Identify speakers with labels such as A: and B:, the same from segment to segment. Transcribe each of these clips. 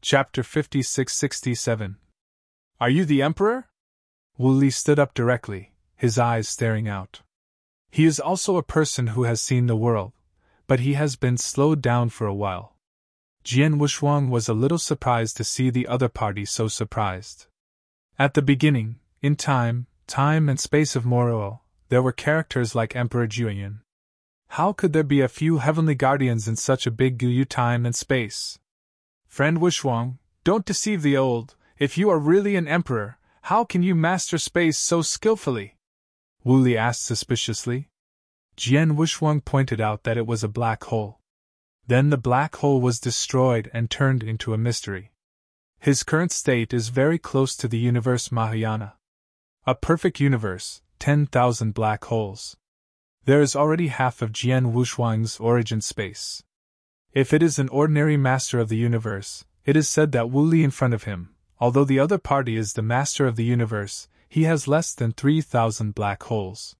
A: Chapter 56-67. Are you the Emperor? Wu Li stood up directly, his eyes staring out. He is also a person who has seen the world, but he has been slowed down for a while. Jian Wushuang was a little surprised to see the other party so surprised. At the beginning, in time and space of Moro, there were characters like Emperor Juyin. How could there be a few heavenly guardians in such a big Guyu time and space? Friend Wushuang, don't deceive the old. If you are really an emperor, how can you master space so skillfully? Wu Li asked suspiciously. Jian Wushuang pointed out that it was a black hole. Then the black hole was destroyed and turned into a mystery. His current state is very close to the universe Mahayana. A perfect universe, 10,000 black holes. There is already half of Jian Wushuang's origin space. If it is an ordinary master of the universe, it is said that Wu Li in front of him, although the other party is the master of the universe, he has less than 3,000 black holes.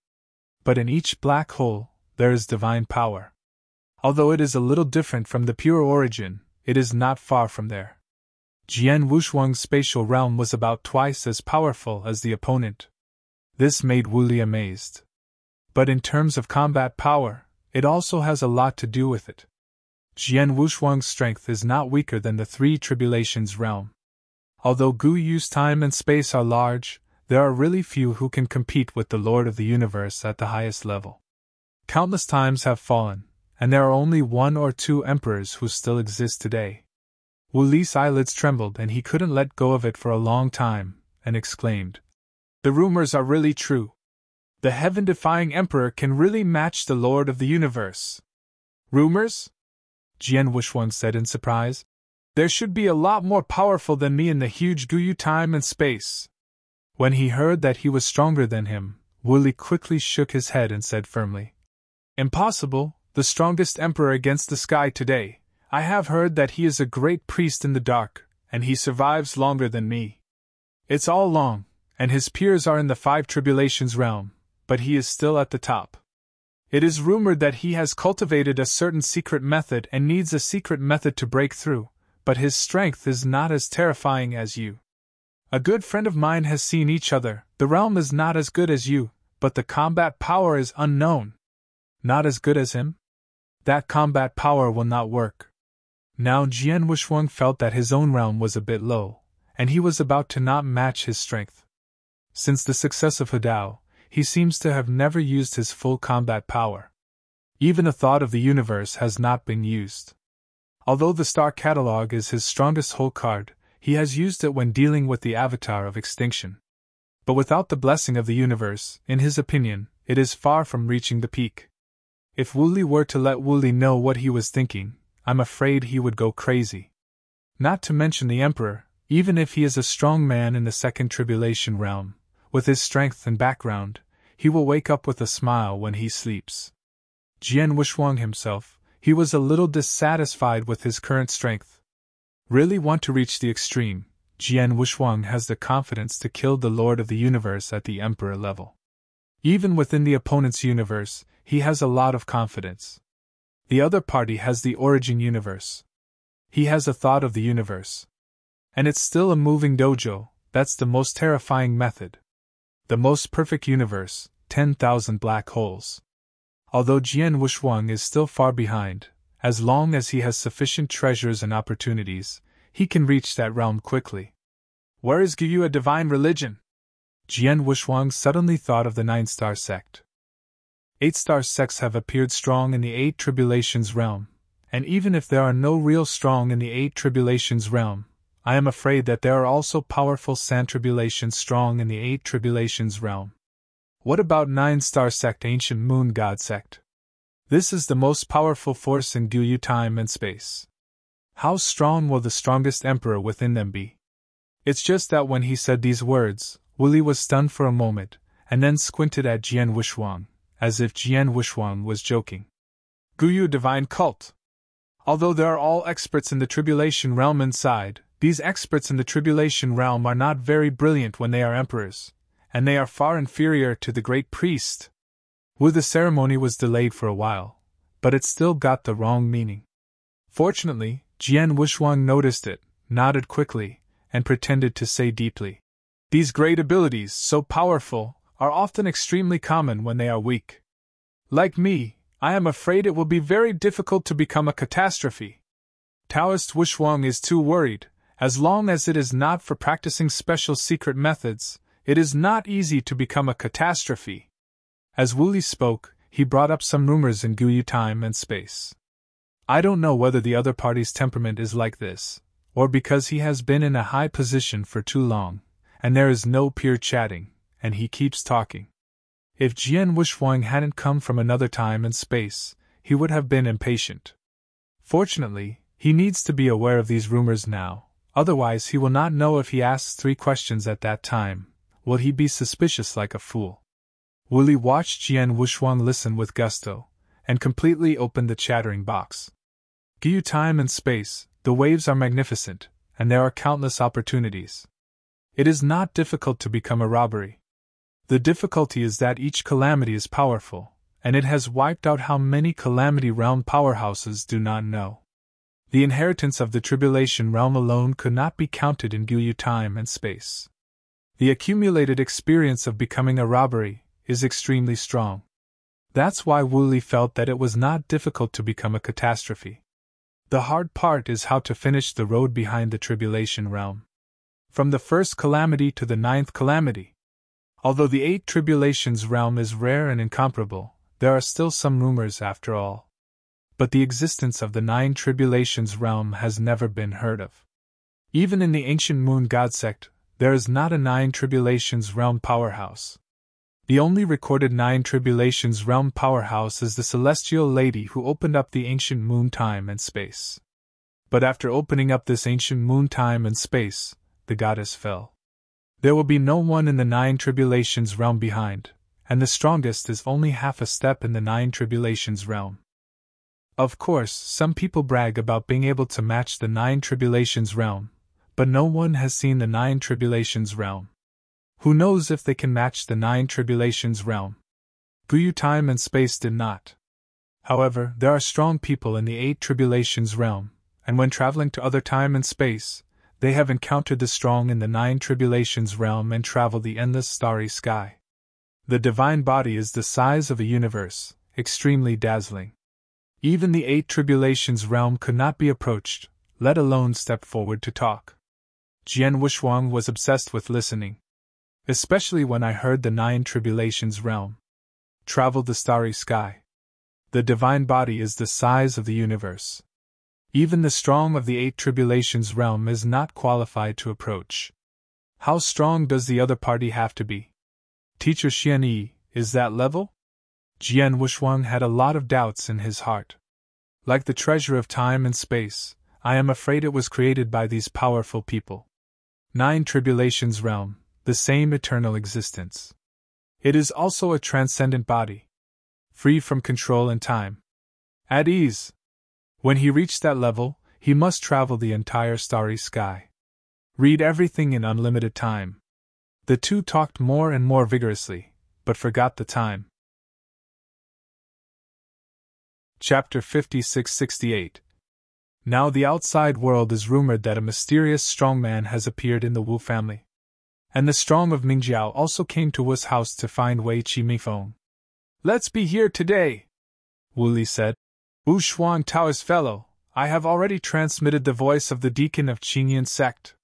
A: But in each black hole, there is divine power. Although it is a little different from the pure origin, it is not far from there. Jian Wushuang's spatial realm was about twice as powerful as the opponent. This made Wu Li amazed. But in terms of combat power, it also has a lot to do with it. Jian Wushuang's strength is not weaker than the Three Tribulations realm. Although Guyu's time and space are large, there are really few who can compete with the Lord of the Universe at the highest level. Countless times have fallen, and there are only 1 or 2 emperors who still exist today. Wu Li's eyelids trembled and he couldn't let go of it for a long time, and exclaimed, "The rumors are really true. The heaven-defying emperor can really match the Lord of the Universe." "Rumors?" Jian Wushuang said in surprise. "There should be a lot more powerful than me in the huge Guyu time and space." When he heard that he was stronger than him, Wu Li quickly shook his head and said firmly, "Impossible, the strongest emperor against the sky today. I have heard that he is a great priest in the dark, and he survives longer than me. It's all long, and his peers are in the 5 Tribulations realm, but he is still at the top. It is rumored that he has cultivated a certain secret method and needs a secret method to break through, but his strength is not as terrifying as you. A good friend of mine has seen each other. The realm is not as good as you, but the combat power is unknown." "Not as good as him? That combat power will not work." Now Jian Wushuang felt that his own realm was a bit low, and he was about to not match his strength. Since the success of Hudao, he seems to have never used his full combat power. Even a thought of the universe has not been used. Although the Star Catalog is his strongest hole card, he has used it when dealing with the Avatar of Extinction. But without the blessing of the universe, in his opinion, it is far from reaching the peak. If Wu Li were to let Wu Li know what he was thinking, I'm afraid he would go crazy. Not to mention the Emperor, even if he is a strong man in the Second Tribulation realm, with his strength and background, he will wake up with a smile when he sleeps. Jian Wushuang himself, he was a little dissatisfied with his current strength. Really want to reach the extreme, Jian Wushuang has the confidence to kill the Lord of the Universe at the Emperor level. Even within the opponent's universe, he has a lot of confidence. The other party has the origin universe. He has a thought of the universe. And it's still a moving dojo. That's the most terrifying method. The most perfect universe, 10,000 black holes. Although Jian Wushuang is still far behind, as long as he has sufficient treasures and opportunities, he can reach that realm quickly. Where is Guyu a divine religion? Jian Wushuang suddenly thought of the 9-star sect. 8-star sects have appeared strong in the 8 Tribulations realm, and even if there are no real strong in the 8 Tribulations realm, I am afraid that there are also powerful Sand Tribulations strong in the 8 Tribulations realm. What about 9-star sect, Ancient Moon God sect? This is the most powerful force in Guyu time and space. How strong will the strongest emperor within them be? It's just that when he said these words, Wu Li was stunned for a moment, and then squinted at Jian Wushuang, as if Jian Wushuang was joking. Guyu divine cult. Although they are all experts in the Tribulation realm inside, these experts in the Tribulation realm are not very brilliant when they are emperors, and they are far inferior to the great priest. The ceremony was delayed for a while, but it still got the wrong meaning. Fortunately, Jian Wushuang noticed it, nodded quickly, and pretended to say deeply, "These great abilities, so powerful, are often extremely common when they are weak. Like me, I am afraid it will be very difficult to become a catastrophe. Taoist Wushwang is too worried. As long as it is not for practicing special secret methods, it is not easy to become a catastrophe." As Wu Li spoke, he brought up some rumors in Guyu time and space. I don't know whether the other party's temperament is like this, or because he has been in a high position for too long, and there is no peer chatting, and he keeps talking. If Jian Wushwang hadn't come from another time and space, he would have been impatient. Fortunately, he needs to be aware of these rumors now, otherwise he will not know if he asks 3 questions at that time, will he be suspicious like a fool. Wu Li watched Jian Wushwang listen with gusto, and completely opened the chattering box. Guyu time and space, the waves are magnificent, and there are countless opportunities. It is not difficult to become a robbery. The difficulty is that each calamity is powerful, and it has wiped out how many Calamity Realm powerhouses do not know. The inheritance of the Tribulation Realm alone could not be counted in Guyu time and space. The accumulated experience of becoming a robbery is extremely strong. That's why Wu Li felt that it was not difficult to become a catastrophe. The hard part is how to finish the road behind the Tribulation Realm. From the first calamity to the 9th calamity. Although the 8 Tribulations Realm is rare and incomparable, there are still some rumors after all. But the existence of the 9 Tribulations Realm has never been heard of. Even in the ancient Moon God sect, there is not a 9 Tribulations Realm powerhouse. The only recorded 9 Tribulations Realm powerhouse is the celestial lady who opened up the ancient moon time and space. But after opening up this ancient moon time and space, the goddess fell. There will be no one in the 9 Tribulations Realm behind, and the strongest is only half a step in the 9 Tribulations Realm. Of course, some people brag about being able to match the 9 Tribulations Realm, but no one has seen the 9 Tribulations Realm. Who knows if they can match the 9 Tribulations Realm? Guyu time and space did not. However, there are strong people in the 8 Tribulations Realm, and when traveling to other time and space, they have encountered the strong in the 9 Tribulations Realm and travel the endless starry sky. The divine body is the size of a universe, extremely dazzling. Even the 8 Tribulations Realm could not be approached, let alone step forward to talk. Jian Wushwang was obsessed with listening. Especially when I heard the 9 Tribulations Realm traveled the starry sky. The divine body is the size of the universe. Even the strong of the 8 Tribulations Realm is not qualified to approach. How strong does the other party have to be? Teacher Xian Yi, is that level? Jian Wushwang had a lot of doubts in his heart. Like the treasure of time and space, I am afraid it was created by these powerful people. 9 Tribulations Realm, the same eternal existence. It is also a transcendent body, free from control and time. At ease. When he reached that level, he must travel the entire starry sky. Read everything in unlimited time. The two talked more and more vigorously, but forgot the time. Chapter 56-68. Now the outside world is rumored that a mysterious strongman has appeared in the Wu family. And the strong of Mingjiao also came to Wu's house to find Wei Qi Mifeng. "Let's be here today," Wu Li said. "Wu Shuang Taoist fellow, I have already transmitted the voice of the deacon of Qingyan sect.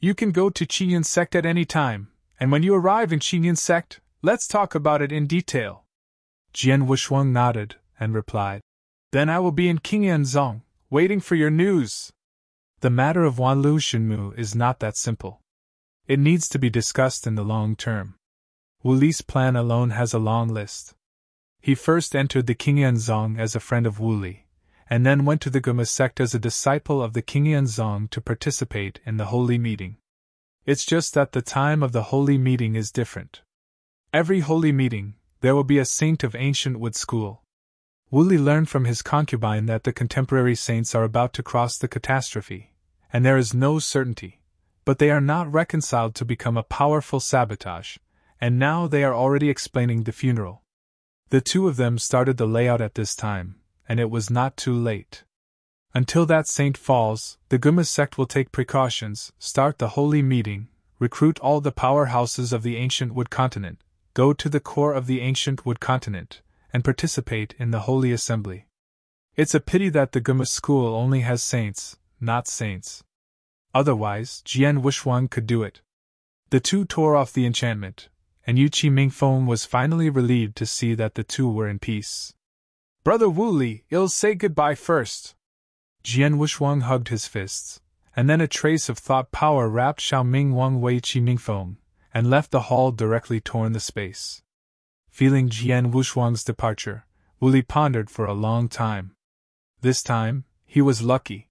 A: You can go to Qingyan sect at any time, and when you arrive in Qingyan sect, let's talk about it in detail." Jian Wushwang nodded, and replied, "Then I will be in Qingyanzong, waiting for your news." The matter of Wanlu Shenmu is not that simple. It needs to be discussed in the long term. Wu Li's plan alone has a long list. He first entered the Qingyanzong as a friend of Wu Li, and then went to the Guma sect as a disciple of the Qingyanzong to participate in the holy meeting. It's just that the time of the holy meeting is different. Every holy meeting, there will be a saint of ancient wood school. Wu Li learned from his concubine that the contemporary saints are about to cross the catastrophe, and there is no certainty, but they are not reconciled to become a powerful sabotage, and now they are already explaining the funeral. The two of them started the layout at this time, and it was not too late. Until that saint falls, the Guma sect will take precautions, start the holy meeting, recruit all the powerhouses of the ancient Wood Continent, go to the core of the ancient Wood Continent, and participate in the Holy Assembly. It's a pity that the Guma school only has saints, not saints. Otherwise, Jian Wushuang could do it. The two tore off the enchantment, and Yu Qi Mingfeng was finally relieved to see that the two were in peace. Brother Wu Li, you'll say goodbye first. Jian Wushuang hugged his fists, and then a trace of thought power wrapped Xiaoming Wang Wei Qi Mingfeng, and left the hall directly torn the space. Feeling Jian Wushuang's departure, Wu Li pondered for a long time. This time, he was lucky.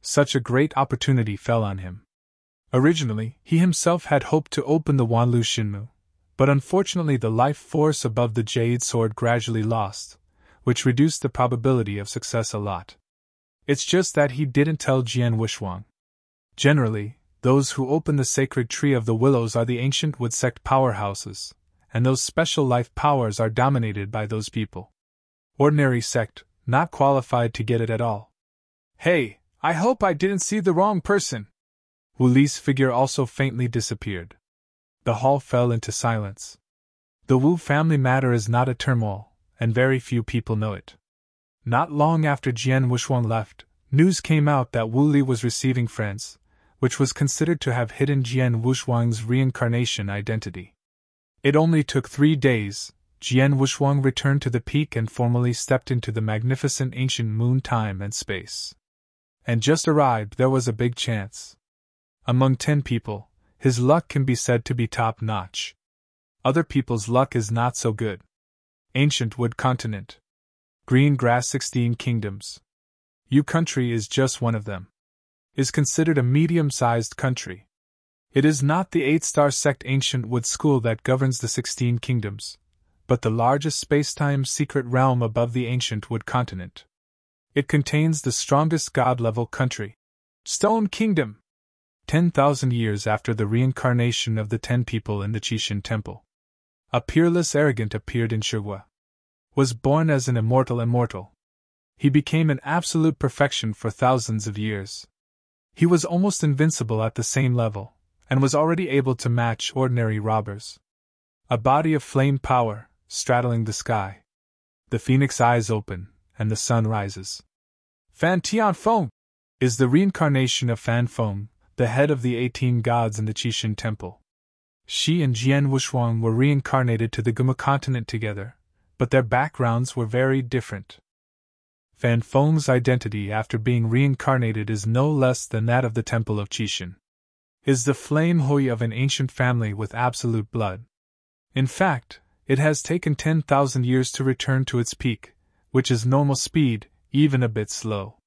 A: Such a great opportunity fell on him. Originally, he himself had hoped to open the Wanlu Shinmu, but unfortunately the life force above the Jade Sword gradually lost, which reduced the probability of success a lot. It's just that he didn't tell Jian Wushuang. Generally, those who open the sacred tree of the willows are the ancient Wood sect powerhouses, and those special life powers are dominated by those people. Ordinary sect, not qualified to get it at all. Hey, I hope I didn't see the wrong person. Wu Li's figure also faintly disappeared. The hall fell into silence. The Wu family matter is not a turmoil, and very few people know it. Not long after Jian Wushuang left, news came out that Wu Li was receiving friends, which was considered to have hidden Jian Wushuang's reincarnation identity. It only took 3 days. Jian Wushuang returned to the peak and formally stepped into the magnificent ancient moon time and space. And just arrived, there was a big chance. Among 10 people, his luck can be said to be top-notch. Other people's luck is not so good. Ancient Wood Continent. Green Grass 16 Kingdoms. Yu country is just one of them. Is considered a medium-sized country. It is not the 8-star sect Ancient Wood School that governs the 16 kingdoms, but the largest space-time secret realm above the Ancient Wood Continent. It contains the strongest god-level country, Stone Kingdom. 10,000 years after the reincarnation of the 10 people in the Qixin Temple, a peerless arrogant appeared in Shigua. Was born as an immortal. He became an absolute perfection for thousands of years. He was almost invincible at the same level, and was already able to match ordinary robbers. A body of flame power, straddling the sky. The phoenix eyes open, and the sun rises. Fan Tianfeng is the reincarnation of Fan Feng, the head of the 18 gods in the Qixin Temple. She and Jian Wushuang were reincarnated to the Guma continent together, but their backgrounds were very different. Fan Feng's identity after being reincarnated is no less than that of the Temple of Qixin. Is the flame Hui of an ancient family with absolute blood. In fact, it has taken 10,000 years to return to its peak, which is normal speed, even a bit slow.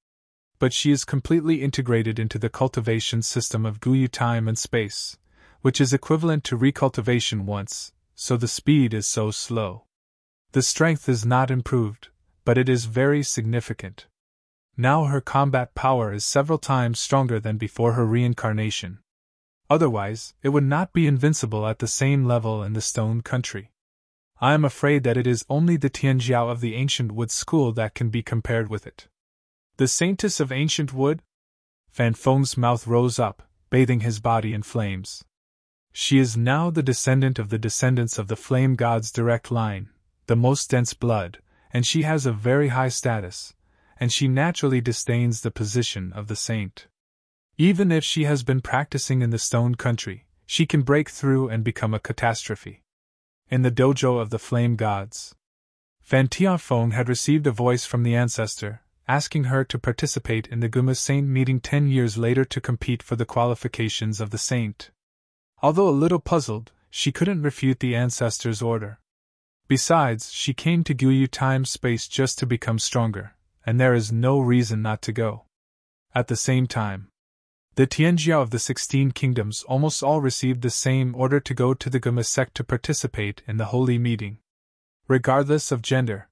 A: But she is completely integrated into the cultivation system of Guyu time and space, which is equivalent to recultivation once, so the speed is so slow. The strength is not improved, but it is very significant. Now her combat power is several times stronger than before her reincarnation. Otherwise, it would not be invincible at the same level in the Stone Country. I am afraid that it is only the Tianjiao of the Ancient Wood School that can be compared with it. The Saintess of Ancient Wood? Fan Feng's mouth rose up, bathing his body in flames. She is now the descendant of the descendants of the Flame God's direct line, the most dense blood, and she has a very high status, and she naturally disdains the position of the saint. Even if she has been practicing in the Stone Country, she can break through and become a catastrophe. In the dojo of the Flame Gods, Fan Tianfeng had received a voice from the ancestor, asking her to participate in the Guma Saint meeting 10 years later to compete for the qualifications of the saint. Although a little puzzled, she couldn't refute the ancestor's order. Besides, she came to Guyu time-space just to become stronger, and there is no reason not to go. At the same time, the Tianjiao of the 16 kingdoms almost all received the same order to go to the Guma sect to participate in the holy meeting. Regardless of gender.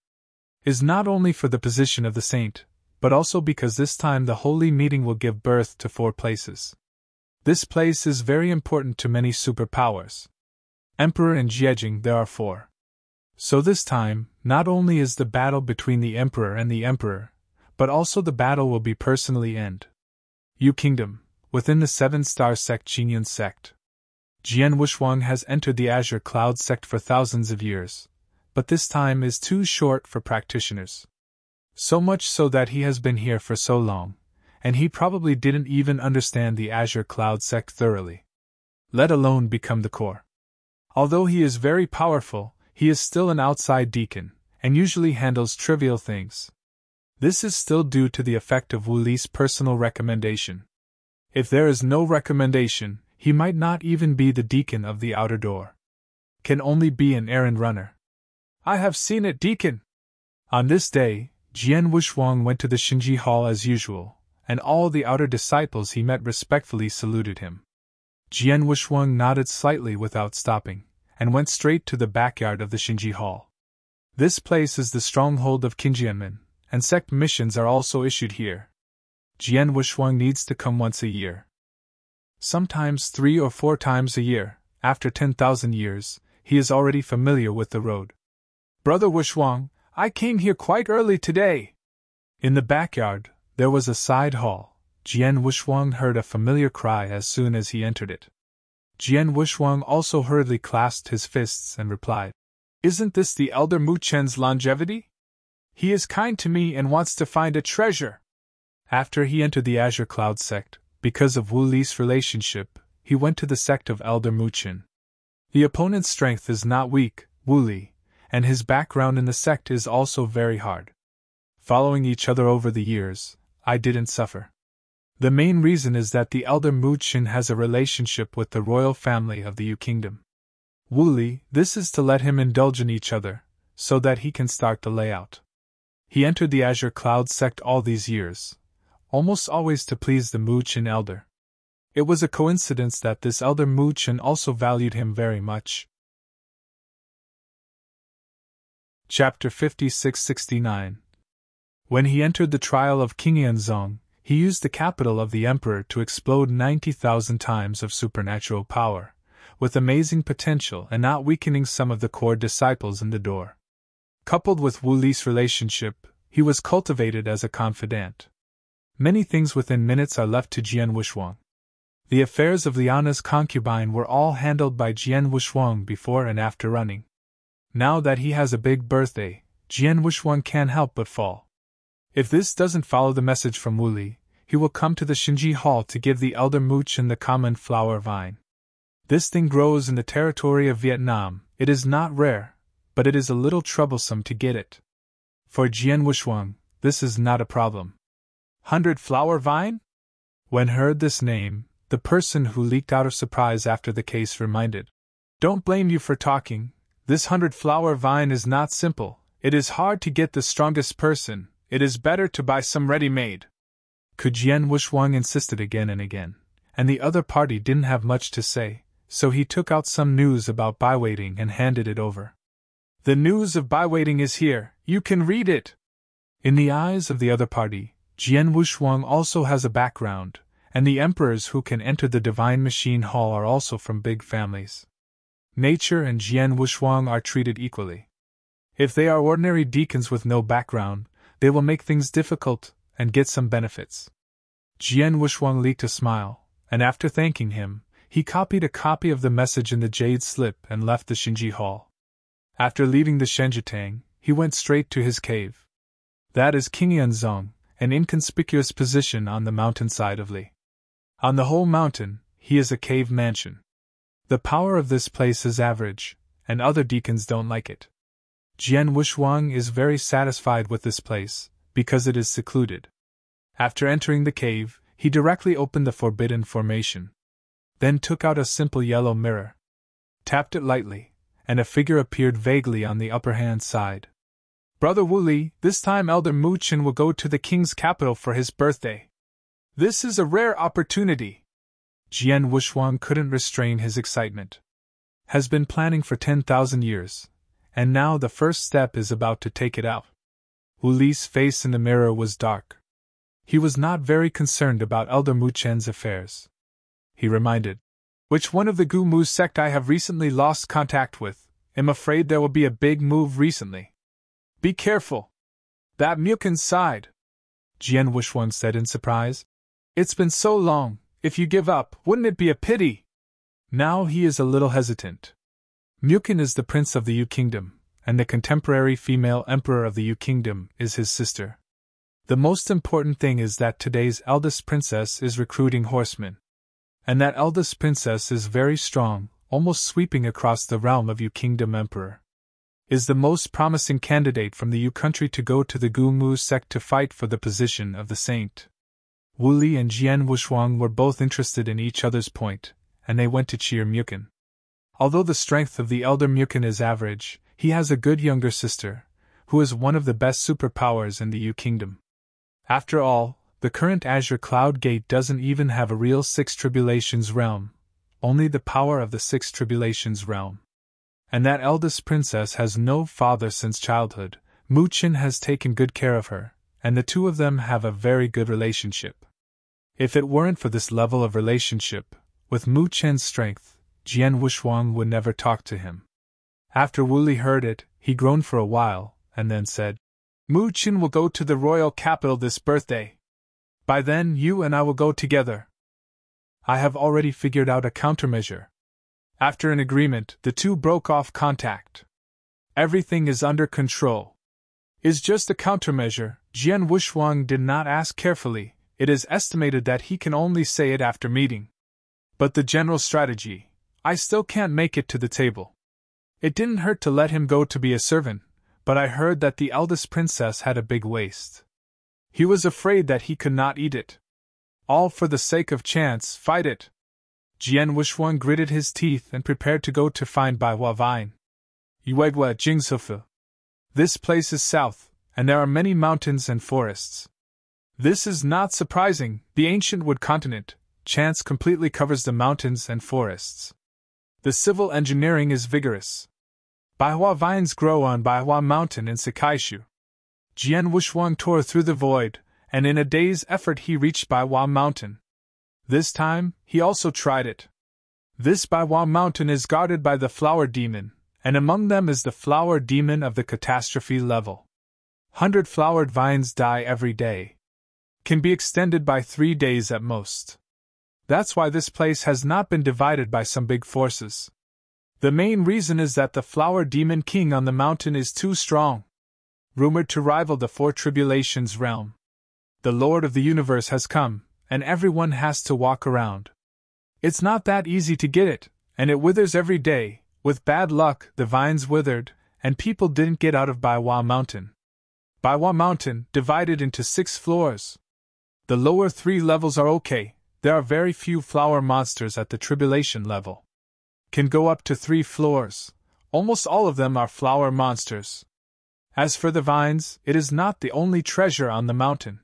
A: Is not only for the position of the saint, but also because this time the holy meeting will give birth to 4 places. This place is very important to many superpowers. Emperor and Jiejing there are 4. So this time, not only is the battle between the emperor and the emperor, but also the battle will be personally end. Yu Kingdom, within the 7-star sect Qingyun sect. Jian Wushuang has entered the Azure Cloud sect for thousands of years, but this time is too short for practitioners. So much so that he has been here for so long, and he probably didn't even understand the Azure Cloud sect thoroughly, let alone become the core. Although he is very powerful, he is still an outside deacon, and usually handles trivial things. This is still due to the effect of Wu Li's personal recommendation. If there is no recommendation, he might not even be the deacon of the outer door. Can only be an errand runner. I have seen it, deacon! On this day, Jian Wushuang went to the Xinji Hall as usual, and all the outer disciples he met respectfully saluted him. Jian Wushuang nodded slightly without stopping, and went straight to the backyard of the Xinji Hall. This place is the stronghold of Qinjianmen, and sect missions are also issued here. Jian Wushuang needs to come once a year. Sometimes 3 or 4 times a year, after 10,000 years, he is already familiar with the road. Brother Wushuang, I came here quite early today. In the backyard, there was a side hall. Jian Wushuang heard a familiar cry as soon as he entered it. Jian Wushuang also hurriedly clasped his fists and replied, Isn't this the Elder Mu Chen's longevity? He is kind to me and wants to find a treasure. After he entered the Azure Cloud sect, because of Wu Li's relationship, he went to the sect of Elder Mu Chen. The opponent's strength is not weak, Wu Li, and his background in the sect is also very hard. Following each other over the years, I didn't suffer. The main reason is that the Elder Mu Chen has a relationship with the royal family of the Yu Kingdom. Wu Li, this is to let him indulge in each other, so that he can start the layout. He entered the Azure Cloud sect all these years, almost always to please the Mu Chen elder. It was a coincidence that this elder Mu Chen also valued him very much. Chapter 56-69. When he entered the trial of King Yanzong, he used the capital of the emperor to explode 90,000 times of supernatural power, with amazing potential and not weakening some of the core disciples in the door. Coupled with Wu Li's relationship, he was cultivated as a confidant. Many things within minutes are left to Jian Wushuang. The affairs of Liana's concubine were all handled by Jian Wushuang before and after running. Now that he has a big birthday, Jian Wushuang can't help but fall. If this doesn't follow the message from Wu Li, he will come to the Xinji Hall to give the Elder Mu Chen the common flower vine. This thing grows in the territory of Vietnam. It is not rare, but it is a little troublesome to get it. For Jian Wushuang, this is not a problem. 100 flower vine? When heard this name, the person who leaked out of surprise after the case reminded, Don't blame you for talking, this 100 flower vine is not simple, it is hard to get the strongest person, it is better to buy some ready-made. Jian Wushuang insisted again and again, and the other party didn't have much to say, so he took out some news about buy-waiting and handed it over. The news of buy-waiting is here, you can read it. In the eyes of the other party, Jian Wushuang also has a background, and the emperors who can enter the Divine Machine Hall are also from big families. Nature and Jian Wushuang are treated equally. If they are ordinary deacons with no background, they will make things difficult and get some benefits. Jian Wushuang leaked a smile, and after thanking him, he copied a copy of the message in the jade slip and left the Xinji Hall. After leaving the Shenjitang, he went straight to his cave. That is King Yanzong, an inconspicuous position on the mountainside of Li. On the whole mountain, he is a cave mansion. The power of this place is average, and other deacons don't like it. Jian Wushuang is very satisfied with this place, because it is secluded. After entering the cave, he directly opened the forbidden formation. Then took out a simple yellow mirror. Tapped it lightly, and a figure appeared vaguely on the upper hand side. Brother Wu Li, this time Elder Mu Chen will go to the king's capital for his birthday. This is a rare opportunity. Jian Wushuang couldn't restrain his excitement. Has been planning for 10,000 years, and now the first step is about to take it out. Wu Li's face in the mirror was dark. He was not very concerned about Elder Mu Chen's affairs. He reminded, Which one of the Gu Mu sect I have recently lost contact with? Am afraid there will be a big move recently. Be careful. That Mukin sighed. Jian Wushwang said in surprise. It's been so long, if you give up, wouldn't it be a pity? Now he is a little hesitant. Mukin is the prince of the Yu Kingdom, and the contemporary female emperor of the Yu Kingdom is his sister. The most important thing is that today's eldest princess is recruiting horsemen. And that eldest princess is very strong, almost sweeping across the realm of Yu Kingdom Emperor. Is the most promising candidate from the Yu country to go to the Gumu sect to fight for the position of the saint. Wu Li and Jian Wushwang were both interested in each other's point, and they went to cheer Mukin. Although the strength of the elder Mukin is average, he has a good younger sister, who is one of the best superpowers in the Yu Kingdom. After all, the current Azure Cloud Gate doesn't even have a real Six Tribulations realm, only the power of the Six Tribulations realm. And that eldest princess has no father since childhood. Mu Qin has taken good care of her, and the two of them have a very good relationship. If it weren't for this level of relationship, with Mu Qin's strength, Jian Wushwang would never talk to him. After Wu Li heard it, he groaned for a while, and then said, Mu Qin will go to the royal capital this birthday. By then you and I will go together. I have already figured out a countermeasure. After an agreement, the two broke off contact. Everything is under control. Is just a countermeasure, Jian Wushwang did not ask carefully. It is estimated that he can only say it after meeting. But the general strategy, I still can't make it to the table. It didn't hurt to let him go to be a servant, but I heard that the eldest princess had a big waist. He was afraid that he could not eat it. All for the sake of chance, fight it. Jian Wushwang gritted his teeth and prepared to go to find Bai Hua Vine. Yuegua Jingsufu. This place is south, and there are many mountains and forests. This is not surprising, the ancient wood continent, chance completely covers the mountains and forests. The civil engineering is vigorous. Baihua vines grow on Baihua Mountain in Sakaishu. Jian Wushwang tore through the void, and in a day's effort he reached Baihua Mountain. This time, he also tried it. This Baihua Mountain is guarded by the flower demon, and among them is the flower demon of the catastrophe level. 100 flowered vines die every day. Can be extended by 3 days at most. That's why this place has not been divided by some big forces. The main reason is that the flower demon king on the mountain is too strong. Rumored to rival the Four Tribulations realm. The Lord of the Universe has come, and everyone has to walk around. It's not that easy to get it, and it withers every day. With bad luck, the vines withered, and people didn't get out of Baihua Mountain. Baihua Mountain, divided into 6 floors. The lower 3 levels are okay, there are very few flower monsters at the tribulation level. Can go up to 3 floors, almost all of them are flower monsters. As for the vines, it is not the only treasure on the mountain.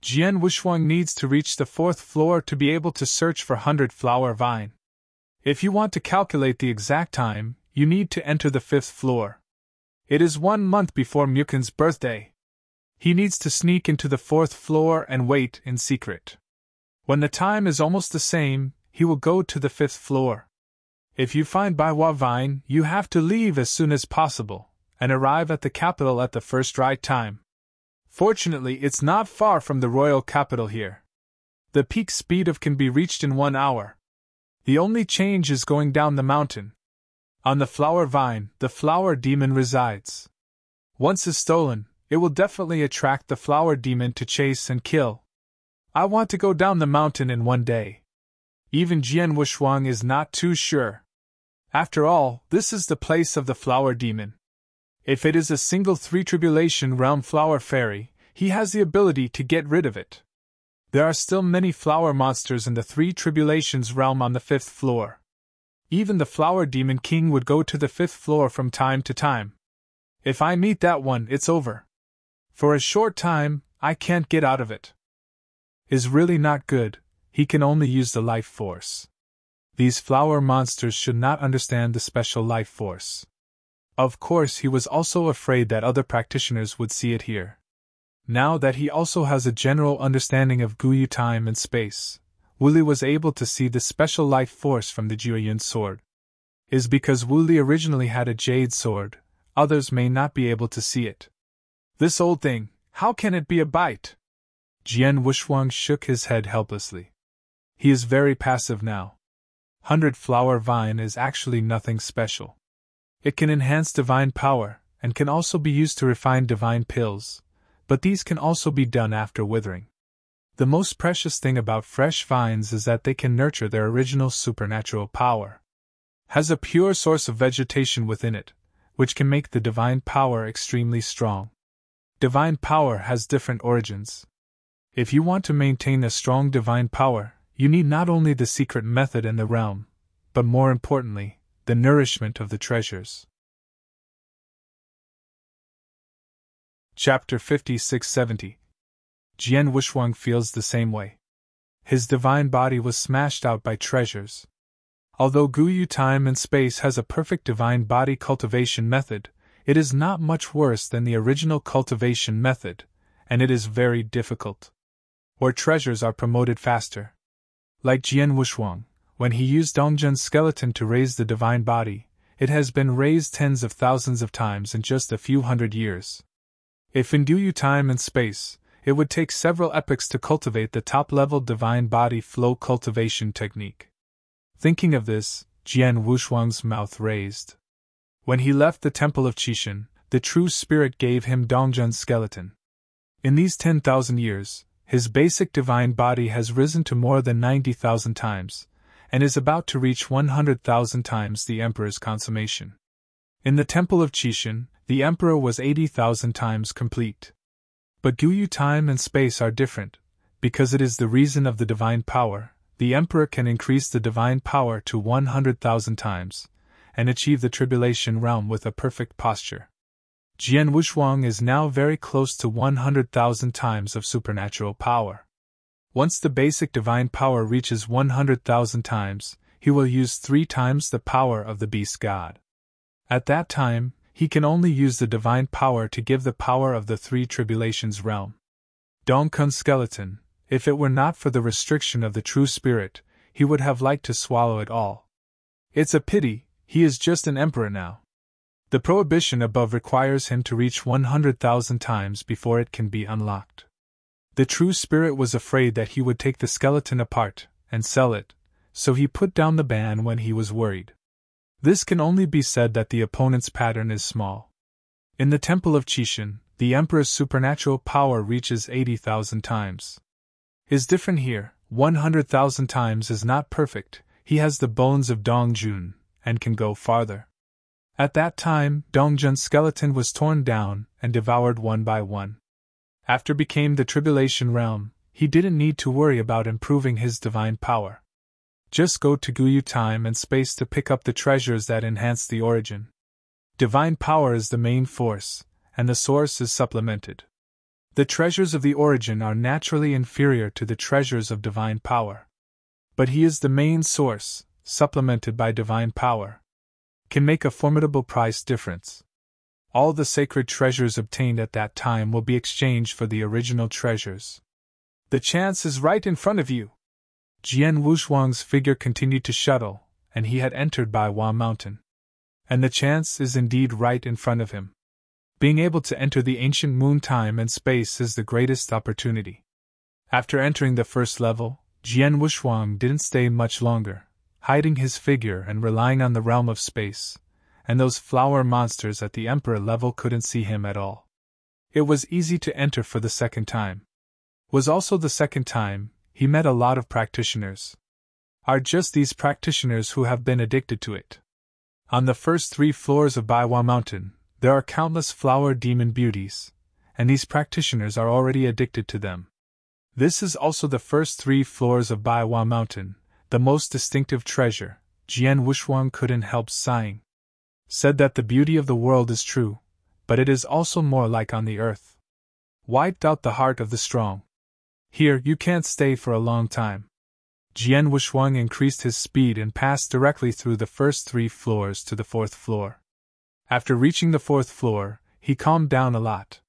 A: Jian Wushwang needs to reach the 4th floor to be able to search for 100 flower vine. If you want to calculate the exact time, you need to enter the 5th floor. It is 1 month before Mukin's birthday. He needs to sneak into the 4th floor and wait in secret. When the time is almost the same, he will go to the 5th floor. If you find Baihua Vine, you have to leave as soon as possible, and arrive at the capital at the first right time. Fortunately, it's not far from the royal capital here. The peak speed of can be reached in 1 hour. The only change is going down the mountain. On the flower vine, the flower demon resides. Once it's stolen, it will definitely attract the flower demon to chase and kill. I want to go down the mountain in 1 day. Even Jian Wushwang is not too sure. After all, this is the place of the flower demon. If it is a single 3 tribulation realm flower fairy, he has the ability to get rid of it. There are still many flower monsters in the 3 tribulations realm on the 5th floor. Even the flower demon king would go to the 5th floor from time to time. If I meet that one, it's over. For a short time, I can't get out of it. Is really not good, he can only use the life force. These flower monsters should not understand the special life force. Of course, he was also afraid that other practitioners would see it here. Now that he also has a general understanding of Guyu time and space, Wu Li was able to see the special life force from the Jueyun sword. Is because Wu Li originally had a jade sword, others may not be able to see it. This old thing, how can it be a bite? Jian Wushuang shook his head helplessly. He is very passive now. 100-flower vine is actually nothing special. It can enhance divine power, and can also be used to refine divine pills, but these can also be done after withering. The most precious thing about fresh vines is that they can nurture their original supernatural power. Has a pure source of vegetation within it, which can make the divine power extremely strong. Divine power has different origins. If you want to maintain a strong divine power, you need not only the secret method and the realm, but more importantly, the nourishment of the treasures. Chapter 56-70. Jian Wushuang feels the same way. His divine body was smashed out by treasures. Although Guyu Time and Space has a perfect divine body cultivation method, it is not much worse than the original cultivation method, and it is very difficult. Or treasures are promoted faster. Like Jian Wushuang, when he used Dongjun's skeleton to raise the divine body, it has been raised tens of thousands of times in just a few hundred years. If in Guyu Time and Space, it would take several epochs to cultivate the top-level divine body flow cultivation technique. Thinking of this, Jian Wushuang's mouth raised. When he left the temple of Qishan, the true spirit gave him Dongjun's skeleton. In these 10,000 years, his basic divine body has risen to more than 90,000 times, and is about to reach 100,000 times the Emperor's consummation. In the temple of Qishan, the Emperor was 80,000 times complete. But Guyu Time and Space are different, because it is the reason of the divine power. The Emperor can increase the divine power to 100,000 times, and achieve the tribulation realm with a perfect posture. Jian Wushuang is now very close to 100,000 times of supernatural power. Once the basic divine power reaches 100,000 times, he will use 3 times the power of the beast god. At that time, he can only use the divine power to give the power of the 3 tribulations realm. Dongkun's skeleton, if it were not for the restriction of the true spirit, he would have liked to swallow it all. It's a pity, he is just an emperor now. The prohibition above requires him to reach 100,000 times before it can be unlocked. The true spirit was afraid that he would take the skeleton apart and sell it, so he put down the ban when he was worried. This can only be said that the opponent's pattern is small. In the temple of Qishan, the emperor's supernatural power reaches 80,000 times. Is different here. 100,000 times is not perfect. He has the bones of Dongjun, and can go farther. At that time, Dongjun's skeleton was torn down and devoured one by one. After became the tribulation realm, he didn't need to worry about improving his divine power. Just go to Guyu Time and Space to pick up the treasures that enhance the origin. Divine power is the main force, and the source is supplemented. The treasures of the origin are naturally inferior to the treasures of divine power. But he is the main source, supplemented by divine power. Can make a formidable price difference. All the sacred treasures obtained at that time will be exchanged for the original treasures. The chance is right in front of you. Jian Wushuang's figure continued to shuttle, and he had entered Baiwa Mountain. And the chance is indeed right in front of him. Being able to enter the ancient moon time and space is the greatest opportunity. After entering the first level, Jian Wushuang didn't stay much longer, hiding his figure and relying on the realm of space, and those flower monsters at the emperor level couldn't see him at all. It was easy to enter for the second time. Was also the second time he met a lot of practitioners. Are just these practitioners who have been addicted to it. On the first 3 floors of Baiwa Mountain, there are countless flower demon beauties, and these practitioners are already addicted to them. This is also the first 3 floors of Baiwa Mountain, the most distinctive treasure. Jian Wushuang couldn't help sighing. Said that the beauty of the world is true, but it is also more like on the earth. Wiped out the heart of the strong. Here you can't stay for a long time. Jian Wushuang increased his speed and passed directly through the first 3 floors to the 4th floor. After reaching the 4th floor, he calmed down a lot.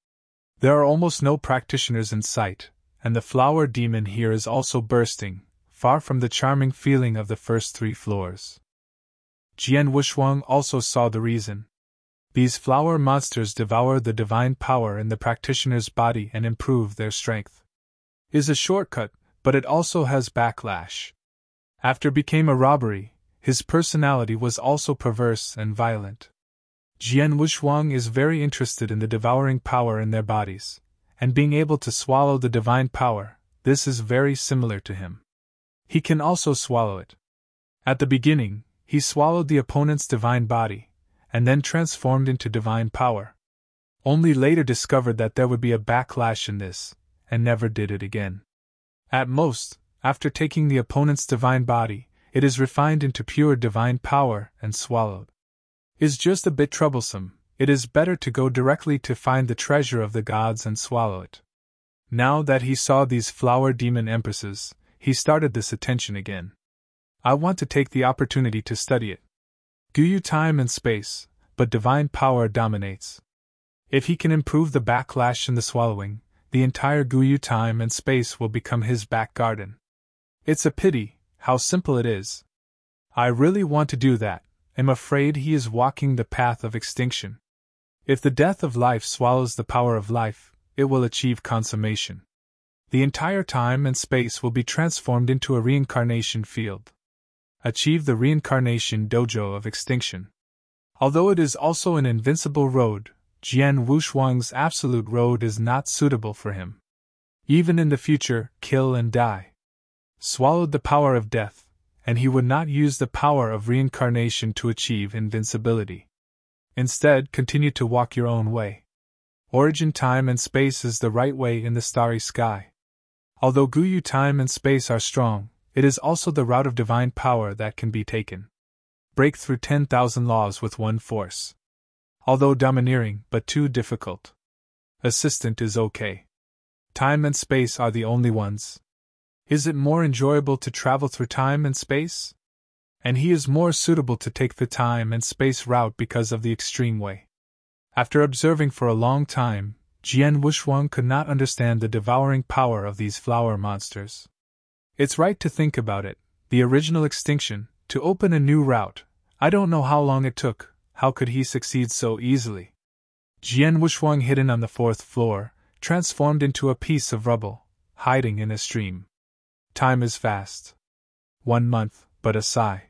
A: There are almost no practitioners in sight, and the flower demon here is also bursting, far from the charming feeling of the first 3 floors. Jian Wushuang also saw the reason. These flower monsters devour the divine power in the practitioner's body and improve their strength. is a shortcut, but it also has backlash. After became a robbery, his personality was also perverse and violent. Jian Wushuang is very interested in the devouring power in their bodies, and being able to swallow the divine power, this is very similar to him. He can also swallow it. At the beginning, he swallowed the opponent's divine body, and then transformed into divine power. Only later discovered that there would be a backlash in this, and never did it again. At most, after taking the opponent's divine body, it is refined into pure divine power and swallowed. Is just a bit troublesome. It is better to go directly to find the treasure of the gods and swallow it. Now that he saw these flower demon empresses, he started this attention again. I want to take the opportunity to study it. Guyu time and space, but divine power dominates. If he can improve the backlash in the swallowing, the entire Guyu time and space will become his back garden. It's a pity, how simple it is. I really want to do that. I'm afraid he is walking the path of extinction. If the death of life swallows the power of life, it will achieve consummation. The entire time and space will be transformed into a reincarnation field. Achieve the reincarnation dojo of extinction. Although it is also an invincible road, Jian Wushuang's absolute road is not suitable for him. Even in the future, kill and die. Swallowed the power of death, and he would not use the power of reincarnation to achieve invincibility. Instead, continue to walk your own way. Origin time and space is the right way in the starry sky. Although Guyu time and space are strong, it is also the route of divine power that can be taken. Break through 10,000 laws with one force. Although domineering, but too difficult. Assistant is okay. Time and space are the only ones. Is it more enjoyable to travel through time and space? And he is more suitable to take the time and space route because of the extreme way. After observing for a long time, Jian Wushuang could not understand the devouring power of these flower monsters. It's right to think about it, the original extinction, to open a new route. I don't know how long it took, how could he succeed so easily? Jian Wushuang hidden on the 4th floor, transformed into a piece of rubble, hiding in a stream. Time is fast. 1 month, but a sigh.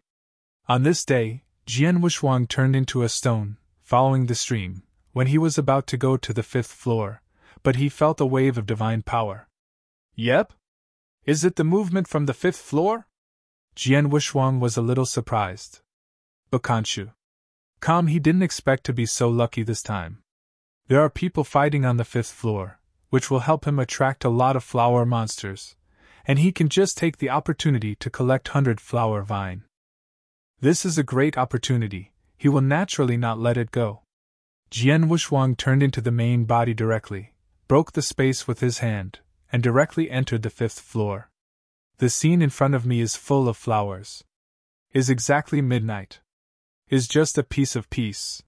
A: On this day, Jian Wushuang turned into a stone, following the stream, when he was about to go to the 5th floor, but he felt a wave of divine power. Yep? Is it the movement from the 5th floor? Jian Wushuang was a little surprised. Bakanshu. Calm, he didn't expect to be so lucky this time. There are people fighting on the 5th floor, which will help him attract a lot of flower monsters, and he can just take the opportunity to collect 100 flower vine. This is a great opportunity, he will naturally not let it go. Jian Wushuang turned into the main body directly, broke the space with his hand, and directly entered the 5th floor. The scene in front of me is full of flowers. Is exactly midnight. Is just a piece of peace.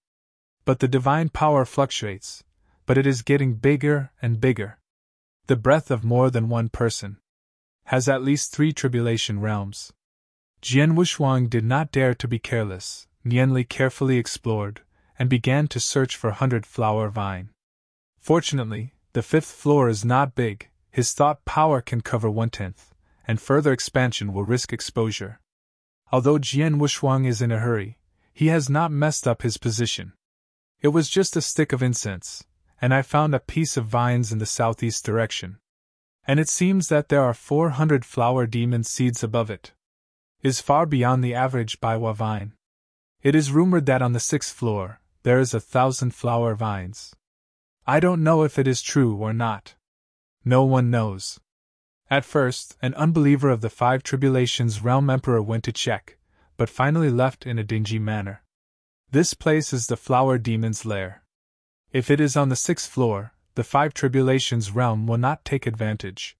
A: But the divine power fluctuates, but it is getting bigger and bigger. The breath of more than one person. Has at least 3 tribulation realms. Jian Wushuang did not dare to be careless. Nianli carefully explored, and began to search for 100 flower vine. Fortunately, the 5th floor is not big, his thought power can cover 1/10, and further expansion will risk exposure. Although Jian Wushuang is in a hurry, he has not messed up his position. It was just a stick of incense, and I found a piece of vines in the southeast direction. And it seems that there are 400 flower demon seeds above it. Is far beyond the average baiwa vine. It is rumored that on the 6th floor, there is 1,000 flower vines. I don't know if it is true or not. No one knows. At first, an unbeliever of the 5 tribulations realm emperor went to check, but finally left in a dingy manner. This place is the flower demon's lair. If it is on the 6th floor, the 5 tribulations realm will not take advantage.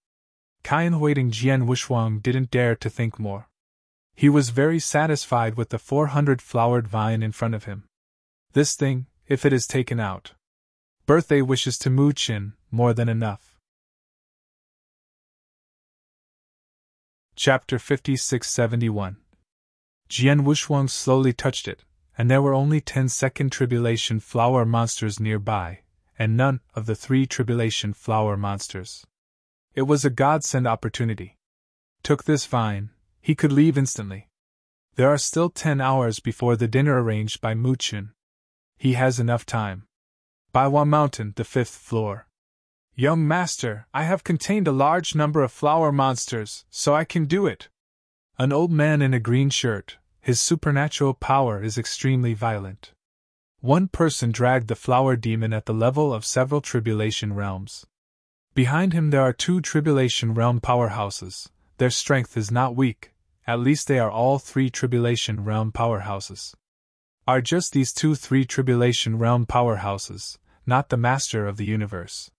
A: Kain waiting Jian Wushuang didn't dare to think more. He was very satisfied with the 400 flowered vine in front of him. This thing, if it is taken out. Birthday wishes to Mu Qin, more than enough. Chapter 5671. Jian Wushuang slowly touched it, and there were only 10 second tribulation flower monsters nearby, and none of the 3 tribulation flower monsters. It was a godsend opportunity. Took this vine, he could leave instantly. There are still 10 hours before the dinner arranged by Muchun. He has enough time. Baiwa Mountain, the 5th floor. Young master, I have contained a large number of flower monsters, so I can do it. An old man in a green shirt, his supernatural power is extremely violent. One person dragged the flower demon at the level of several Tribulation realms. Behind him there are 2 Tribulation realm powerhouses. Their strength is not weak, at least they are all 3 Tribulation realm powerhouses. Are just these 3 Tribulation realm powerhouses, not the master of the universe.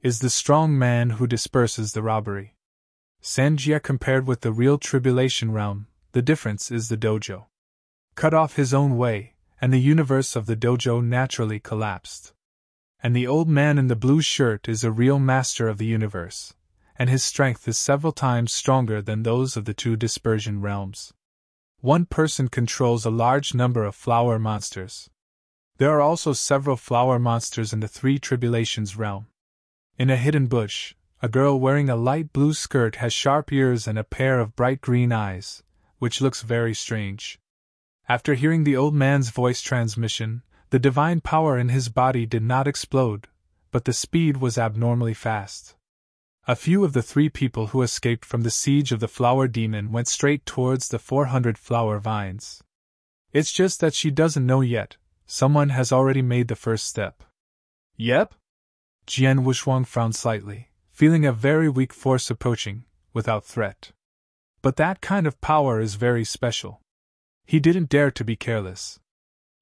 A: Is the strong man who disperses the robbery. Sanjia compared with the real Tribulation realm, the difference is the dojo. Cut off his own way, and the universe of the dojo naturally collapsed. And the old man in the blue shirt is a real master of the universe, and his strength is several times stronger than those of the 2 dispersion realms. One person controls a large number of flower monsters. There are also several flower monsters in the 3 Tribulations realm. In a hidden bush, a girl wearing a light blue skirt has sharp ears and a pair of bright green eyes, which looks very strange. After hearing the old man's voice transmission, the divine power in his body did not explode, but the speed was abnormally fast. A few of the 3 people who escaped from the siege of the flower demon went straight towards the 400 flower vines. It's just that she doesn't know yet, someone has already made the first step. Yep? Jian Wushuang frowned slightly, feeling a very weak force approaching, without threat. But that kind of power is very special. He didn't dare to be careless.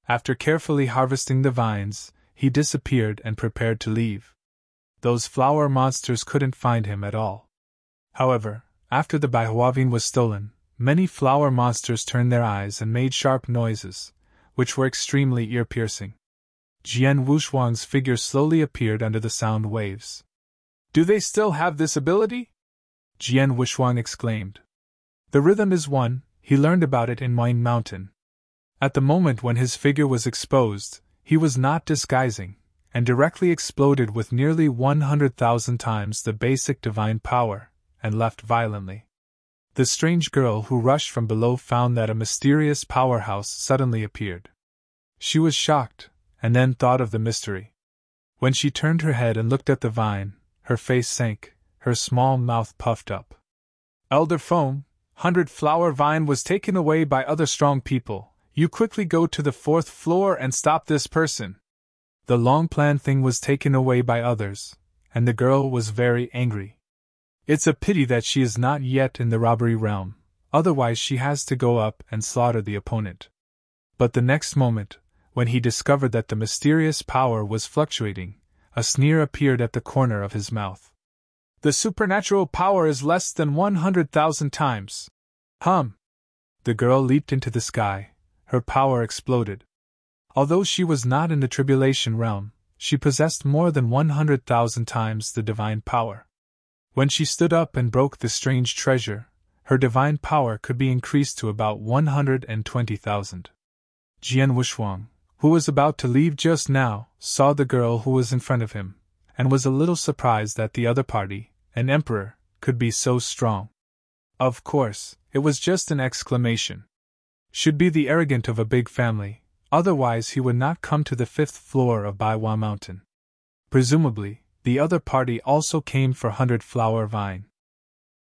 A: After carefully harvesting the vines, he disappeared and prepared to leave. Those flower monsters couldn't find him at all. However, after the Baihuavine was stolen, many flower monsters turned their eyes and made sharp noises, which were extremely ear-piercing. Jian Wushuang's figure slowly appeared under the sound waves. Do they still have this ability? Jian Wushuang exclaimed. The rhythm is one, he learned about it in Wine Mountain. At the moment when his figure was exposed, he was not disguising, and directly exploded with nearly 100,000 times the basic divine power, and left violently. The strange girl who rushed from below found that a mysterious powerhouse suddenly appeared. She was shocked, and then thought of the mystery. When she turned her head and looked at the vine, her face sank, her small mouth puffed up. Elder Foam, 100 flower vine was taken away by other strong people. You quickly go to the 4th floor and stop this person. The long-planned thing was taken away by others, and the girl was very angry. It's a pity that she is not yet in the robbery realm, otherwise she has to go up and slaughter the opponent. But the next moment, when he discovered that the mysterious power was fluctuating, a sneer appeared at the corner of his mouth. The supernatural power is less than 100,000 times. The girl leaped into the sky, her power exploded. Although she was not in the Tribulation realm, she possessed more than 100,000 times the divine power. When she stood up and broke the strange treasure, her divine power could be increased to about 120,000. Jian Wushuang, who was about to leave just now, saw the girl who was in front of him, and was a little surprised that the other party, an emperor, could be so strong. Of course, it was just an exclamation. Should be the arrogant of a big family, otherwise he would not come to the 5th floor of Baiwa Mountain. Presumably, the other party also came for 100 flower vine.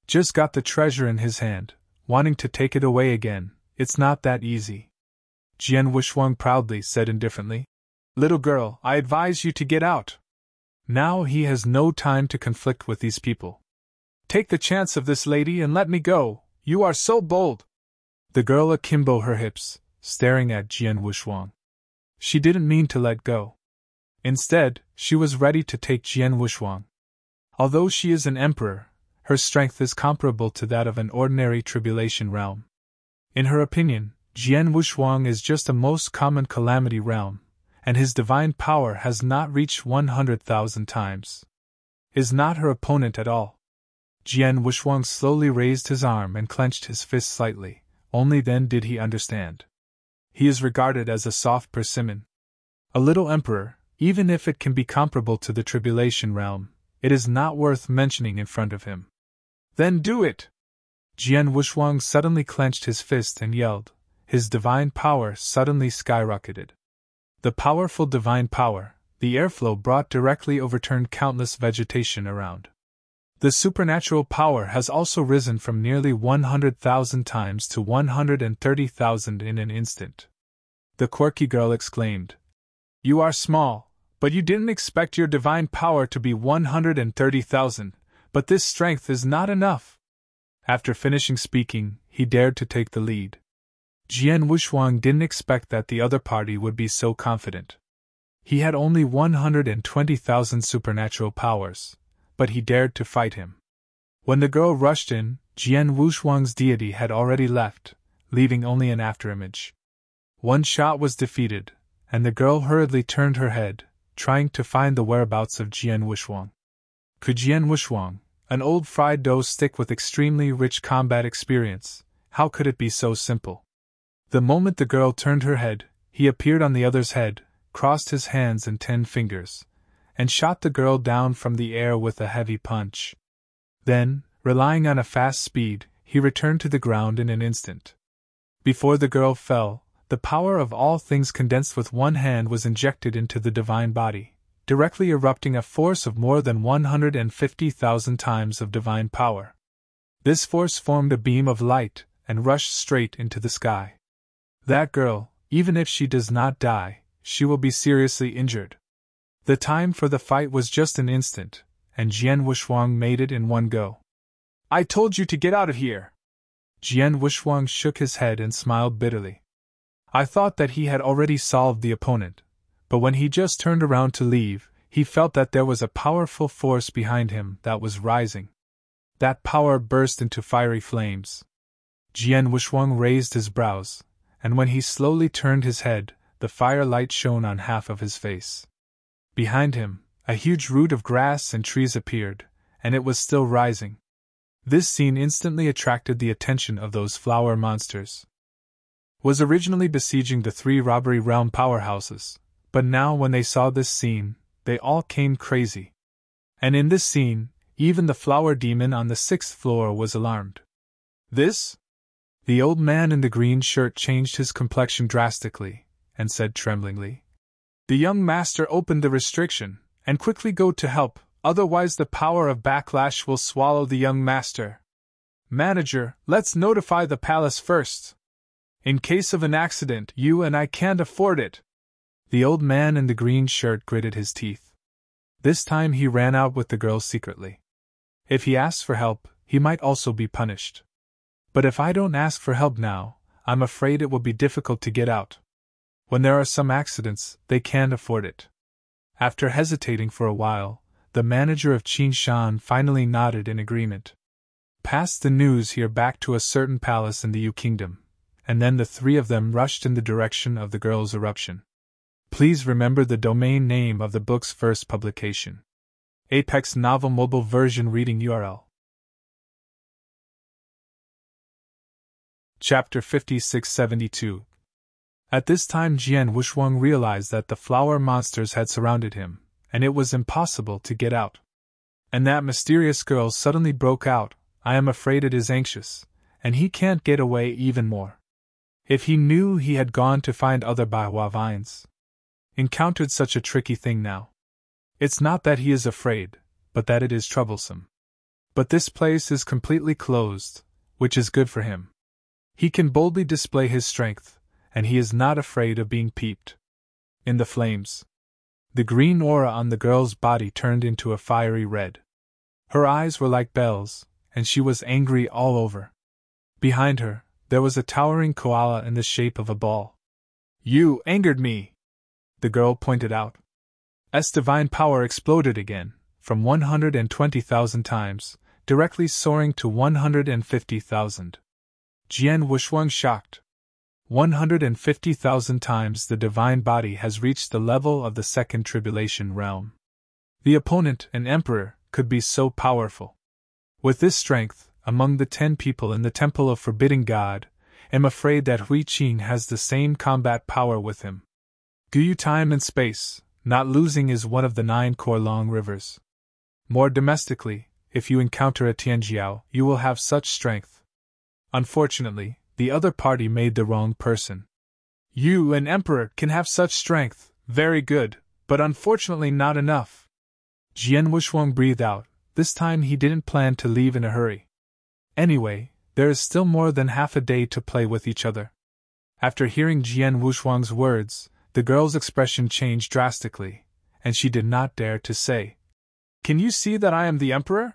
A: Just got the treasure in his hand, wanting to take it away again, it's not that easy. Jian Wushuang proudly said indifferently. Little girl, I advise you to get out. Now he has no time to conflict with these people. Take the chance of this lady and let me go, you are so bold. The girl akimbo her hips, staring at Jian Wushuang. She didn't mean to let go. Instead, she was ready to take Jian Wushuang. Although she is an emperor, her strength is comparable to that of an ordinary Tribulation realm. In her opinion, Jian Wushuang is just a most common calamity realm, and his divine power has not reached 100,000 times. Is not her opponent at all. Jian Wushuang slowly raised his arm and clenched his fist slightly, only then did he understand. He is regarded as a soft persimmon. A little emperor, even if it can be comparable to the Tribulation realm, it is not worth mentioning in front of him. Then do it! Jian Wuxuang suddenly clenched his fist and yelled. His divine power suddenly skyrocketed. The powerful divine power, the airflow brought directly overturned countless vegetation around. The supernatural power has also risen from nearly 100,000 times to 130,000 in an instant. The quirky girl exclaimed. You are small, but you didn't expect your divine power to be 130,000, but this strength is not enough. After finishing speaking, he dared to take the lead. Jian Wuxuang didn't expect that the other party would be so confident. He had only 120,000 supernatural powers, but he dared to fight him. When the girl rushed in, Jian Wuxuang's deity had already left, leaving only an afterimage. One shot was defeated, and the girl hurriedly turned her head, trying to find the whereabouts of Jian Wuxuang. Could Jian Wuxuang, an old fried dough stick with extremely rich combat experience, how could it be so simple? The moment the girl turned her head, he appeared on the other's head, crossed his hands in 10 fingers, and shot the girl down from the air with a heavy punch. Then, relying on a fast speed, he returned to the ground in an instant. Before the girl fell, the power of all things condensed with one hand was injected into the divine body, directly erupting a force of more than 150,000 times of divine power. This force formed a beam of light and rushed straight into the sky. That girl, even if she does not die, she will be seriously injured. The time for the fight was just an instant, and Jian Wuxuang made it in one go. I told you to get out of here! Jian Wuxuang shook his head and smiled bitterly. I thought that he had already solved the opponent, but when he just turned around to leave, he felt that there was a powerful force behind him that was rising. That power burst into fiery flames. Jian Wuxuang raised his brows, and when he slowly turned his head, the firelight shone on half of his face. Behind him, a huge root of grass and trees appeared, and it was still rising. This scene instantly attracted the attention of those flower monsters. Was originally besieging the 3 robbery realm powerhouses, but now when they saw this scene, they all came crazy. And in this scene, even the flower demon on the 6th floor was alarmed. This? The old man in the green shirt changed his complexion drastically, and said tremblingly, The young master opened the restriction, and quickly go to help, otherwise the power of backlash will swallow the young master. Manager, let's notify the palace first. In case of an accident, you and I can't afford it. The old man in the green shirt gritted his teeth. This time he ran out with the girl secretly. If he asks for help, he might also be punished. But if I don't ask for help now, I'm afraid it will be difficult to get out. When there are some accidents, they can't afford it. After hesitating for a while, the manager of Qinshan finally nodded in agreement. Pass the news here back to a certain palace in the Yu Kingdom, and then the 3 of them rushed in the direction of the girl's eruption. Please remember the domain name of the book's first publication. Apex Novel Mobile Version Reading URL. Chapter 5672. At this time Jian Wuxuang realized that the flower monsters had surrounded him, and it was impossible to get out. And that mysterious girl suddenly broke out, I am afraid it is anxious, and he can't get away even more. If he knew he had gone to find other Baihua vines. Encountered such a tricky thing now. It's not that he is afraid, but that it is troublesome. But this place is completely closed, which is good for him. He can boldly display his strength, and he is not afraid of being peeped. In the flames. The green aura on the girl's body turned into a fiery red. Her eyes were like bells, and she was angry all over. Behind her, there was a towering koala in the shape of a ball. You angered me, the girl pointed out. S divine power exploded again, from 120,000 times, directly soaring to 150,000. Jian Wuxuang shocked. 150,000 times the divine body has reached the level of the second tribulation realm. The opponent, an emperor, could be so powerful. With this strength, among the 10 people in the Temple of Forbidden God, am afraid that Hui Qin has the same combat power with him. Guyu time and space, not losing is one of the 9 core long rivers. More domestically, if you encounter a Tianjiao, you will have such strength. Unfortunately, the other party made the wrong person. You, an emperor, can have such strength, very good, but unfortunately not enough. Jian Wushuang breathed out. This time he didn't plan to leave in a hurry. Anyway, there is still more than half a day to play with each other. After hearing Jian Wushuang's words, the girl's expression changed drastically, and she did not dare to say, "Can you see that I am the emperor?"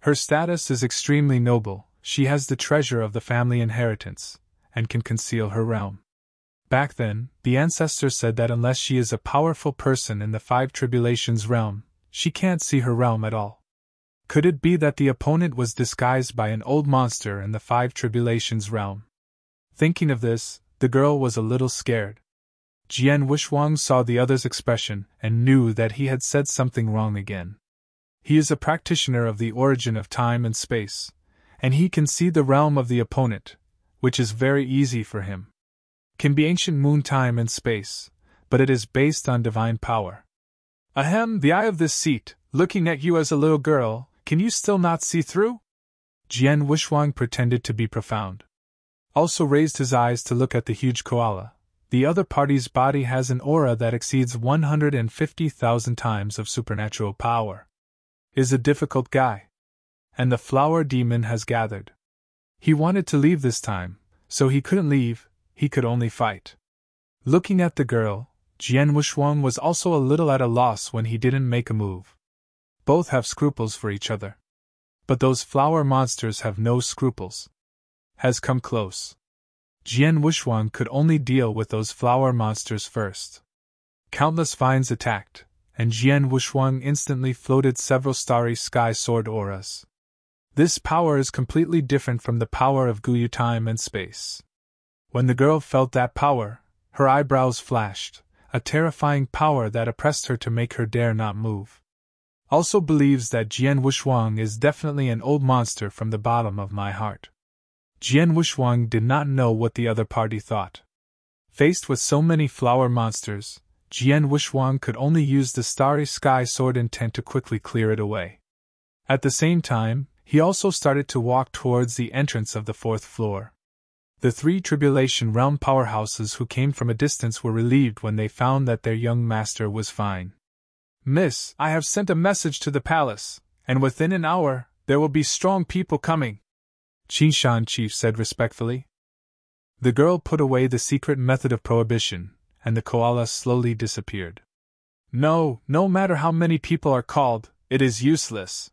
A: Her status is extremely noble, she has the treasure of the family inheritance, and can conceal her realm. Back then, the ancestors said that unless she is a powerful person in the Five Tribulations realm, she can't see her realm at all. Could it be that the opponent was disguised by an old monster in the Five Tribulations realm? Thinking of this, the girl was a little scared. Jian Wushuang saw the other's expression and knew that he had said something wrong again. He is a practitioner of the origin of time and space, and he can see the realm of the opponent, which is very easy for him. Can be ancient moon time and space, but it is based on divine power. Ahem, the eye of this seat, looking at you as a little girl, can you still not see through? Jian Wushuang pretended to be profound. Also raised his eyes to look at the huge koala. The other party's body has an aura that exceeds 150,000 times of supernatural power. Is a difficult guy. And the flower demon has gathered. He wanted to leave this time, so he couldn't leave, he could only fight. Looking at the girl, Jian Wushuang was also a little at a loss when he didn't make a move. Both have scruples for each other. But those flower monsters have no scruples. Has come close. Jian Wushuang could only deal with those flower monsters first. Countless vines attacked, and Jian Wushuang instantly floated several starry sky sword auras. This power is completely different from the power of Guyu time and space. When the girl felt that power, her eyebrows flashed, a terrifying power that oppressed her to make her dare not move. Also believes that Jian Wushuang is definitely an old monster from the bottom of my heart. Jian Wushuang did not know what the other party thought. Faced with so many flower monsters, Jian Wushuang could only use the starry sky sword intent to quickly clear it away. At the same time, he also started to walk towards the entrance of the fourth floor. The three Tribulation Realm powerhouses who came from a distance were relieved when they found that their young master was fine. "Miss, I have sent a message to the palace, and within an hour, there will be strong people coming," Qinshan Chief said respectfully. The girl put away the secret method of prohibition, and the koala slowly disappeared. No matter how many people are called, it is useless.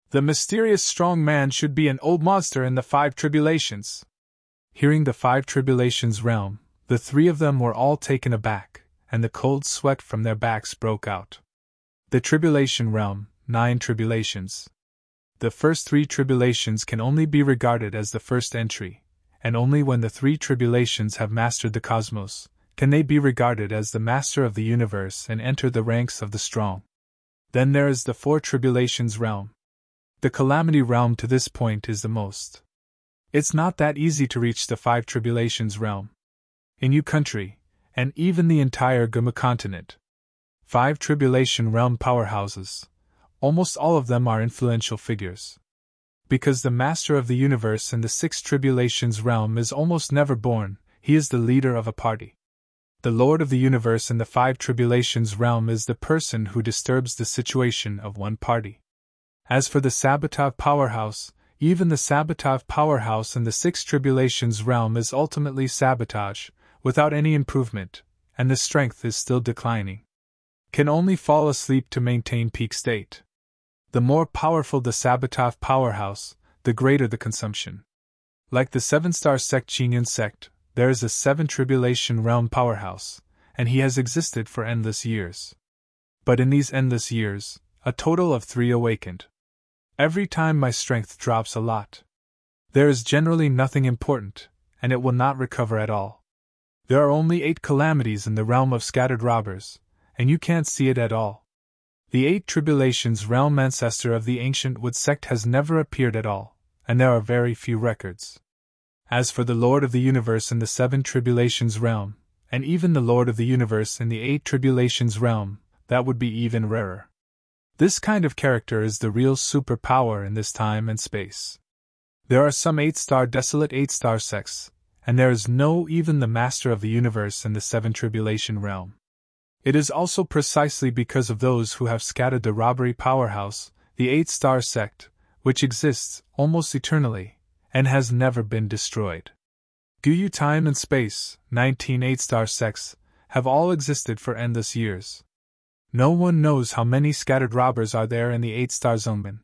A: The mysterious strong man should be an old monster in the Five Tribulations. Hearing the Five Tribulations realm, the three of them were all taken aback, and the cold sweat from their backs broke out. The Tribulation realm, 9 tribulations. The first 3 tribulations can only be regarded as the first entry, and only when the 3 tribulations have mastered the cosmos, can they be regarded as the master of the universe and enter the ranks of the strong. Then there is the 4 tribulations realm. The calamity realm to this point is the most. It's not that easy to reach the 5 tribulations realm. In Yu country, and even the entire Guma continent, 5 tribulation realm powerhouses, almost all of them are influential figures. Because the master of the universe in the 6 tribulations realm is almost never born, he is the leader of a party. The lord of the universe in the 5 tribulations realm is the person who disturbs the situation of one party. As for the Sabatov powerhouse, even the Sabatov powerhouse in the 6 tribulations realm is ultimately sabotage, without any improvement, and the strength is still declining. Can only fall asleep to maintain peak state. The more powerful the Sabatov powerhouse, the greater the consumption. Like the 7-star sect Qingyan sect, there is a 7 tribulation realm powerhouse, and he has existed for endless years. But in these endless years, a total of 3 awakened. Every time my strength drops a lot. There is generally nothing important, and it will not recover at all. There are only 8 calamities in the realm of scattered robbers, and you can't see it at all. The 8 tribulations realm ancestor of the ancient Wood sect has never appeared at all, and there are very few records. As for the Lord of the Universe in the 7 tribulations realm, and even the Lord of the Universe in the 8 tribulations realm, that would be even rarer. This kind of character is the real superpower in this time and space. There are some 8-star desolate 8-star sects, and there is no even the master of the universe in the 7 tribulation realm. It is also precisely because of those who have scattered the robbery powerhouse, the 8-star sect, which exists almost eternally, and has never been destroyed. Guyu time and space, 19 8-star sects, have all existed for endless years. No one knows how many scattered robbers are there in the 8-star Swordsman.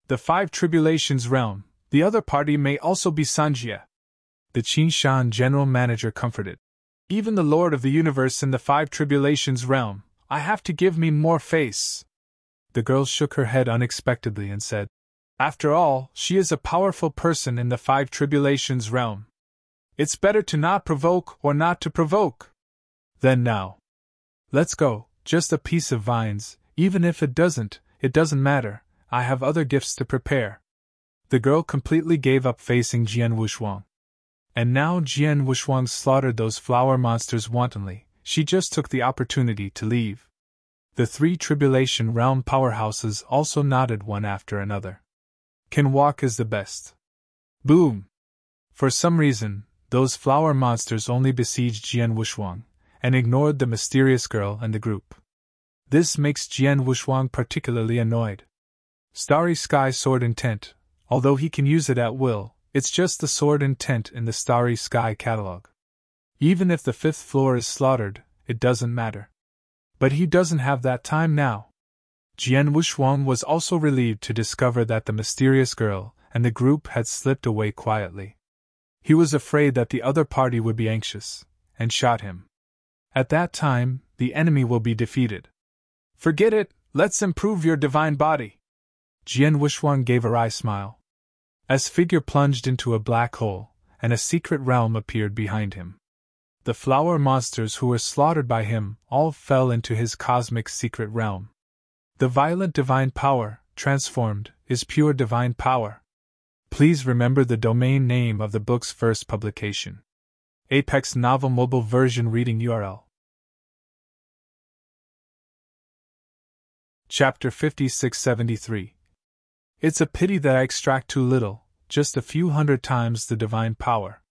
A: The 5 tribulations realm, the other party may also be Sanjia. The Qinshan general manager comforted. Even the Lord of the Universe in the 5 tribulations realm, I have to give me more face. The girl shook her head unexpectedly and said, after all, she is a powerful person in the 5 tribulations realm. It's better to not provoke or not to provoke. Then now. Let's go, just a piece of vines, even if it doesn't matter, I have other gifts to prepare. The girl completely gave up facing Jian Wushuang. And now Jian Wushuang slaughtered those flower monsters wantonly, she just took the opportunity to leave. The 3 tribulation realm powerhouses also nodded one after another. Can walk is the best. Boom! For some reason, those flower monsters only besieged Jian Wushuang, and ignored the mysterious girl and the group. This makes Jian Wushuang particularly annoyed. Starry Sky Sword Intent, although he can use it at will, it's just the sword intent in the Starry Sky catalog. Even if the 5th floor is slaughtered, it doesn't matter. But he doesn't have that time now. Jian Wushuang was also relieved to discover that the mysterious girl and the group had slipped away quietly. He was afraid that the other party would be anxious, and shot him. At that time, the enemy will be defeated. Forget it, let's improve your divine body. Jian Wushuang gave a wry smile. As figure plunged into a black hole, and a secret realm appeared behind him. The flower monsters who were slaughtered by him all fell into his cosmic secret realm. The violent divine power, transformed, is pure divine power. Please remember the domain name of the book's first publication. Apex Novel Mobile Version Reading URL. Chapter 5673. It's a pity that I extract too little, just a few hundred times the divine power.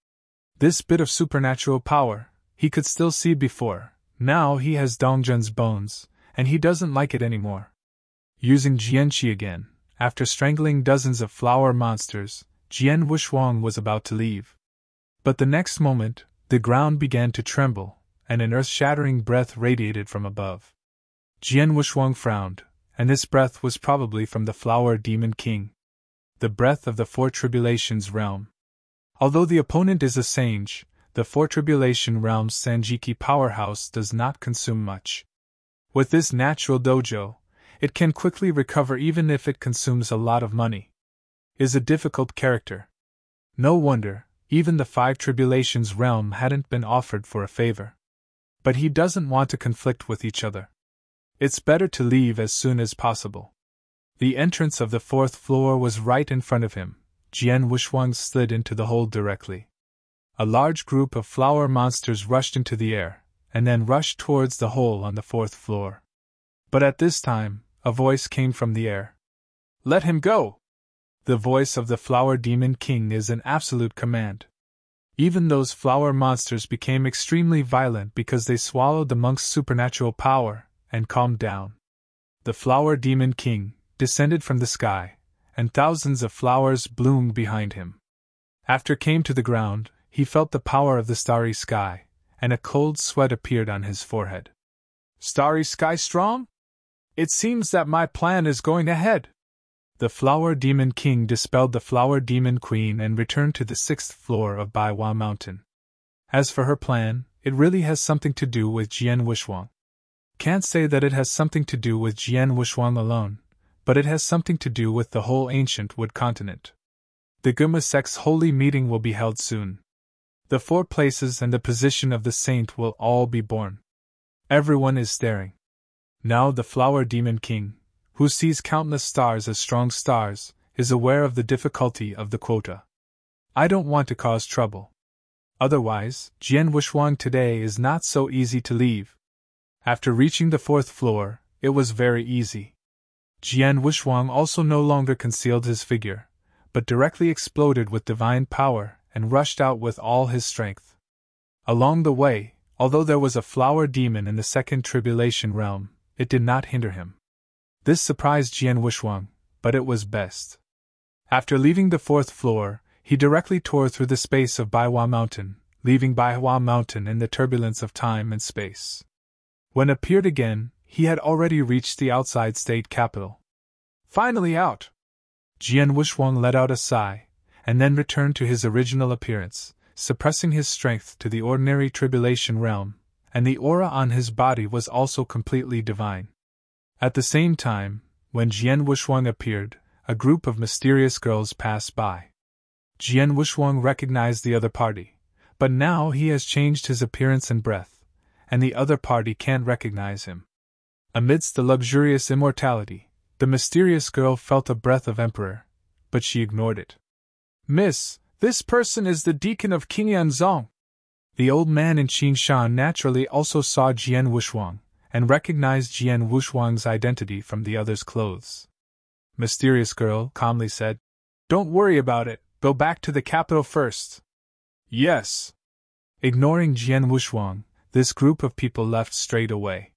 A: This bit of supernatural power, he could still see before, now he has Dongzhen's bones, and he doesn't like it anymore. Using Jianqi again, after strangling dozens of flower monsters, Jian Wushuang was about to leave. But the next moment, the ground began to tremble, and an earth-shattering breath radiated from above. Jian Wushuang frowned, and this breath was probably from the Flower Demon King. The breath of the 4 tribulations realm. Although the opponent is a sage, the 4 tribulation realm's Sanjiki powerhouse does not consume much. With this natural dojo, it can quickly recover even if it consumes a lot of money. Is a difficult character. No wonder, even the 5 tribulations realm hadn't been offered for a favor. But he doesn't want to conflict with each other. It's better to leave as soon as possible. The entrance of the 4th floor was right in front of him. Jian Wushuang slid into the hole directly. A large group of flower monsters rushed into the air, and then rushed towards the hole on the 4th floor. But at this time, a voice came from the air. Let him go! The voice of the Flower Demon King is an absolute command. Even those flower monsters became extremely violent because they swallowed the monk's supernatural power, and calmed down. The Flower Demon King descended from the sky, and thousands of flowers bloomed behind him. After came to the ground, he felt the power of the starry sky, and a cold sweat appeared on his forehead. Starry sky strong? It seems that my plan is going ahead. The Flower Demon King dispelled the Flower Demon Queen and returned to the 6th floor of Baiwa Mountain. As for her plan, it really has something to do with Jian Wushuang. Can't say that it has something to do with Jian Wushuang alone, but it has something to do with the whole ancient Wood continent. The Guma sect's holy meeting will be held soon. The 4 places and the position of the saint will all be born. Everyone is staring. Now the Flower Demon King, who sees countless stars as strong stars, is aware of the difficulty of the quota. I don't want to cause trouble. Otherwise, Jian Wushuang today is not so easy to leave. After reaching the 4th floor, it was very easy. Jian Wushuang also no longer concealed his figure, but directly exploded with divine power and rushed out with all his strength. Along the way, although there was a flower demon in the second tribulation realm, it did not hinder him. This surprised Jian Wushuang, but it was best. After leaving the fourth floor, he directly tore through the space of Baihua Mountain, leaving Baihua Mountain in the turbulence of time and space. When appeared again, he had already reached the outside state capital. Finally out! Jian Wushuang let out a sigh, and then returned to his original appearance, suppressing his strength to the ordinary tribulation realm, and the aura on his body was also completely divine. At the same time, when Jian Wushuang appeared, a group of mysterious girls passed by. Jian Wushuang recognized the other party, but now he has changed his appearance and breath, and the other party can't recognize him. Amidst the luxurious immortality, the mysterious girl felt a breath of emperor, but she ignored it. "Miss, this person is the deacon of King Yanzong." The old man in Qingshan naturally also saw Jian Wushuang, and recognized Jian Wushuang's identity from the other's clothes. Mysterious girl calmly said, "Don't worry about it, go back to the capital first." "Yes." Ignoring Jian Wushuang, this group of people left straight away.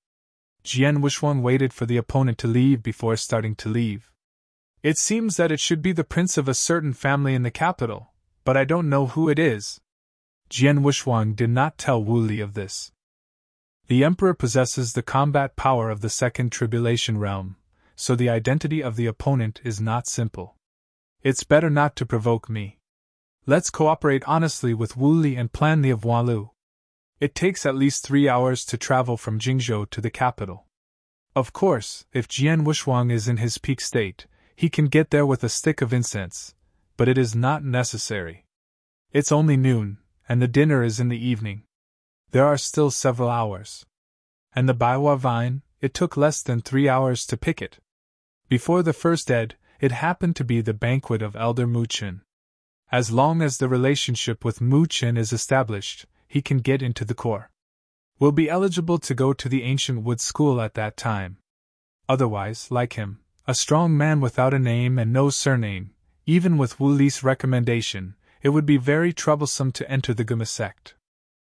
A: Jian Wushuang waited for the opponent to leave before starting to leave. "It seems that it should be the prince of a certain family in the capital, but I don't know who it is." Jian Wushuang did not tell Wu Li of this. The emperor possesses the combat power of the second tribulation realm, so the identity of the opponent is not simple. It's better not to provoke me. Let's cooperate honestly with Wu Li and plan the Avoinlu. It takes at least 3 hours to travel from Jingzhou to the capital. Of course, if Jian Wushuang is in his peak state, he can get there with a stick of incense, but it is not necessary. It's only noon, and the dinner is in the evening. There are still several hours. And the Baihua vine, it took less than 3 hours to pick it. Before the first Ed, it happened to be the banquet of Elder Mu Chen. As long as the relationship with Mu Chen is established, he can get into the core. Will be eligible to go to the ancient wood school at that time. Otherwise, like him, a strong man without a name and no surname, even with Wu Li's recommendation, it would be very troublesome to enter the Guma sect.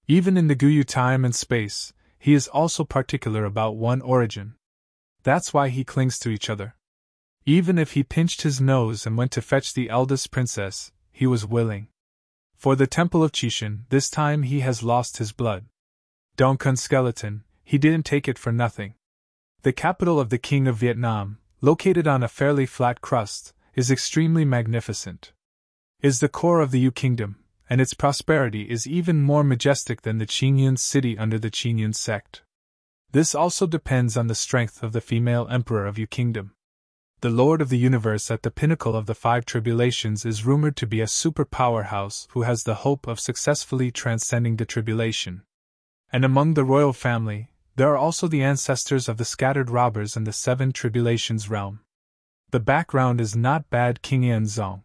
A: Even in the Guyu time and space, he is also particular about one origin. That's why he clings to each other. Even if he pinched his nose and went to fetch the eldest princess, he was willing. For the Temple of Qishan, this time he has lost his blood. Dongkun skeleton, he didn't take it for nothing. The capital of the King of Vietnam, located on a fairly flat crust, is extremely magnificent. Is the core of the Yu Kingdom, and its prosperity is even more majestic than the Qingyun city under the Qingyun sect. This also depends on the strength of the female emperor of Yu Kingdom. The Lord of the Universe at the pinnacle of the 5 tribulations is rumored to be a super powerhouse who has the hope of successfully transcending the tribulation. And among the royal family, there are also the ancestors of the scattered robbers in the 7 tribulations realm. The background is not bad. King Yanzong.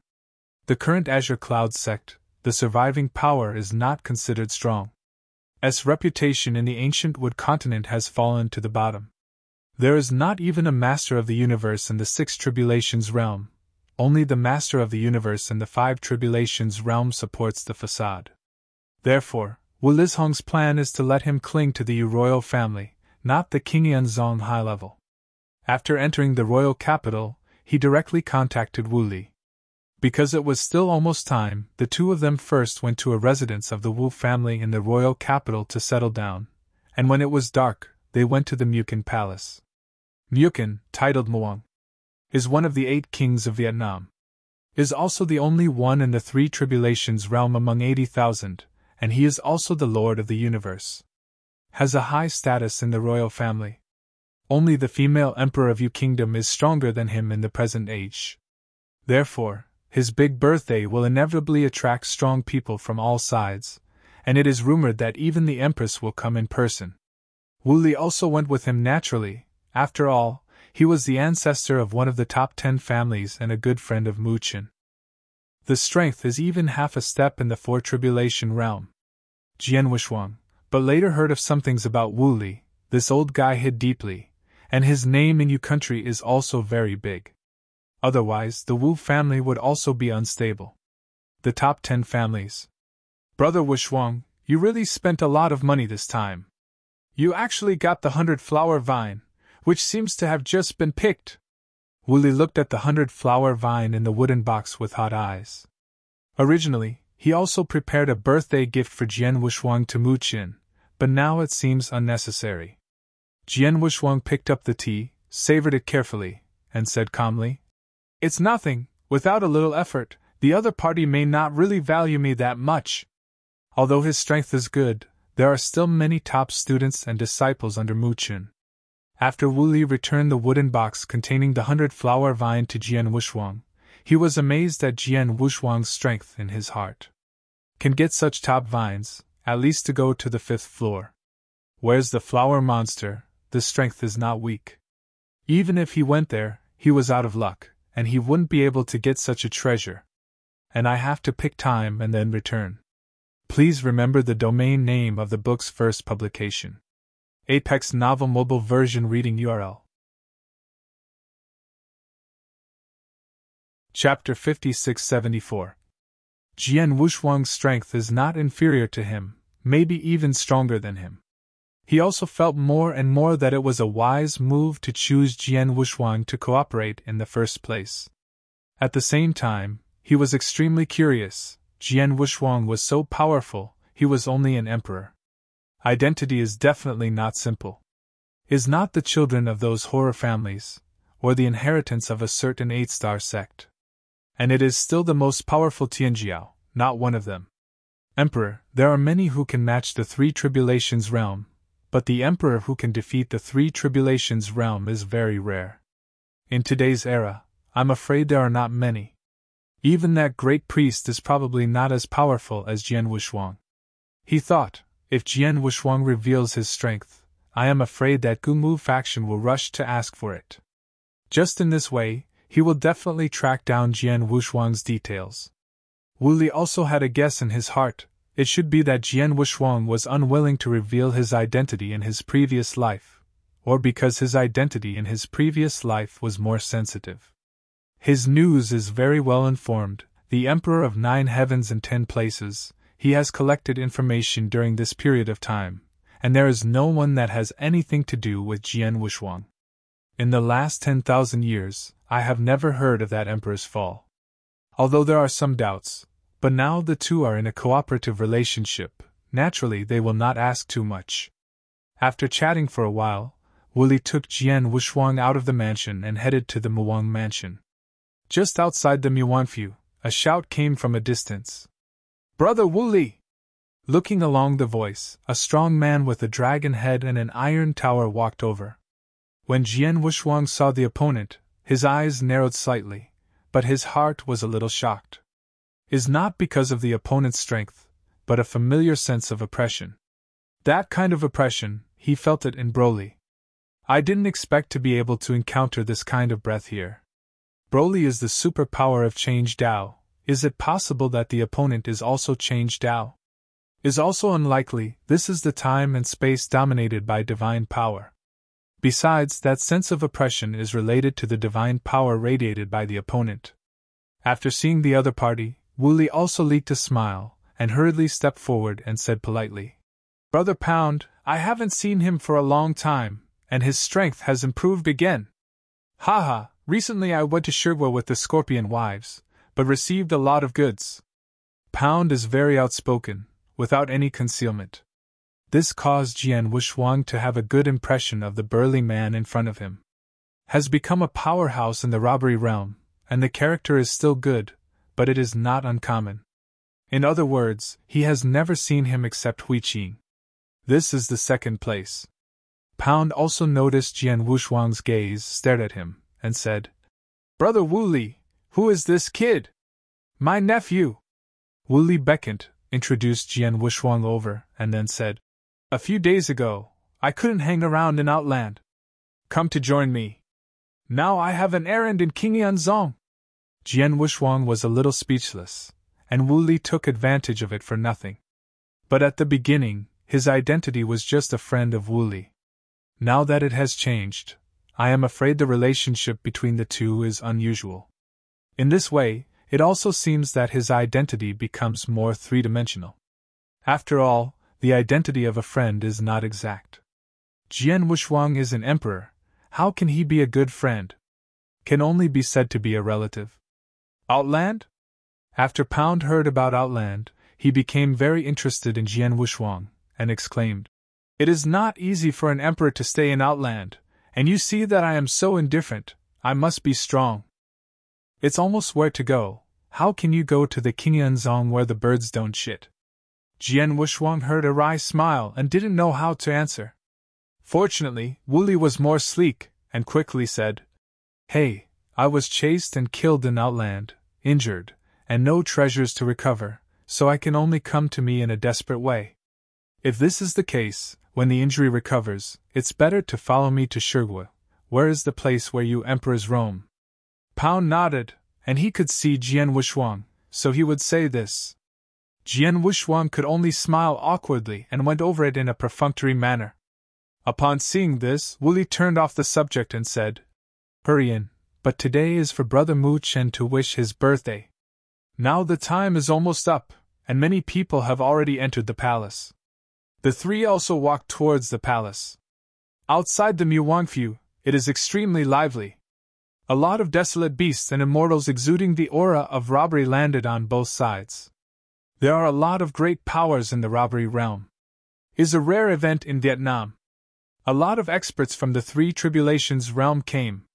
A: The current Azure Cloud sect, the surviving power is not considered strong. S reputation in the ancient wood continent has fallen to the bottom. There is not even a master of the universe in the 6 tribulations realm. Only the master of the universe in the 5 tribulations realm supports the facade. Therefore, Wu Lizhong's plan is to let him cling to the Yu royal family, not the King Yanzong high level. After entering the royal capital, he directly contacted Wu Li. Because it was still almost time, the two of them first went to a residence of the Wu family in the royal capital to settle down, and when it was dark, they went to the Mukin Palace. Mukin, titled Muang, is one of the 8 kings of Vietnam. Is also the only one in the 3 tribulations realm among 80,000, and he is also the Lord of the Universe. Has a high status in the royal family. Only the female emperor of Yu Kingdom is stronger than him in the present age. Therefore, his big birthday will inevitably attract strong people from all sides, and it is rumored that even the Empress will come in person. Wu Li also went with him naturally. After all, he was the ancestor of one of the top 10 families and a good friend of Mu Chen. The strength is even half a step in the 4 tribulation realm. Jian Wushuang, but later heard of some things about Wu Li. This old guy hid deeply, And his name in Yu country is also very big. Otherwise, the Wu family would also be unstable. The top 10 families. Brother Wushuang, you really spent a lot of money this time. You actually got the 100-flower vine, which seems to have just been picked. Wuli looked at the 100-flower vine in the wooden box with hot eyes. Originally, he also prepared a birthday gift for Jian Wushuang to Mu Qin, but now it seems unnecessary. Jian Wushuang picked up the tea, savored it carefully, and said calmly, "It's nothing. Without a little effort, the other party may not really value me that much." Although his strength is good, there are still many top students and disciples under Mu Qin. After Wu Li returned the wooden box containing the 100-flower vine to Jian Wushuang, he was amazed at Jian Wushuang's strength in his heart. Can get such top vines, at least to go to the 5th floor. Where's the flower monster? The strength is not weak. Even if he went there, he was out of luck, and he wouldn't be able to get such a treasure. And I have to pick time and then return. Please remember the domain name of the book's first publication. Apex Novel Mobile Version Reading URL. Chapter 5674. Jian Wushuang's strength is not inferior to him, maybe even stronger than him. He also felt more and more that it was a wise move to choose Jian Wushuang to cooperate in the first place. At the same time, he was extremely curious. Jian Wushuang was so powerful, he was only an emperor. Identity is definitely not simple. Is not the children of those horror families, or the inheritance of a certain 8-star sect. And it is still the most powerful Tianjiao, not one of them. Emperor, there are many who can match the 3 tribulations realm, but the emperor who can defeat the 3 tribulations realm is very rare. In today's era, I'm afraid there are not many. Even that great priest is probably not as powerful as Jian Wushuang. He thought, if Jian Wushuang reveals his strength, I am afraid that Gumu faction will rush to ask for it. Just in this way, he will definitely track down Jian Wushuang's details. Wu Li also had a guess in his heart. It should be that Jian Wushuang was unwilling to reveal his identity in his previous life, or because his identity in his previous life was more sensitive. His news is very well informed, the Emperor of 9 heavens and 10 places. He has collected information during this period of time, and there is no one that has anything to do with Jian Wushuang. In the last 10,000 years, I have never heard of that emperor's fall. Although there are some doubts, but now the two are in a cooperative relationship, naturally they will not ask too much. After chatting for a while, Wu Li took Jian Wushuang out of the mansion and headed to the Muang mansion. Just outside the Muanfu, a shout came from a distance. "Brother Wu Li!" Looking along the voice, a strong man with a dragon head and an iron tower walked over. When Jian Wushuang saw the opponent, his eyes narrowed slightly, but his heart was a little shocked. Is not because of the opponent's strength, but a familiar sense of oppression. That kind of oppression, he felt it in Broly. I didn't expect to be able to encounter this kind of breath here. Broly is the superpower of Change Dao. Is it possible that the opponent is also Change Dao? Is also unlikely. This is the time and space dominated by divine power. Besides, that sense of oppression is related to the divine power radiated by the opponent. After seeing the other party, Wu Li also leaked a smile, and hurriedly stepped forward and said politely, "Brother Pound, I haven't seen him for a long time, and his strength has improved again. Haha, recently I went to Shigwa with the Scorpion Wives, but received a lot of goods." Pound is very outspoken, without any concealment. This caused Jian Wushuang to have a good impression of the burly man in front of him. Has become a powerhouse in the robbery realm, and the character is still good, but it is not uncommon. In other words, he has never seen him except Hui Qing. This is the second place. Pound also noticed Jian Wushuang's gaze stared at him, and said, "Brother Wu Li, who is this kid?" "My nephew." Wu Li beckoned, introduced Jian Wushuang over, and then said, "A few days ago, I couldn't hang around in Outland. Come to join me. Now I have an errand in Qingyanzong." Jian Wushuang was a little speechless, and Wu Li took advantage of it for nothing. But at the beginning, his identity was just a friend of Wu Li. Now that it has changed, I am afraid the relationship between the two is unusual. In this way, it also seems that his identity becomes more three-dimensional. After all, the identity of a friend is not exact. Jian Wushuang is an emperor. How can he be a good friend? Can only be said to be a relative. Outland? After Pound heard about Outland, he became very interested in Jian Wushuang, and exclaimed, "It is not easy for an emperor to stay in Outland, and you see that I am so indifferent. I must be strong." "It's almost where to go. How can you go to the Qingyanzong where the birds don't shit?" Jian Wushuang heard a wry smile and didn't know how to answer. Fortunately, Wu Li was more sleek, and quickly said, "Hey, I was chased and killed in Outland, injured, and no treasures to recover, so I can only come to me in a desperate way. If this is the case, when the injury recovers, it's better to follow me to Shigua. Where is the place where you emperors roam?" Pound nodded, and he could see Jian Wushuang, so he would say this. Jian Wushuang could only smile awkwardly and went over it in a perfunctory manner. Upon seeing this, Wu Li turned off the subject and said, "Hurry in, but today is for Brother Mu Chen to wish his birthday. Now the time is almost up, and many people have already entered the palace." The three also walked towards the palace. Outside the Muwangfu, it is extremely lively. A lot of desolate beasts and immortals exuding the aura of robbery landed on both sides. There are a lot of great powers in the robbery realm. Is a rare event in Vietnam. A lot of experts from the Three Tribulations realm came.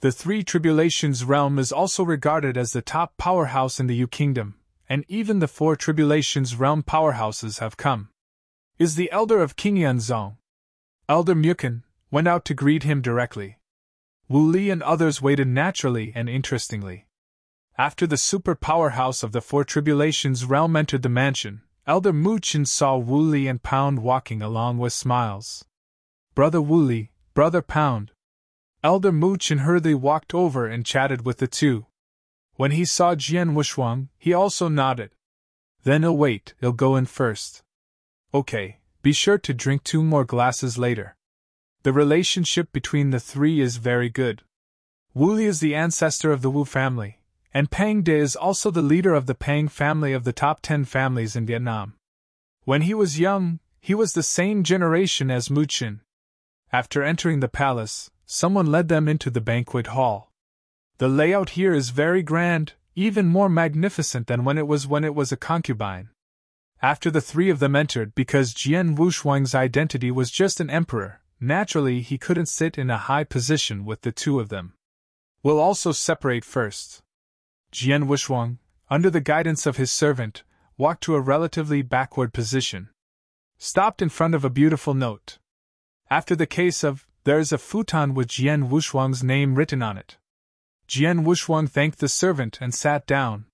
A: The Three Tribulations realm is also regarded as the top powerhouse in the Yu Kingdom, and even the Four Tribulations realm powerhouses have come. Is the elder of Qingyanzong, Elder Mukin, went out to greet him directly. Wu Li and others waited naturally and interestingly. After the super powerhouse of the Four Tribulations realm entered the mansion, Elder Mu Chen saw Wu Li and Pound walking along with smiles. "Brother Wu Li, Brother Pound." Elder Mu Chen hurriedly walked over and chatted with the two. When he saw Jian Wushuang, he also nodded. "Then he'll wait, he'll go in first." "Okay, be sure to drink 2 more glasses later." The relationship between the three is very good. Wu Li is the ancestor of the Wu family, and Pang De is also the leader of the Pang family of the top 10 families in Vietnam. When he was young, he was the same generation as Mu Chen. After entering the palace, someone led them into the banquet hall. The layout here is very grand, even more magnificent than when it was a concubine. After the three of them entered, because Jian Wushuang's identity was just an emperor, naturally he couldn't sit in a high position with the two of them. We'll also separate first. Jian Wushuang, under the guidance of his servant, walked to a relatively backward position. Stopped in front of a beautiful note. After the case of, there is a futon with Jian Wushuang's name written on it. Jian Wushuang thanked the servant and sat down.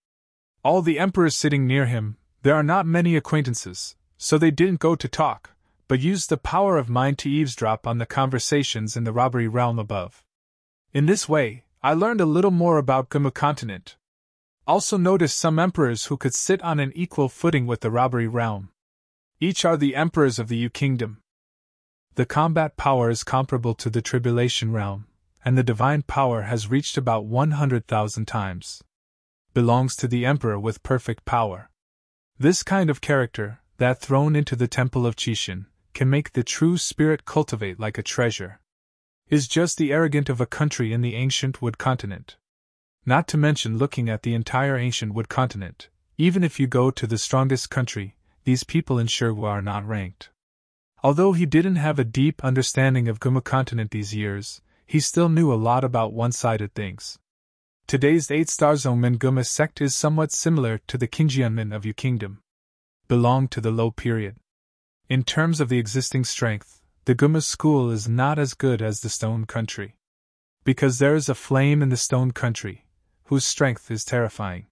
A: All the emperors sitting near him, there are not many acquaintances, so they didn't go to talk, but used the power of mind to eavesdrop on the conversations in the robbery realm above. In this way, I learned a little more about Gumu continent. Also noticed some emperors who could sit on an equal footing with the robbery realm. Each are the emperors of the Yu Kingdom. The combat power is comparable to the Tribulation realm, and the divine power has reached about 100,000 times. Belongs to the emperor with perfect power. This kind of character, that thrown into the temple of Qixin, can make the true spirit cultivate like a treasure. Is just the arrogant of a country in the ancient Wood continent. Not to mention looking at the entire ancient Wood continent, even if you go to the strongest country, these people in Shigua are not ranked. Although he didn't have a deep understanding of Gumu continent these years, he still knew a lot about one-sided things. Today's 8-star Zongmen Guma sect is somewhat similar to the Qingjianmen of Yu Kingdom. Belong to the low period. In terms of the existing strength, the Guma school is not as good as the Stone Country. Because there is a flame in the Stone Country, whose strength is terrifying.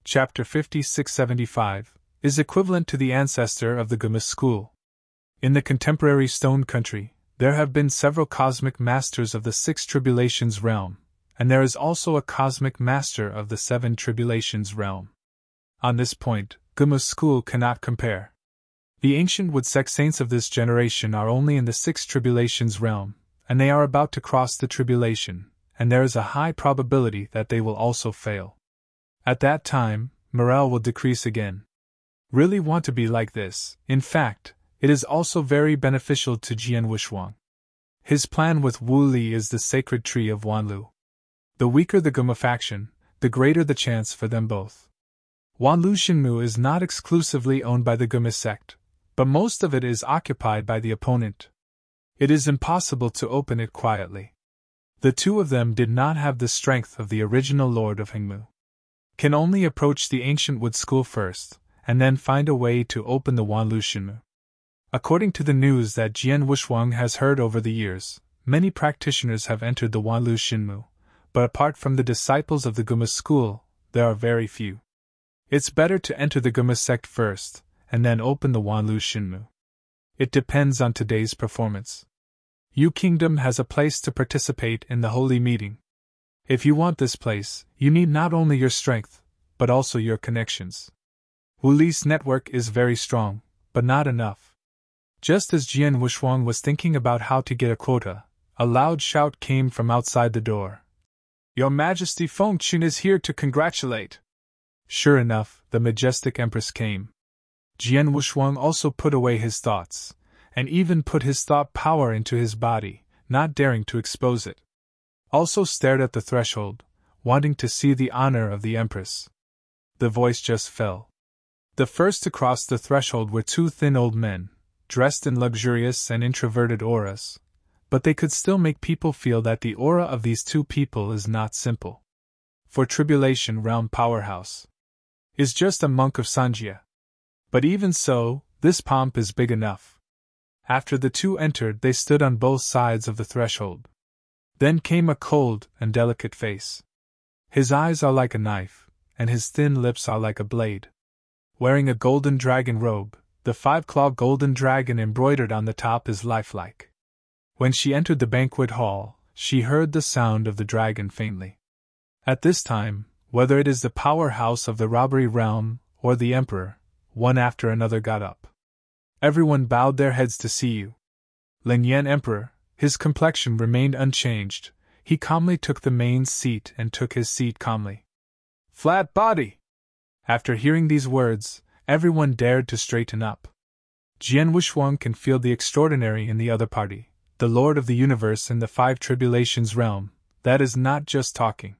A: Chapter 5675 is equivalent to the ancestor of the Guma school. In the contemporary Stone Country, there have been several cosmic masters of the 6 Tribulations realm, and there is also a cosmic master of the 7 Tribulations realm. On this point, Guma's school cannot compare. The ancient Woodsec saints of this generation are only in the sixth tribulation's realm, and they are about to cross the tribulation, and there is a high probability that they will also fail. At that time, morale will decrease again. Really want to be like this. In fact, it is also very beneficial to Jian Wushuang. His plan with Wu Li is the sacred tree of Wanlu. The weaker the Guma faction, the greater the chance for them both. Wanlu Shinmu is not exclusively owned by the Guma sect, but most of it is occupied by the opponent. It is impossible to open it quietly. The two of them did not have the strength of the original Lord of Hengmu. Can only approach the ancient Wood School first, and then find a way to open the Wanlu Shinmu. According to the news that Jian Wushuang has heard over the years, many practitioners have entered the Wanlu Shinmu, but apart from the disciples of the Guma school, there are very few. It's better to enter the Guma sect first, and then open the Wanlu Shinmu. It depends on today's performance. Yu Kingdom has a place to participate in the holy meeting. If you want this place, you need not only your strength, but also your connections. Wu Li's network is very strong, but not enough. Just as Jian Wushuang was thinking about how to get a quota, a loud shout came from outside the door. Your Majesty Feng Qun is here to congratulate. Sure enough, the majestic Empress came. Jian Wushuang also put away his thoughts, and even put his thought power into his body, not daring to expose it. Also stared at the threshold, wanting to see the honor of the Empress. The voice just fell. The first to cross the threshold were two thin old men, dressed in luxurious and introverted auras, but they could still make people feel that the aura of these two people is not simple. For Tribulation Realm Powerhouse is just a monk of Sanjia. But even so, this pomp is big enough. After the two entered, they stood on both sides of the threshold. Then came a cold and delicate face. His eyes are like a knife, and his thin lips are like a blade. Wearing a golden dragon robe, the five-clawed golden dragon embroidered on the top is lifelike. When she entered the banquet hall, she heard the sound of the dragon faintly. At this time, whether it is the powerhouse of the robbery realm or the emperor, one after another got up. Everyone bowed their heads to see you. Ling Yan Emperor, his complexion remained unchanged. He calmly took the main seat and took his seat calmly. Flat body! After hearing these words, everyone dared to straighten up. Jian Wushuang can feel the extraordinary in the other party, the Lord of the Universe in the Five Tribulations realm. That is not just talking.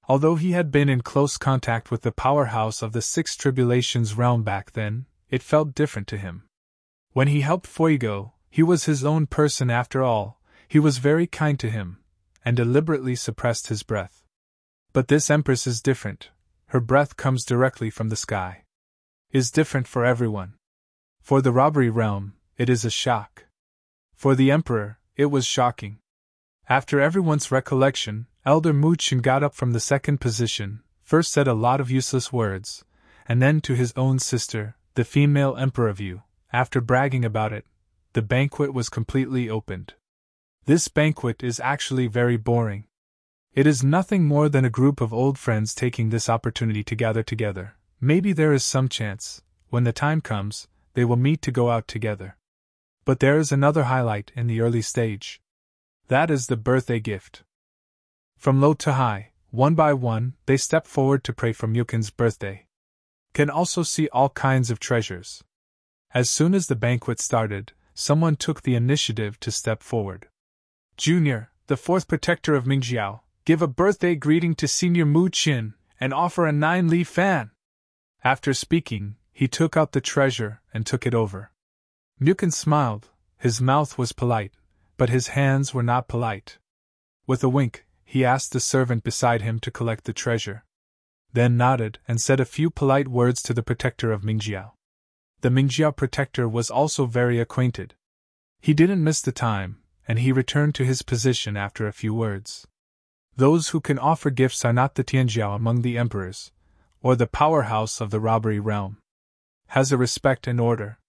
A: Although he had been in close contact with the powerhouse of the Six Tribulations realm back then, it felt different to him. When he helped Fuego, he was his own person after all. He was very kind to him, and deliberately suppressed his breath. But this Empress is different. Her breath comes directly from the sky. Is different for everyone. For the robbery realm, it is a shock. For the Emperor, it was shocking. After everyone's recollection, Elder Mu Chen got up from the second position, first said a lot of useless words, and then to his own sister, the female Emperor of Yu, after bragging about it, the banquet was completely opened. This banquet is actually very boring. It is nothing more than a group of old friends taking this opportunity to gather together. Maybe there is some chance, when the time comes, they will meet to go out together. But there is another highlight in the early stage. That is the birthday gift. From low to high, one by one, they step forward to pray for Mukin's birthday. Can also see all kinds of treasures. As soon as the banquet started, someone took the initiative to step forward. Junior, the fourth protector of Mingjiao, give a birthday greeting to Senior Mu Qin, and offer a 9-leaf fan. After speaking, he took out the treasure and took it over. Mukin smiled. His mouth was polite, but his hands were not polite. With a wink, he asked the servant beside him to collect the treasure. Then nodded and said a few polite words to the protector of Mingjiao. The Mingjiao protector was also very acquainted. He didn't miss the time, and he returned to his position after a few words. Those who can offer gifts are not the Tianjiao among the emperors, or the powerhouse of the robbery realm. Has a respect and order.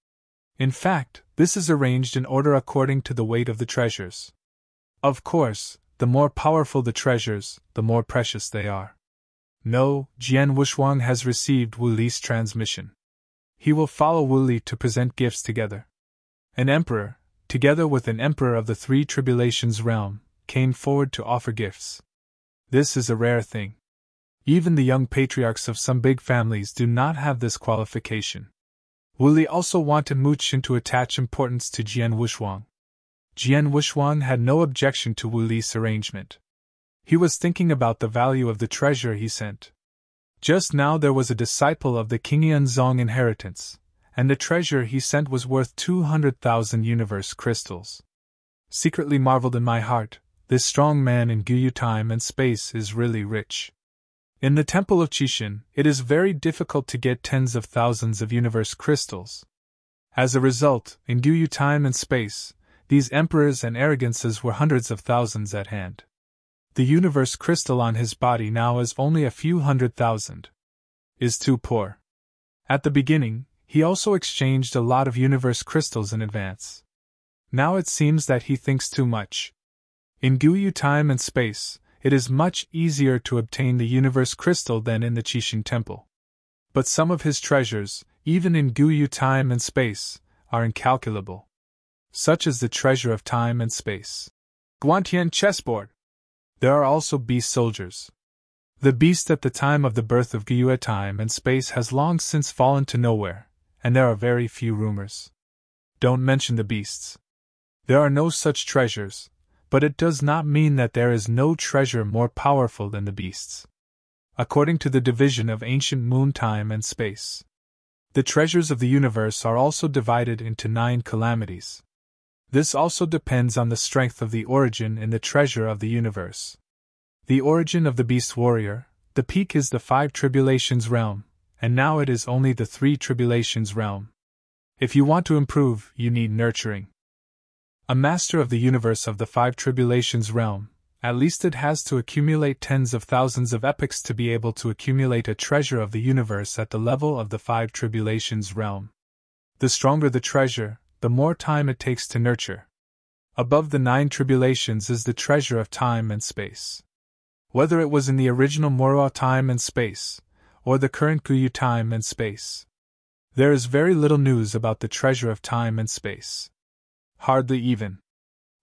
A: In fact, this is arranged in order according to the weight of the treasures. Of course, the more powerful the treasures, the more precious they are. No, Jian Wushuang has received Wu Li's transmission. he will follow Wu Li to present gifts together. An emperor, together with an emperor of the Three Tribulations realm, came forward to offer gifts. This is a rare thing. Even the young patriarchs of some big families do not have this qualification. Wu Li also wanted Mu Qin to attach importance to Jian Wushuang. Jian Wushuang had no objection to Wu Li's arrangement. He was thinking about the value of the treasure he sent. Just now there was a disciple of the Qingyan Zong inheritance, and the treasure he sent was worth 200,000 universe crystals. Secretly marveled in my heart, this strong man in Guyu time and space is really rich. In the temple of Qixin, it is very difficult to get tens of thousands of universe crystals. As a result, in Guyu time and space, these emperors and arrogances were hundreds of thousands at hand. The universe crystal on his body now is only a few 100,000. Is too poor. At the beginning, he also exchanged a lot of universe crystals in advance. Now it seems that he thinks too much. In Guyu time and space, it is much easier to obtain the universe crystal than in the Qixin temple. But some of his treasures, even in Guyu time and space, are incalculable. Such as the treasure of time and space. Guantian chessboard. There are also beast soldiers. The beast at the time of the birth of Guyu time and space has long since fallen to nowhere, and there are very few rumors. Don't mention the beasts. There are no such treasures, but it does not mean that there is no treasure more powerful than the beasts. According to the division of ancient moon time and space, the treasures of the universe are also divided into 9 calamities. This also depends on the strength of the origin in the treasure of the universe. The origin of the beast warrior, the peak is the 5 tribulations realm, and now it is only the 3 tribulations realm. If you want to improve, you need nurturing. A master of the universe of the 5 tribulations realm, at least it has to accumulate tens of thousands of epochs to be able to accumulate a treasure of the universe at the level of the 5 tribulations realm. The stronger the treasure, the more time it takes to nurture. Above the 9 tribulations is the treasure of time and space. Whether it was in the original Morua time and space, or the current Guyu time and space, there is very little news about the treasure of time and space. Hardly even.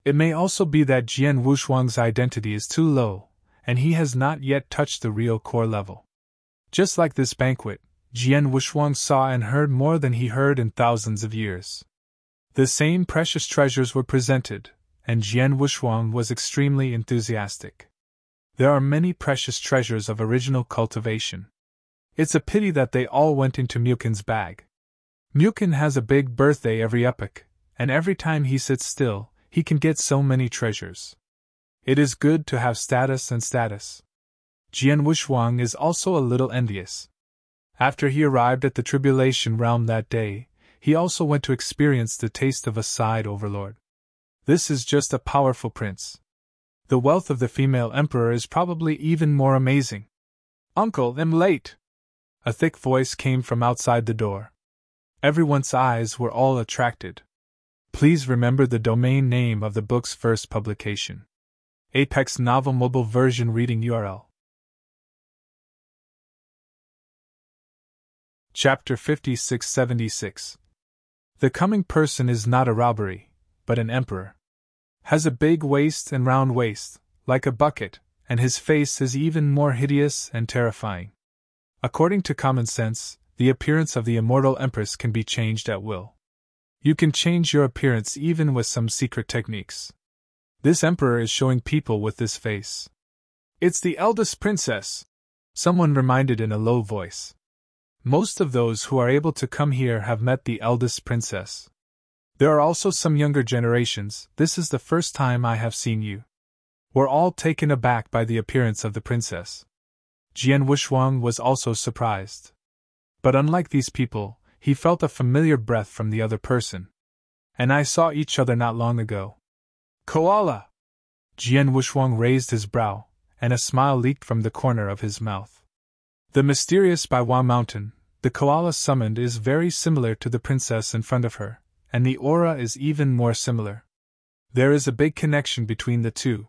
A: It may also be that Jian Wushuang's identity is too low, and he has not yet touched the real core level. Just like this banquet, Jian Wushuang saw and heard more than he heard in thousands of years. The same precious treasures were presented, and Jian Wushuang was extremely enthusiastic. There are many precious treasures of original cultivation. It's a pity that they all went into Mukin's bag. Mukin has a big birthday every epoch, and every time he sits still, he can get so many treasures. It is good to have status and status. Jian Wushuang is also a little envious. After he arrived at the tribulation realm that day, he also went to experience the taste of a side overlord. This is just a powerful prince. The wealth of the female emperor is probably even more amazing. Uncle, I'm late. A thick voice came from outside the door. Everyone's eyes were all attracted. Please remember the domain name of the book's first publication. Apex Novel Mobile Version Reading URL. Chapter 5676. The coming person is not a robbery, but an emperor. Has a big waist and round waist, like a bucket, and his face is even more hideous and terrifying. According to common sense, the appearance of the immortal empress can be changed at will. You can change your appearance even with some secret techniques. This emperor is showing people with this face. It's the eldest princess, someone reminded in a low voice. Most of those who are able to come here have met the eldest princess. There are also some younger generations. This is the first time I have seen you. We're all taken aback by the appearance of the princess. Jian Wushuang was also surprised. But unlike these people, he felt a familiar breath from the other person. And I saw each other not long ago. Koala! Jian Wushuang raised his brow, and a smile leaked from the corner of his mouth. The mysterious Baiwa mountain, the koala summoned, is very similar to the princess in front of her, and the aura is even more similar. There is a big connection between the two.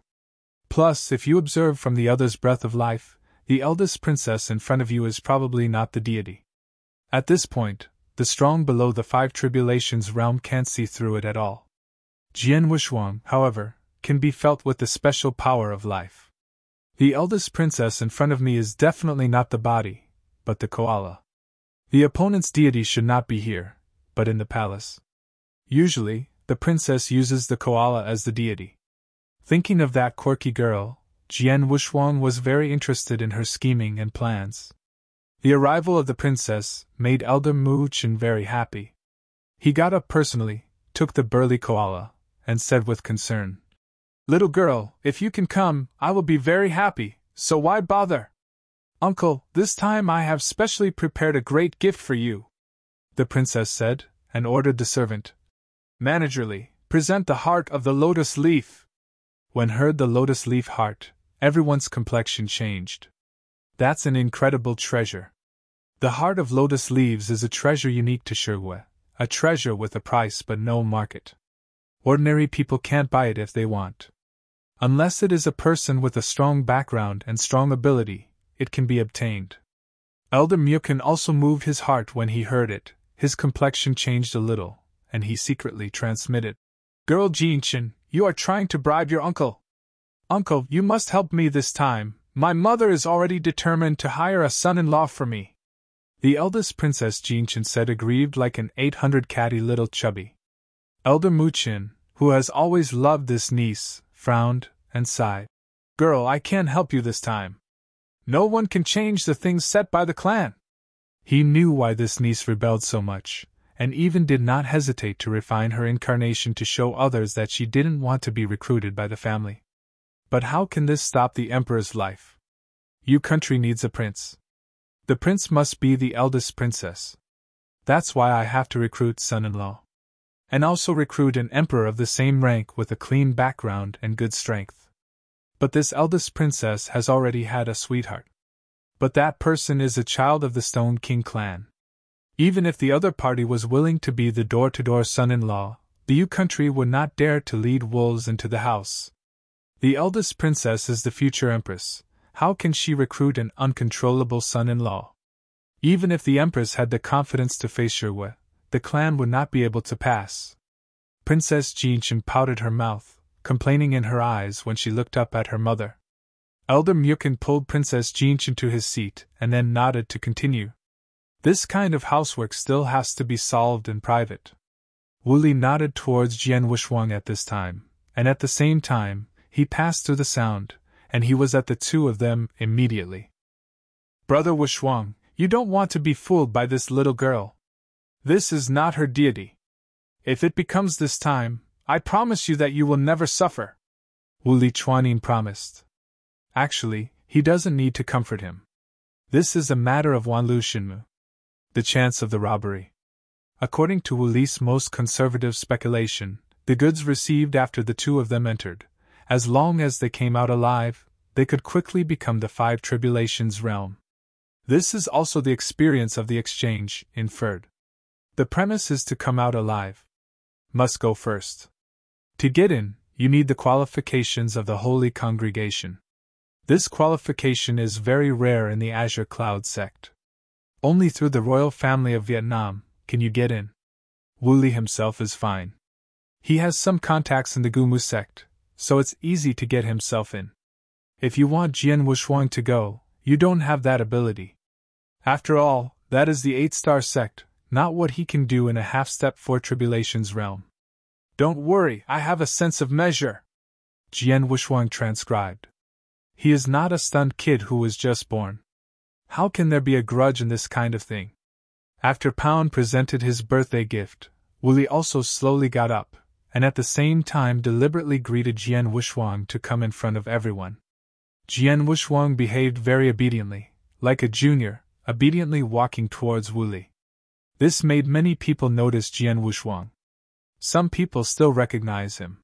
A: Plus, if you observe from the other's breath of life, the eldest princess in front of you is probably not the deity. At this point, the strong below the five tribulations realm can't see through it at all. Jian Wushuang, however, can be felt with the special power of life. The eldest princess in front of me is definitely not the body, but the koala. The opponent's deity should not be here, but in the palace. Usually, the princess uses the koala as the deity. Thinking of that quirky girl, Jian Wushuang was very interested in her scheming and plans. The arrival of the princess made Elder Mu Chen very happy. He got up personally, took the burly koala, and said with concern, "Little girl, if you can come, I will be very happy, so why bother? Uncle, this time I have specially prepared a great gift for you," the princess said, and ordered the servant, "Managerly, present the heart of the lotus leaf." When heard the lotus leaf heart, everyone's complexion changed. That's an incredible treasure. The heart of lotus leaves is a treasure unique to Shirwe, a treasure with a price but no market. Ordinary people can't buy it if they want. Unless it is a person with a strong background and strong ability, it can be obtained. Elder Myokin also moved his heart when he heard it. His complexion changed a little, and he secretly transmitted, "Girl Jinshin, you are trying to bribe your uncle. Uncle, you must help me this time. My mother is already determined to hire a son-in-law for me." The eldest princess Jinshin said, aggrieved like an 800 catty little chubby. Elder Muchin, who has always loved this niece, frowned and sighed. "Girl, I can't help you this time. No one can change the things set by the clan." He knew why this niece rebelled so much, and even did not hesitate to refine her incarnation to show others that she didn't want to be recruited by the family. But how can this stop the emperor's life? Your country needs a prince. The prince must be the eldest princess. That's why I have to recruit son-in-law. And also recruit an emperor of the same rank with a clean background and good strength. But this eldest princess has already had a sweetheart. But that person is a child of the Stone King clan. Even if the other party was willing to be the door-to-door son-in-law, the Yu country would not dare to lead wolves into the house. The eldest princess is the future empress. How can she recruit an uncontrollable son-in-law? Even if the empress had the confidence to face Shirwe, the clan would not be able to pass. Princess Jinshin pouted her mouth, complaining in her eyes when she looked up at her mother. Elder Myokin pulled Princess Jinshin to his seat and then nodded to continue. This kind of housework still has to be solved in private. Wuli nodded towards Jian Wushuang at this time, and at the same time, he passed through the sound, and he was at the two of them immediately. "Brother Wushuang, you don't want to be fooled by this little girl. This is not her deity. If it becomes this time, I promise you that you will never suffer," Wu Li Chuanin promised. Actually, he doesn't need to comfort him. This is a matter of Wanlu Shinmu. The chance of the robbery. According to Wu Li's most conservative speculation, the goods received after the two of them entered, as long as they came out alive, they could quickly become the five tribulations realm. This is also the experience of the exchange, inferred. The premise is to come out alive. Must go first. To get in, you need the qualifications of the Holy Congregation. This qualification is very rare in the Azure Cloud sect. Only through the royal family of Vietnam can you get in. Wu Li himself is fine. He has some contacts in the Gumu sect, so it's easy to get himself in. If you want Jian Wushuang to go, you don't have that ability. After all, that is the 8-star sect, not what he can do in a half-step for tribulations realm. "Don't worry, I have a sense of measure," Jian Wushuang transcribed. He is not a stunned kid who was just born. How can there be a grudge in this kind of thing? After Pound presented his birthday gift, Wooly also slowly got up, and at the same time deliberately greeted Jian Wushuang to come in front of everyone. Jian Wushuang behaved very obediently, like a junior, obediently walking towards Wooly. This made many people notice Jian Wushuang. Some people still recognize him.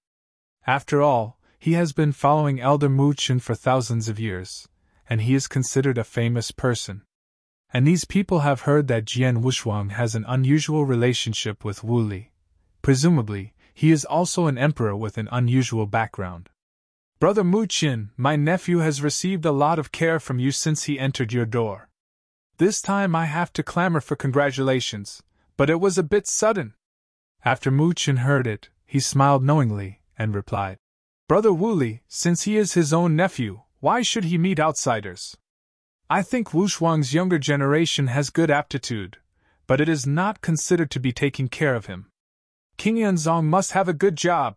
A: After all, he has been following Elder Mu Chun for thousands of years, and he is considered a famous person. And these people have heard that Jian Wushuang has an unusual relationship with Wu Li. Presumably, he is also an emperor with an unusual background. "Brother Mu Chin, my nephew has received a lot of care from you since he entered your door. This time I have to clamor for congratulations, but it was a bit sudden. After Mu Chen heard it, he smiled knowingly, and replied, Brother Wu-Li, since he is his own nephew, why should he meet outsiders? I think Wu Shuang's younger generation has good aptitude, but it is not considered to be taking care of him. King Yanzong must have a good job.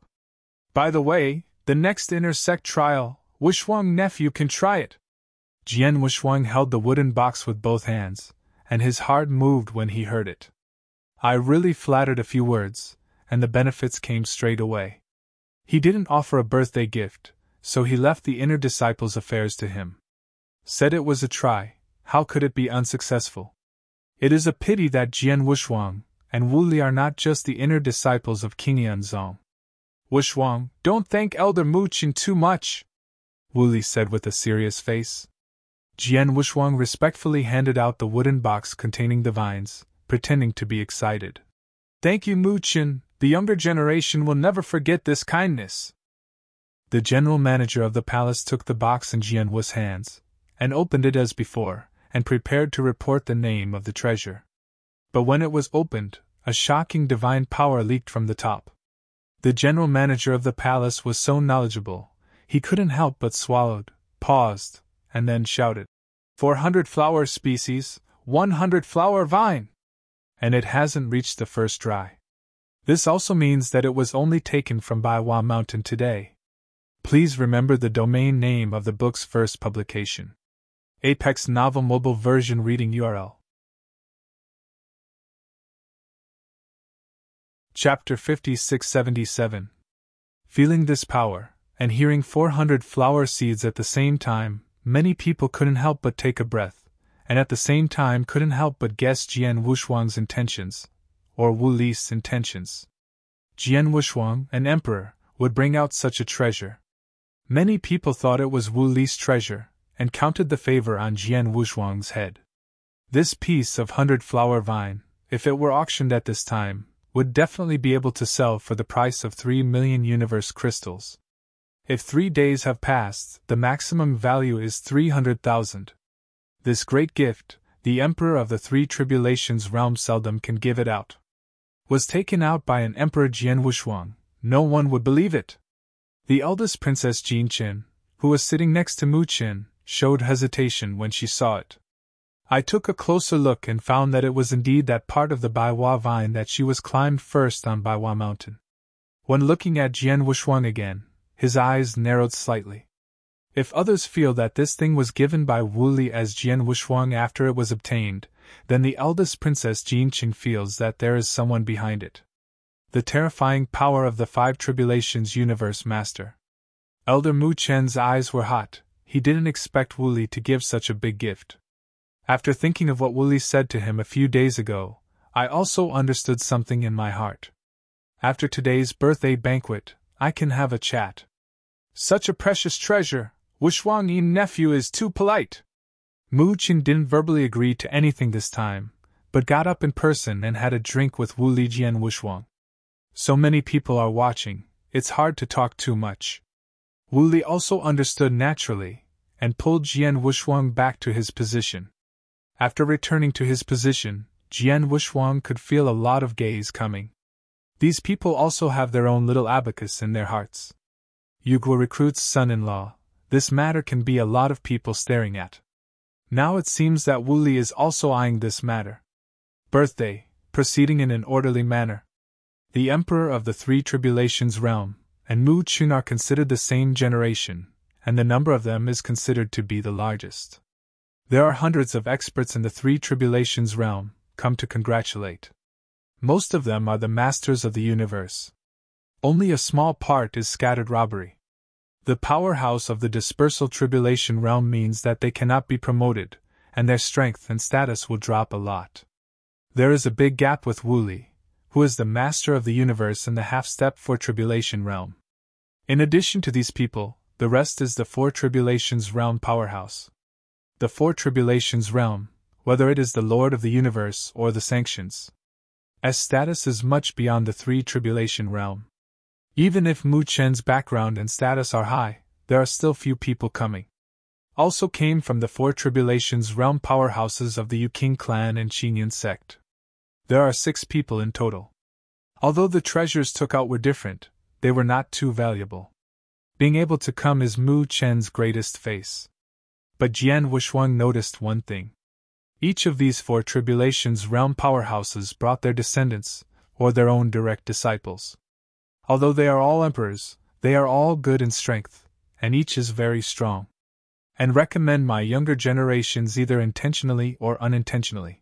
A: By the way, the next intersect trial, Wu Shuang nephew can try it. Jian Wu Shuang held the wooden box with both hands, and his heart moved when he heard it. I really flattered a few words, and the benefits came straight away. He didn't offer a birthday gift, so he left the inner disciples' affairs to him. Said it was a try, how could it be unsuccessful? It is a pity that Jian Wu Shuang and Wu Li are not just the inner disciples of King Yanzong. Wu Shuang, don't thank Elder Mu Chen too much, Wu Li said with a serious face. Jian Wu Shuang respectfully handed out the wooden box containing the vines, pretending to be excited. Thank you, Mu Chen, the younger generation will never forget this kindness. The general manager of the palace took the box in Jian Wu's hands, and opened it as before, and prepared to report the name of the treasure. But when it was opened, a shocking divine power leaked from the top. The general manager of the palace was so knowledgeable, he couldn't help but swallowed, paused, and then shouted, 400 flower species, 100 flower vine! And it hasn't reached the first dry. This also means that it was only taken from Baiwa Mountain today. Please remember the domain name of the book's first publication. Apex Novel Mobile Version Reading URL. Chapter 5677. Feeling this power, and hearing 400 flower seeds at the same time, many people couldn't help but take a breath, and at the same time couldn't help but guess Jian Wu Shuang's intentions, or Wu Li's intentions. Jian Wu Shuang, an emperor, would bring out such a treasure. Many people thought it was Wu Li's treasure, and counted the favor on Jian Wu Shuang's head. This piece of 100-flower vine, if it were auctioned at this time, would definitely be able to sell for the price of 3 million universe crystals. If 3 days have passed, the maximum value is 300,000. This great gift, the Emperor of the Three Tribulations realm seldom can give it out. Was taken out by an Emperor Jian Wu Shuang, no one would believe it. The eldest Princess Jin Qin, who was sitting next to Mu Qin, showed hesitation when she saw it. I took a closer look and found that it was indeed that part of the Baiwa vine that she was climbed first on Baiwa Mountain. When looking at Jian Wu Shuang again, his eyes narrowed slightly. If others feel that this thing was given by Wu Li as Jian Wu Shuang after it was obtained, then the eldest Princess Jin Qin feels that there is someone behind it. The terrifying power of the Five Tribulations Universe Master. Elder Mu Chen's eyes were hot. He didn't expect Wu Li to give such a big gift. After thinking of what Wu Li said to him a few days ago, I also understood something in my heart. After today's birthday banquet, I can have a chat. Such a precious treasure, Wu Shuang's nephew is too polite. Mu Qin didn't verbally agree to anything this time, but got up in person and had a drink with Wu Li Jian Wu Shuang. So many people are watching, it's hard to talk too much. Wu Li also understood naturally, and pulled Jian Wu Shuang back to his position. After returning to his position, Jian Wu Shuang could feel a lot of gaze coming. These people also have their own little abacus in their hearts. Yugua recruits son-in-law, this matter can be a lot of people staring at. Now it seems that Wu Li is also eyeing this matter. Birthday, proceeding in an orderly manner. The Emperor of the Three Tribulations realm and Mu Qin are considered the same generation, and the number of them is considered to be the largest. There are hundreds of experts in the Three Tribulations realm, come to congratulate. Most of them are the masters of the universe. Only a small part is scattered robbery. The powerhouse of the dispersal tribulation realm means that they cannot be promoted, and their strength and status will drop a lot. There is a big gap with Wu Li, who is the master of the universe in the half-step Four Tribulation realm. In addition to these people, the rest is the Four Tribulations realm powerhouse. The Four Tribulations realm, whether it is the Lord of the Universe or the Sanctions, S status is much beyond the Three Tribulation realm. Even if Mu Chen's background and status are high, there are still few people coming. Also came from the Four Tribulations realm powerhouses of the Yu King clan and Xinyan sect. There are 6 people in total. Although the treasures took out were different, they were not too valuable. Being able to come is Mu Chen's greatest face. But Jian Wushuang noticed one thing. Each of these 4 tribulations realm powerhouses brought their descendants, or their own direct disciples. Although they are all emperors, they are all good in strength, and each is very strong. And recommend my younger generations either intentionally or unintentionally.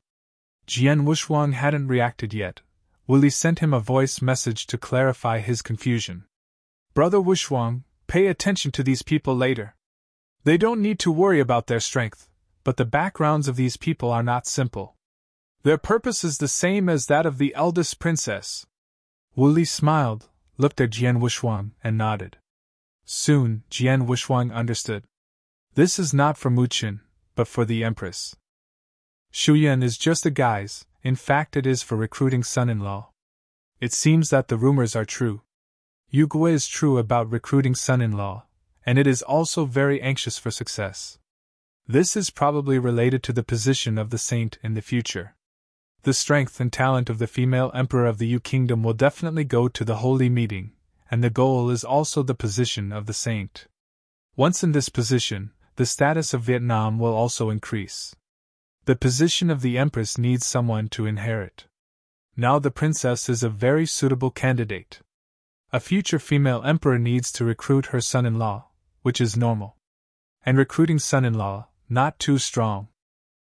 A: Jian Wushuang hadn't reacted yet. Wuli sent him a voice message to clarify his confusion. Brother Wushuang, pay attention to these people later. They don't need to worry about their strength, but the backgrounds of these people are not simple. Their purpose is the same as that of the eldest princess. Wuli smiled, looked at Jian Wushuang, and nodded. Soon, Jian Wushuang understood. This is not for Mu Chen, but for the Empress. Shuyan is just a guise, in fact it is for recruiting son-in-law. It seems that the rumors are true. Yu Gui is true about recruiting son-in-law, and it is also very anxious for success. This is probably related to the position of the saint in the future. The strength and talent of the female emperor of the Yu Kingdom will definitely go to the holy meeting, and the goal is also the position of the saint. Once in this position, the status of Vietnam will also increase. The position of the empress needs someone to inherit. Now the princess is a very suitable candidate. A future female emperor needs to recruit her son-in-law, which is normal. And recruiting son-in-law, not too strong,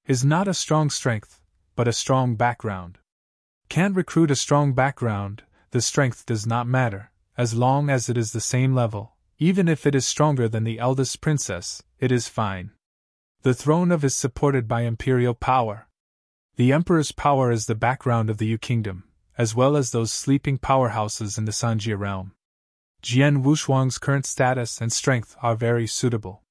A: is not a strong strength, but a strong background. Can't recruit a strong background, the strength does not matter, as long as it is the same level, even if it is stronger than the eldest princess, it is fine. The throne is supported by imperial power. The emperor's power is the background of the Yu Kingdom, as well as those sleeping powerhouses in the Sanjia realm. Jian Wushuang's current status and strength are very suitable.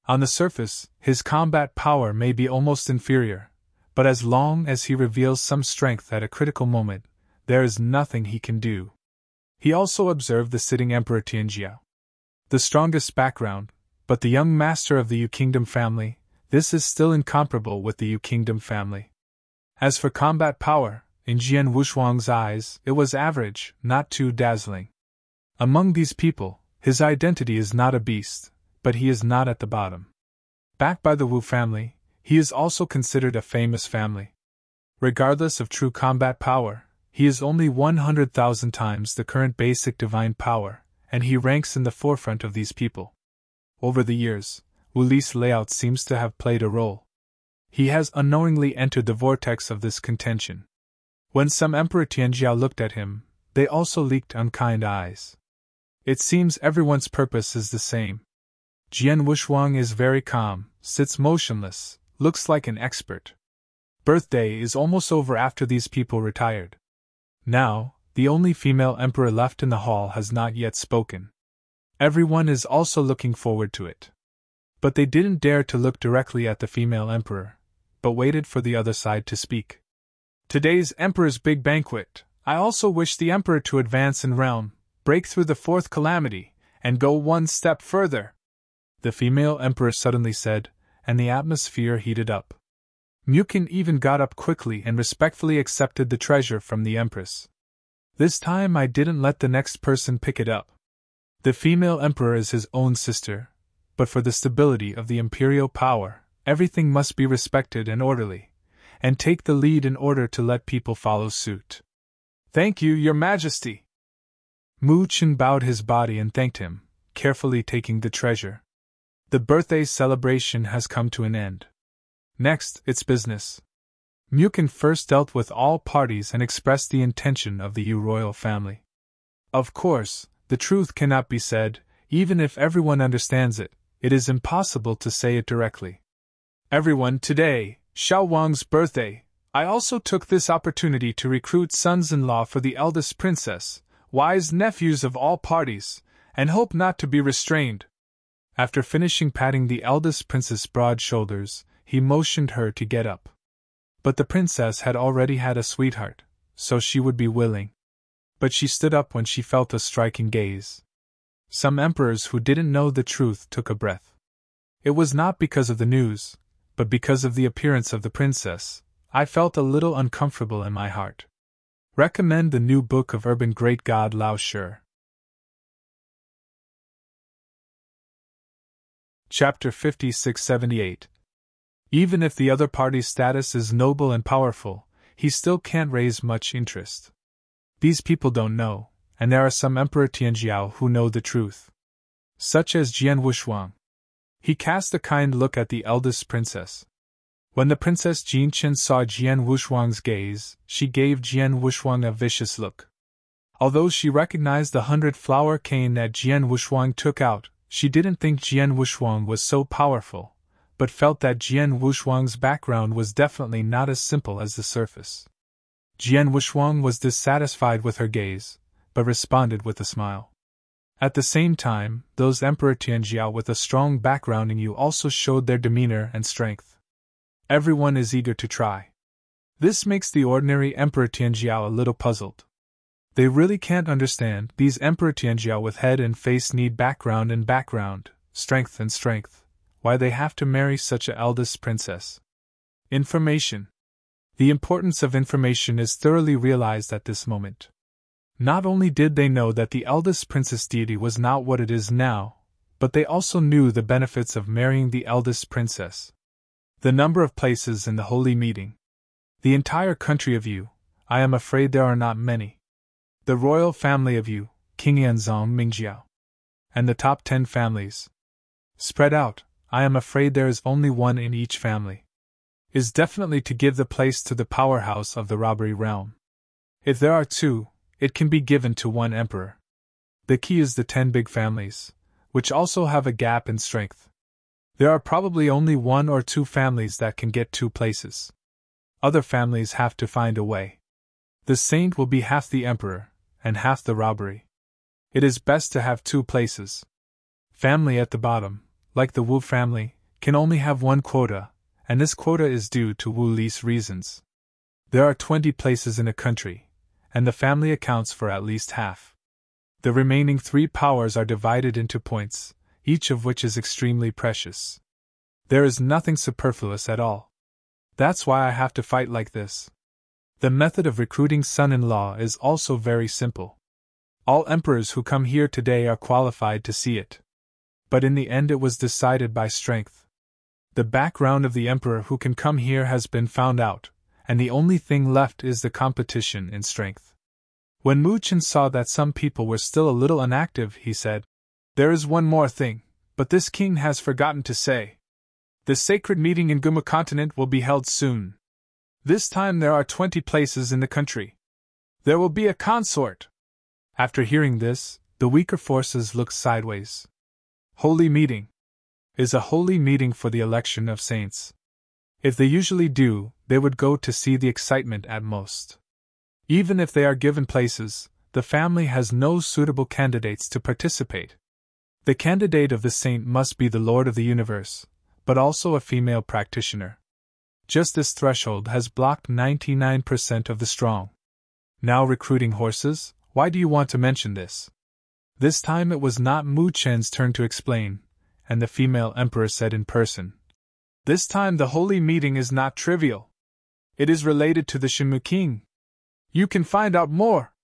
A: On the surface, his combat power may be almost inferior, but as long as he reveals some strength at a critical moment, there is nothing he can do. He also observed the sitting Emperor Tianjiao. The strongest background, but the young master of the Yu Kingdom family, this is still incomparable with the Yu Kingdom family. As for combat power, in Jian Wushuang's eyes, it was average, not too dazzling. Among these people, his identity is not a beast, but he is not at the bottom. Backed by the Wu family, he is also considered a famous family. Regardless of true combat power, he is only 100,000 times the current basic divine power, and he ranks in the forefront of these people. Over the years, Wuli's layout seems to have played a role. He has unknowingly entered the vortex of this contention. When some Emperor Tianjiao looked at him, they also leaked unkind eyes. It seems everyone's purpose is the same. Jian Wushuang is very calm, sits motionless, looks like an expert. Birthday is almost over after these people retired. Now, the only female emperor left in the hall has not yet spoken. Everyone is also looking forward to it. But they didn't dare to look directly at the female emperor, but waited for the other side to speak. Today's emperor's big banquet. I also wish the emperor to advance in realm, break through the 4th calamity, and go one step further, the female emperor suddenly said, and the atmosphere heated up. Mukin even got up quickly and respectfully accepted the treasure from the empress. This time I didn't let the next person pick it up. The female emperor is his own sister, but for the stability of the imperial power, everything must be respected and orderly, and take the lead in order to let people follow suit. Thank you, Your Majesty. Mu Chen bowed his body and thanked him, carefully taking the treasure. The birthday celebration has come to an end. Next, it's business. Mukin first dealt with all parties and expressed the intention of the Yu royal family. Of course, the truth cannot be said, even if everyone understands it, it is impossible to say it directly. Everyone, today, Xiao Wang's birthday, I also took this opportunity to recruit sons-in-law for the eldest princess, wise nephews of all parties, and hope not to be restrained. After finishing patting the eldest princess' broad shoulders, he motioned her to get up. But the princess had already had a sweetheart, so she would be willing. But she stood up when she felt a striking gaze. Some emperors who didn't know the truth took a breath. It was not because of the news, but because of the appearance of the princess, I felt a little uncomfortable in my heart. Recommend the new book of Urban Great God Lao Shi. Chapter 5678. Even if the other party's status is noble and powerful, he still can't raise much interest. These people don't know, and there are some Emperor Tianjiao who know the truth. Such as Jian Wushuang. He cast a kind look at the eldest princess. When the Princess Jin Chen saw Jian Wushuang's gaze, she gave Jian Wushuang a vicious look. Although she recognized the 100-flower cane that Jian Wushuang took out, she didn't think Jian Wushuang was so powerful, but felt that Jian Wushuang's background was definitely not as simple as the surface. Jian Wushuang was dissatisfied with her gaze, but responded with a smile. At the same time, those Emperor Tianjiao with a strong background in you also showed their demeanor and strength. Everyone is eager to try. This makes the ordinary Emperor Tianjiao a little puzzled. They really can't understand these Emperor Tianjiao with head and face need background and background, strength and strength, why they have to marry such a eldest princess. Information. The importance of information is thoroughly realized at this moment. Not only did they know that the eldest princess deity was not what it is now, but they also knew the benefits of marrying the eldest princess. The number of places in the holy meeting. The entire country of Yu, I am afraid there are not many. The royal family of Yu, King Yanzong Mingjiao. And the top 10 families. Spread out, I am afraid there is only one in each family. Is definitely to give the place to the powerhouse of the robbery realm. If there are 2, it can be given to one emperor. The key is the 10 big families, which also have a gap in strength. There are probably only 1 or 2 families that can get 2 places. Other families have to find a way. The saint will be half the emperor, and half the robbery. It is best to have 2 places. Family at the bottom, like the Wu family, can only have 1 quota, and this quota is due to Wu Li's reasons. There are 20 places in a country, and the family accounts for at least half. The remaining 3 powers are divided into points, each of which is extremely precious. There is nothing superfluous at all. That's why I have to fight like this. The method of recruiting son-in-law is also very simple. All emperors who come here today are qualified to see it. But in the end it was decided by strength. The background of the emperor who can come here has been found out, and the only thing left is the competition in strength. When Mu Chen saw that some people were still a little inactive, he said, "There is one more thing, but this king has forgotten to say. The sacred meeting in Guma continent will be held soon. This time there are 20 places in the country. There will be a consort." After hearing this, the weaker forces looked sideways. Holy meeting. Is a holy meeting for the election of saints. If they usually do, they would go to see the excitement at most. Even if they are given places, the family has no suitable candidates to participate. The candidate of the saint must be the Lord of the universe, but also a female practitioner. Just this threshold has blocked 99% of the strong. Now recruiting horses, why do you want to mention this? This time it was not Mu Chen's turn to explain, and the female emperor said in person, "This time the holy meeting is not trivial. It is related to the Shenmu king. You can find out more.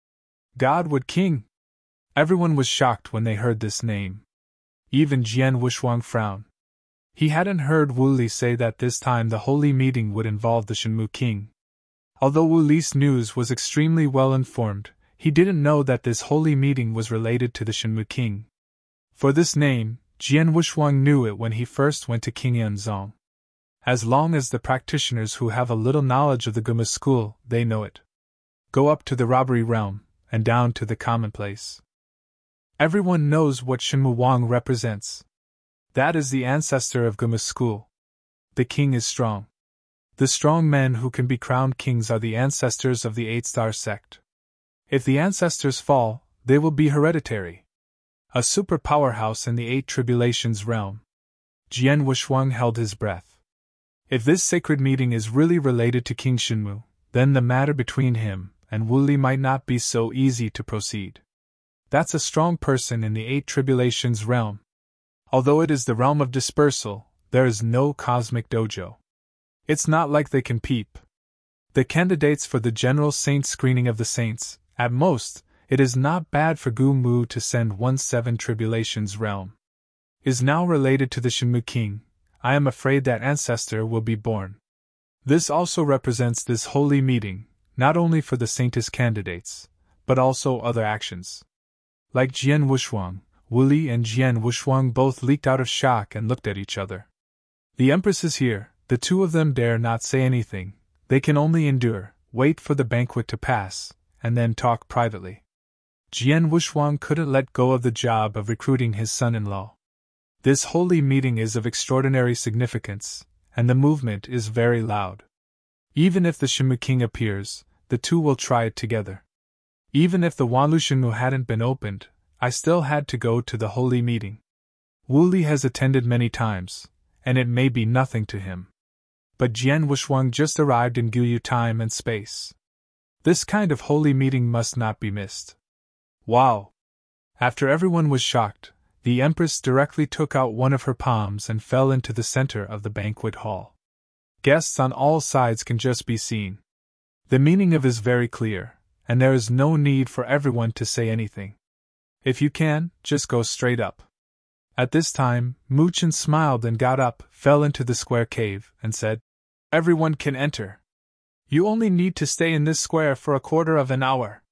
A: Godwood king." Everyone was shocked when they heard this name. Even Jian Wushuang frowned. He hadn't heard Wu Li say that this time the holy meeting would involve the Shenmu king. Although Wu Li's news was extremely well informed, he didn't know that this holy meeting was related to the Shenmu king. For this name, Jian Wushuang knew it when he first went to King Yanzong. As long as the practitioners who have a little knowledge of the Guma school, they know it. Go up to the robbery realm, and down to the commonplace. Everyone knows what Shenmu Wang represents. That is the ancestor of Guma school. The king is strong. The strong men who can be crowned kings are the ancestors of the 8-star sect. If the ancestors fall, they will be hereditary. A super powerhouse in the 8 tribulations realm. Jian Wushuang held his breath. If this sacred meeting is really related to King Shenmu, then the matter between him and Wu Li might not be so easy to proceed. That's a strong person in the 8 tribulations realm. Although it is the realm of dispersal, there is no cosmic dojo. It's not like they can peep. The candidates for the General Saint screening of the Saints, at most, it is not bad for Gu Mu to send 1/7 Tribulation's realm. Is now related to the Shenmu King. I am afraid that ancestor will be born. This also represents this holy meeting, not only for the Saintist candidates, but also other actions. Like Jian Wushuang, Wu Li and Jian Wushuang both leaked out of shock and looked at each other. The Empress is here, the two of them dare not say anything, they can only endure, wait for the banquet to pass, and then talk privately. Jian Wushuang couldn't let go of the job of recruiting his son-in-law. This holy meeting is of extraordinary significance, and the movement is very loud. Even if the Shenmu King appears, the two will try it together. Even if the Wanlushengmu hadn't been opened, I still had to go to the holy meeting. Wu Li has attended many times, and it may be nothing to him. But Jian Wushuang just arrived in Guyu time and space. This kind of holy meeting must not be missed. Wow! After everyone was shocked, the Empress directly took out one of her palms and fell into the center of the banquet hall. Guests on all sides can just be seen. The meaning of it is very clear, and there is no need for everyone to say anything. If you can, just go straight up. At this time, Mu Chen smiled and got up, fell into the square cave, and said, "Everyone can enter. You only need to stay in this square for a quarter of an hour.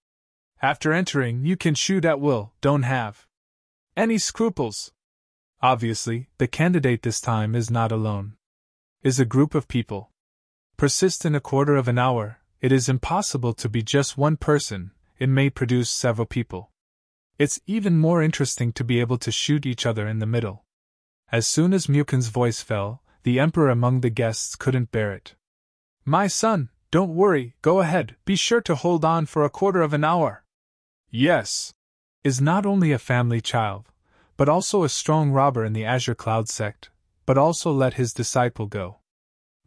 A: After entering, you can shoot at will, don't have any scruples." Obviously, the candidate this time is not alone. Is a group of people. Persist in a quarter of an hour, it is impossible to be just one person, it may produce several people. It's even more interesting to be able to shoot each other in the middle. As soon as Mukin's voice fell, the emperor among the guests couldn't bear it. "My son, don't worry, go ahead, be sure to hold on for a quarter of an hour." "Yes." Is not only a family child, but also a strong robber in the Azure Cloud sect, but also let his disciple go.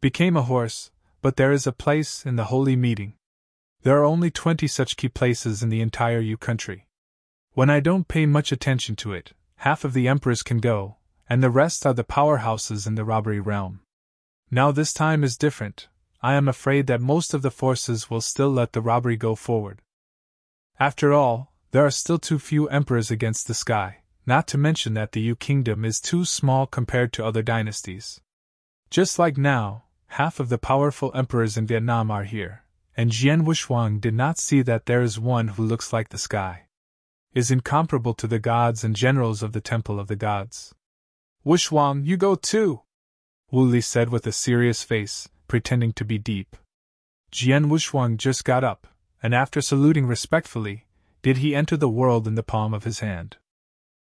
A: Became a horse, but there is a place in the holy meeting. There are only 20 such key places in the entire Yu country. When I don't pay much attention to it, half of the emperors can go, and the rest are the powerhouses in the robbery realm. Now this time is different. I am afraid that most of the forces will still let the robbery go forward. After all, there are still too few emperors against the sky, not to mention that the Yu kingdom is too small compared to other dynasties. Just like now, half of the powerful emperors in Vietnam are here, and Jian Wushuang did not see that there is one who looks like the sky. Is incomparable to the gods and generals of the Temple of the Gods. "Wushuang, you go too," Wu Li said with a serious face, pretending to be deep. Jian Wushuang just got up, and after saluting respectfully, did he enter the world in the palm of his hand.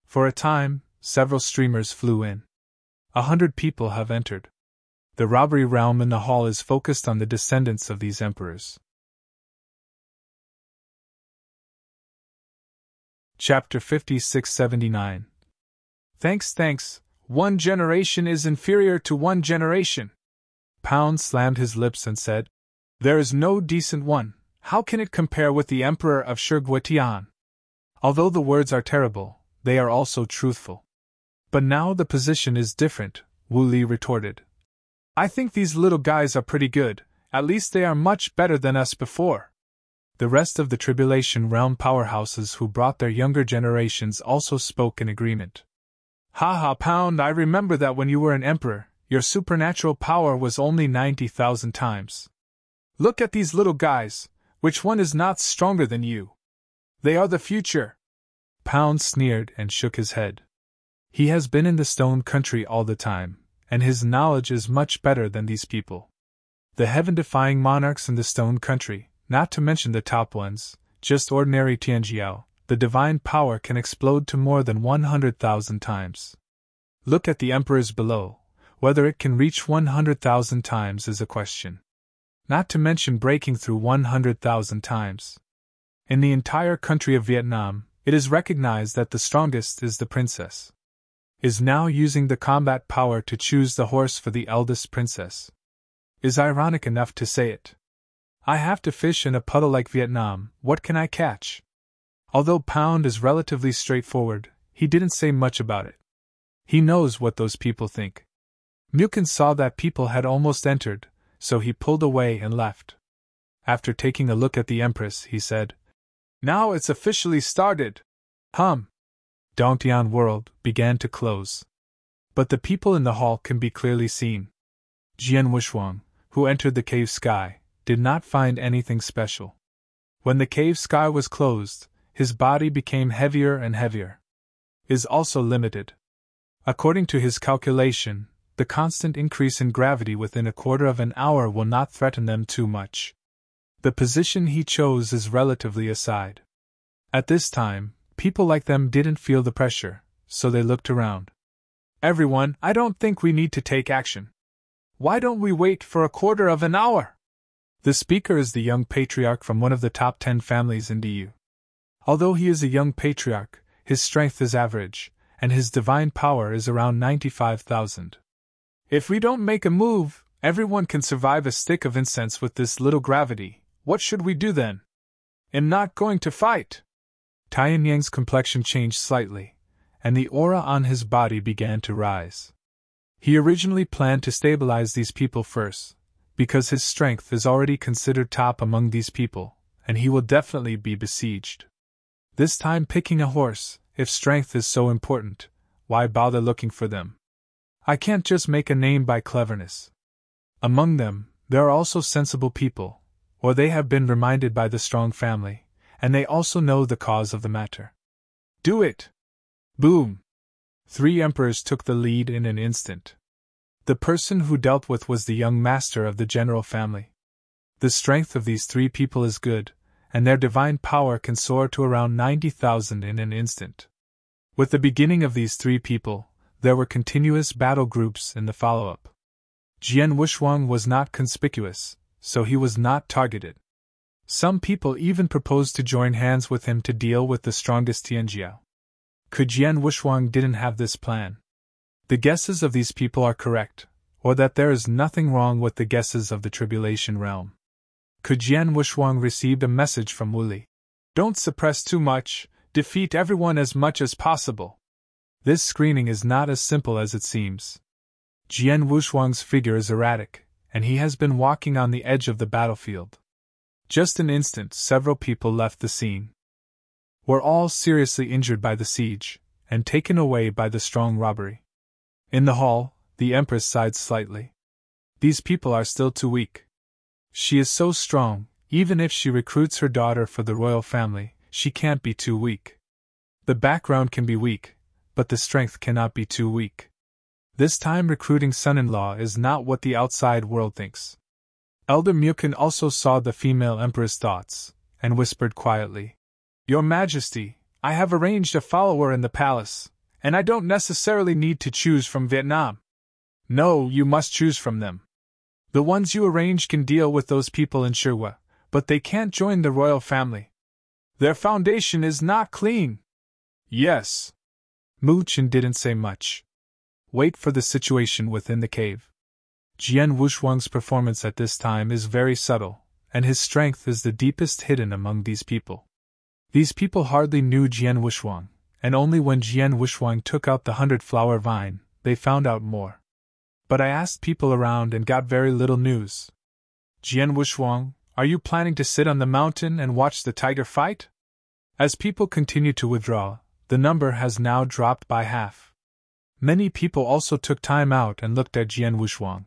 A: For a time, several streamers flew in. 100 people have entered. The robbery realm in the hall is focused on the descendants of these emperors. Chapter 5679. Thanks, one generation is inferior to one generation. Pound slammed his lips and said, "There is no decent one. How can it compare with the Emperor of Shiguetian?" Although the words are terrible, they are also truthful. "But now the position is different," Wu Li retorted. "I think these little guys are pretty good, at least they are much better than us before." The rest of the Tribulation Realm powerhouses who brought their younger generations also spoke in agreement. "Ha, Pound, I remember that when you were an emperor, your supernatural power was only 90,000 times. Look at these little guys, which one is not stronger than you? They are the future." Pound sneered and shook his head. He has been in the Stone Country all the time, and his knowledge is much better than these people. The heaven-defying monarchs in the Stone Country, not to mention the top ones, just ordinary Tianjiao, the divine power can explode to more than 100,000 times. Look at the emperors below, whether it can reach 100,000 times is a question. Not to mention breaking through 100,000 times. In the entire country of Vietnam, it is recognized that the strongest is the princess. Is now using the combat power to choose the horse for the eldest princess. Is ironic enough to say it. I have to fish in a puddle like Vietnam, what can I catch? Although Pound is relatively straightforward, he didn't say much about it. He knows what those people think. Mukin saw that people had almost entered, so he pulled away and left. After taking a look at the Empress, he said, "Now it's officially started." Dongtian world began to close. But the people in the hall can be clearly seen. Jian Wushuang, who entered the cave sky, did not find anything special. When the cave sky was closed, his body became heavier and heavier. Is also limited. According to his calculation, the constant increase in gravity within a quarter of an hour will not threaten them too much. The position he chose is relatively aside. At this time, people like them didn't feel the pressure, so they looked around. "Everyone, I don't think we need to take action. Why don't we wait for a quarter of an hour?" The speaker is the young patriarch from one of the top 10 families in DU. Although he is a young patriarch, his strength is average, and his divine power is around 95,000. "If we don't make a move, everyone can survive a stick of incense with this little gravity. What should we do then?" "I'm not going to fight." Tian Yang's complexion changed slightly, and the aura on his body began to rise. He originally planned to stabilize these people first, because his strength is already considered top among these people, and he will definitely be besieged. This time picking a horse, if strength is so important, why bother looking for them? I can't just make a name by cleverness. Among them, there are also sensible people, or they have been reminded by the strong family, and they also know the cause of the matter. Do it! Boom! 3 emperors took the lead in an instant. The person who dealt with was the young master of the general family. The strength of these 3 people is good, and their divine power can soar to around 90,000 in an instant. With the beginning of these 3 people, there were continuous battle groups in the follow-up. Jian Wushuang was not conspicuous, so he was not targeted. Some people even proposed to join hands with him to deal with the strongest Tianjiao. Could Jian Wushuang didn't have this plan? The guesses of these people are correct, or that there is nothing wrong with the guesses of the tribulation realm. Could Jian Wushuang received a message from Wuli? Don't suppress too much, defeat everyone as much as possible. This screening is not as simple as it seems. Jian Wushuang's figure is erratic, and he has been walking on the edge of the battlefield. Just an instant, several people left the scene. Were all seriously injured by the siege, and taken away by the strong robbery. In the hall, the Empress sighed slightly. These people are still too weak. She is so strong, even if she recruits her daughter for the royal family, she can't be too weak. The background can be weak, but the strength cannot be too weak. This time recruiting son-in-law is not what the outside world thinks. Elder Mukin also saw the female emperor's thoughts, and whispered quietly, "Your Majesty, I have arranged a follower in the palace, and I don't necessarily need to choose from Vietnam. No, you must choose from them. The ones you arrange can deal with those people in Shirwa, but they can't join the royal family. Their foundation is not clean." "Yes." Mu Chen didn't say much. Wait for the situation within the cave. Jian Wushuang's performance at this time is very subtle, and his strength is the deepest hidden among these people. These people hardly knew Jian Wushuang, and only when Jian Wushuang took out the 100-flower vine, they found out more. But I asked people around and got very little news. "Jian Wushuang, are you planning to sit on the mountain and watch the tiger fight?" As people continue to withdraw, the number has now dropped by half. Many people also took time out and looked at Jian Wushuang.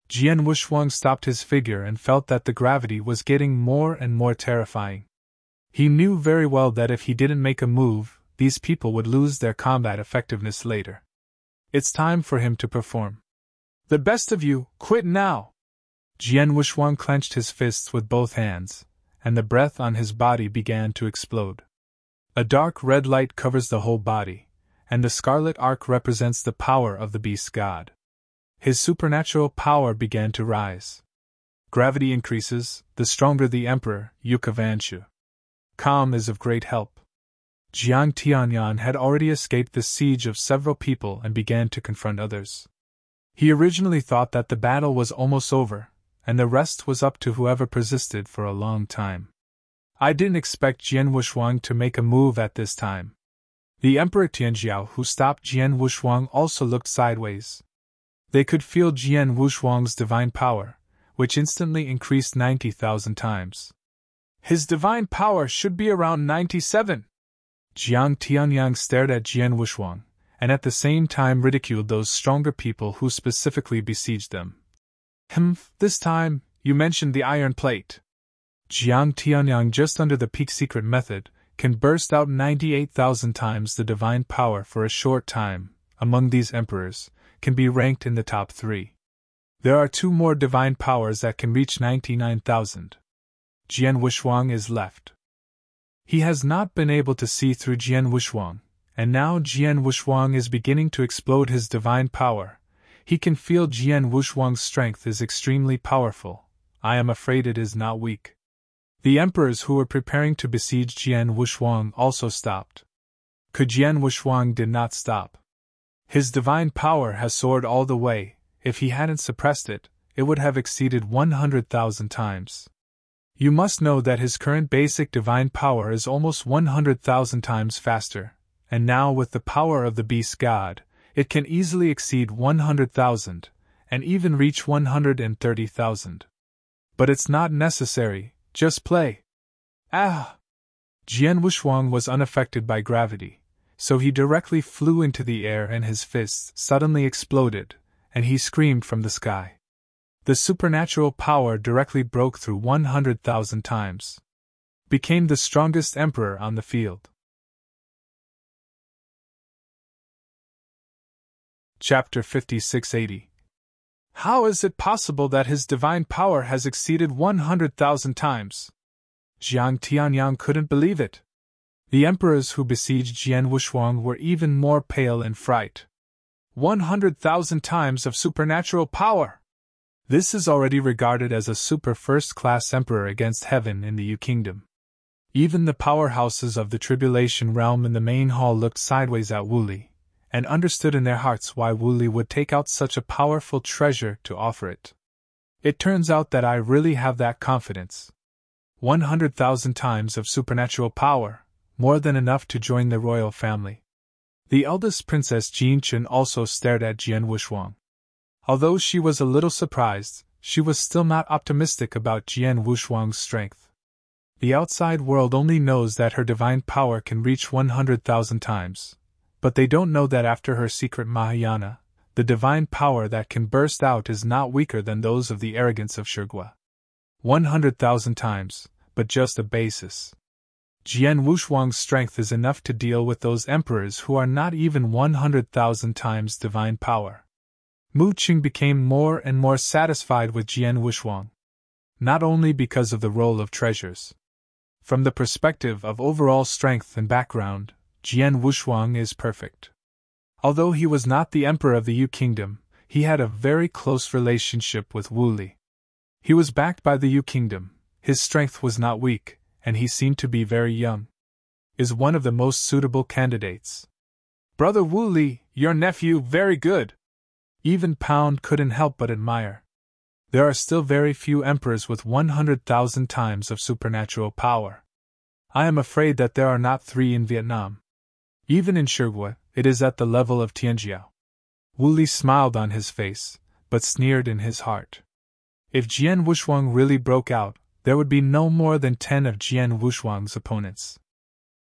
A: Jian Wushuang stopped his figure and felt that the gravity was getting more and more terrifying. He knew very well that if he didn't make a move, these people would lose their combat effectiveness later. It's time for him to perform. "The best of you, quit now!" Jian Wushuang clenched his fists with both hands, and the breath on his body began to explode. A dark red light covers the whole body, and the scarlet arc represents the power of the beast god. His supernatural power began to rise. Gravity increases, the stronger the emperor, Yuka Vanshu. Calm is of great help. Jiang Tianyan had already escaped the siege of several people and began to confront others. He originally thought that the battle was almost over, and the rest was up to whoever persisted for a long time. I didn't expect Jian Wushuang to make a move at this time. The Emperor Tianjiao, who stopped Jian Wushuang, also looked sideways. They could feel Jian Wushuang's divine power, which instantly increased 90,000 times. His divine power should be around 97. Jiang Tianyang stared at Jian Wushuang, and at the same time ridiculed those stronger people who specifically besieged them. This time, you mentioned the iron plate. Jiang Tianyang, just under the peak secret method, can burst out 98,000 times the divine power for a short time. Among these emperors, can be ranked in the top 3. There are 2 more divine powers that can reach 99,000. Jian Wushuang is left. He has not been able to see through Jian Wushuang, and now Jian Wushuang is beginning to explode his divine power. He can feel Jian Wushuang's strength is extremely powerful. I am afraid it is not weak. The emperors who were preparing to besiege Jian Wushuang also stopped. Jian Wushuang did not stop. His divine power has soared all the way. If he hadn't suppressed it, it would have exceeded 100,000 times. You must know that his current basic divine power is almost 100,000 times faster, and now with the power of the beast god, it can easily exceed 100,000, and even reach 130,000. But it's not necessary. Just play. Ah! Jian Wushuang was unaffected by gravity, so he directly flew into the air and his fists suddenly exploded, and he screamed from the sky. The supernatural power directly broke through 100,000 times. Became the strongest emperor on the field. Chapter 5680. How is it possible that his divine power has exceeded 100,000 times? Jiang Tianyang couldn't believe it. The emperors who besieged Jian Wushuang were even more pale in fright. 100,000 times of supernatural power! This is already regarded as a super first-class emperor against heaven in the Yu Kingdom. Even the powerhouses of the Tribulation realm in the main hall looked sideways at Wu Li, and understood in their hearts why Wu Li would take out such a powerful treasure to offer it. It turns out that I really have that confidence. 100,000 times of supernatural power, more than enough to join the royal family. The eldest princess Jin Chen also stared at Jian Wushuang. Although she was a little surprised, she was still not optimistic about Jian Wushuang's strength. The outside world only knows that her divine power can reach 100,000 times. But they don't know that after her secret Mahayana, the divine power that can burst out is not weaker than those of the arrogance of Shurgua. 100,000 times, but just a basis. Jian Wushuang's strength is enough to deal with those emperors who are not even 100,000 times divine power. Mu Qing became more and more satisfied with Jian Wushuang. Not only because of the role of treasures. From the perspective of overall strength and background, Jian Wushuang is perfect. Although he was not the emperor of the Yu Kingdom, he had a very close relationship with Wu Li. He was backed by the Yu Kingdom, his strength was not weak, and he seemed to be very young. Is one of the most suitable candidates. Brother Wu Li, your nephew, very good. Even Pound couldn't help but admire. There are still very few emperors with 100,000 times of supernatural power. I am afraid that there are not 3 in Vietnam. Even in Shurgua, it is at the level of Tianjiao. Wu Li smiled on his face, but sneered in his heart. If Jian Wushuang really broke out, there would be no more than 10 of Jian Wushuang's opponents.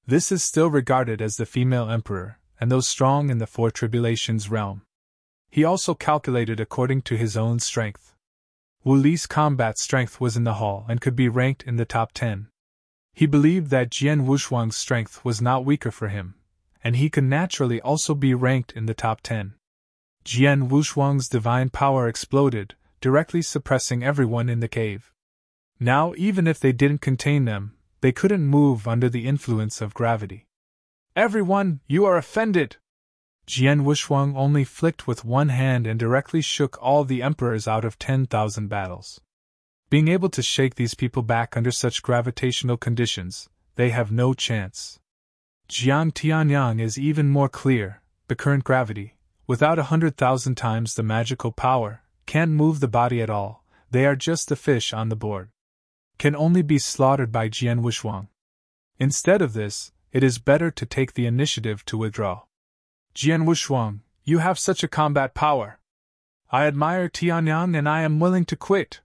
A: This is still regarded as the female emperor, and those strong in the 4 Tribulations realm. He also calculated according to his own strength. Wu Li's combat strength was in the hall and could be ranked in the top 10. He believed that Jian Wushuang's strength was not weaker for him, and he could naturally also be ranked in the top 10. Jian Wushuang's divine power exploded, directly suppressing everyone in the cave. Now, even if they didn't contain them, they couldn't move under the influence of gravity. Everyone, you are offended! Jian Wushuang only flicked with one hand and directly shook all the emperors out of 10,000 battles. Being able to shake these people back under such gravitational conditions, they have no chance. Jiang Tianyang is even more clear. The current gravity, without 100,000 times the magical power, can't move the body at all. They are just a fish on the board. Can only be slaughtered by Jian Wushuang. Instead of this, it is better to take the initiative to withdraw. Jian Wushuang, you have such a combat power. I admire Tianyang and I am willing to quit.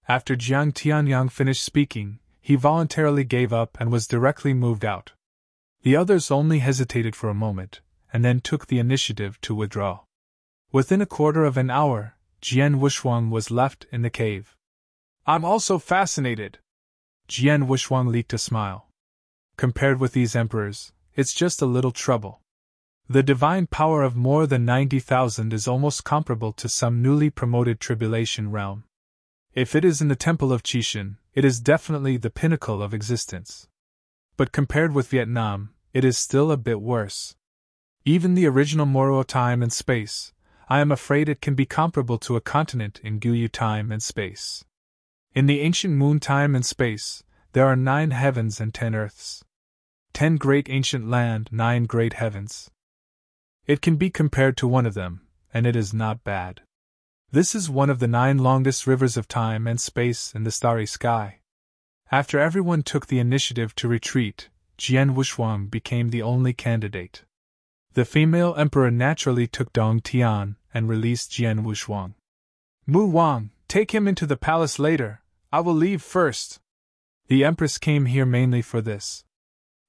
A: After Jiang Tianyang finished speaking, he voluntarily gave up and was directly moved out. The others only hesitated for a moment, and then took the initiative to withdraw. Within a quarter of an hour, Jian Wushuang was left in the cave. I'm also fascinated. Jian Wushuang leaked a smile. Compared with these emperors, it's just a little trouble. The divine power of more than 90,000 is almost comparable to some newly promoted tribulation realm. If it is in the temple of Qixin, it is definitely the pinnacle of existence. But compared with Vietnam, it is still a bit worse. Even the original Moro time and space, I am afraid it can be comparable to a continent in Guyu time and space. In the ancient moon time and space, there are 9 heavens and 10 earths. 10 great ancient land, 9 great heavens. It can be compared to one of them, and it is not bad. This is one of the 9 longest rivers of time and space in the starry sky. After everyone took the initiative to retreat, Jian Wushuang became the only candidate. The female emperor naturally took Dong Tian and released Jian Wushuang. Mu Wang, take him into the palace later, I will leave first. The empress came here mainly for this.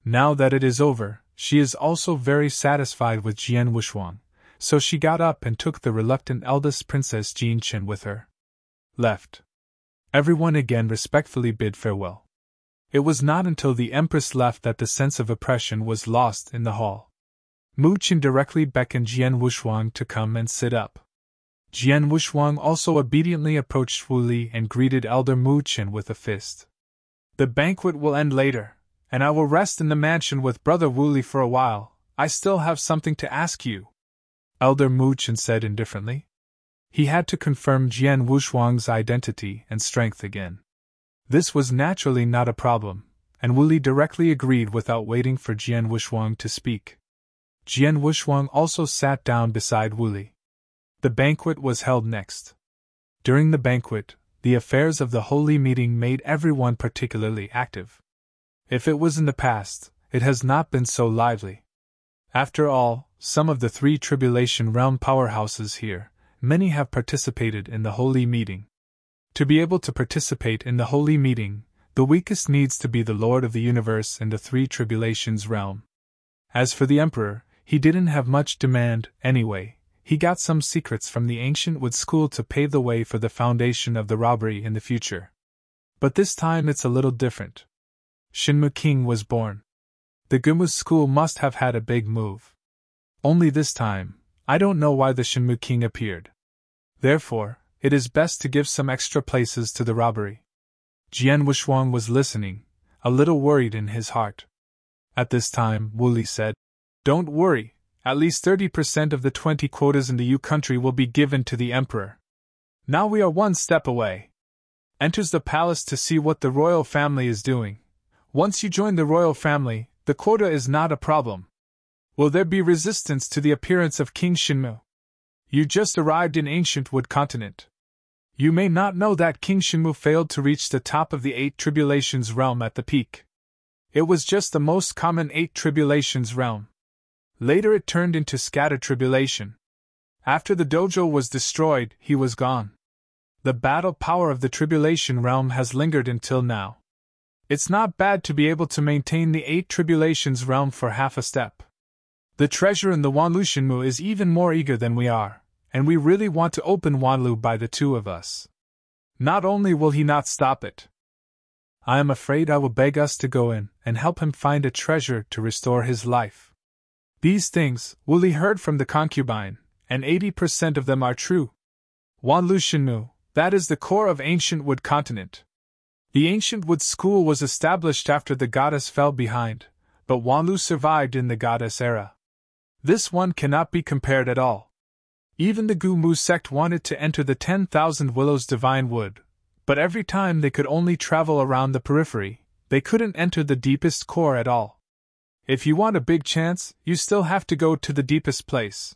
A: Now that it is over, she is also very satisfied with Jian Wushuang, so she got up and took the reluctant eldest princess Jin Chen with her. Left. Everyone again respectfully bid farewell. It was not until the empress left that the sense of oppression was lost in the hall. Mu Qin directly beckoned Jian Wushuang to come and sit up. Jian Wushuang also obediently approached Wu Li and greeted Elder Mu Qin with a fist. The banquet will end later, and I will rest in the mansion with Brother Wu Li for a while. I still have something to ask you. Elder Mu Qin said indifferently. He had to confirm Jian Wushuang's identity and strength again. This was naturally not a problem, and Wu Li directly agreed without waiting for Jian Wushuang to speak. Jian Wushuang also sat down beside Wu Li. The banquet was held next. During the banquet, the affairs of the holy meeting made everyone particularly active. If it was in the past, it has not been so lively. After all, some of the 3 tribulation realm powerhouses here, many have participated in the holy meeting. To be able to participate in the holy meeting, the weakest needs to be the Lord of the universe in the 3 tribulations realm. As for the emperor, he didn't have much demand anyway. He got some secrets from the ancient wood school to pave the way for the foundation of the robbery in the future. But this time it's a little different. Shinmu King was born. The Gumu school must have had a big move. Only this time, I don't know why the Shinmu King appeared. Therefore, it is best to give some extra places to the robbery. Jian Wushuang was listening, a little worried in his heart. At this time, Wu Li said, Don't worry, at least 30% of the 20 quotas in the Yu country will be given to the emperor. Now we are one step away. Enters the palace to see what the royal family is doing. Once you join the royal family, the quota is not a problem. Will there be resistance to the appearance of King Shinmu? You just arrived in ancient Wood Continent. You may not know that King Shinmu failed to reach the top of the 8 tribulations realm at the peak. It was just the most common 8 tribulations realm. Later it turned into scattered tribulation. After the dojo was destroyed, he was gone. The battle power of the tribulation realm has lingered until now. It's not bad to be able to maintain the 8 tribulations realm for half a step. The treasure in the Wanlu Shinmu is even more eager than we are, and we really want to open Wanlu by the 2 of us. Not only will he not stop it, I am afraid I will beg us to go in and help him find a treasure to restore his life. These things, Wu Li heard from the concubine, and 80% of them are true. Wanlu Shinmu, that is the core of ancient Wood Continent. The ancient Wood School was established after the goddess fell behind, but Wanlu survived in the goddess era. This one cannot be compared at all. Even the Gu Mu sect wanted to enter the 10,000 Willows Divine Wood, but every time they could only travel around the periphery, they couldn't enter the deepest core at all. If you want a big chance, you still have to go to the deepest place.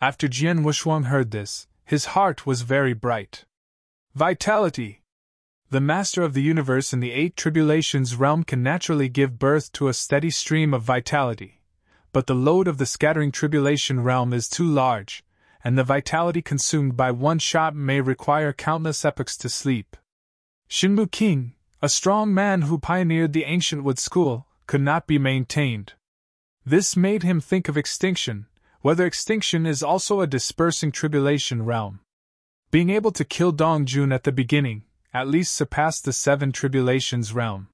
A: After Jian Wushuang heard this, his heart was very bright. Vitality! The master of the universe in the 8 tribulations realm can naturally give birth to a steady stream of vitality. But the load of the scattering tribulation realm is too large, and the vitality consumed by one shot may require countless epochs to sleep. Shinmu King, a strong man who pioneered the ancient wood school, could not be maintained. This made him think of extinction, whether extinction is also a dispersing tribulation realm. Being able to kill Dongjun at the beginning, at least surpassed the 7 tribulations realm.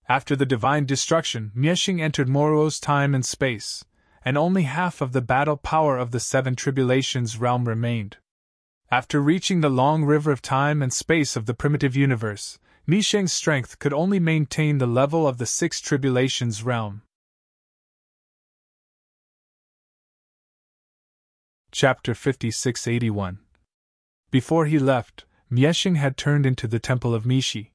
A: After the divine destruction, Miexing entered Moruo's time and space, and only half of the battle power of the 7 tribulations realm remained. After reaching the long river of time and space of the primitive universe, Miexing's strength could only maintain the level of the 6 tribulations realm. Chapter 5681. Before he left, Miexing had turned into the Temple of Mishi.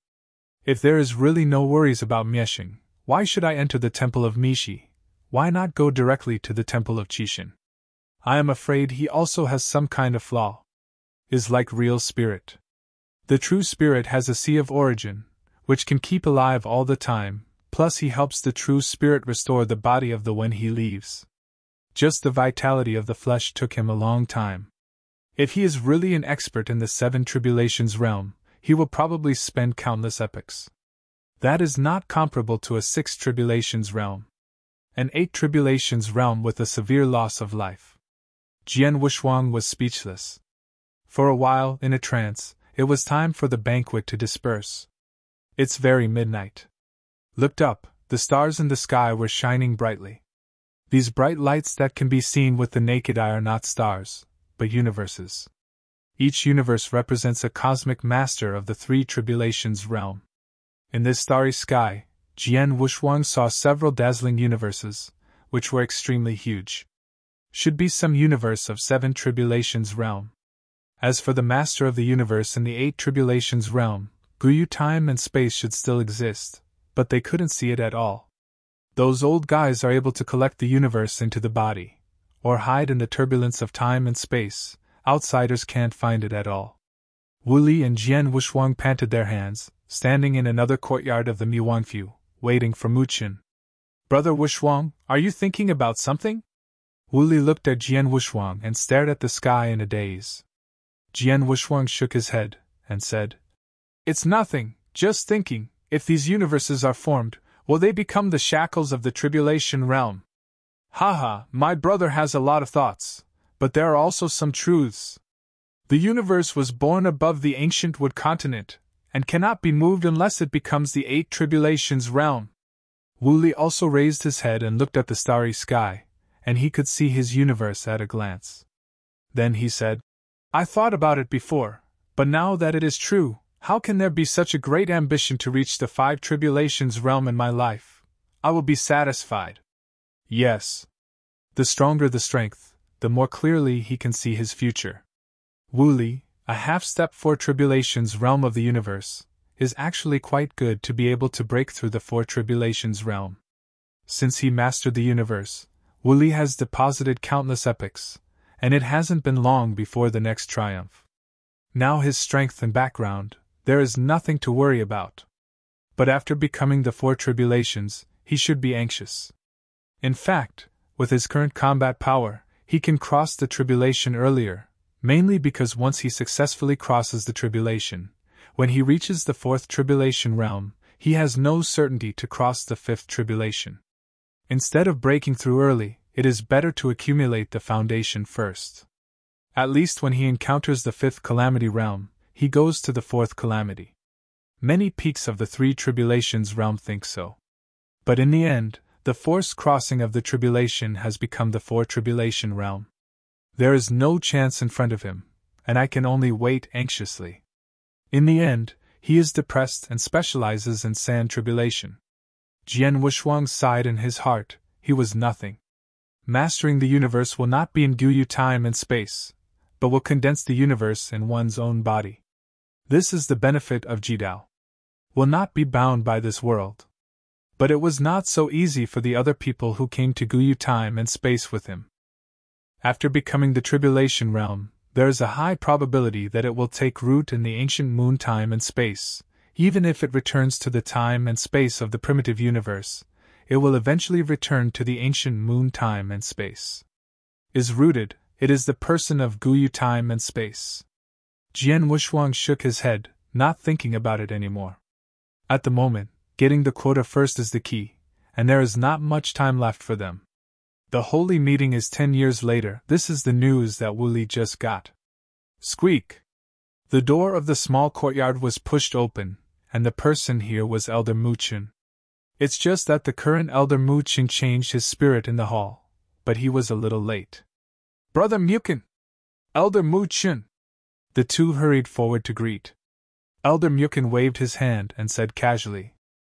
A: If there is really no worries about Miexing, why should I enter the Temple of Mishi? Why not go directly to the Temple of Qixin? I am afraid he also has some kind of flaw. Is like real spirit. The true spirit has a sea of origin, which can keep alive all the time, plus he helps the true spirit restore the body of the when he leaves. Just the vitality of the flesh took him a long time. If he is really an expert in the 7 tribulations realm, he will probably spend countless epochs. That is not comparable to a 6 tribulations realm. An 8 tribulations realm with a severe loss of life. Jian Wushuang was speechless. For a while, in a trance, it was time for the banquet to disperse. It's very midnight. Looked up, the stars in the sky were shining brightly. These bright lights that can be seen with the naked eye are not stars, but universes. Each universe represents a cosmic master of the 3 tribulations realm. In this starry sky, Jian Wushuang saw several dazzling universes, which were extremely huge. Should be some universe of 7 tribulations realm. As for the master of the universe in the 8 tribulations realm, Guyu time and space should still exist, but they couldn't see it at all. Those old guys are able to collect the universe into the body, or hide in the turbulence of time and space. Outsiders can't find it at all. Wu Li and Jian Wushuang panted their hands, standing in another courtyard of the Miwanfu, waiting for Muqin. Brother Wushuang, are you thinking about something? Wu Li looked at Jian Wushuang and stared at the sky in a daze. Jian Wushuang shook his head, and said, It's nothing, just thinking, if these universes are formed, will they become the shackles of the tribulation realm? Haha, my brother has a lot of thoughts, but there are also some truths. The universe was born above the ancient wood continent, and cannot be moved unless it becomes the 8 tribulations realm. Wu Li also raised his head and looked at the starry sky, and he could see his universe at a glance. Then he said, I thought about it before, but now that it is true, how can there be such a great ambition to reach the 5 tribulations realm in my life? I will be satisfied. Yes. The stronger the strength, the more clearly he can see his future. Wu Li, a half-step 4 tribulations realm of the universe, is actually quite good to be able to break through the 4 tribulations realm. Since he mastered the universe, Wu Li has deposited countless epochs, and it hasn't been long before the next triumph. Now his strength and background, there is nothing to worry about. But after becoming the 4 tribulations, he should be anxious. In fact, with his current combat power, he can cross the tribulation earlier, mainly because once he successfully crosses the tribulation, when he reaches the 4th tribulation realm, he has no certainty to cross the 5th tribulation. Instead of breaking through early, it is better to accumulate the foundation first. At least when he encounters the 5th calamity realm, he goes to the 4th calamity. Many peaks of the 3 tribulations realm think so. But in the end, the forced crossing of the tribulation has become the 4 tribulation realm. There is no chance in front of him, and I can only wait anxiously. In the end, he is depressed and specializes in sand tribulation. Jian Wushuang sighed in his heart, he was nothing. Mastering the universe will not be in Guyu time and space, but will condense the universe in one's own body. This is the benefit of Jidao. Will not be bound by this world. But it was not so easy for the other people who came to Guyu time and space with him. After becoming the tribulation realm, there is a high probability that it will take root in the ancient moon time and space. Even if it returns to the time and space of the primitive universe, it will eventually return to the ancient moon time and space. Is rooted, it is the person of Guyu time and space. Jian Wushuang shook his head, not thinking about it anymore. At the moment, getting the quota first is the key, and there is not much time left for them. The holy meeting is 10 years later. This is the news that Wu Li just got. Squeak! The door of the small courtyard was pushed open, and the person here was Elder Muqin. It's just that the current Elder Muqin changed his spirit in the hall, but he was a little late. Brother Muqin! Elder Muqin! The two hurried forward to greet. Elder Muqin waved his hand and said casually,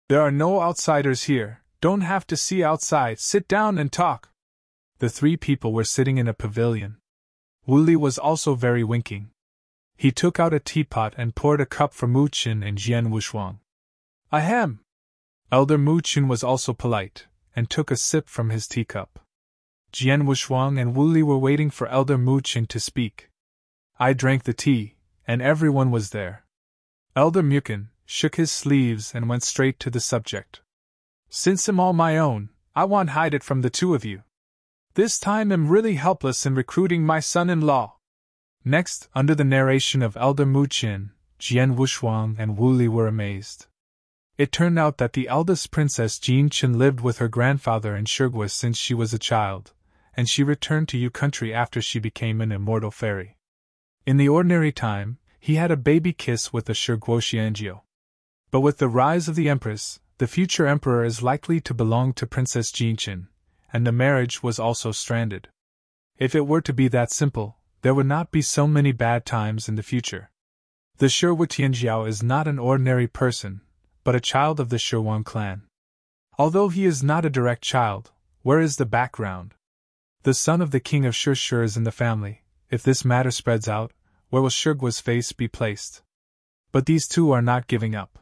A: "There are no outsiders here, don't have to see outside, sit down and talk." The three people were sitting in a pavilion. Wu Li was also very winking. He took out a teapot and poured a cup for Muqin and Jian Wushuang. Ahem! Elder Muqin was also polite, and took a sip from his teacup. Jian Wushuang and Wu Li were waiting for Elder Muqin to speak. I drank the tea, and everyone was there. Elder Muqin shook his sleeves and went straight to the subject. "Since I'm all my own, I want hide it from the two of you. This time I'm really helpless in recruiting my son-in-law." Next, under the narration of Elder Muqin, Jian Wushuang and Wu Li were amazed. It turned out that the eldest princess Jin Qin lived with her grandfather in Shigua since she was a child, and she returned to Yu country after she became an immortal fairy. In the ordinary time, he had a baby kiss with the Shiguoxianjiu. But with the rise of the empress, the future emperor is likely to belong to Princess Jin Qin, and the marriage was also stranded. If it were to be that simple, there would not be so many bad times in the future. The Shiguoxianjiu is not an ordinary person, but a child of the Shirwan clan. Although he is not a direct child, where is the background? The son of the king of Shishir is in the family. If this matter spreads out, where will Shigua's face be placed? But these two are not giving up.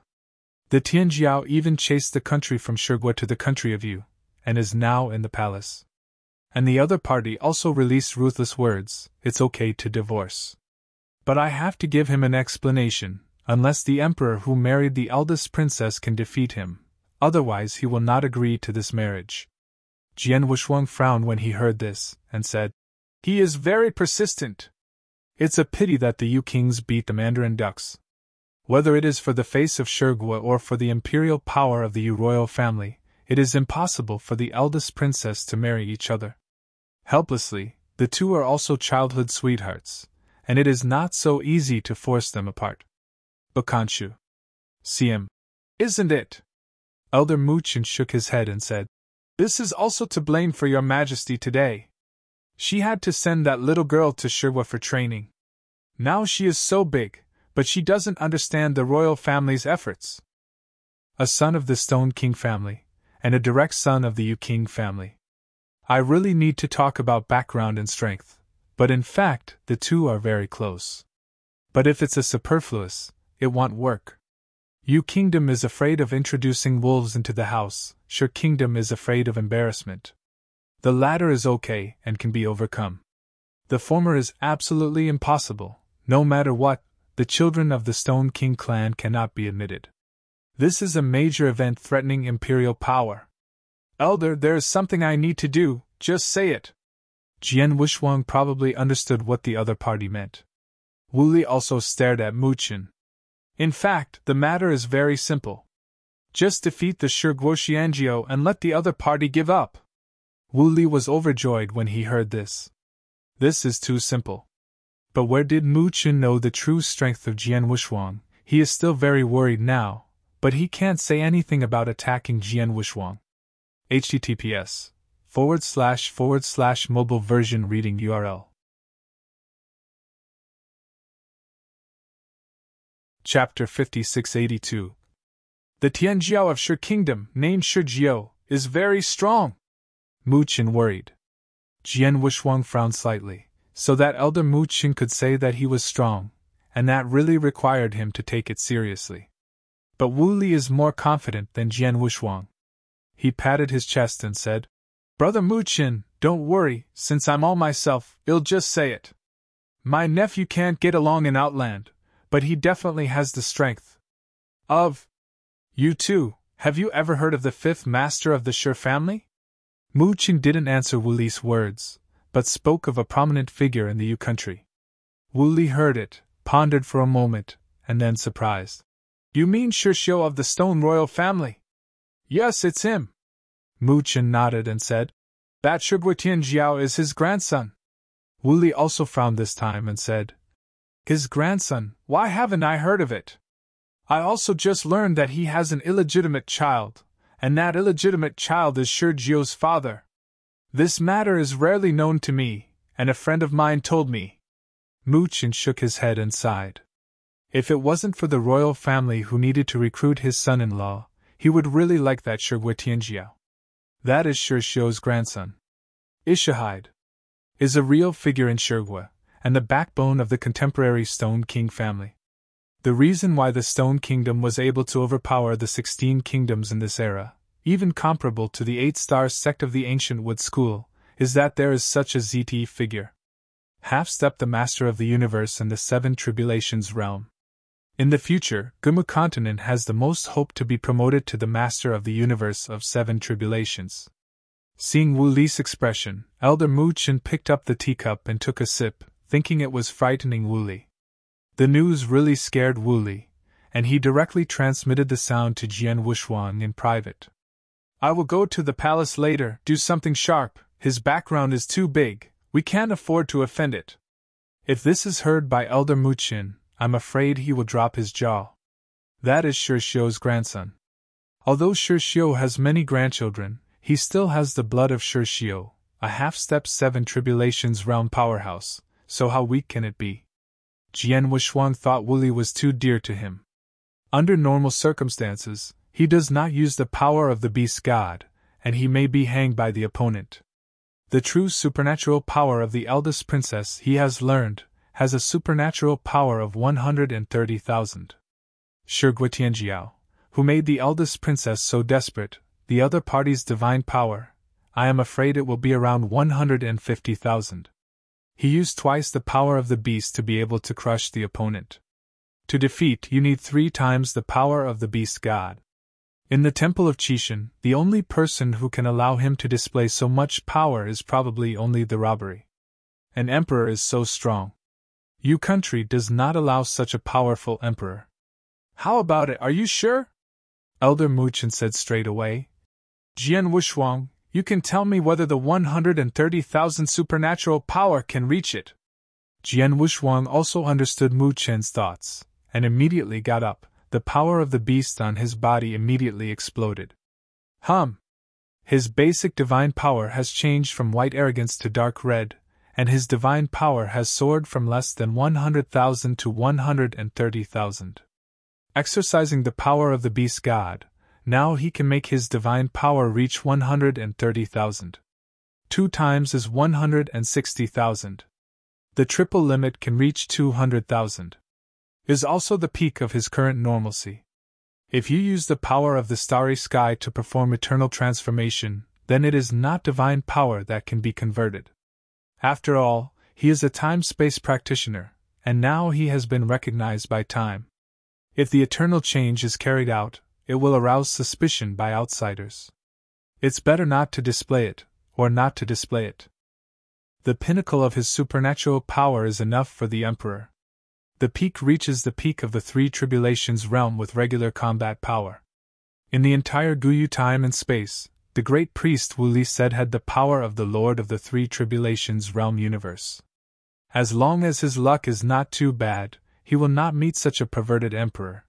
A: The Tianjiao even chased the country from Shigua to the country of Yu, and is now in the palace. And the other party also released ruthless words, "It's okay to divorce. But I have to give him an explanation, unless the emperor who married the eldest princess can defeat him, otherwise he will not agree to this marriage." Jian Wushuang frowned when he heard this, and said, "He is very persistent. It's a pity that the Yu kings beat the Mandarin ducks. Whether it is for the face of Shigua or for the imperial power of the Yu royal family, it is impossible for the eldest princess to marry each other. Helplessly, the two are also childhood sweethearts, and it is not so easy to force them apart. But can't you see him? Isn't it?" Elder Muqin shook his head and said, "This is also to blame for your majesty today. She had to send that little girl to Shigua for training. Now she is so big, but she doesn't understand the royal family's efforts. A son of the Stone King family, and a direct son of the Yu King family. I really need to talk about background and strength, but in fact, the two are very close. But if it's a superfluous, it won't work. Yu Kingdom is afraid of introducing wolves into the house, Shi Kingdom is afraid of embarrassment. The latter is okay and can be overcome. The former is absolutely impossible. No matter what, the children of the Stone King clan cannot be admitted. This is a major event threatening imperial power. Elder, there is something I need to do, just say it." Jian Wushuang probably understood what the other party meant. Wu Li also stared at Muqin. "In fact, the matter is very simple. Just defeat the Shiguoxianjiu and let the other party give up." Wu Li was overjoyed when he heard this. This is too simple. But where did Muqin know the true strength of Jian Wushuang? He is still very worried now, but he can't say anything about attacking Jian Wushuang. https://mobile version reading URL. Chapter 5682. The Tianjiao of Shi Kingdom, named Shijiu, is very strong. Muqin worried. Jian Wushuang frowned slightly, so that Elder Muqin could say that he was strong, and that really required him to take it seriously. But Wu Li is more confident than Jian Wushuang. He patted his chest and said, "Brother Muqin, don't worry, since I'm all myself, I'll just say it. My nephew can't get along in Outland, but he definitely has the strength of... You too, have you ever heard of the fifth master of the Shi family?" Muqin didn't answer Wu Li's words, but spoke of a prominent figure in the Yu country. Wu Li heard it, pondered for a moment, and then surprised. You mean Shirshio of the Stone Royal family? Yes, it's him. Mu Chen nodded and said, That Shigui Tianjiao is his grandson. Wu Li also frowned this time and said, His grandson, why haven't I heard of it? I also just learned that he has an illegitimate child, and that illegitimate child is Shirjio's father. This matter is rarely known to me, and a friend of mine told me. Mu Chen shook his head and sighed. If it wasn't for the royal family who needed to recruit his son-in-law, he would really like that Shigui Tianjiao. That is Shirshio's grandson. Ishihide is a real figure in Shigui, and the backbone of the contemporary Stone King family. The reason why the Stone Kingdom was able to overpower the 16 kingdoms in this era, even comparable to the 8-star sect of the ancient Wood School, is that there is such a ZT figure. Half-Step the Master of the Universe and the 7 Tribulations realm. In the future, Gumu Continent has the most hope to be promoted to the Master of the Universe of 7 Tribulations. Seeing Wu Li's expression, Elder Mu Chen picked up the teacup and took a sip, thinking it was frightening Wu Li. The news really scared Wu Li, and he directly transmitted the sound to Jian Wushuang in private. I will go to the palace later, do something sharp, his background is too big, we can't afford to offend it. If this is heard by Elder Mu Chen, I'm afraid he will drop his jaw. That is Shirshio's grandson. Although Shirshio has many grandchildren, he still has the blood of Shirshio, a half-step 7 Tribulations realm powerhouse, so how weak can it be? Jian Wushuang thought Wu Li was too dear to him. Under normal circumstances, he does not use the power of the beast god, and he may be hanged by the opponent. The true supernatural power of the eldest princess, he has learned, has a supernatural power of 130,000. Shigui Tianjiao, who made the eldest princess so desperate, the other party's divine power, I am afraid it will be around 150,000. He used twice the power of the beast to be able to crush the opponent. To defeat, you need 3 times the power of the beast god. In the Temple of Qishan, the only person who can allow him to display so much power is probably only the robbery. An emperor is so strong. Your country does not allow such a powerful emperor. How about it, are you sure? Elder Mu Chen said straight away. Jian Wushuang, you can tell me whether the 130,000 supernatural power can reach it. Jian Wushuang also understood Mu Chen's thoughts, and immediately got up. The power of the beast on his body immediately exploded. His basic divine power has changed from white arrogance to dark red, and his divine power has soared from less than 100,000 to 130,000. Exercising the power of the beast god, now he can make his divine power reach 130,000. 2 times is 160,000. The triple limit can reach 200,000. Is also the peak of his current normalcy. If you use the power of the starry sky to perform eternal transformation, then it is not divine power that can be converted. After all, he is a time-space practitioner, and now he has been recognized by time. If the eternal change is carried out, it will arouse suspicion by outsiders. It's better not to display it, or not to display it. The pinnacle of his supernatural power is enough for the emperor. The peak reaches the peak of the 3 Tribulations realm with regular combat power. In the entire Guyu time and space, the great priest Wu Li said had the power of the Lord of the 3 Tribulations realm universe. As long as his luck is not too bad, he will not meet such a perverted emperor.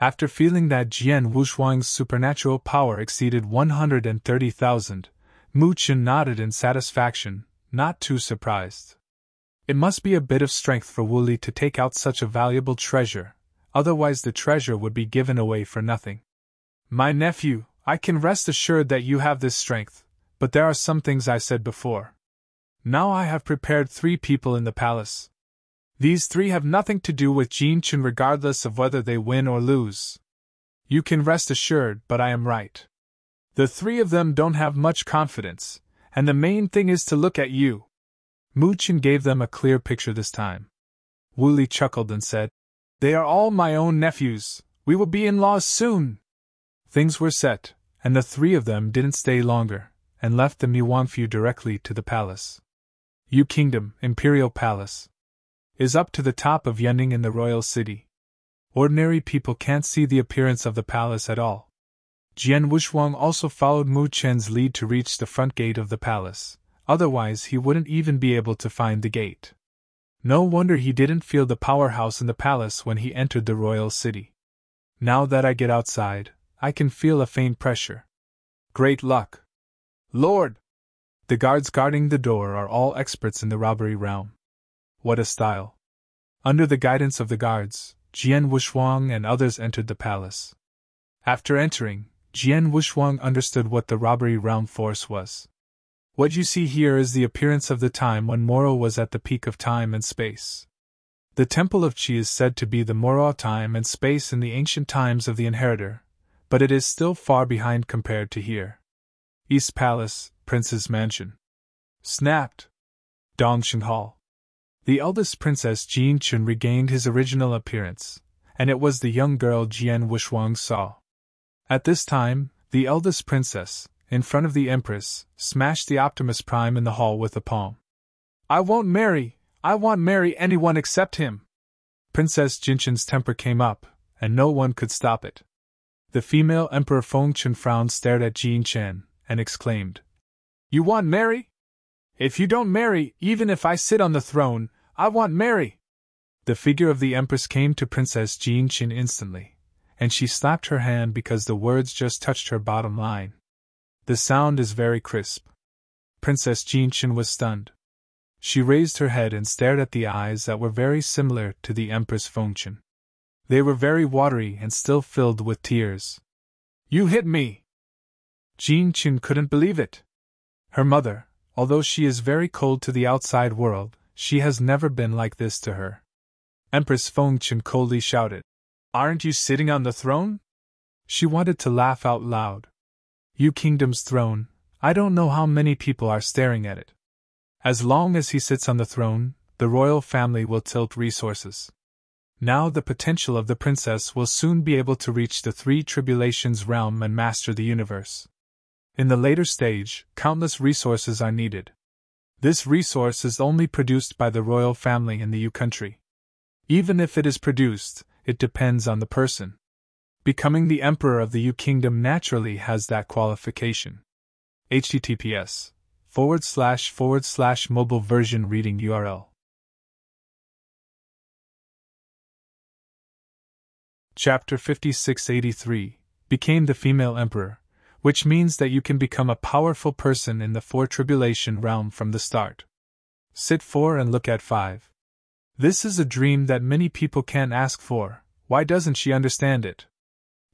A: After feeling that Jian Wushuang's supernatural power exceeded 130,000, Mu Chen nodded in satisfaction, not too surprised. It must be a bit of strength for Wu Li to take out such a valuable treasure, otherwise the treasure would be given away for nothing. My nephew, I can rest assured that you have this strength, but there are some things I said before. Now I have prepared 3 people in the palace. These 3 have nothing to do with Jin Chun regardless of whether they win or lose. You can rest assured, but I am right. The 3 of them don't have much confidence, and the main thing is to look at you. Mu Chen gave them a clear picture this time. Wu Li chuckled and said, They are all my own nephews, we will be in-laws soon. Things were set, and the 3 of them didn't stay longer, and left the Muangfu directly to the palace. Yu Kingdom, Imperial Palace, is up to the top of Yunning in the royal city. Ordinary people can't see the appearance of the palace at all. Jian Wushuang also followed Mu Chen's lead to reach the front gate of the palace, otherwise he wouldn't even be able to find the gate. No wonder he didn't feel the powerhouse in the palace when he entered the royal city. Now that I get outside, I can feel a faint pressure. Great luck! Lord! The guards guarding the door are all experts in the robbery realm. What a style! Under the guidance of the guards, Jian Wushuang and others entered the palace. After entering, Jian Wushuang understood what the robbery realm force was. What you see here is the appearance of the time when Moro was at the peak of time and space. The Temple of Qi is said to be the Moro of time and space in the ancient times of the Inheritor, but it is still far behind compared to here. East Palace, Prince's Mansion. Snapped! Dongsheng Hall. The eldest Princess Jin Chun regained his original appearance, and it was the young girl Jian Wushuang saw. At this time, the eldest princess, in front of the Empress, smashed the Optimus Prime in the hall with a palm. I won't marry anyone except him! Princess Jinchun's temper came up, and no one could stop it. The female Emperor Fengchen frowned, stared at Jin Chen, and exclaimed, You want marry? If you don't marry, even if I sit on the throne, I want marry! The figure of the Empress came to Princess Jin Chen instantly, and she slapped her hand because the words just touched her bottom line. The sound is very crisp. Princess Jin Chen was stunned. She raised her head and stared at the eyes that were very similar to the Empress Fengchen. They were very watery and still filled with tears. You hit me! Jin Chen couldn't believe it. Her mother, although she is very cold to the outside world, she has never been like this to her. Empress Fengchen coldly shouted, Aren't you sitting on the throne? She wanted to laugh out loud. You kingdom's throne, I don't know how many people are staring at it. As long as he sits on the throne, the royal family will tilt resources. Now the potential of the princess will soon be able to reach the three tribulations realm and master the universe. In the later stage, countless resources are needed. This resource is only produced by the royal family in the Yu country. Even if it is produced, it depends on the person. Becoming the emperor of the Yu kingdom naturally has that qualification. https://mobile version reading URL. Chapter 5683 Became the female emperor, which means that you can become a powerful person in the four tribulation realm from the start. Sit 4 and look at 5. This is a dream that many people can't ask for. Why doesn't she understand it?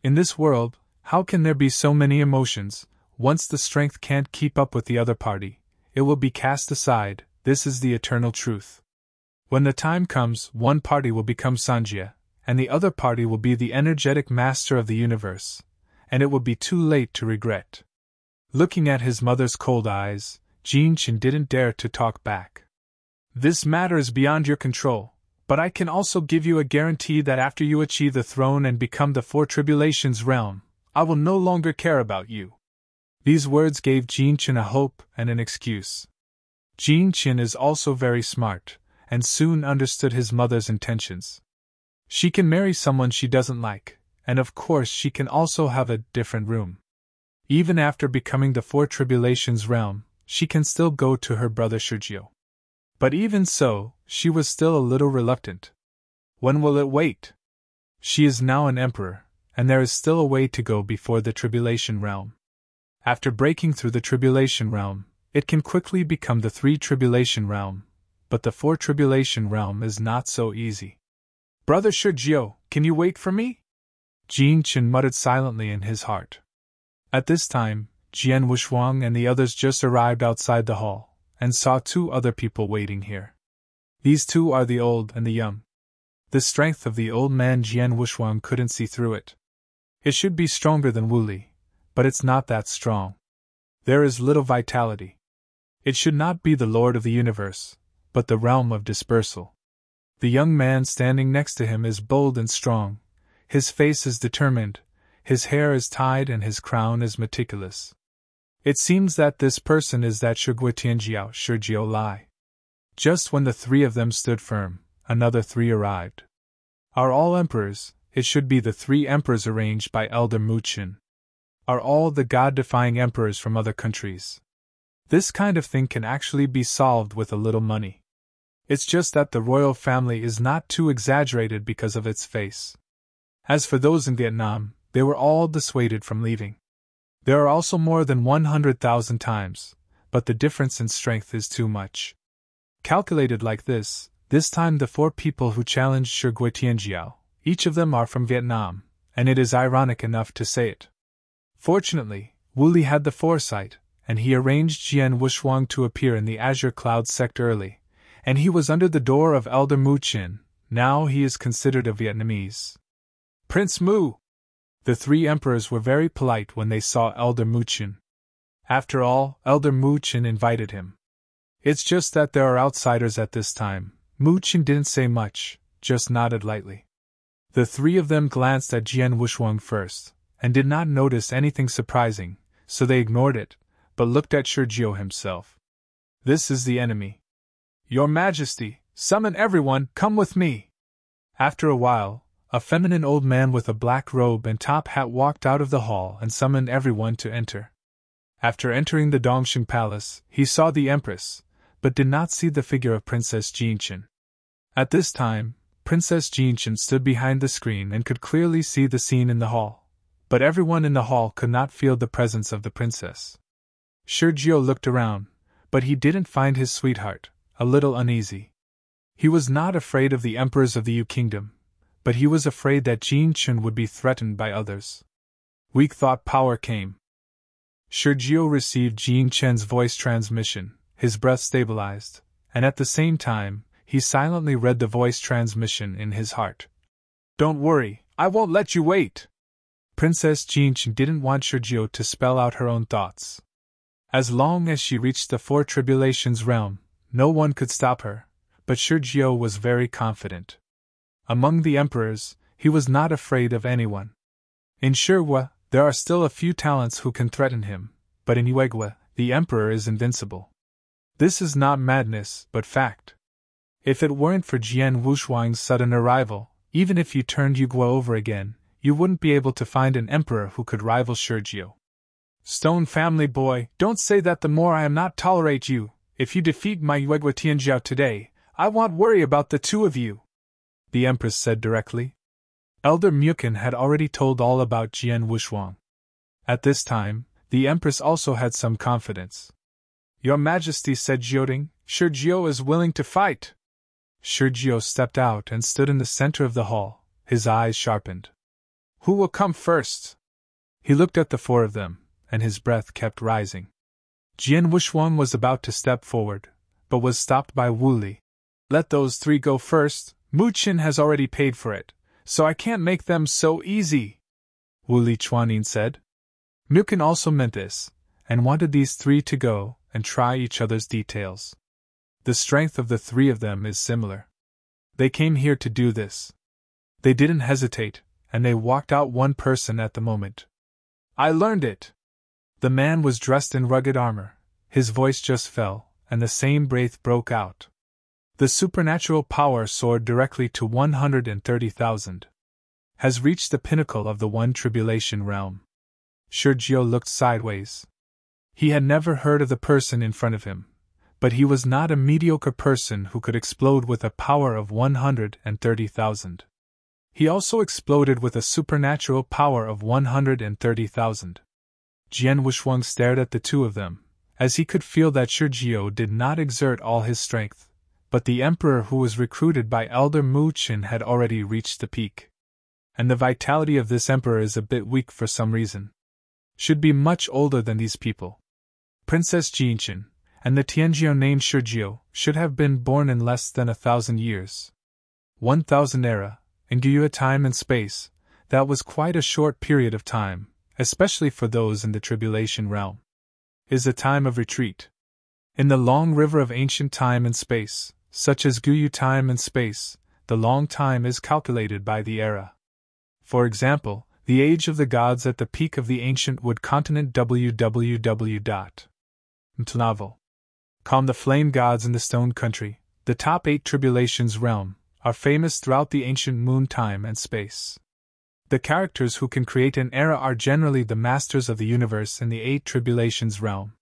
A: In this world, how can there be so many emotions? Once the strength can't keep up with the other party, it will be cast aside. This is the eternal truth. When the time comes, one party will become Sanjia, and the other party will be the energetic master of the universe, and it will be too late to regret. Looking at his mother's cold eyes, Jin Chen didn't dare to talk back. This matter is beyond your control, but I can also give you a guarantee that after you achieve the throne and become the four tribulations realm, I will no longer care about you. These words gave Jin Chen a hope and an excuse. Jin Chen is also very smart, and soon understood his mother's intentions. She can marry someone she doesn't like, and of course she can also have a different room. Even after becoming the four tribulations realm, she can still go to her brother Shujio. But even so, she was still a little reluctant. When will it wait? She is now an emperor, and there is still a way to go before the tribulation realm. After breaking through the tribulation realm, it can quickly become the three tribulation realm, but the four tribulation realm is not so easy. Brother Shujio, can you wait for me? Jin Chen muttered silently in his heart. At this time, Jian Wushuang and the others just arrived outside the hall, and saw two other people waiting here. These two are the old and the young. The strength of the old man Jian Wushuang couldn't see through it. It should be stronger than Wu Li, but it's not that strong. There is little vitality. It should not be the lord of the universe, but the realm of dispersal. The young man standing next to him is bold and strong, his face is determined, his hair is tied and his crown is meticulous. It seems that this person is that Shugui Tianjiao Shurjiao Lai. Just when the three of them stood firm, another three arrived. Are all emperors? it should be the three emperors arranged by Elder Muchin. Are all the god-defying emperors from other countries. This kind of thing can actually be solved with a little money. It's just that the royal family is not too exaggerated because of its face. As for those in Vietnam, they were all dissuaded from leaving. There are also more than 100,000 times, but the difference in strength is too much. Calculated like this time the four people who challenged Shirgui Tianjiao, each of them are from Vietnam, and it is ironic enough to say it. Fortunately, Wu Li had the foresight, and he arranged Jian Wushuang to appear in the Azure Cloud sector early, and he was under the door of Elder Mu Qin. Now he is considered a Vietnamese. Prince Mu! The three emperors were very polite when they saw Elder Mu Qin. After all, Elder Mu Qin invited him. It's just that there are outsiders at this time. Mu Qin didn't say much, just nodded lightly. The three of them glanced at Jian Wushuang first, and did not notice anything surprising, so they ignored it, but looked at Shirjiao himself. This is the enemy. Your Majesty, summon everyone, come with me. After a while, a feminine old man with a black robe and top hat walked out of the hall and summoned everyone to enter. After entering the Dongxing Palace, he saw the Empress, but did not see the figure of Princess Jinchen. At this time, Princess Jinchen stood behind the screen and could clearly see the scene in the hall, but everyone in the hall could not feel the presence of the princess. Shirjiao looked around, but he didn't find his sweetheart, a little uneasy. He was not afraid of the emperors of the Yu Kingdom, but he was afraid that Jinchen would be threatened by others. Weak thought power came. Shirjiao received Jinchen's voice transmission, his breath stabilized, and at the same time, he silently read the voice transmission in his heart. Don't worry, I won't let you wait. Princess Jinchen didn't want Shirjiao to spell out her own thoughts. As long as she reached the Four Tribulations realm, no one could stop her, but Shirjiao was very confident. Among the emperors, he was not afraid of anyone. In Shirhua, there are still a few talents who can threaten him, but in Yuegua, the emperor is invincible. This is not madness, but fact. If it weren't for Jian Wushuang's sudden arrival, even if you turned Yuegua over again, you wouldn't be able to find an emperor who could rival Shirjiao. Stone family boy, don't say that. The more I am not tolerate you. If you defeat my Yuegua Tianjiao today, I won't worry about the two of you, the Empress said directly. Elder Mukin had already told all about Jian Wushuang. At this time, the Empress also had some confidence. Your Majesty, said Jioding, Shirjiao is willing to fight. Shirjiao stepped out and stood in the center of the hall, his eyes sharpened. Who will come first? He looked at the four of them, and his breath kept rising. Jian Wushuang was about to step forward, but was stopped by Wu Li. Let those three go first. Mu Qin has already paid for it, so I can't make them so easy, Wu Li Chuanin said. Mukin also meant this, and wanted these three to go and try each other's details. The strength of the three of them is similar. They came here to do this. They didn't hesitate, and they walked out one person at the moment. I learned it. The man was dressed in rugged armor, his voice just fell, and the same breath broke out. The supernatural power soared directly to 130,000. Has reached the pinnacle of the One Tribulation realm. Shirjiao looked sideways. He had never heard of the person in front of him, but he was not a mediocre person who could explode with a power of 130,000. He also exploded with a supernatural power of 130,000. Jian Wushuang stared at the two of them, as he could feel that Shirjiao did not exert all his strength, but the emperor who was recruited by Elder Mu Qin had already reached the peak. And the vitality of this emperor is a bit weak for some reason. Should be much older than these people. Princess Jinchen, and the Tianjiao named Shirjiao, should have been born in less than 1,000 years. 1,000 era, in Gyua time and space, that was quite a short period of time, especially for those in the tribulation realm. Is a time of retreat. In the long river of ancient time and space, such as Gyuyu time and space, the long time is calculated by the era. For example, the age of the gods at the peak of the ancient wood continent www. Novel. The flame gods in the stone country, the top 8 tribulations realm, are famous throughout the ancient moon time and space. The characters who can create an era are generally the masters of the universe in the Eight Tribulations realm.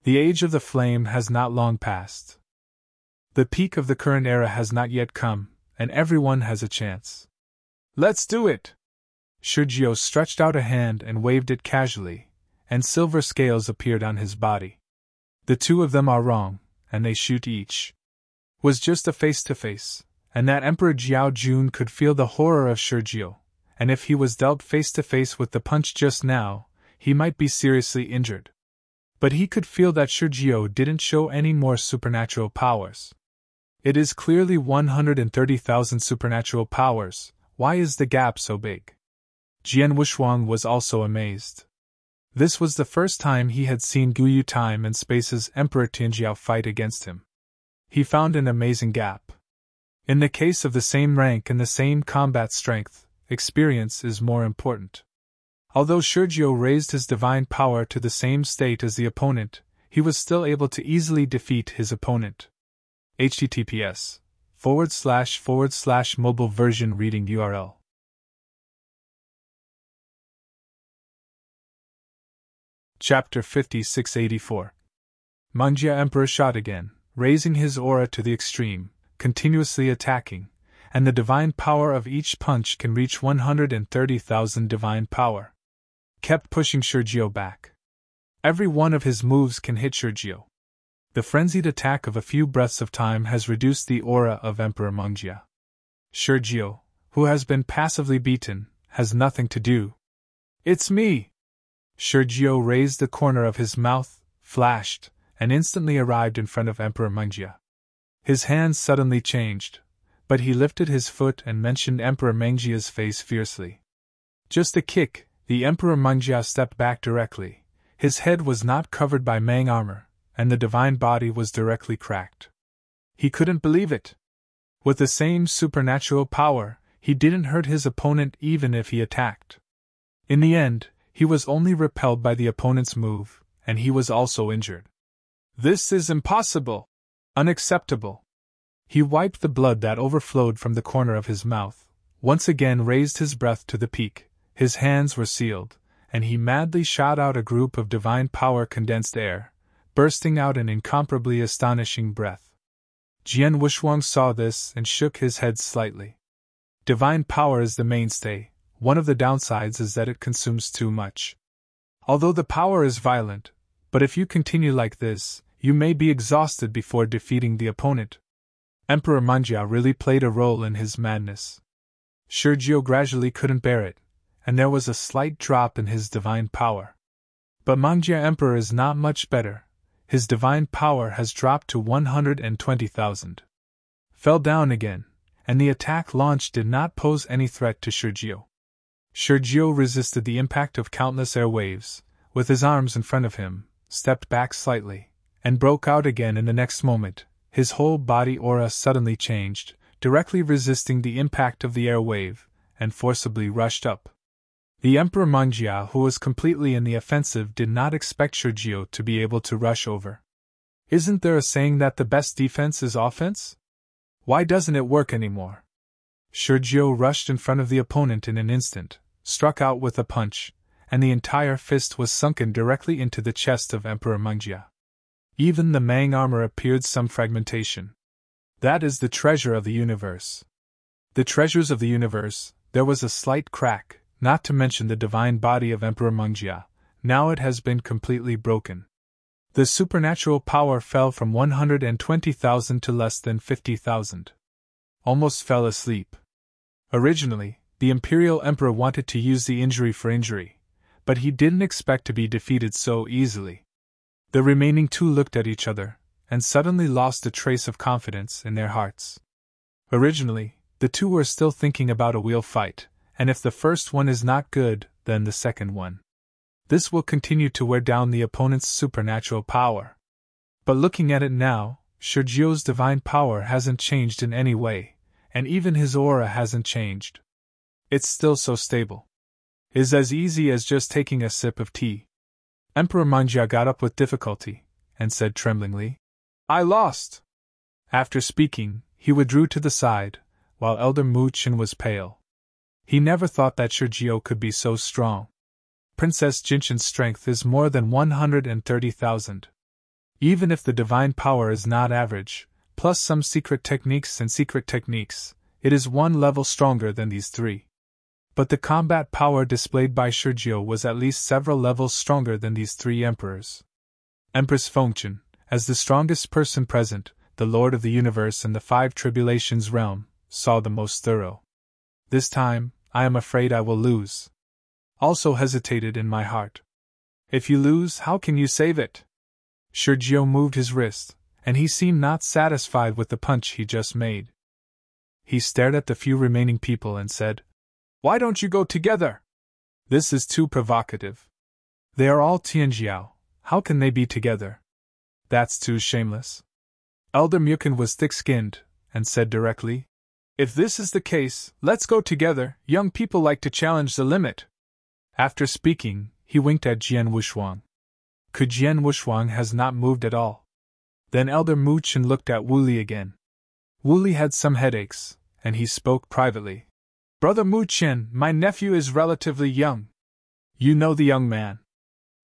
A: The age of the flame has not long passed. The peak of the current era has not yet come, and everyone has a chance. Let's do it! Sergio stretched out a hand and waved it casually, and silver scales appeared on his body. The two of them are wrong, and they shoot each. Was just a face-to-face, and that Emperor Jiao Jun could feel the horror of Sergio, and if he was dealt face-to-face with the punch just now, he might be seriously injured. But he could feel that Sergio didn't show any more supernatural powers. It is clearly 130,000 supernatural powers. Why is the gap so big? Jian Wushuang was also amazed. This was the first time he had seen Guyu Time and Space's Emperor Tianjiao fight against him. He found an amazing gap. In the case of the same rank and the same combat strength, experience is more important. Although Sergio raised his divine power to the same state as the opponent, he was still able to easily defeat his opponent. https://mobile version reading URL. Chapter 5684. Mengjia Emperor shot again, raising his aura to the extreme, continuously attacking, and the divine power of each punch can reach 130,000 divine power. Kept pushing Sergio back. Every one of his moves can hit Sergio. The frenzied attack of a few breaths of time has reduced the aura of Emperor Mengjia. Sergio, who has been passively beaten, has nothing to do. It's me! Sergio raised the corner of his mouth, flashed, and instantly arrived in front of Emperor Mengjia. His hands suddenly changed, but he lifted his foot and mentioned Emperor Mengjia's face fiercely. Just a kick, the Emperor Mengjia stepped back directly. His head was not covered by Mang armor, and the divine body was directly cracked. He couldn't believe it. With the same supernatural power, he didn't hurt his opponent even if he attacked. In the end, he was only repelled by the opponent's move, and he was also injured. This is impossible! Unacceptable! He wiped the blood that overflowed from the corner of his mouth, once again raised his breath to the peak, his hands were sealed, and he madly shot out a group of divine power condensed air, bursting out an incomparably astonishing breath. Jian Wushuang saw this and shook his head slightly. Divine power is the mainstay. One of the downsides is that it consumes too much. Although the power is violent, but if you continue like this, you may be exhausted before defeating the opponent. Emperor Mengjia really played a role in his madness. Sergio gradually couldn't bear it, and there was a slight drop in his divine power. But Mengjia Emperor is not much better. His divine power has dropped to 120,000. Fell down again, and the attack launched did not pose any threat to Sergio. Sergio resisted the impact of countless air waves, with his arms in front of him, stepped back slightly, and broke out again in the next moment. His whole body aura suddenly changed, directly resisting the impact of the air wave, and forcibly rushed up. The Emperor Mengjia, who was completely in the offensive, did not expect Sergio to be able to rush over. Isn't there a saying that the best defense is offense? Why doesn't it work anymore? Sergio rushed in front of the opponent in an instant, struck out with a punch, and the entire fist was sunken directly into the chest of Emperor Mengjia. Even the Mang armor appeared some fragmentation. That is the treasure of the universe. The treasures of the universe, there was a slight crack, not to mention the divine body of Emperor Mengjia. Now it has been completely broken. The supernatural power fell from 120,000 to less than 50,000. Almost fell asleep. Originally, the Imperial Emperor wanted to use the injury for injury, but he didn't expect to be defeated so easily. The remaining two looked at each other, and suddenly lost a trace of confidence in their hearts. Originally, the two were still thinking about a wheel fight, and if the first one is not good, then the second one. This will continue to wear down the opponent's supernatural power. But looking at it now, Sergio's divine power hasn't changed in any way, and even his aura hasn't changed. It's still so stable. It's as easy as just taking a sip of tea. Emperor Mengjia got up with difficulty, and said tremblingly, "I lost." After speaking, he withdrew to the side, while Elder Mu Chen was pale. He never thought that Sergio could be so strong. Princess Jinshan's strength is more than 130,000. Even if the divine power is not average, plus some secret techniques, it is one level stronger than these three. But the combat power displayed by Sergio was at least several levels stronger than these three emperors. Empress Fengchen, as the strongest person present, the Lord of the Universe and the Five Tribulations realm, saw the most thorough. This time, I am afraid I will lose. Also hesitated in my heart. If you lose, how can you save it? Sergio moved his wrist, and he seemed not satisfied with the punch he just made. He stared at the few remaining people and said, "Why don't you go together? This is too provocative. They are all Tianjiao, how can they be together? That's too shameless." Elder Mukin was thick-skinned, and said directly, "If this is the case, let's go together, young people like to challenge the limit." After speaking, he winked at Jian Wushuang. Jian Wushuang has not moved at all. Then Elder Mu Chen looked at Wu Li again. Wu Li had some headaches, and he spoke privately. "Brother Mu Chen, my nephew is relatively young. You know the young man.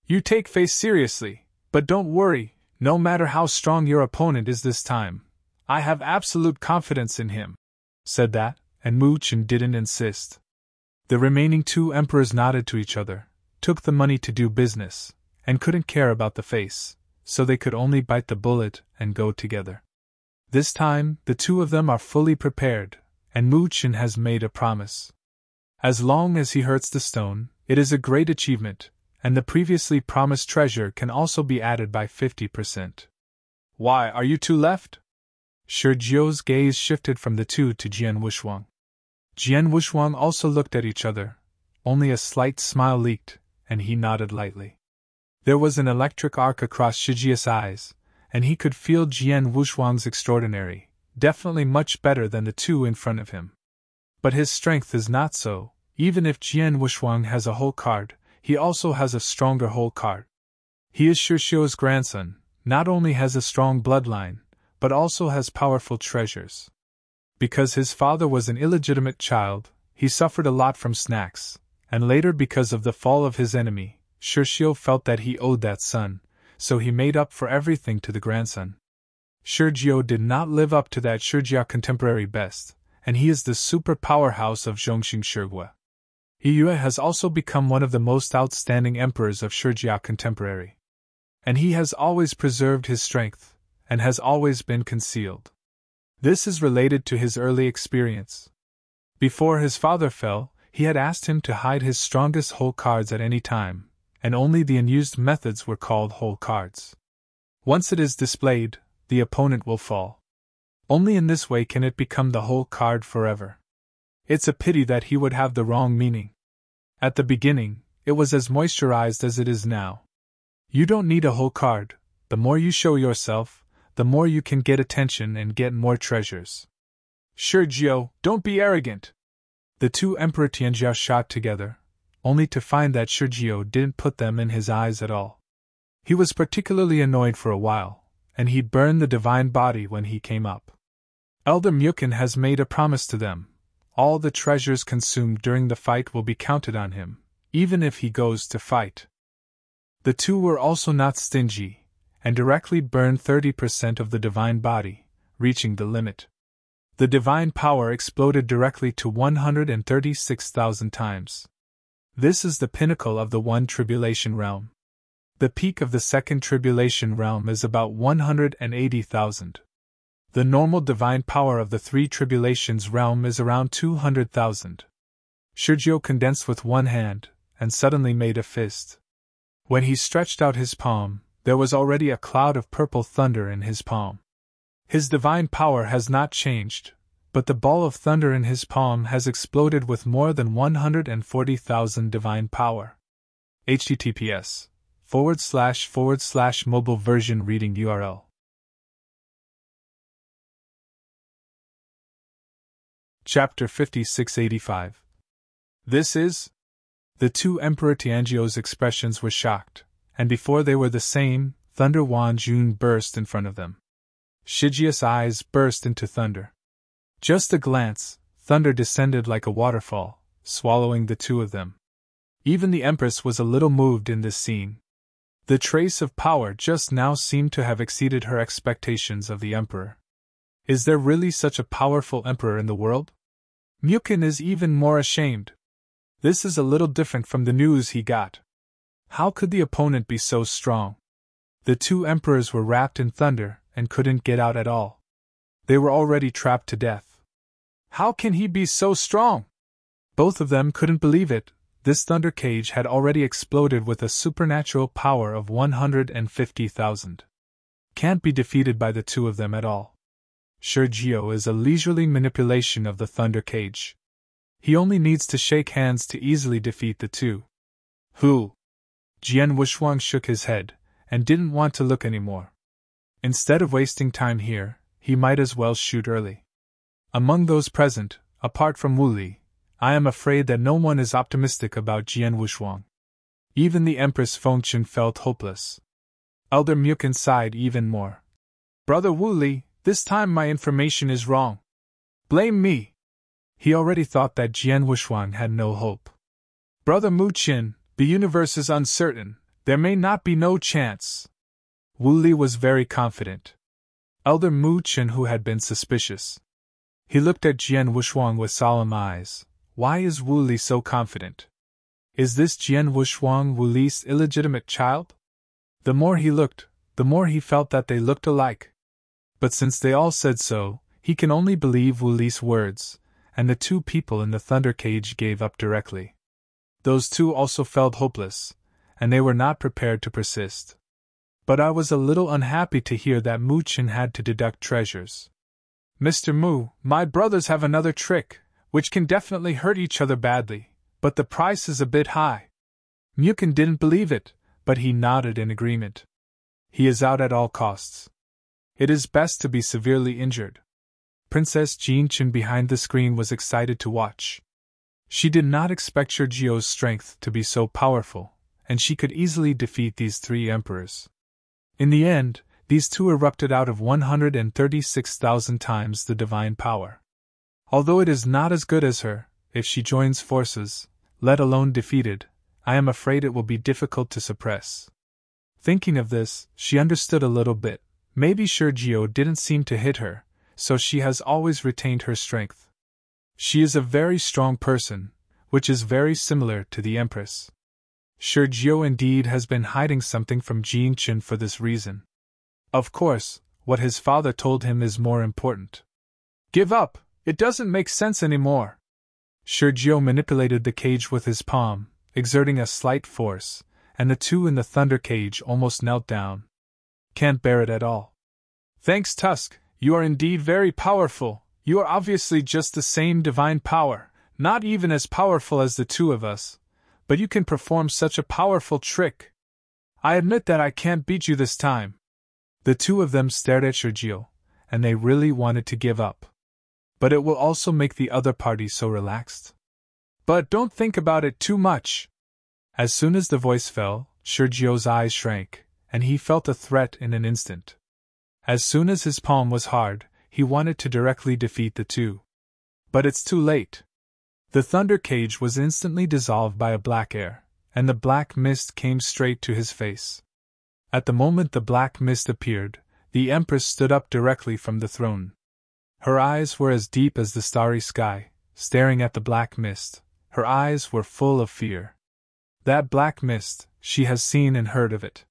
A: You take face seriously, but don't worry, no matter how strong your opponent is this time. I have absolute confidence in him." Said that, and Mu Chen didn't insist. The remaining two emperors nodded to each other, took the money to do business, and couldn't care about the face, so they could only bite the bullet and go together. This time, the two of them are fully prepared, and Mu Chen has made a promise. As long as he hurts the stone, it is a great achievement, and the previously promised treasure can also be added by 50%. "Why, are you two left?" Sergio's gaze shifted from the two to Jian Wushuang. Jian Wushuang also looked at each other. Only a slight smile leaked, and he nodded lightly. There was an electric arc across Shijia's eyes, and he could feel Jian Wushuang's extraordinary, definitely much better than the two in front of him. But his strength is not so. Even if Jian Wushuang has a whole card, he also has a stronger whole card. He is Sergio's grandson, not only has a strong bloodline, but also has powerful treasures. Because his father was an illegitimate child, he suffered a lot from snacks, and later because of the fall of his enemy, Sergio felt that he owed that son, so he made up for everything to the grandson. Sergio did not live up to that Sergio contemporary best, and he is the super powerhouse of Zhongxing Shigua. Yue has also become one of the most outstanding emperors of Sergio contemporary. And he has always preserved his strength, and has always been concealed. This is related to his early experience. Before his father fell, he had asked him to hide his strongest whole cards at any time, and only the unused methods were called whole cards. Once it is displayed, the opponent will fall. Only in this way can it become the whole card forever. It's a pity that he would have the wrong meaning. At the beginning, it was as moisturized as it is now. You don't need a whole card. The more you show yourself, the more you can get attention and get more treasures. Sergio, don't be arrogant. The two Emperor Tianjiao shot together, only to find that Sergio didn't put them in his eyes at all. He was particularly annoyed for a while, and he burned the divine body when he came up. Elder Mukin has made a promise to them. All the treasures consumed during the fight will be counted on him, even if he goes to fight. The two were also not stingy, and directly burned 30% of the divine body, reaching the limit. The divine power exploded directly to 136,000 times. This is the pinnacle of the one tribulation realm. The peak of the second tribulation realm is about 180,000. The normal divine power of the three tribulations realm is around 200,000. Sergio condensed with one hand, and suddenly made a fist. When he stretched out his palm, there was already a cloud of purple thunder in his palm. His divine power has not changed, but the ball of thunder in his palm has exploded with more than 140,000 divine power. https://mobile version reading URL. Chapter 5685. This is? The two Emperor Tianjiao's expressions were shocked, and before they were the same, Thunder Wan Jun burst in front of them. Shijia's eyes burst into thunder. Just a glance, thunder descended like a waterfall, swallowing the two of them. Even the Empress was a little moved in this scene. The trace of power just now seemed to have exceeded her expectations of the Emperor. Is there really such a powerful Emperor in the world? Mukin is even more ashamed. This is a little different from the news he got. How could the opponent be so strong? The two emperors were wrapped in thunder and couldn't get out at all. They were already trapped to death. How can he be so strong? Both of them couldn't believe it. This thunder cage had already exploded with a supernatural power of 150,000. Can't be defeated by the two of them at all. Sergio is a leisurely manipulation of the thunder cage. He only needs to shake hands to easily defeat the two. Who? Jian Wushuang shook his head, and didn't want to look anymore. Instead of wasting time here, he might as well shoot early. Among those present, apart from Wu Li, I am afraid that no one is optimistic about Jian Wushuang. Even the Empress Fengchen felt hopeless. Elder Mukin sighed even more. Brother Wu Li, this time my information is wrong. Blame me. He already thought that Jian Wushuang had no hope. Brother Mu Qin, the universe is uncertain, there may not be no chance. Wu Li was very confident. Elder Mu Qin, who had been suspicious. He looked at Jian Wushuang with solemn eyes. Why is Wu Li so confident? Is this Jian Wushuang Wu Li's illegitimate child? The more he looked, the more he felt that they looked alike. But since they all said so, he can only believe Wu Li's words, and the two people in the thunder cage gave up directly. Those two also felt hopeless, and they were not prepared to persist. But I was a little unhappy to hear that Mu Qin had to deduct treasures. Mr. Mu, my brothers have another trick, which can definitely hurt each other badly, but the price is a bit high. Mukin didn't believe it, but he nodded in agreement. He is out at all costs. It is best to be severely injured. Princess Jean Chen behind the screen was excited to watch. She did not expect Sergio's strength to be so powerful, and she could easily defeat these three emperors. In the end, these two erupted out of 136,000 times the divine power. Although it is not as good as her, if she joins forces, let alone defeated, I am afraid it will be difficult to suppress. Thinking of this, she understood a little bit. Maybe Sergio didn't seem to hit her, so she has always retained her strength. She is a very strong person, which is very similar to the Empress. Sergio indeed has been hiding something from Jean Chen for this reason. Of course, what his father told him is more important. Give up! It doesn't make sense anymore. Sergio manipulated the cage with his palm, exerting a slight force, and the two in the thunder cage almost knelt down. Can't bear it at all. Thanks, Tusk, you are indeed very powerful. You are obviously just the same divine power, not even as powerful as the two of us, but you can perform such a powerful trick. I admit that I can't beat you this time. The two of them stared at Sergio, and they really wanted to give up. But it will also make the other party so relaxed. But don't think about it too much. As soon as the voice fell, Sergio's eyes shrank, and he felt a threat in an instant. As soon as his palm was hard, he wanted to directly defeat the two. But it's too late. The thunder cage was instantly dissolved by a black air, and the black mist came straight to his face. At the moment the black mist appeared, the Empress stood up directly from the throne. Her eyes were as deep as the starry sky, staring at the black mist. Her eyes were full of fear. That black mist, she has seen and heard of it.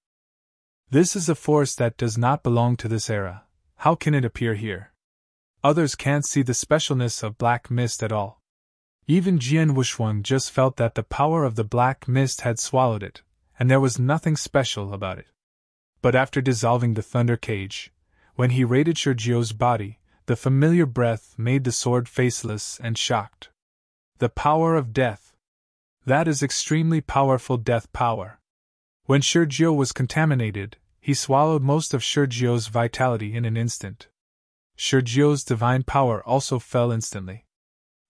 A: This is a force that does not belong to this era. How can it appear here? Others can't see the specialness of black mist at all. Even Jian Wushuang just felt that the power of the black mist had swallowed it, and there was nothing special about it. But after dissolving the thunder cage, when he raided Sergio's body, the familiar breath made the sword faceless and shocked. The power of death. That is extremely powerful death power. When Sergio was contaminated, he swallowed most of Sergio's vitality in an instant. Sergio's divine power also fell instantly.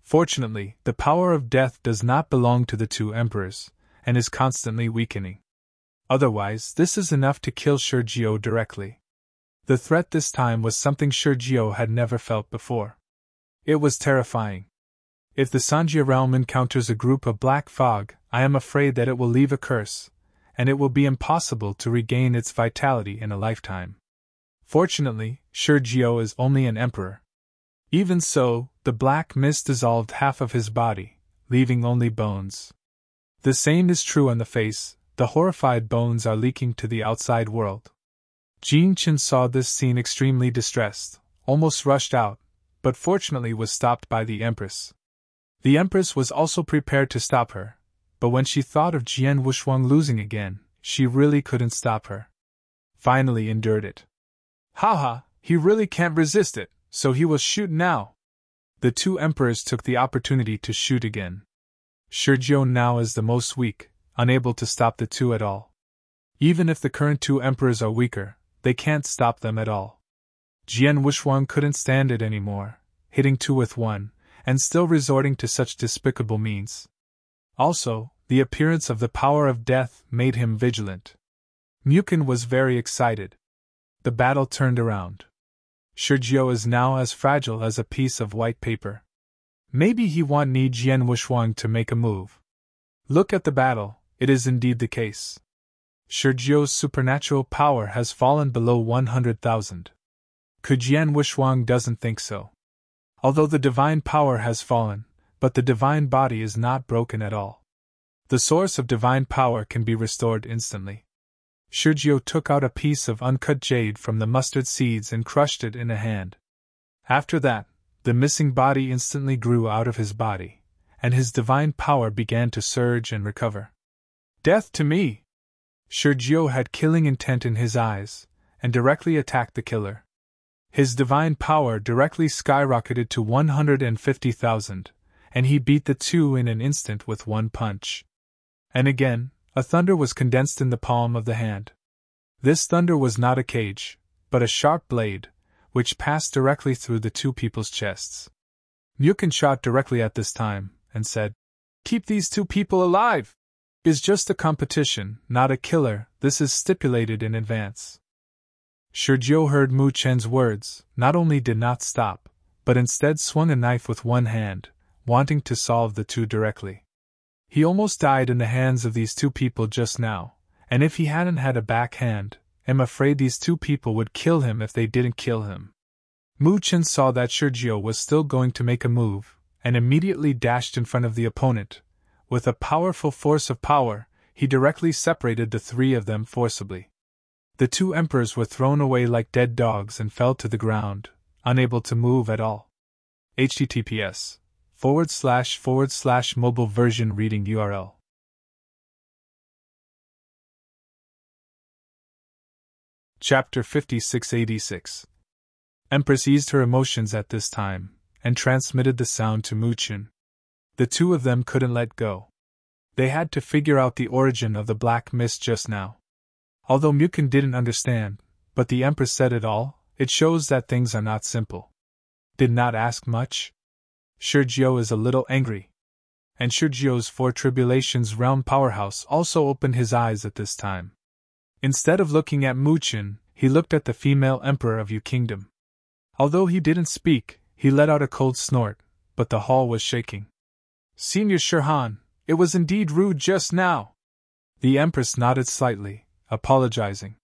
A: Fortunately, the power of death does not belong to the two emperors, and is constantly weakening. Otherwise, this is enough to kill Sergio directly. The threat this time was something Sergio had never felt before. It was terrifying. If the Sanjia realm encounters a group of black fog, I am afraid that it will leave a curse, and it will be impossible to regain its vitality in a lifetime. Fortunately, Shurjiao is only an emperor. Even so, the black mist dissolved half of his body, leaving only bones. The same is true on the face, the horrified bones are leaking to the outside world. Jin Chen saw this scene extremely distressed, almost rushed out, but fortunately was stopped by the Empress. The Empress was also prepared to stop her, but when she thought of Jian Wushuang losing again, she really couldn't stop her. Finally endured it. Haha, he really can't resist it, so he will shoot now. The two emperors took the opportunity to shoot again. Shurjiao now is the most weak, unable to stop the two at all. Even if the current two emperors are weaker, they can't stop them at all. Jian Wushuang couldn't stand it anymore, hitting two with one, and still resorting to such despicable means. Also, the appearance of the power of death made him vigilant. Mukin was very excited. The battle turned around. Shurjiao is now as fragile as a piece of white paper. Maybe he won't need Jian Wushuang to make a move. Look at the battle, it is indeed the case. Shurjiao's supernatural power has fallen below 100,000. Jian Wushuang doesn't think so. Although the divine power has fallen, but the divine body is not broken at all. The source of divine power can be restored instantly. Shurjiao took out a piece of uncut jade from the mustard seeds and crushed it in a hand. After that, the missing body instantly grew out of his body, and his divine power began to surge and recover. Death to me! Shurjiao had killing intent in his eyes, and directly attacked the killer. His divine power directly skyrocketed to 150,000, and he beat the two in an instant with one punch. And again, a thunder was condensed in the palm of the hand. This thunder was not a cage, but a sharp blade, which passed directly through the two people's chests. Mukin shot directly at this time, and said, "Keep these two people alive! It's just a competition, not a killer, this is stipulated in advance." Shurjiao heard Mu Chen's words, not only did not stop, but instead swung a knife with one hand, wanting to solve the two directly. He almost died in the hands of these two people just now, and if he hadn't had a backhand, I'm afraid these two people would kill him if they didn't kill him. Mu Chen saw that Shurjiao was still going to make a move, and immediately dashed in front of the opponent. With a powerful force of power, he directly separated the three of them forcibly. The two emperors were thrown away like dead dogs and fell to the ground, unable to move at all. https://mobile version reading URL. Chapter 5686. Empress eased her emotions at this time, and transmitted the sound to Mu Chen. The two of them couldn't let go. They had to figure out the origin of the black mist just now. Although Mukin didn't understand, but the Empress said it all, it shows that things are not simple. Did not ask much? Shurjiao is a little angry. And Shurjiao's Four Tribulations realm powerhouse also opened his eyes at this time. Instead of looking at Mu Chen, he looked at the female emperor of Yu Kingdom. Although he didn't speak, he let out a cold snort, but the hall was shaking. "Senior Shurhan, it was indeed rude just now." The Empress nodded slightly, apologizing.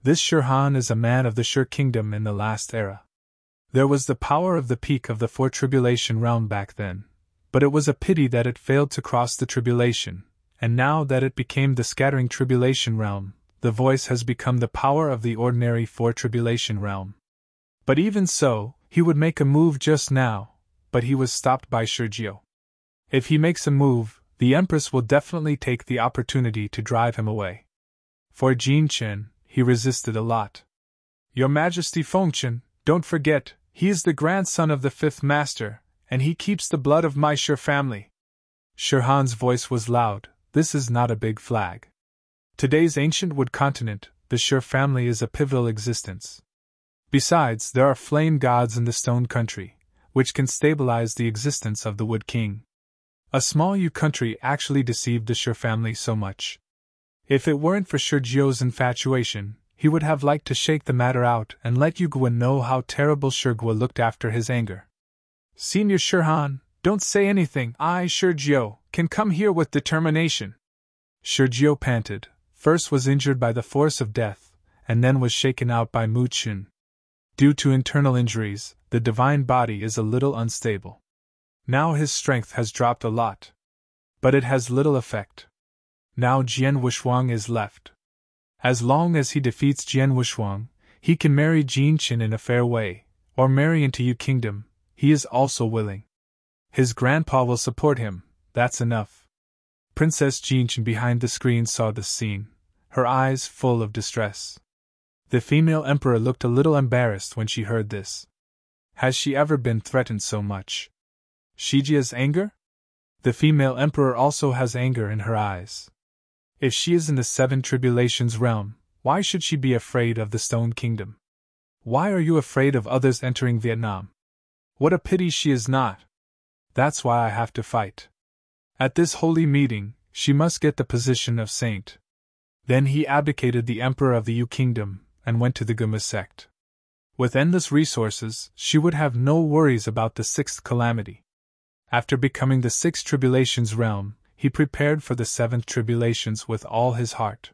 A: This Shurhan is a man of the Shur Kingdom in the last era. There was the power of the peak of the Four Tribulation realm back then, but it was a pity that it failed to cross the tribulation, and now that it became the Scattering Tribulation realm, the voice has become the power of the ordinary Four Tribulation realm. But even so, he would make a move just now, but he was stopped by Shurjiao. If he makes a move, the Empress will definitely take the opportunity to drive him away. For Jin Chen, he resisted a lot. "Your Majesty Fengchen, don't forget, he is the grandson of the fifth master, and he keeps the blood of my Shur family." Shurhan's voice was loud. This is not a big flag. Today's ancient wood continent, the Shur family is a pivotal existence. Besides, there are flame gods in the stone country, which can stabilize the existence of the wood king. A small Yu country actually deceived the Shur family so much. If it weren't for Shurjiao's infatuation, he would have liked to shake the matter out and let Yu Guan know how terrible Shurgua looked after his anger. "Senior Shurhan, Don't say anything. I, Sergio, can come here with determination. Sergio panted, first was injured by the force of death, and then was shaken out by Mu Chun. Due to internal injuries, the divine body is a little unstable. Now his strength has dropped a lot. But it has little effect. Now Jian Wushuang is left. As long as he defeats Jian Wushuang, he can marry Jin Qin in a fair way, or marry into Yu Kingdom. He is also willing. His grandpa will support him, that's enough. Princess Jin Qin behind the screen saw this scene, her eyes full of distress. The female emperor looked a little embarrassed when she heard this. Has she ever been threatened so much? Shijia's anger? The female emperor also has anger in her eyes. If she is in the Seven Tribulations realm, why should she be afraid of the Stone Kingdom? Why are you afraid of others entering Vietnam? What a pity she is not. That's why I have to fight. At this holy meeting, she must get the position of saint. Then he abdicated the emperor of the Yu Kingdom and went to the Guma sect. With endless resources, she would have no worries about the sixth calamity. After becoming the Sixth Tribulations realm, he prepared for the Seventh Tribulations with all his heart.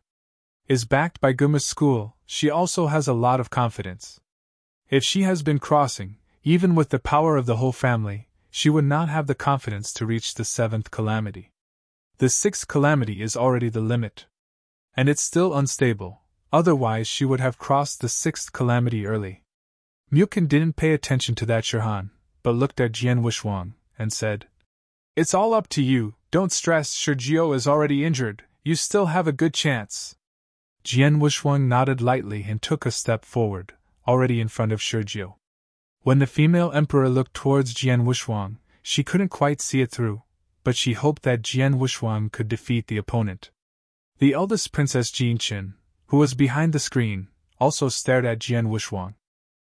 A: Is backed by Guma's school, she also has a lot of confidence. If she has been crossing, even with the power of the whole family, she would not have the confidence to reach the seventh calamity. The sixth calamity is already the limit. And it's still unstable, otherwise she would have crossed the sixth calamity early. Mukin didn't pay attention to that Shirhan, but looked at Jian Wushuang and said, "It's all up to you, don't stress, Sergio is already injured, you still have a good chance." Jian Wushuang nodded lightly and took a step forward, already in front of Sergio. When the female emperor looked towards Jian Wushuang, she couldn't quite see it through, but she hoped that Jian Wushuang could defeat the opponent. The eldest princess Jin Qin, who was behind the screen, also stared at Jian Wushuang.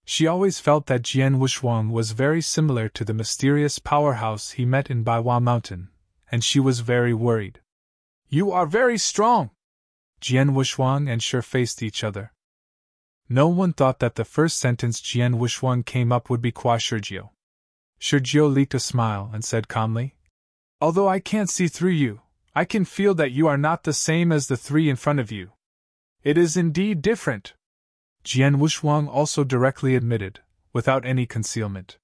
A: She always felt that Jian Wushuang was very similar to the mysterious powerhouse he met in Baiwa Mountain, and she was very worried. "You are very strong!" Jian Wushuang and Shi faced each other. No one thought that the first sentence Jian Wushuang came up would be qua Sergio. Sergio leaked a smile and said calmly, "Although I can't see through you, I can feel that you are not the same as the three in front of you. It is indeed different." Jian Wushuang also directly admitted, without any concealment.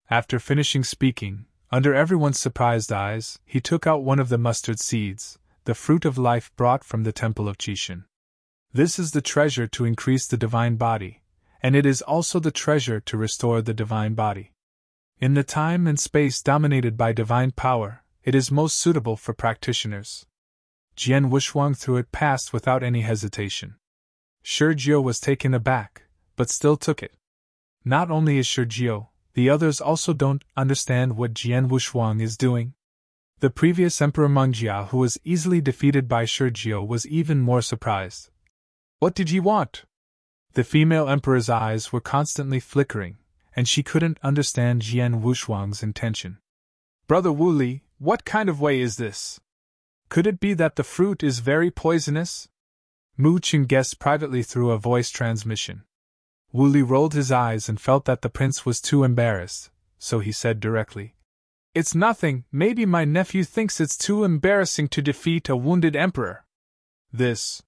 A: After finishing speaking, under everyone's surprised eyes, he took out one of the mustard seeds, the fruit of life brought from the temple of Qixin. This is the treasure to increase the divine body, and it is also the treasure to restore the divine body. In the time and space dominated by divine power, it is most suitable for practitioners. Jian Wushuang threw it past without any hesitation. Sergio was taken aback, but still took it. Not only is Sergio, the others also don't understand what Jian Wushuang is doing. The previous Emperor Mengjia, who was easily defeated by Sergio, was even more surprised. "What did you want?" The female emperor's eyes were constantly flickering, and she couldn't understand Jian Wushuang's intention. "Brother Wu Li, what kind of way is this? Could it be that the fruit is very poisonous?" Mu Qin guessed privately through a voice transmission. Wu Li rolled his eyes and felt that the prince was too embarrassed, so he said directly, "It's nothing, maybe my nephew thinks it's too embarrassing to defeat a wounded emperor." This.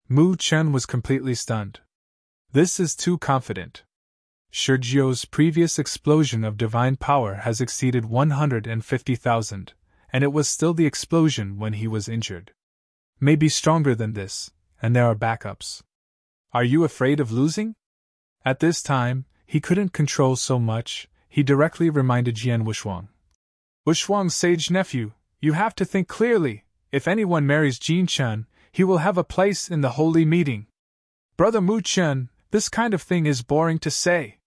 A: Mu Chen was completely stunned. This is too confident. Sergio's previous explosion of divine power has exceeded 150,000, and it was still the explosion when he was injured. Maybe stronger than this, and there are backups. Are you afraid of losing? At this time, he couldn't control so much, he directly reminded Jian Wushuang. "Wushuang's sage nephew, you have to think clearly, if anyone marries Jin Chen, he will have a place in the holy meeting. Brother Mu Chen, this kind of thing is boring to say."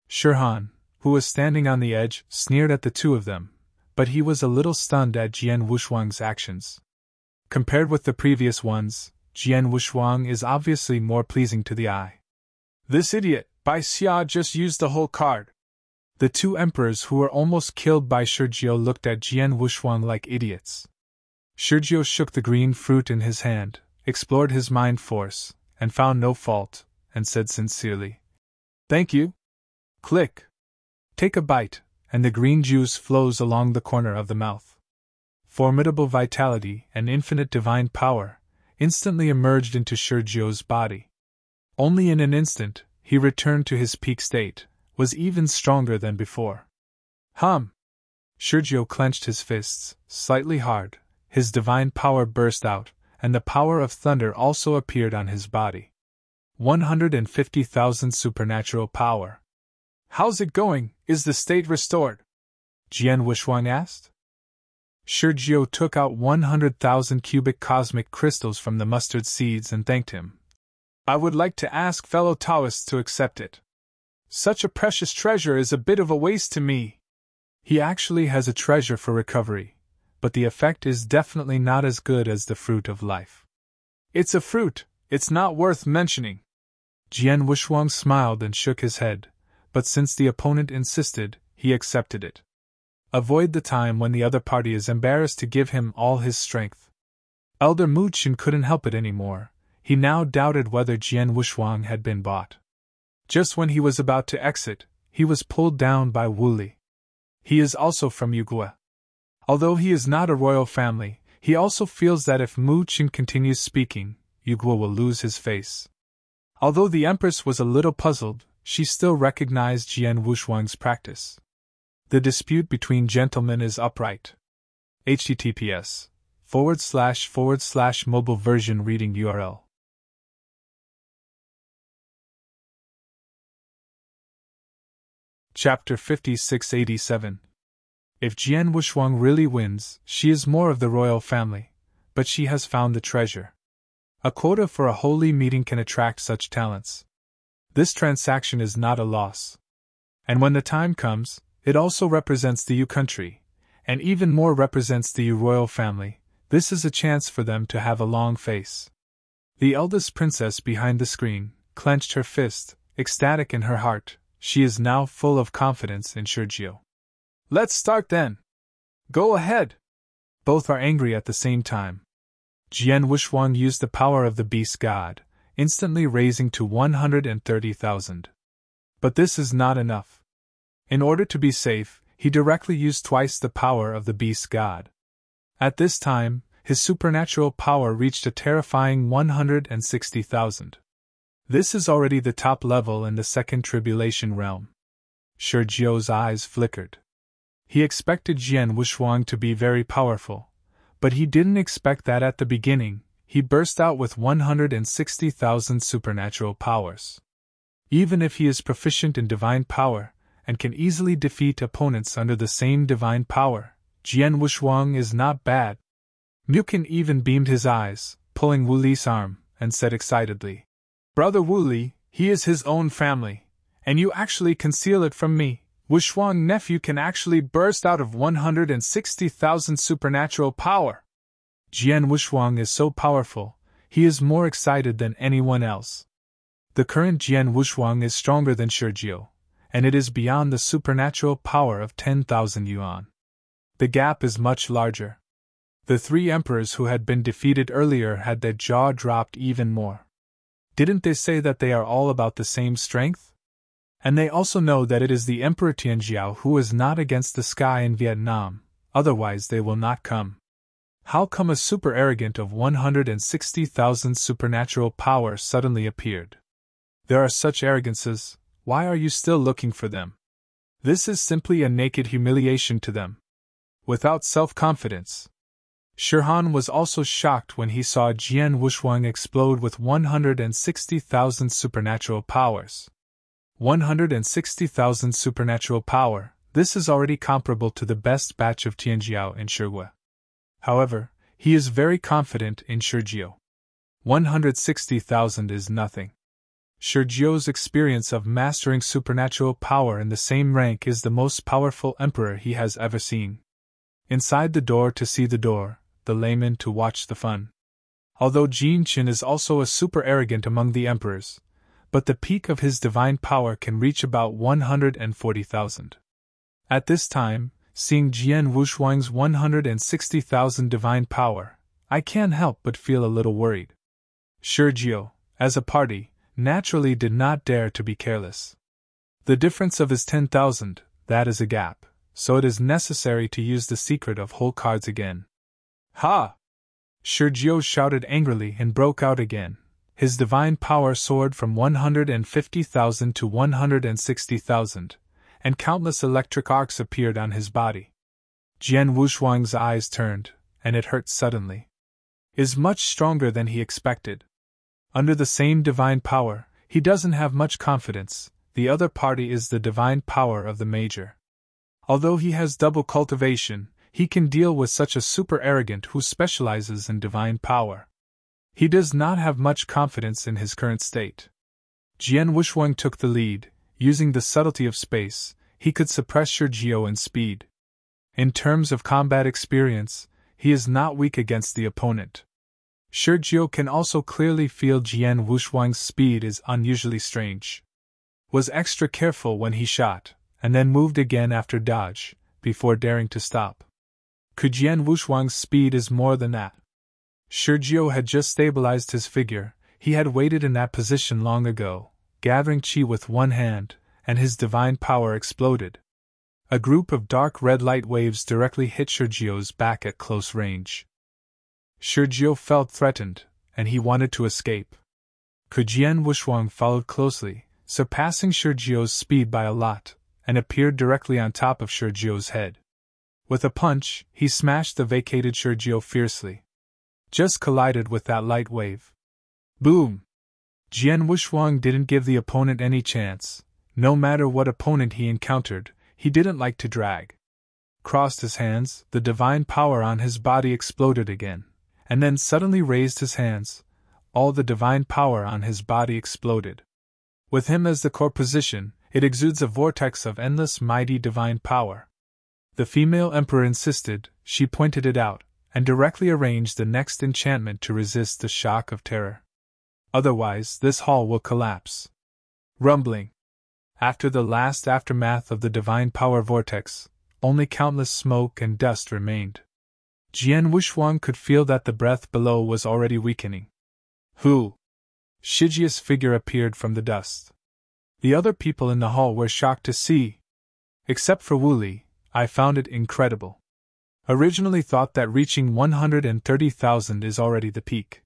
A: Shirhan, who was standing on the edge, sneered at the two of them, but he was a little stunned at Jian Wushuang's actions. Compared with the previous ones, Jian Wushuang is obviously more pleasing to the eye. "This idiot, Bai Xia, just used the whole card." The two emperors who were almost killed by Sergio looked at Jian Wushuang like idiots. Sergio shook the green fruit in his hand, explored his mind force, and found no fault, and said sincerely, "Thank you." Click. Take a bite, and the green juice flows along the corner of the mouth. Formidable vitality and infinite divine power instantly emerged into Sergio's body. Only in an instant, he returned to his peak state, was even stronger than before. Sergio clenched his fists, slightly hard, his divine power burst out, and the power of thunder also appeared on his body. 150,000 supernatural power. How's it going? Is the state restored? Jian Wushuang asked. Sergio took out 100,000 cubic cosmic crystals from the mustard seeds and thanked him. I would like to ask fellow Taoists to accept it. Such a precious treasure is a bit of a waste to me. He actually has a treasure for recovery, but the effect is definitely not as good as the fruit of life. It's a fruit, it's not worth mentioning. Jian Wushuang smiled and shook his head, but since the opponent insisted, he accepted it. Avoid the time when the other party is embarrassed to give him all his strength. Elder Mu Qin couldn't help it anymore. He now doubted whether Jian Wushuang had been bought. Just when he was about to exit, he was pulled down by Wu Li. He is also from Yugua. Although he is not a royal family, he also feels that if Mu Qin continues speaking, Yugua will lose his face. Although the Empress was a little puzzled, she still recognized Jian Wushuang's practice. The dispute between gentlemen is upright. https://mobile version reading URL. Chapter 5687. If Jian Wushuang really wins, she is more of the royal family, but she has found the treasure. A quota for a holy meeting can attract such talents. This transaction is not a loss. And when the time comes, it also represents the Yu country, and even more represents the Yu royal family. This is a chance for them to have a long face. The eldest princess behind the screen clenched her fist, ecstatic in her heart. She is now full of confidence in Sergio. Let's start then. Go ahead. Both are angry at the same time. Jian Wushuang used the power of the beast god, instantly raising to 130,000. But this is not enough. In order to be safe, he directly used twice the power of the beast god. At this time, his supernatural power reached a terrifying 160,000. This is already the top level in the second tribulation realm. Sergio's eyes flickered. He expected Jian Wushuang to be very powerful, but he didn't expect that at the beginning. He burst out with 160,000 supernatural powers. Even if he is proficient in divine power, and can easily defeat opponents under the same divine power, Jian Wushuang is not bad. Mu Qin even beamed his eyes, pulling Wu Li's arm, and said excitedly, Brother Wu Li, he is his own family, and you actually conceal it from me. Wushuang nephew can actually burst out of 160,000 supernatural power. Jian Wushuang is so powerful, he is more excited than anyone else. The current Jian Wushuang is stronger than Sergio, and it is beyond the supernatural power of 10,000 yuan. The gap is much larger. The three emperors who had been defeated earlier had their jaw dropped even more. Didn't they say that they are all about the same strength? And they also know that it is the Emperor Tianjiao who is not against the sky in Vietnam, otherwise they will not come. How come a super arrogant of 160,000 supernatural power suddenly appeared? There are such arrogances, why are you still looking for them? This is simply a naked humiliation to them. Without self-confidence. Shirhan was also shocked when he saw Jian Wushuang explode with 160,000 supernatural powers. 160,000 supernatural power, this is already comparable to the best batch of Tianjiao in Shigua. However, he is very confident in Sergio. 160,000 is nothing. Sergio's experience of mastering supernatural power in the same rank is the most powerful emperor he has ever seen. Inside the door to see the door, the layman to watch the fun. Although Jin Qin is also a super arrogant among the emperors, but the peak of his divine power can reach about 140,000. At this time, seeing Jian Wushuang's 160,000 divine power, I can't help but feel a little worried. Sergio, as a party, naturally did not dare to be careless. The difference of his 10,000, that is a gap, so it is necessary to use the secret of whole cards again. Ha! Sergio shouted angrily and broke out again. His divine power soared from 150,000 to 160,000, and countless electric arcs appeared on his body. Jian Wushuang's eyes turned, and it hurt suddenly. Is much stronger than he expected. Under the same divine power, he doesn't have much confidence. The other party is the divine power of the major. Although he has double cultivation, he can deal with such a super arrogant who specializes in divine power. He does not have much confidence in his current state. Jian Wushuang took the lead. Using the subtlety of space, he could suppress Sergio in speed. In terms of combat experience, he is not weak against the opponent. Sergio can also clearly feel Jian Wushuang's speed is unusually strange. Was extra careful when he shot, and then moved again after dodge, before daring to stop. Could Jian Wushuang's speed is more than that? Sergio had just stabilized his figure. He had waited in that position long ago, gathering chi with one hand, and his divine power exploded. A group of dark red light waves directly hit Sergio's back at close range. Sergio felt threatened, and he wanted to escape. Jian Wushuang followed closely, surpassing Sergio's speed by a lot, and appeared directly on top of Sergio's head. With a punch, he smashed the vacated Sergio fiercely. Just collided with that light wave. Boom! Jian Wushuang didn't give the opponent any chance. No matter what opponent he encountered, he didn't like to drag. Crossed his hands, the divine power on his body exploded again, and then suddenly raised his hands. All the divine power on his body exploded. With him as the core position, it exudes a vortex of endless mighty divine power. The female emperor insisted. She pointed it out, and directly arranged the next enchantment to resist the shock of terror. Otherwise, this hall will collapse. Rumbling. After the last aftermath of the divine power vortex, only countless smoke and dust remained. Jian Wushuang could feel that the breath below was already weakening. Who? Shijia's figure appeared from the dust. The other people in the hall were shocked to see. Except for Wuli, I found it incredible. Originally thought that reaching 130,000 is already the peak.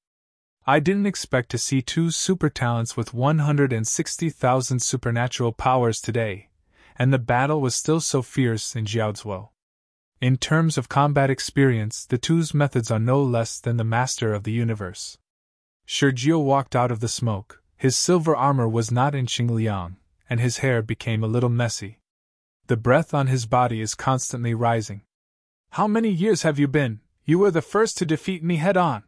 A: I didn't expect to see two super talents with 160,000 supernatural powers today, and the battle was still so fierce in Jiaozuo. In terms of combat experience, the two's methods are no less than the master of the universe. Sergio walked out of the smoke. His silver armor was not in Xingliang, and his hair became a little messy. The breath on his body is constantly rising. How many years have you been? You were the first to defeat me head-on.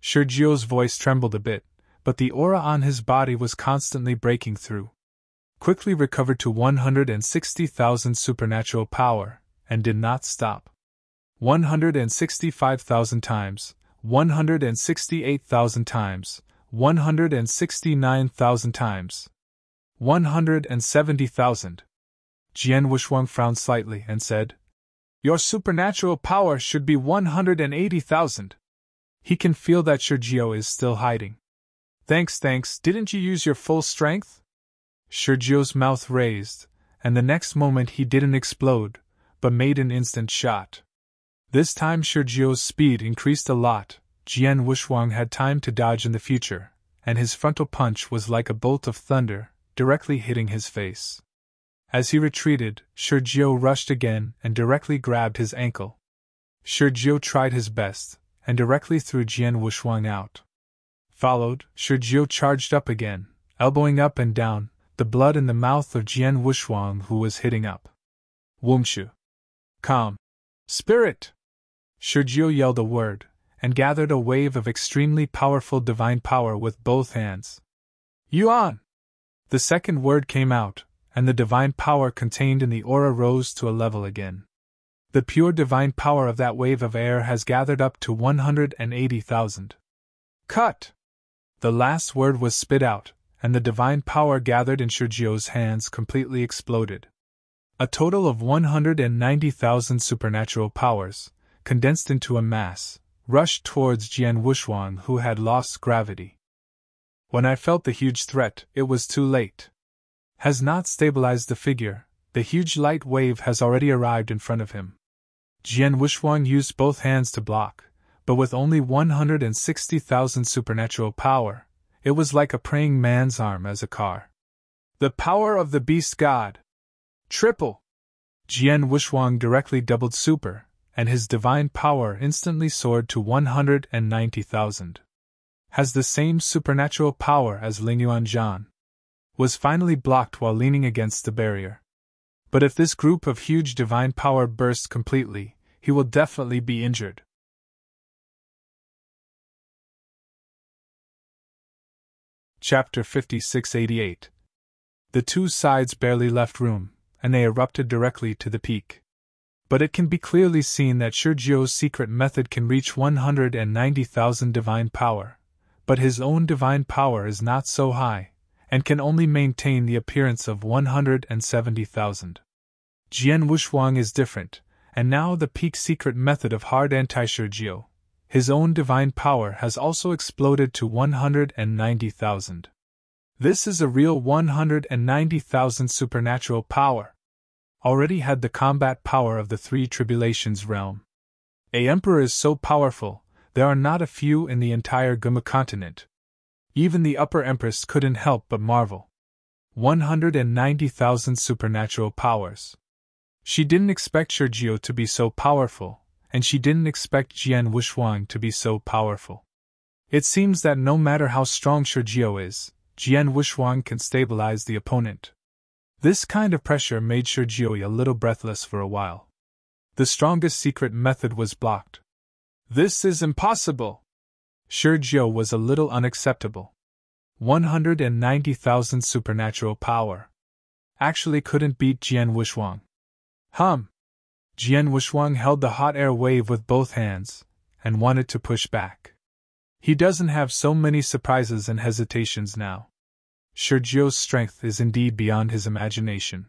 A: Sergio's voice trembled a bit, but the aura on his body was constantly breaking through. Quickly recovered to 160,000 supernatural power, and did not stop. 165,000 times, 168,000 times, 169,000 times. 170,000. Jian Wushuang frowned slightly and said, Your supernatural power should be 180,000. He can feel that Sergio is still hiding. Thanks, didn't you use your full strength? Sergio's mouth raised, and the next moment he didn't explode, but made an instant shot. This time Sergio's speed increased a lot. Jian Wushuang had time to dodge in the future, and his frontal punch was like a bolt of thunder, directly hitting his face. As he retreated, Sergio rushed again and directly grabbed his ankle. Sergio tried his best, and directly threw Jian Wushuang out. Followed, Sergio charged up again, elbowing up and down, the blood in the mouth of Jian Wushuang who was hitting up. Wumshu. Calm. Spirit! Sergio yelled a word, and gathered a wave of extremely powerful divine power with both hands. Yuan! The second word came out, and the divine power contained in the aura rose to a level again. The pure divine power of that wave of air has gathered up to 180,000. Cut! The last word was spit out, and the divine power gathered in Sergio's hands completely exploded. A total of 190,000 supernatural powers, condensed into a mass, rushed towards Jian Wushuang who had lost gravity. When I felt the huge threat, it was too late. Has not stabilized the figure, The huge light wave has already arrived in front of him. Jian Wuxuang used both hands to block, but with only 160,000 supernatural power, it was like a praying man's arm as a car. The power of the beast god! Triple! Jian Wuxuang directly doubled super, and his divine power instantly soared to 190,000. Has the same supernatural power as Lingyuan Zhan. Was finally blocked while leaning against the barrier. But if this group of huge divine power bursts completely, he will definitely be injured. Chapter 5688. The two sides barely left room, and they erupted directly to the peak. But it can be clearly seen that Shurjiu's secret method can reach 190,000 divine power, but his own divine power is not so high, and can only maintain the appearance of 170,000. Jian Wuxuang is different, and now the peak secret method of hard anti-Shurjiu, his own divine power has also exploded to 190,000. This is a real 190,000 supernatural power. Already had the combat power of the Three Tribulations realm. A emperor is so powerful, there are not a few in the entire Guma continent. Even the upper empress couldn't help but marvel. 190,000 supernatural powers. She didn't expect Shurjiu to be so powerful, and she didn't expect Jian Wuxuang to be so powerful. It seems that no matter how strong Shurjiu is, Jian Wuxuang can stabilize the opponent. This kind of pressure made Shurjiu a little breathless for a while. The strongest secret method was blocked. This is impossible! Shurjiu was a little unacceptable. 190,000 supernatural power. Actually couldn't beat Jian Wuxuang. Jian Wuxuang held the hot air wave with both hands, and wanted to push back. He doesn't have so many surprises and hesitations now. Shurjiu's strength is indeed beyond his imagination.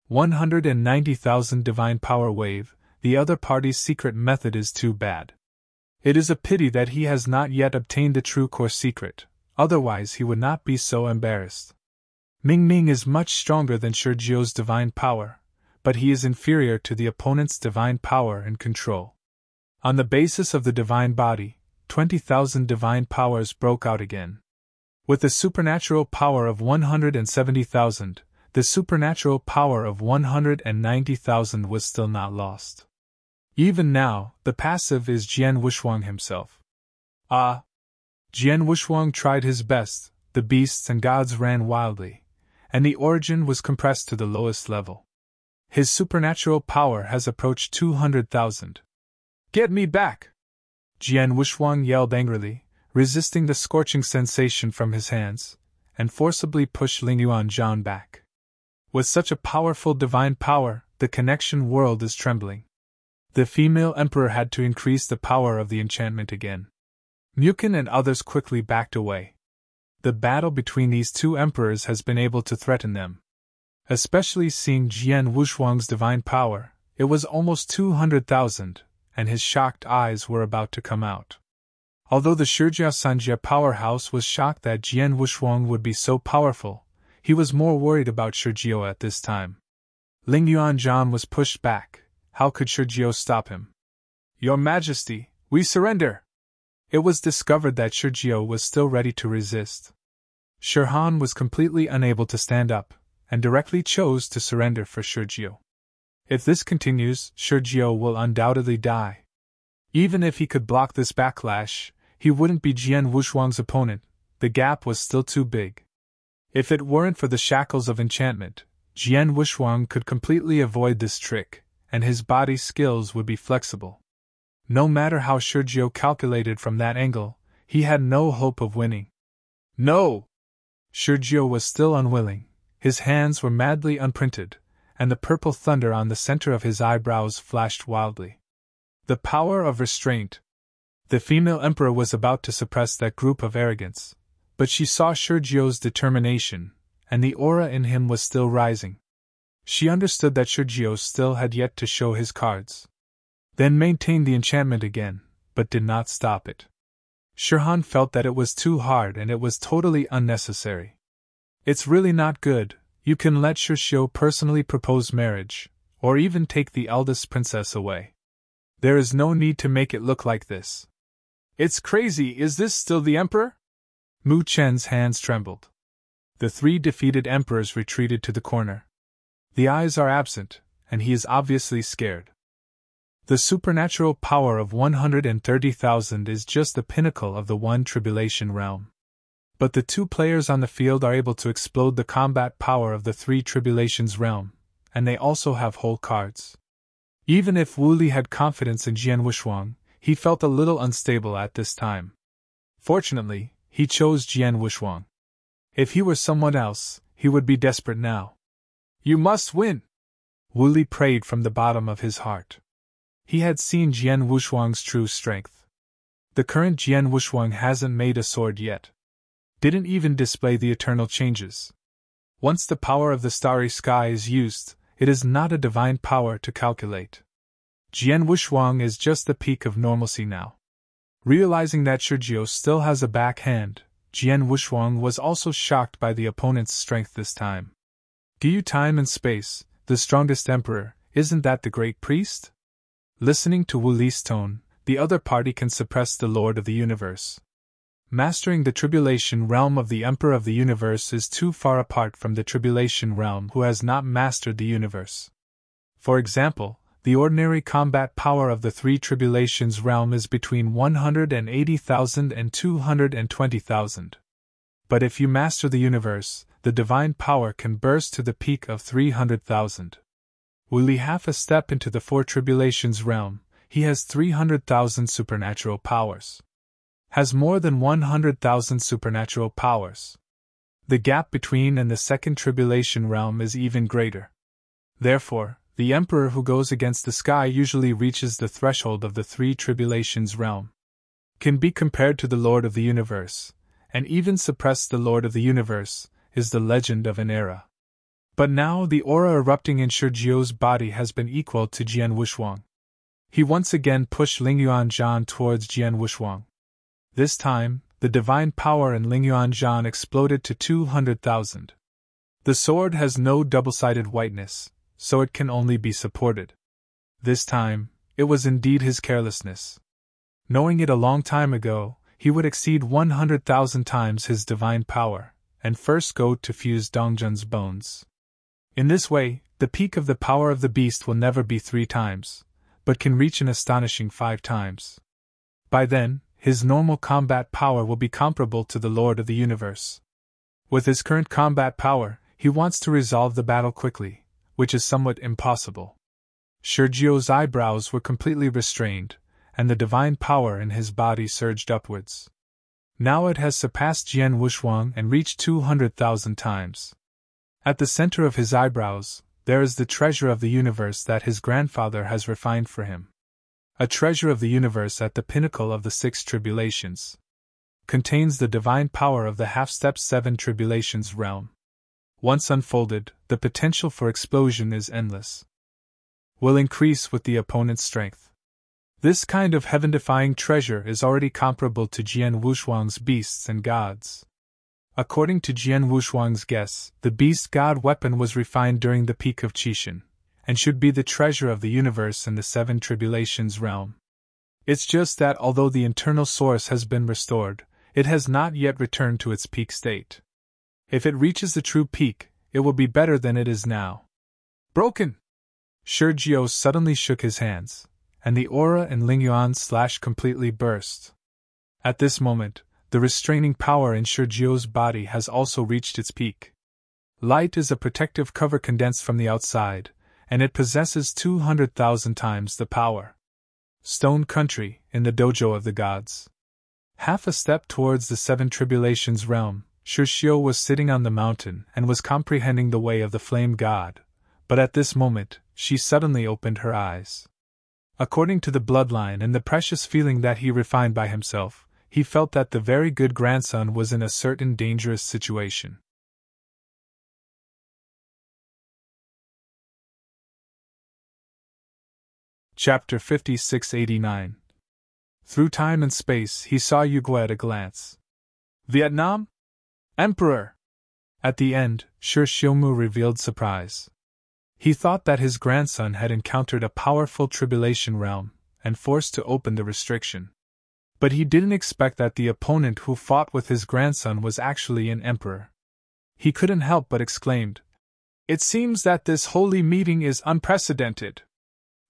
A: 190,000 divine power wave, the other party's secret method is too bad. It is a pity that he has not yet obtained the true core secret, otherwise he would not be so embarrassed. Ming Ming is much stronger than Shurjiu's divine power, but he is inferior to the opponent's divine power and control. On the basis of the divine body, 20,000 divine powers broke out again. With the supernatural power of 170,000, the supernatural power of 190,000 was still not lost. Even now, the passive is Jian Wuxuang himself. Jian Wuxuang tried his best, the beasts and gods ran wildly, and the origin was compressed to the lowest level. His supernatural power has approached 200,000. Get me back! Jian Wuxuang yelled angrily, resisting the scorching sensation from his hands, and forcibly pushed Lingyuan Zhan back. With such a powerful divine power, the connection world is trembling. The female emperor had to increase the power of the enchantment again. Mukin and others quickly backed away. The battle between these two emperors has been able to threaten them. Especially seeing Jian Wuxuang's divine power, it was almost 200,000, and his shocked eyes were about to come out. Although the Shurjiu Sanjia powerhouse was shocked that Jian Wuxuang would be so powerful, he was more worried about Shurjiu at this time. Lingyuan Zhan was pushed back. How could Shurjiu stop him? Your Majesty, we surrender! It was discovered that Shurjiu was still ready to resist. Shurhan was completely unable to stand up, and directly chose to surrender for Shurjiu. If this continues, Shurjiu will undoubtedly die. Even if he could block this backlash, he wouldn't be Jian Wuxuang's opponent. The gap was still too big. If it weren't for the shackles of enchantment, Jian Wuxuang could completely avoid this trick, and his body skills would be flexible. No matter how Shurjiu calculated from that angle, he had no hope of winning. No! Shurjiu was still unwilling, his hands were madly unprinted, and the purple thunder on the center of his eyebrows flashed wildly. The power of restraint. The female emperor was about to suppress that group of arrogance, but she saw Shurjiu's determination, and the aura in him was still rising. She understood that Shurjiu still had yet to show his cards. Then maintained the enchantment again, but did not stop it. Shurhan felt that it was too hard and it was totally unnecessary. It's really not good, You can let Shishio personally propose marriage, or even take the eldest princess away. There is no need to make it look like this. It's crazy, is this still the emperor? Mu Chen's hands trembled. The three defeated emperors retreated to the corner. The eyes are absent, and he is obviously scared. The supernatural power of 130,000 is just the pinnacle of the one tribulation realm. But the two players on the field are able to explode the combat power of the three tribulations realm, and they also have whole cards. Even if Wu Li had confidence in Jian Wushuang, he felt a little unstable at this time. Fortunately, he chose Jian Wushuang. If he were someone else, he would be desperate now. You must win! Wu Li prayed from the bottom of his heart. He had seen Jian Wushuang's true strength. The current Jian Wushuang hasn't made a sword yet. Didn't even display the eternal changes. Once the power of the starry sky is used, it is not a divine power to calculate. Jian Wushuang is just the peak of normalcy now. Realizing that Shijio still has a backhand, Jian Wushuang was also shocked by the opponent's strength this time. Gu Time and Space, the strongest emperor, isn't that the great priest? Listening to Wu Li's tone, the other party can suppress the Lord of the Universe. Mastering the tribulation realm of the Emperor of the Universe is too far apart from the tribulation realm who has not mastered the universe. For example, the ordinary combat power of the three tribulations realm is between 180,000 and 220,000. But if you master the universe, the divine power can burst to the peak of 300,000. Wu Li half a step into the four tribulations realm, he has 300,000 supernatural powers. Has more than 100,000 supernatural powers. The gap between and the second tribulation realm is even greater. Therefore, the emperor who goes against the sky usually reaches the threshold of the three tribulations realm. Can be compared to the Lord of the Universe, and even suppress the Lord of the Universe, is the legend of an era. But now the aura erupting in Shijio's body has been equal to Jian Wushuang. He once again pushed Lingyuan Zhan towards Jian Wushuang. This time, the divine power in Lingyuan Zhan exploded to 200,000. The sword has no double-sided whiteness, so it can only be supported. This time, it was indeed his carelessness. Knowing it a long time ago, he would exceed 100,000 times his divine power, and first go to fuse Dongjun's bones. In this way, the peak of the power of the beast will never be 3 times, but can reach an astonishing 5 times. By then, his normal combat power will be comparable to the Lord of the Universe. With his current combat power, he wants to resolve the battle quickly, which is somewhat impossible. Shijio's eyebrows were completely restrained, and the divine power in his body surged upwards. Now it has surpassed Jian Wushuang and reached 200,000 times. At the center of his eyebrows, there is the treasure of the universe that his grandfather has refined for him. A treasure of the universe at the pinnacle of the 6 tribulations. Contains the divine power of the half-step 7 tribulations realm. Once unfolded, the potential for explosion is endless. Will increase with the opponent's strength. This kind of heaven-defying treasure is already comparable to Jian Wushuang's beasts and gods. According to Jian Wushuang's guess, the beast god weapon was refined during the peak of Qixin, and should be the treasure of the universe in the 7 tribulations realm. It's just that although the internal source has been restored, it has not yet returned to its peak state. If it reaches the true peak, it will be better than it is now. Broken! Shijio suddenly shook his hands, and the aura in Lingyuan completely burst. At this moment, the restraining power in Shijio's body has also reached its peak. Light is a protective cover condensed from the outside, and it possesses 200,000 times the power. Stone Country, in the dojo of the gods. Half a step towards the 7 tribulations realm, Shijio was sitting on the mountain and was comprehending the way of the flame god, but at this moment, she suddenly opened her eyes. According to the bloodline and the precious feeling that he refined by himself, he felt that the very good grandson was in a certain dangerous situation. Chapter 5689. Through time and space, he saw Uguay at a glance. Vietnam? Emperor! At the end, Shi Xiumu revealed surprise. He thought that his grandson had encountered a powerful tribulation realm, and forced to open the restriction. But he didn't expect that the opponent who fought with his grandson was actually an emperor. He couldn't help but exclaimed, "It seems that this holy meeting is unprecedented."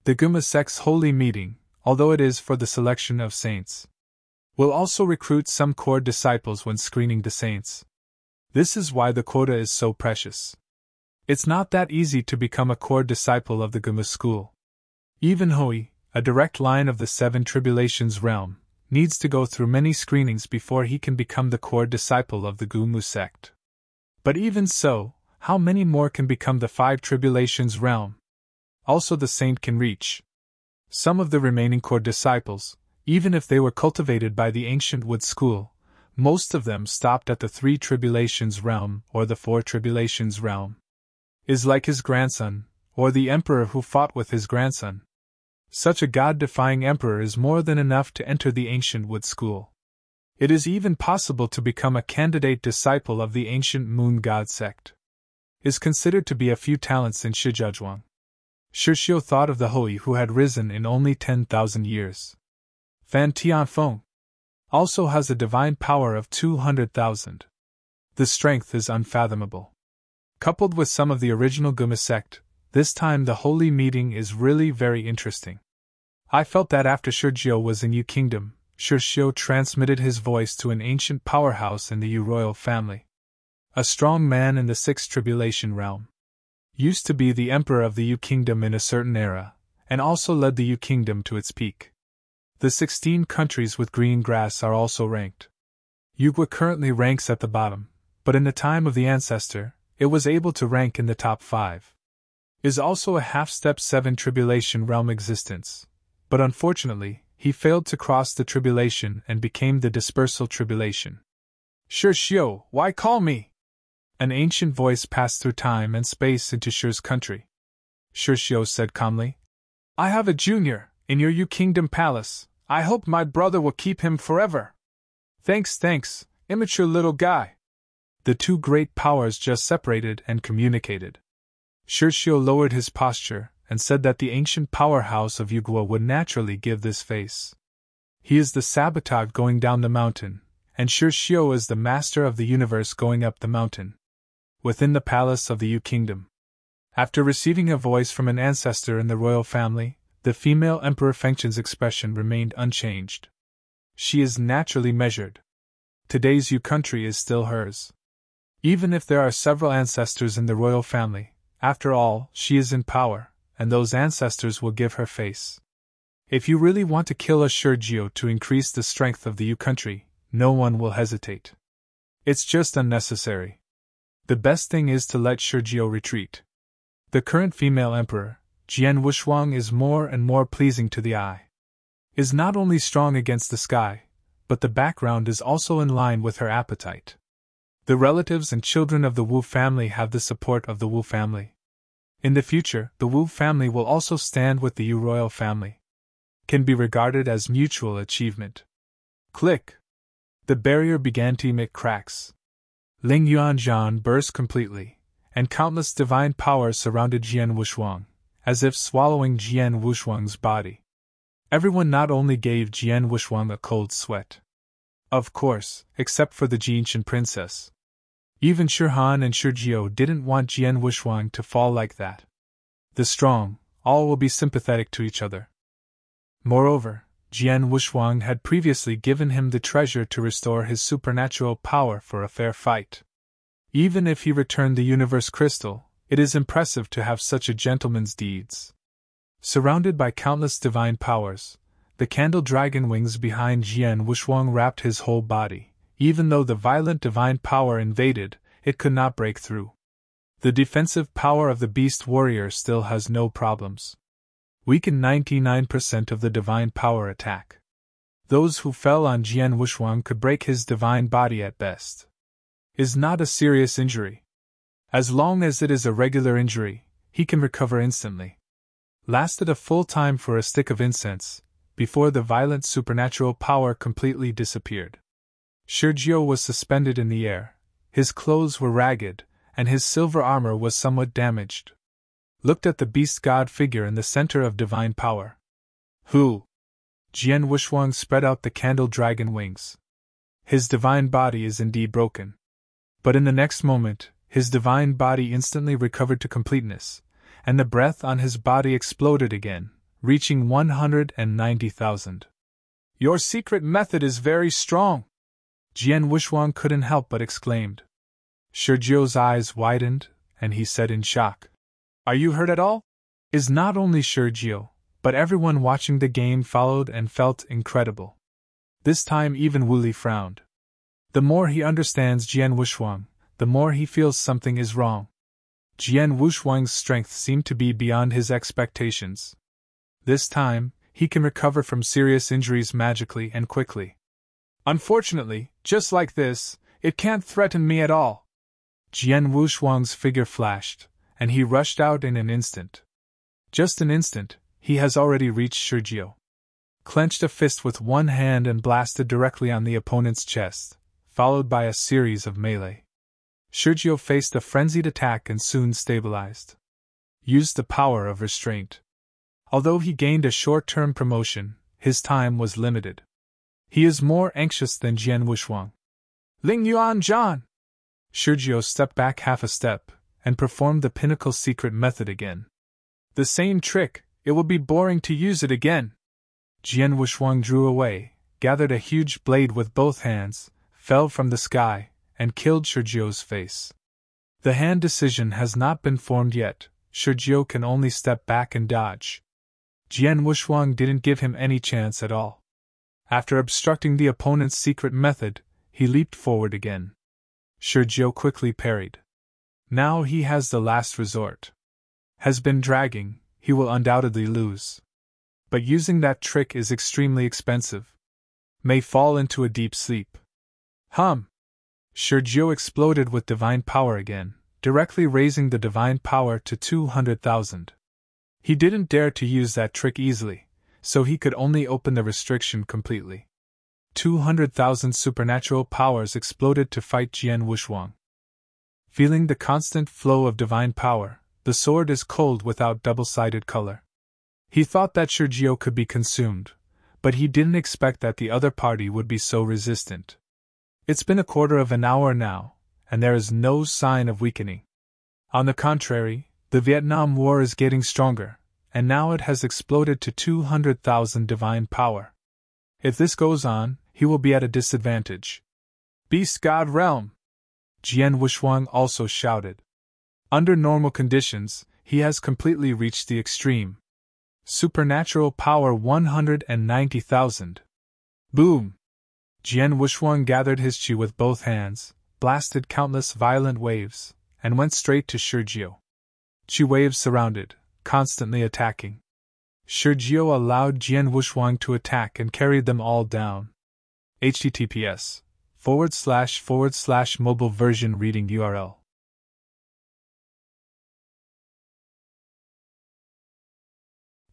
A: The Guma sect's holy meeting, although it is for the selection of saints, will also recruit some core disciples when screening the saints. This is why the quota is so precious. It's not that easy to become a core disciple of the Guma school. Even Hui, a direct line of the Seven Tribulations realm, needs to go through many screenings before he can become the core disciple of the Gumu sect. But even so, how many more can become the Five Tribulations realm? Also the saint can reach. Some of the remaining core disciples, even if they were cultivated by the ancient wood school, most of them stopped at the Three Tribulations realm or the Four Tribulations realm. Is like his grandson, or the emperor who fought with his grandson. Such a god-defying emperor is more than enough to enter the ancient wood school. It is even possible to become a candidate disciple of the ancient moon god sect. Is considered to be a few talents in Shijia. Shi Xiu thought of the Hui who had risen in only 10,000 years. Fan Tianfeng also has a divine power of 200,000. The strength is unfathomable. Coupled with some of the original Guma sect, this time the holy meeting is really very interesting. I felt that after Shijia was in Yu Kingdom, Shi Xiu transmitted his voice to an ancient powerhouse in the Yu royal family. A strong man in the Sixth Tribulation realm. Used to be the emperor of the Yu Kingdom in a certain era, and also led the Yu Kingdom to its peak. The 16 countries with green grass are also ranked. Yugwa currently ranks at the bottom, but in the time of the ancestor, it was able to rank in the top 5. Is also a half-step 7 tribulation realm existence, but unfortunately, he failed to cross the tribulation and became the dispersal tribulation. Shi Xiu, why call me? An ancient voice passed through time and space into Shi's country. Shi Xiu said calmly, I have a junior, in your Yu Kingdom palace. I hope my brother will keep him forever. Thanks, immature little guy. The two great powers just separated and communicated. Shi Xiu lowered his posture and said that the ancient powerhouse of Yugua would naturally give this face. He is the sabotage going down the mountain, and Shi Xiu is the master of the universe going up the mountain. Within the palace of the Yu Kingdom. After receiving a voice from an ancestor in the royal family, the female Emperor Fengchen's expression remained unchanged. She is naturally measured. Today's Yu country is still hers. Even if there are several ancestors in the royal family, after all, she is in power, and those ancestors will give her face. If you really want to kill a Shijia to increase the strength of the Yu country, no one will hesitate. It's just unnecessary. The best thing is to let Shijia retreat. The current female emperor, Jian Wushuang, is more and more pleasing to the eye. Is not only strong against the sky, but the background is also in line with her appetite. The relatives and children of the Wu family have the support of the Wu family. In the future, the Wu family will also stand with the Yu royal family. Can be regarded as mutual achievement. Click! The barrier began to emit cracks. Ling Yuanzhan burst completely, and countless divine powers surrounded Jian Wushuang, as if swallowing Jian Wushuang's body. Everyone not only gave Jian Wushuang a cold sweat. Of course, except for the Jinshan princess. Even Shirhan and Shijio didn't want Jian Wushuang to fall like that. The strong, all will be sympathetic to each other. Moreover, Jian Wushuang had previously given him the treasure to restore his supernatural power for a fair fight. Even if he returned the universe crystal, it is impressive to have such a gentleman's deeds. Surrounded by countless divine powers, the candle dragon wings behind Jian Wushuang wrapped his whole body. Even though the violent divine power invaded, it could not break through. The defensive power of the beast warrior still has no problems. Weakened 99% of the divine power attack. Those who fell on Jian Wushuang could break his divine body at best. Is not a serious injury. As long as it is a regular injury, he can recover instantly. Lasted a full time for a stick of incense, before the violent supernatural power completely disappeared. Shijio was suspended in the air, his clothes were ragged, and his silver armor was somewhat damaged. Looked at the beast god figure in the center of divine power. Who? Jian Wuxuang spread out the candle dragon wings. His divine body is indeed broken. But in the next moment, his divine body instantly recovered to completeness, and the breath on his body exploded again, reaching 190,000. Your secret method is very strong, Jian Wuxuang couldn't help but exclaimed. Shurjio's eyes widened, and he said in shock, Are you hurt at all? Is not only Shurjio, but everyone watching the game followed and felt incredible. This time even Wu Li frowned. The more he understands Jian Wuxuang, the more he feels something is wrong. Jian Wuxuang's strength seemed to be beyond his expectations. This time, he can recover from serious injuries magically and quickly. Unfortunately, just like this, it can't threaten me at all. Jian Wuxuang's figure flashed, and he rushed out in an instant. Just an instant, he has already reached Shurjio. Clenched a fist with one hand and blasted directly on the opponent's chest, followed by a series of melee. Shurjio faced a frenzied attack and soon stabilized. Used the power of restraint. Although he gained a short-term promotion, his time was limited. He is more anxious than Jian Wuxuang. Ling Yuan Zhan! Shurjio stepped back half a step, and performed the pinnacle secret method again. The same trick, it will be boring to use it again. Jian Wuxuang drew away, gathered a huge blade with both hands, fell from the sky, and killed Shurjio's face. The hand decision has not been formed yet, Shurjio can only step back and dodge. Jian Wuxuang didn't give him any chance at all. After obstructing the opponent's secret method, he leaped forward again. Shurjio quickly parried. Now he has the last resort. Has been dragging, he will undoubtedly lose. But using that trick is extremely expensive. May fall into a deep sleep. Shurjio exploded with divine power again, directly raising the divine power to 200,000. He didn't dare to use that trick easily, so he could only open the restriction completely. 200,000 supernatural powers exploded to fight Jian Wuxuang. Feeling the constant flow of divine power, the sword is cold without double-sided color. He thought that Shurjio could be consumed, but he didn't expect that the other party would be so resistant. It's been a quarter of an hour now, and there is no sign of weakening. On the contrary, the Vietnam War is getting stronger, and now it has exploded to 200,000 divine power. If this goes on, he will be at a disadvantage. Beast God Realm! Jian Wuxuang also shouted. Under normal conditions, he has completely reached the extreme. Supernatural power 190,000. Boom! Jian Wuxuang gathered his chi with both hands, blasted countless violent waves, and went straight to Shurjio. Chi waves surrounded, constantly attacking. Shurjio allowed Jian Wuxuang to attack and carried them all down. https:// mobile version reading URL.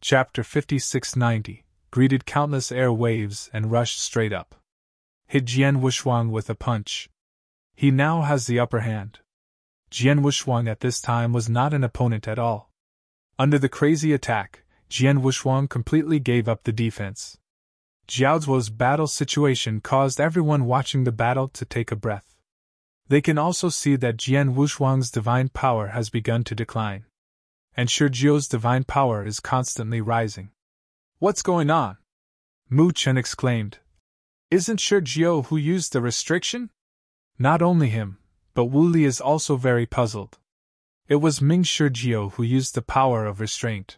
A: Chapter 5690 greeted countless air waves and rushed straight up. Hit Jian Wuxuang with a punch. He now has the upper hand. Jian Wuxuang at this time was not an opponent at all. Under the crazy attack, Jian Wuxuang completely gave up the defense. Jiaozuo's battle situation caused everyone watching the battle to take a breath. They can also see that Jian Wuxuang's divine power has begun to decline. And Shurjio's divine power is constantly rising. What's going on? Mu Chen exclaimed. Isn't Shurjio who used the restriction? Not only him, but Wu Li is also very puzzled. It was Ming Shurjio who used the power of restraint.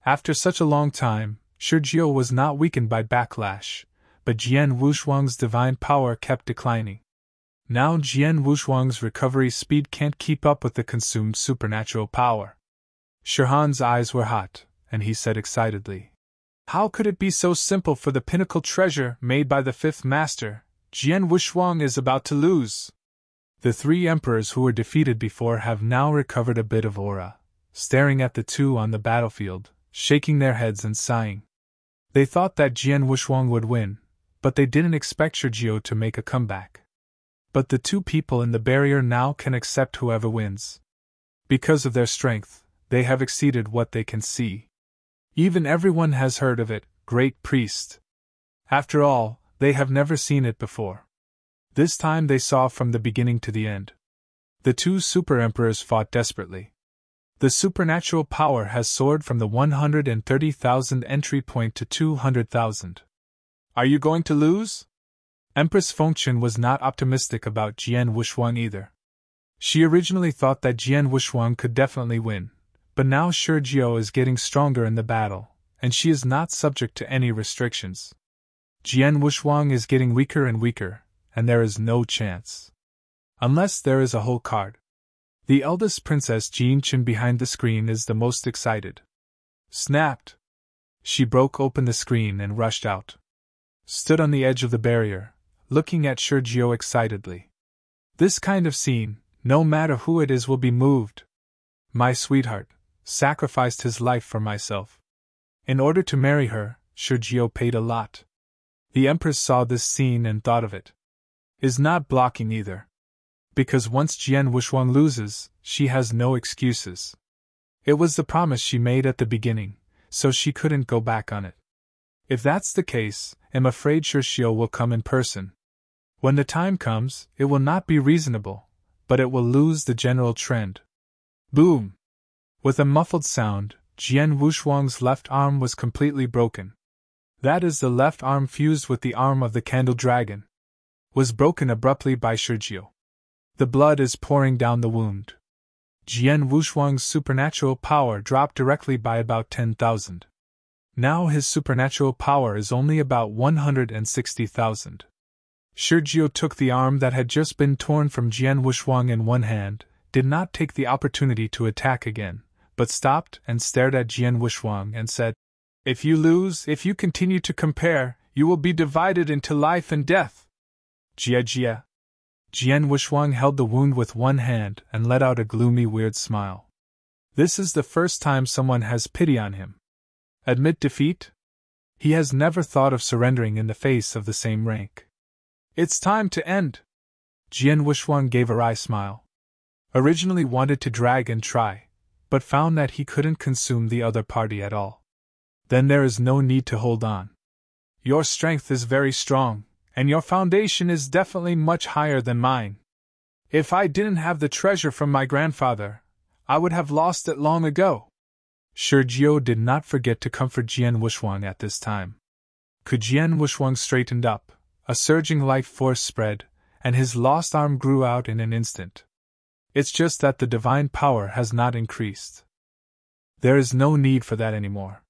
A: After such a long time, Shurjio was not weakened by backlash, but Jian Wuxuang's divine power kept declining. Now Jian Wuxuang's recovery speed can't keep up with the consumed supernatural power. Shurhan's eyes were hot, and he said excitedly, How could it be so simple for the pinnacle treasure made by the fifth master? Jian Wuxuang is about to lose. The three emperors who were defeated before have now recovered a bit of aura, staring at the two on the battlefield, shaking their heads and sighing. They thought that Jian Wuxuang would win, but they didn't expect Shurjio to make a comeback. But the two people in the barrier now can accept whoever wins. Because of their strength, they have exceeded what they can see. Even everyone has heard of it, great priest. After all, they have never seen it before. This time they saw from the beginning to the end. The two super emperors fought desperately. The supernatural power has soared from the 130,000 entry point to 200,000. Are you going to lose? Empress Fengchen was not optimistic about Jian Wushuang either. She originally thought that Jian Wushuang could definitely win, but now Shi Jiao is getting stronger in the battle, and she is not subject to any restrictions. Jian Wushuang is getting weaker and weaker, and there is no chance. Unless there is a whole card. The eldest princess Jean Qin behind the screen is the most excited. Snapped! She broke open the screen and rushed out. Stood on the edge of the barrier, looking at Shi Jiao excitedly. This kind of scene, no matter who it is, will be moved. My sweetheart sacrificed his life for myself. In order to marry her, Shi Jiao paid a lot. The Empress saw this scene and thought of it. Is not blocking either. Because once Jian Wushuang loses, she has no excuses. It was the promise she made at the beginning, so she couldn't go back on it. If that's the case, I'm afraid Shi Jiao will come in person. When the time comes, it will not be reasonable, but it will lose the general trend. Boom! With a muffled sound, Jian Wushuang's left arm was completely broken. That is, the left arm fused with the arm of the candle dragon. Was broken abruptly by Shi Jiao. The blood is pouring down the wound. Jian Wushuang's supernatural power dropped directly by about 10,000. Now his supernatural power is only about 160,000. Shi Jiao took the arm that had just been torn from Jian Wushuang in one hand, did not take the opportunity to attack again, but stopped and stared at Jian Wushuang and said, "If you lose, if you continue to compare, you will be divided into life and death." Jia. Jian Wushuang held the wound with one hand and let out a gloomy, weird smile. This is the first time someone has pity on him. Admit defeat? He has never thought of surrendering in the face of the same rank. It's time to end. Jian Wushuang gave a wry smile. Originally wanted to drag and try, but found that he couldn't consume the other party at all. Then there is no need to hold on. Your strength is very strong, and your foundation is definitely much higher than mine. If I didn't have the treasure from my grandfather, I would have lost it long ago. Shi Jiao did not forget to comfort Jian Wushuang at this time. Could Jian Wushuang straightened up, a surging life force spread, and his lost arm grew out in an instant. It's just that the divine power has not increased. There is no need for that anymore.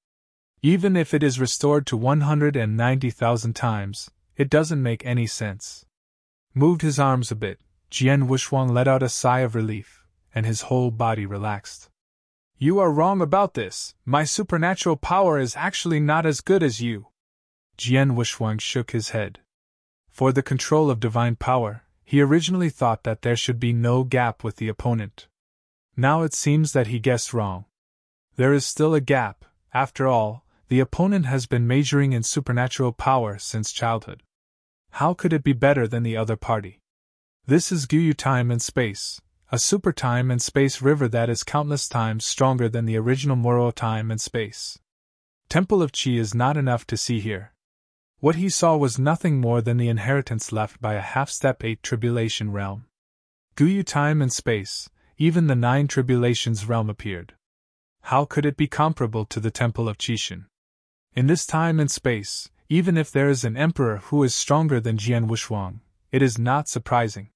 A: Even if it is restored to 190,000 times, it doesn't make any sense. Moved his arms a bit, Jian Wushuang let out a sigh of relief, and his whole body relaxed. You are wrong about this. My supernatural power is actually not as good as you. Jian Wushuang shook his head. For the control of divine power, he originally thought that there should be no gap with the opponent. Now it seems that he guessed wrong. There is still a gap. After all, the opponent has been majoring in supernatural power since childhood. How could it be better than the other party? This is Guyu time and space, a super time and space river that is countless times stronger than the original Moro time and space. Temple of Qi is not enough to see here. What he saw was nothing more than the inheritance left by a half-step 8 tribulation realm. Guyu time and space, even the 9 tribulations realm appeared. How could it be comparable to the Temple of Qishan? In this time and space, even if there is an emperor who is stronger than Jian Wushuang, it is not surprising.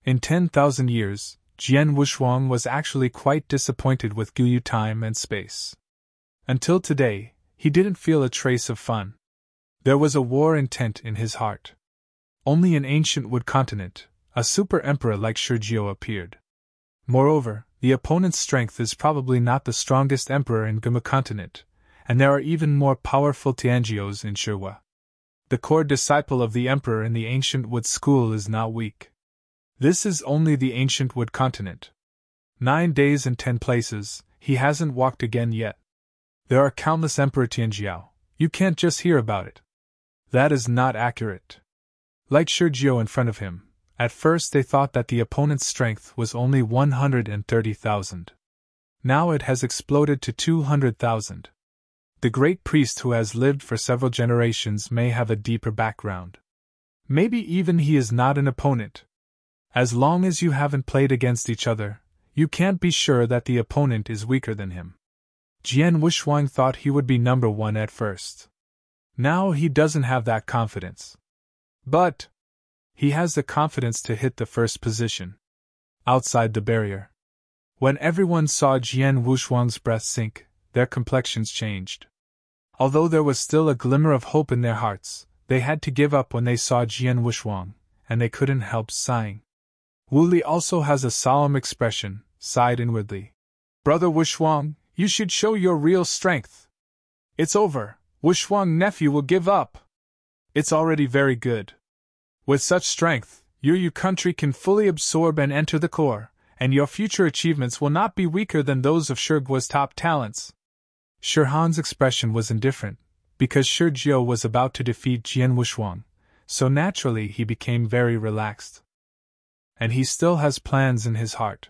A: In 10,000 years, Jian Wushuang was actually quite disappointed with Guyu time and space. Until today, he didn't feel a trace of fun. There was a war intent in his heart. Only in ancient Wood continent, a super emperor like Shi Jiao appeared. Moreover, the opponent's strength is probably not the strongest emperor in Guma continent, and there are even more powerful Tianjios in Shihua. The core disciple of the emperor in the ancient Wood school is not weak. This is only the ancient Wood continent. 9 days and 10 places, he hasn't walked again yet. There are countless Emperor Tianjiao, you can't just hear about it. That is not accurate. Like Shi Jiao in front of him, At first they thought that the opponent's strength was only 130,000. Now it has exploded to 200,000. The great priest who has lived for several generations may have a deeper background. Maybe even he is not an opponent. As long as you haven't played against each other, you can't be sure that the opponent is weaker than him. Jian Wushuang thought he would be number one at first. Now he doesn't have that confidence. But he has the confidence to hit the first position. Outside the barrier. When everyone saw Jian Wushuang's breath sink, their complexions changed. Although there was still a glimmer of hope in their hearts, they had to give up when they saw Jian Wushuang, and they couldn't help sighing. Wu Li also has a solemn expression, sighed inwardly. Brother Wushuang, you should show your real strength. It's over, Wushuang nephew will give up. It's already very good. With such strength, your country can fully absorb and enter the core, and your future achievements will not be weaker than those of Shigua's top talents. Shi Han's expression was indifferent, because Shi Jiu was about to defeat Jian Wushuang, so naturally he became very relaxed. And he still has plans in his heart.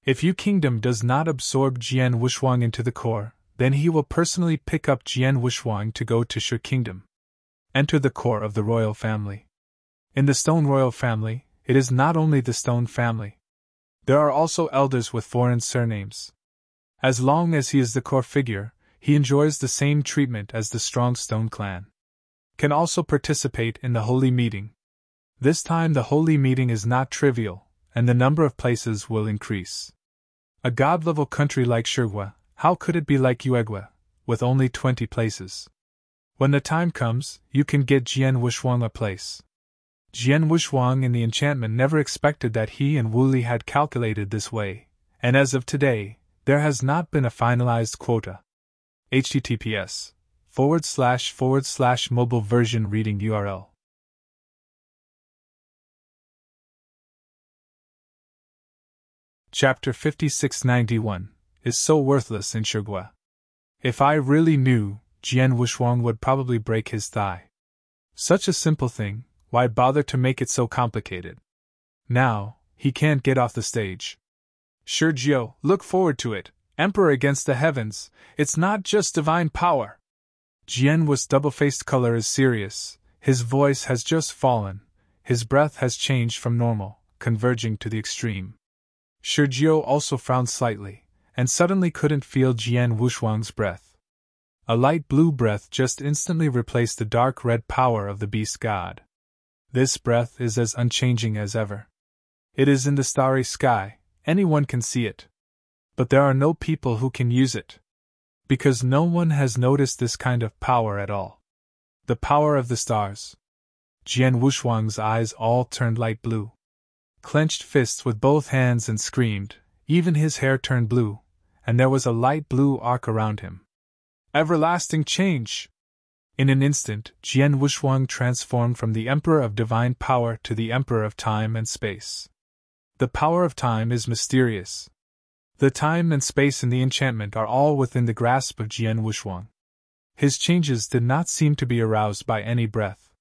A: If Yu Kingdom does not absorb Jian Wushuang into the core, then he will personally pick up Jian Wushuang to go to Shi Kingdom. Enter the core of the royal family. In the Stone Royal family, it is not only the Stone family. There are also elders with foreign surnames. As long as he is the core figure, he enjoys the same treatment as the strong Stone clan. Can also participate in the holy meeting. This time the holy meeting is not trivial, and the number of places will increase. A god-level country like Shigua, how could it be like Yuegua, with only 20 places? When the time comes, you can get Jian Wushuang a place. Jian Wushuang in the enchantment never expected that he and Wu Li had calculated this way, and as of today, there has not been a finalized quota. https:// mobile version reading URL. Chapter 5691 is so worthless in Shigua. If I really knew, Jian Wushuang would probably break his thigh. Such a simple thing, why bother to make it so complicated? Now, he can't get off the stage. Shi Jiu, look forward to it. Emperor against the heavens, it's not just divine power. Jian Wu's double-faced color is serious, his voice has just fallen, his breath has changed from normal, converging to the extreme. Shi Jiu also frowned slightly, and suddenly couldn't feel Jian Wushuang's breath. A light blue breath just instantly replaced the dark red power of the beast god. This breath is as unchanging as ever. It is in the starry sky, anyone can see it. But there are no people who can use it. Because no one has noticed this kind of power at all. The power of the stars. Jian Wushuang's eyes all turned light blue. Clenched fists with both hands and screamed, even his hair turned blue, and there was a light blue arc around him. Everlasting change! In an instant, Jian Wushuang transformed from the Emperor of Divine Power to the Emperor of Time and Space. The power of time is mysterious. The time and space in the enchantment are all within the grasp of Jian Wushuang. His changes did not seem to be aroused by any breath.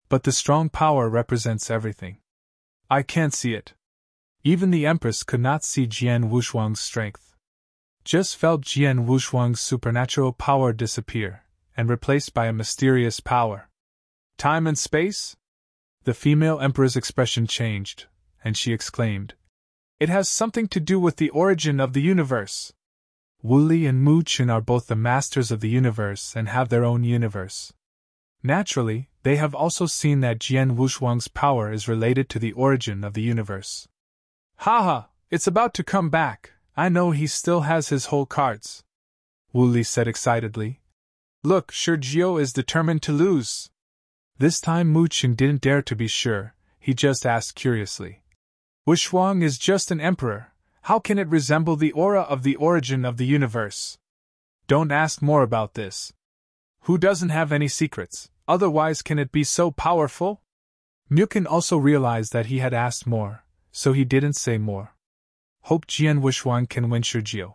A: But the strong power represents everything. I can't see it. Even the Empress could not see Jian Wushuang's strength. Just felt Jian Wushuang's supernatural power disappear, and replaced by a mysterious power. Time and space? The female Emperor's expression changed, and she exclaimed, "It has something to do with the origin of the universe." Wu Li and Mu Qin are both the masters of the universe and have their own universe. Naturally, they have also seen that Jian Wushuang's power is related to the origin of the universe. Haha, it's about to come back. I know he still has his whole cards. Wu Li said excitedly. Look, Shi Jiu is determined to lose. This time Mu Qin didn't dare to be sure, he just asked curiously. Wushuang is just an emperor, how can it resemble the aura of the origin of the universe? Don't ask more about this. Who doesn't have any secrets, otherwise can it be so powerful? Mukin also realized that he had asked more, so he didn't say more. Hope Jian Wushuang can win Shi Jiu.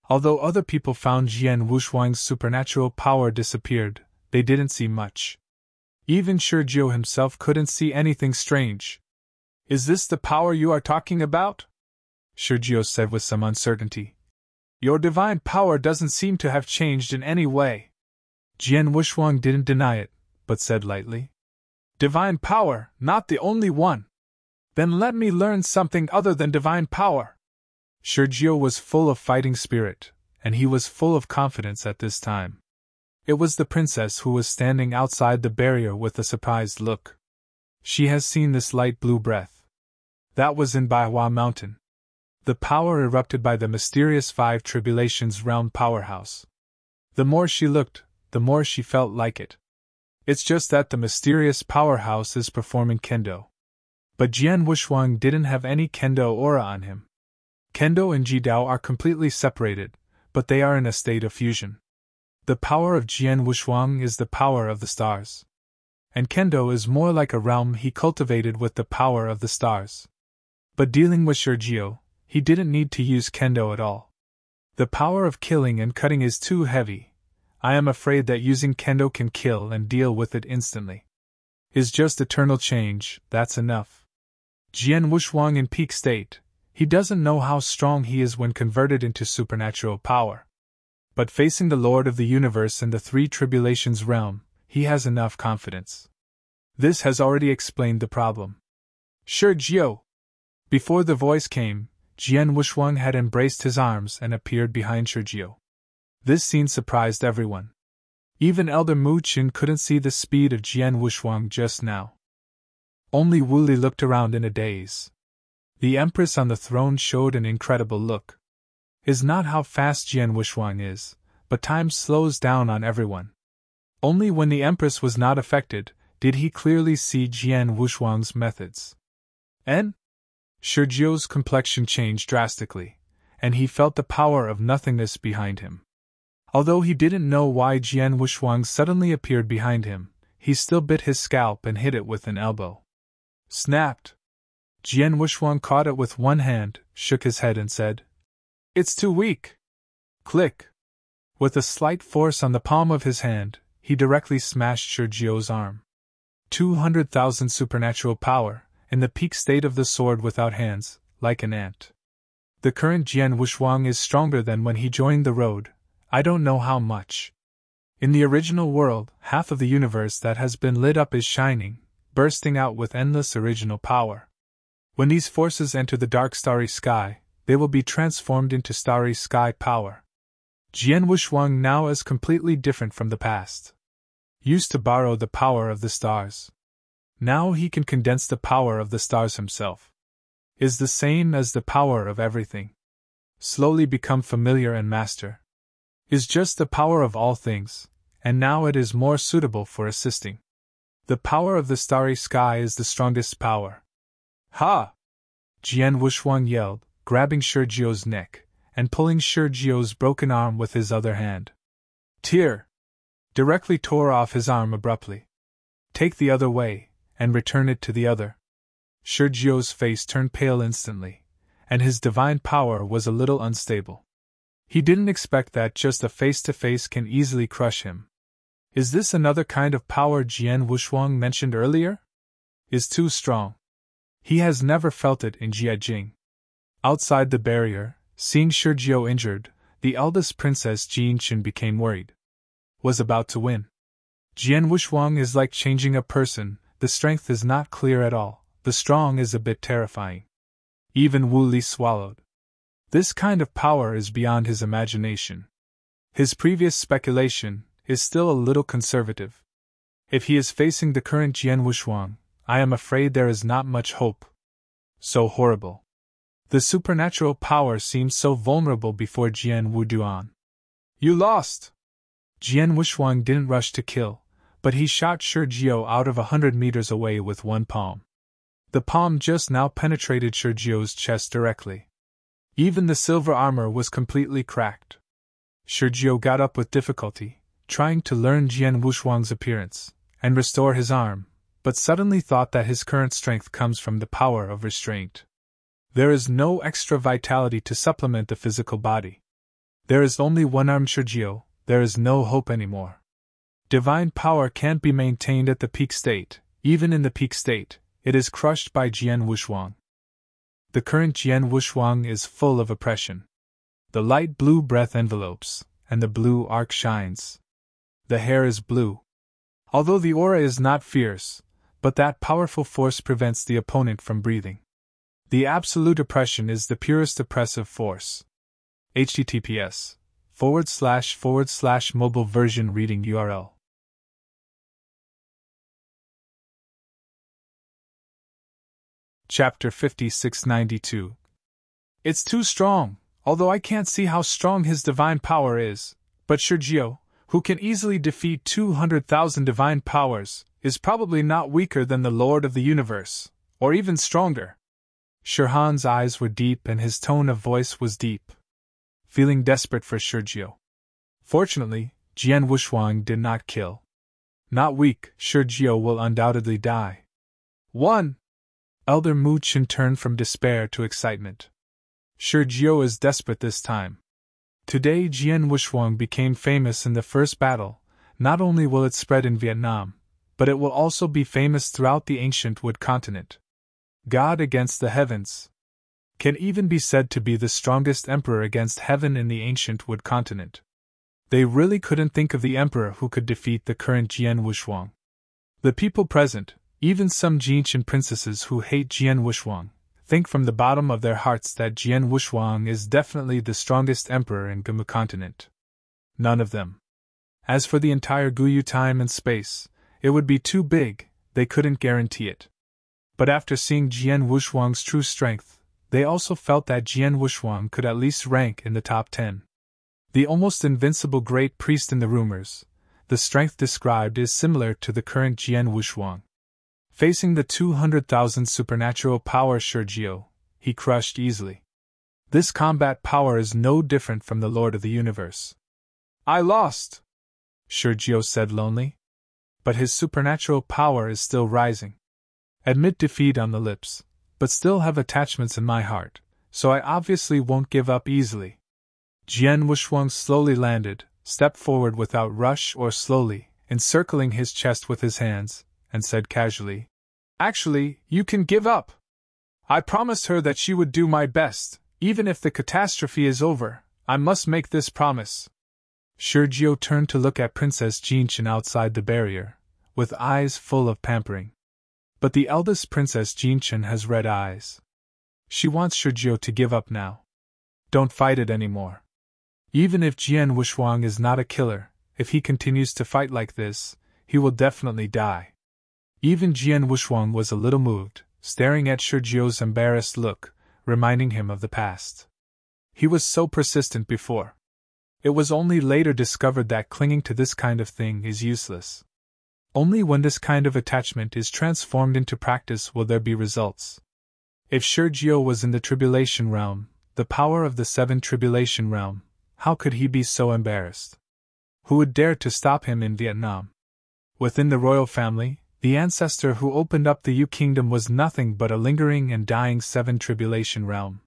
A: Although other people found Jian Wushuang's supernatural power disappeared, they didn't see much. Even Shi Jiu himself couldn't see anything strange. Is this the power you are talking about? Sergio said with some uncertainty. Your divine power doesn't seem to have changed in any way. Jian Wushuang didn't deny it, but said lightly. Divine power, not the only one. Then let me learn something other than divine power. Sergio was full of fighting spirit, and he was full of confidence at this time. It was the princess who was standing outside the barrier with a surprised look. She has seen this light blue breath. That was in Baihua Mountain. The power erupted by the mysterious Five Tribulations realm powerhouse. The more she looked, the more she felt like it. It's just that the mysterious powerhouse is performing kendo. But Jian Wushuang didn't have any kendo aura on him. Kendo and Jidao are completely separated, but they are in a state of fusion. The power of Jian Wushuang is the power of the stars. And kendo is more like a realm he cultivated with the power of the stars. But dealing with Sergio, he didn't need to use kendo at all. The power of killing and cutting is too heavy. I am afraid that using kendo can kill and deal with it instantly. Is just eternal change, that's enough. Jian Wushuang in peak state, he doesn't know how strong he is when converted into supernatural power. But facing the Lord of the Universe in the Three Tribulations realm, he has enough confidence. This has already explained the problem. Sergio! Before the voice came, Jian Wushuang had embraced his arms and appeared behind Sergio. This scene surprised everyone. Even Elder Mu Qin couldn't see the speed of Jian Wushuang just now. Only Wu Li looked around in a daze. The Empress on the throne showed an incredible look. Is not how fast Jian Wushuang is, but time slows down on everyone. Only when the Empress was not affected did he clearly see Jian Wushuang's methods. And Sergio's complexion changed drastically, and he felt the power of nothingness behind him. Although he didn't know why Jian Wushuang suddenly appeared behind him, he still bit his scalp and hit it with an elbow. Snapped! Jian Wushuang caught it with one hand, shook his head and said, It's too weak. Click! With a slight force on the palm of his hand, he directly smashed Sergio's arm. 200,000 supernatural power, in the peak state of the sword without hands, like an ant. The current Jian Wushuang is stronger than when he joined the road, I don't know how much. In the original world, half of the universe that has been lit up is shining, bursting out with endless original power. When these forces enter the dark starry sky, they will be transformed into starry sky power. Jian Wushuang now is completely different from the past. Used to borrow the power of the stars. Now he can condense the power of the stars himself. Is the same as the power of everything. Slowly become familiar and master. Is just the power of all things, and now it is more suitable for assisting. The power of the starry sky is the strongest power. Ha! Jian Wushuang yelled, grabbing Sergio's neck, and pulling Sergio's broken arm with his other hand. Tear! Directly tore off his arm abruptly. Take the other way, and return it to the other. Sergio's face turned pale instantly, and his divine power was a little unstable. He didn't expect that just a face-to-face can easily crush him. Is this another kind of power Jian Wushuang mentioned earlier? Is too strong. He has never felt it in Jiajing. Outside the barrier, seeing Sergio injured, the eldest princess Jinchen became worried. Was about to win. Jian Wushuang is like changing a person, the strength is not clear at all, the strong is a bit terrifying. Even Wu Li swallowed. This kind of power is beyond his imagination. His previous speculation is still a little conservative. If he is facing the current Jian Wushuang, I am afraid there is not much hope. So horrible. The supernatural power seems so vulnerable before Jian Wuduan. You lost! Jian Wushuang didn't rush to kill, but he shot Sergio out of 100 meters away with one palm. The palm just now penetrated Sergio's chest directly. Even the silver armor was completely cracked. Sergio got up with difficulty, trying to learn Jian Wushuang's appearance, and restore his arm, but suddenly thought that his current strength comes from the power of restraint. There is no extra vitality to supplement the physical body. There is only one-armed Sergio, there is no hope anymore. Divine power can't be maintained at the peak state, even in the peak state, it is crushed by Jian Wushuang. The current Jian Wushuang is full of oppression. The light blue breath envelopes, and the blue arc shines. The hair is blue. Although the aura is not fierce, but that powerful force prevents the opponent from breathing. The absolute oppression is the purest oppressive force. https://mobile version reading URL. Chapter 5692. It's too strong, although I can't see how strong his divine power is, but Shurjiu, who can easily defeat 200,000 divine powers, is probably not weaker than the Lord of the Universe, or even stronger. Shurhan's eyes were deep and his tone of voice was deep. Feeling desperate for Shurjiu. Fortunately, Jian Wushuang did not kill. Not weak, Shurjiu will undoubtedly die. 1. Elder Mu Chen turned from despair to excitement. Shurjiu is desperate this time. Today Jian Wushuang became famous in the first battle. Not only will it spread in Vietnam, but it will also be famous throughout the ancient Wood continent. God against the heavens. Can even be said to be the strongest emperor against heaven in the ancient Wood continent. They really couldn't think of the emperor who could defeat the current Jian Wushuang. The people present, even some Jinshan princesses who hate Jian Wushuang, think from the bottom of their hearts that Jian Wushuang is definitely the strongest emperor in Gumu continent. None of them. As for the entire Guyu time and space, it would be too big, they couldn't guarantee it. But after seeing Jian Wushuang's true strength, they also felt that Jian Wushuang could at least rank in the top 10. The almost invincible great priest in the rumors, the strength described is similar to the current Jian Wushuang. Facing the 200,000 supernatural power Shurjiu, he crushed easily. This combat power is no different from the Lord of the Universe. I lost, Shurjiu said lonely. But his supernatural power is still rising. Admit defeat on the lips, but still have attachments in my heart, so I obviously won't give up easily. Jian Wushuang slowly landed, stepped forward without rush or slowly, encircling his chest with his hands, and said casually, "Actually, you can give up. I promised her that she would do my best, even if the catastrophe is over, I must make this promise." Shurjiu turned to look at Princess Jinshan outside the barrier, with eyes full of pampering. But the eldest Princess Jinshan has red eyes. She wants Shurjiu to give up now. Don't fight it anymore. Even if Jian Wushuang is not a killer, if he continues to fight like this, he will definitely die. Even Jian Wushuang was a little moved, staring at Shurjiu's embarrassed look, reminding him of the past. He was so persistent before. It was only later discovered that clinging to this kind of thing is useless. Only when this kind of attachment is transformed into practice will there be results. If Shurjiu was in the Tribulation Realm, the power of the 7 Tribulation Realm, how could he be so embarrassed? Who would dare to stop him in Vietnam? Within the royal family, the ancestor who opened up the Yu Kingdom was nothing but a lingering and dying 7 Tribulation Realm.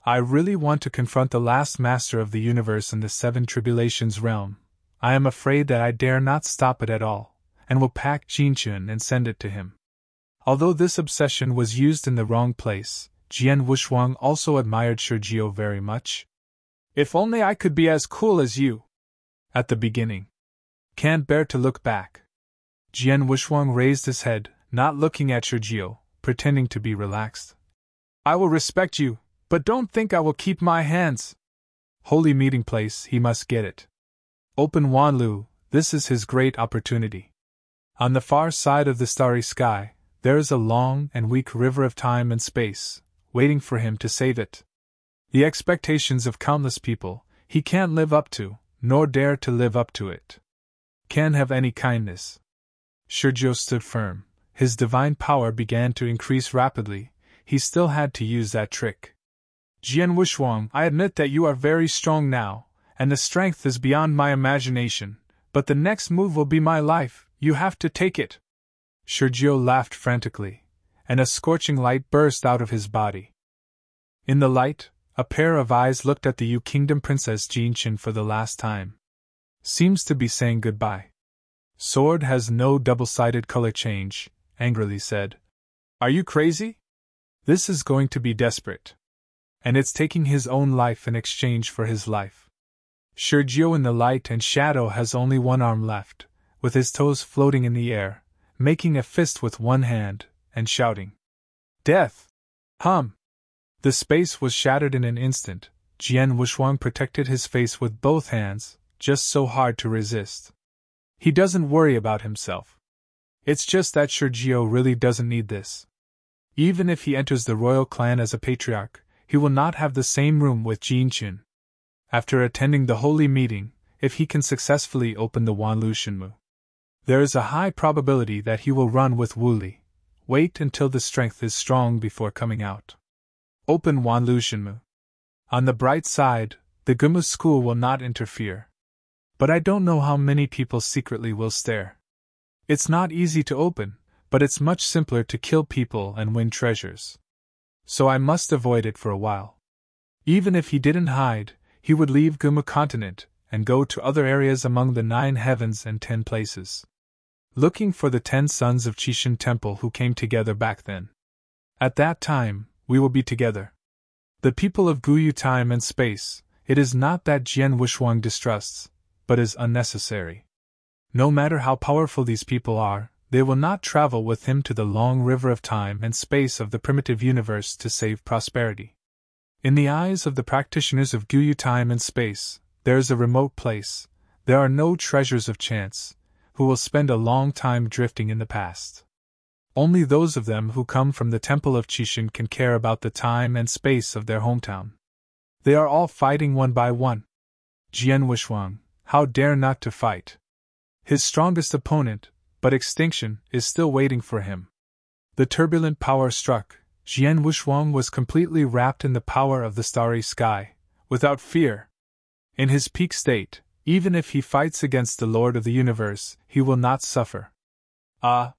A: I really want to confront the last master of the universe in the 7 Tribulations Realm. I am afraid that I dare not stop it at all, and will pack Jinshan and send it to him. Although this obsession was used in the wrong place, Jian Wushuang also admired Shurjiu very much. If only I could be as cool as you. At the beginning. Can't bear to look back. Jian Wushuang raised his head, not looking at Shurjiu, pretending to be relaxed. I will respect you, but don't think I will keep my hands. Holy meeting place, he must get it. Open Wanlu, this is his great opportunity. On the far side of the starry sky, there is a long and weak river of time and space, waiting for him to save it. The expectations of countless people, he can't live up to, nor dare to live up to it. Can't have any kindness. Shurjiu stood firm, his divine power began to increase rapidly, he still had to use that trick. Jian Wushuang, I admit that you are very strong now, and the strength is beyond my imagination, but the next move will be my life, you have to take it. Shurjiu laughed frantically, and a scorching light burst out of his body. In the light, a pair of eyes looked at the Yu Kingdom Princess Jinshan for the last time. Seems to be saying goodbye. Sword has no double-sided color change, angrily said. Are you crazy? This is going to be desperate. And it's taking his own life in exchange for his life. Sergio in the light and shadow has only one arm left, with his toes floating in the air, making a fist with one hand, and shouting. Death! Hum! The space was shattered in an instant. Jian Wuxuang protected his face with both hands, just so hard to resist. He doesn't worry about himself. It's just that Sergio really doesn't need this. Even if he enters the royal clan as a patriarch, he will not have the same room with Jin Qin. After attending the holy meeting, if he can successfully open the Wanlu Shenmu, there is a high probability that he will run with Wu Li. Wait until the strength is strong before coming out. Open Wanlu Shenmu. On the bright side, the Gumu school will not interfere. But I don't know how many people secretly will stare. It's not easy to open, but it's much simpler to kill people and win treasures. So I must avoid it for a while. Even if he didn't hide, he would leave Gumu continent and go to other areas among the 9 heavens and 10 places. Looking for the 10 sons of Qishan Temple who came together back then. At that time, we will be together. The people of Guyu time and space, it is not that Jian Wuxuang distrusts, but is unnecessary. No matter how powerful these people are, they will not travel with him to the long river of time and space of the primitive universe to save prosperity. In the eyes of the practitioners of Guyu time and space, there is a remote place, there are no treasures of chance, who will spend a long time drifting in the past. Only those of them who come from the temple of Qishan can care about the time and space of their hometown. They are all fighting one by one. Jian Wuxuang, how dare not to fight? His strongest opponent, but extinction, is still waiting for him. The turbulent power struck. Jian Wuxuang was completely wrapped in the power of the starry sky, without fear. In his peak state, even if he fights against the Lord of the Universe, he will not suffer. Ah!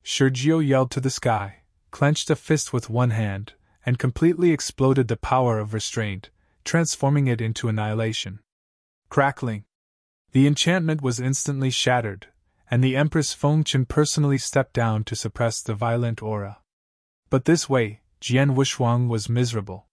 A: Sergio yelled to the sky, clenched a fist with one hand, and completely exploded the power of restraint, transforming it into annihilation. Crackling! The enchantment was instantly shattered, and the Empress Fengchen personally stepped down to suppress the violent aura. But this way, Jian Wuxuang was miserable.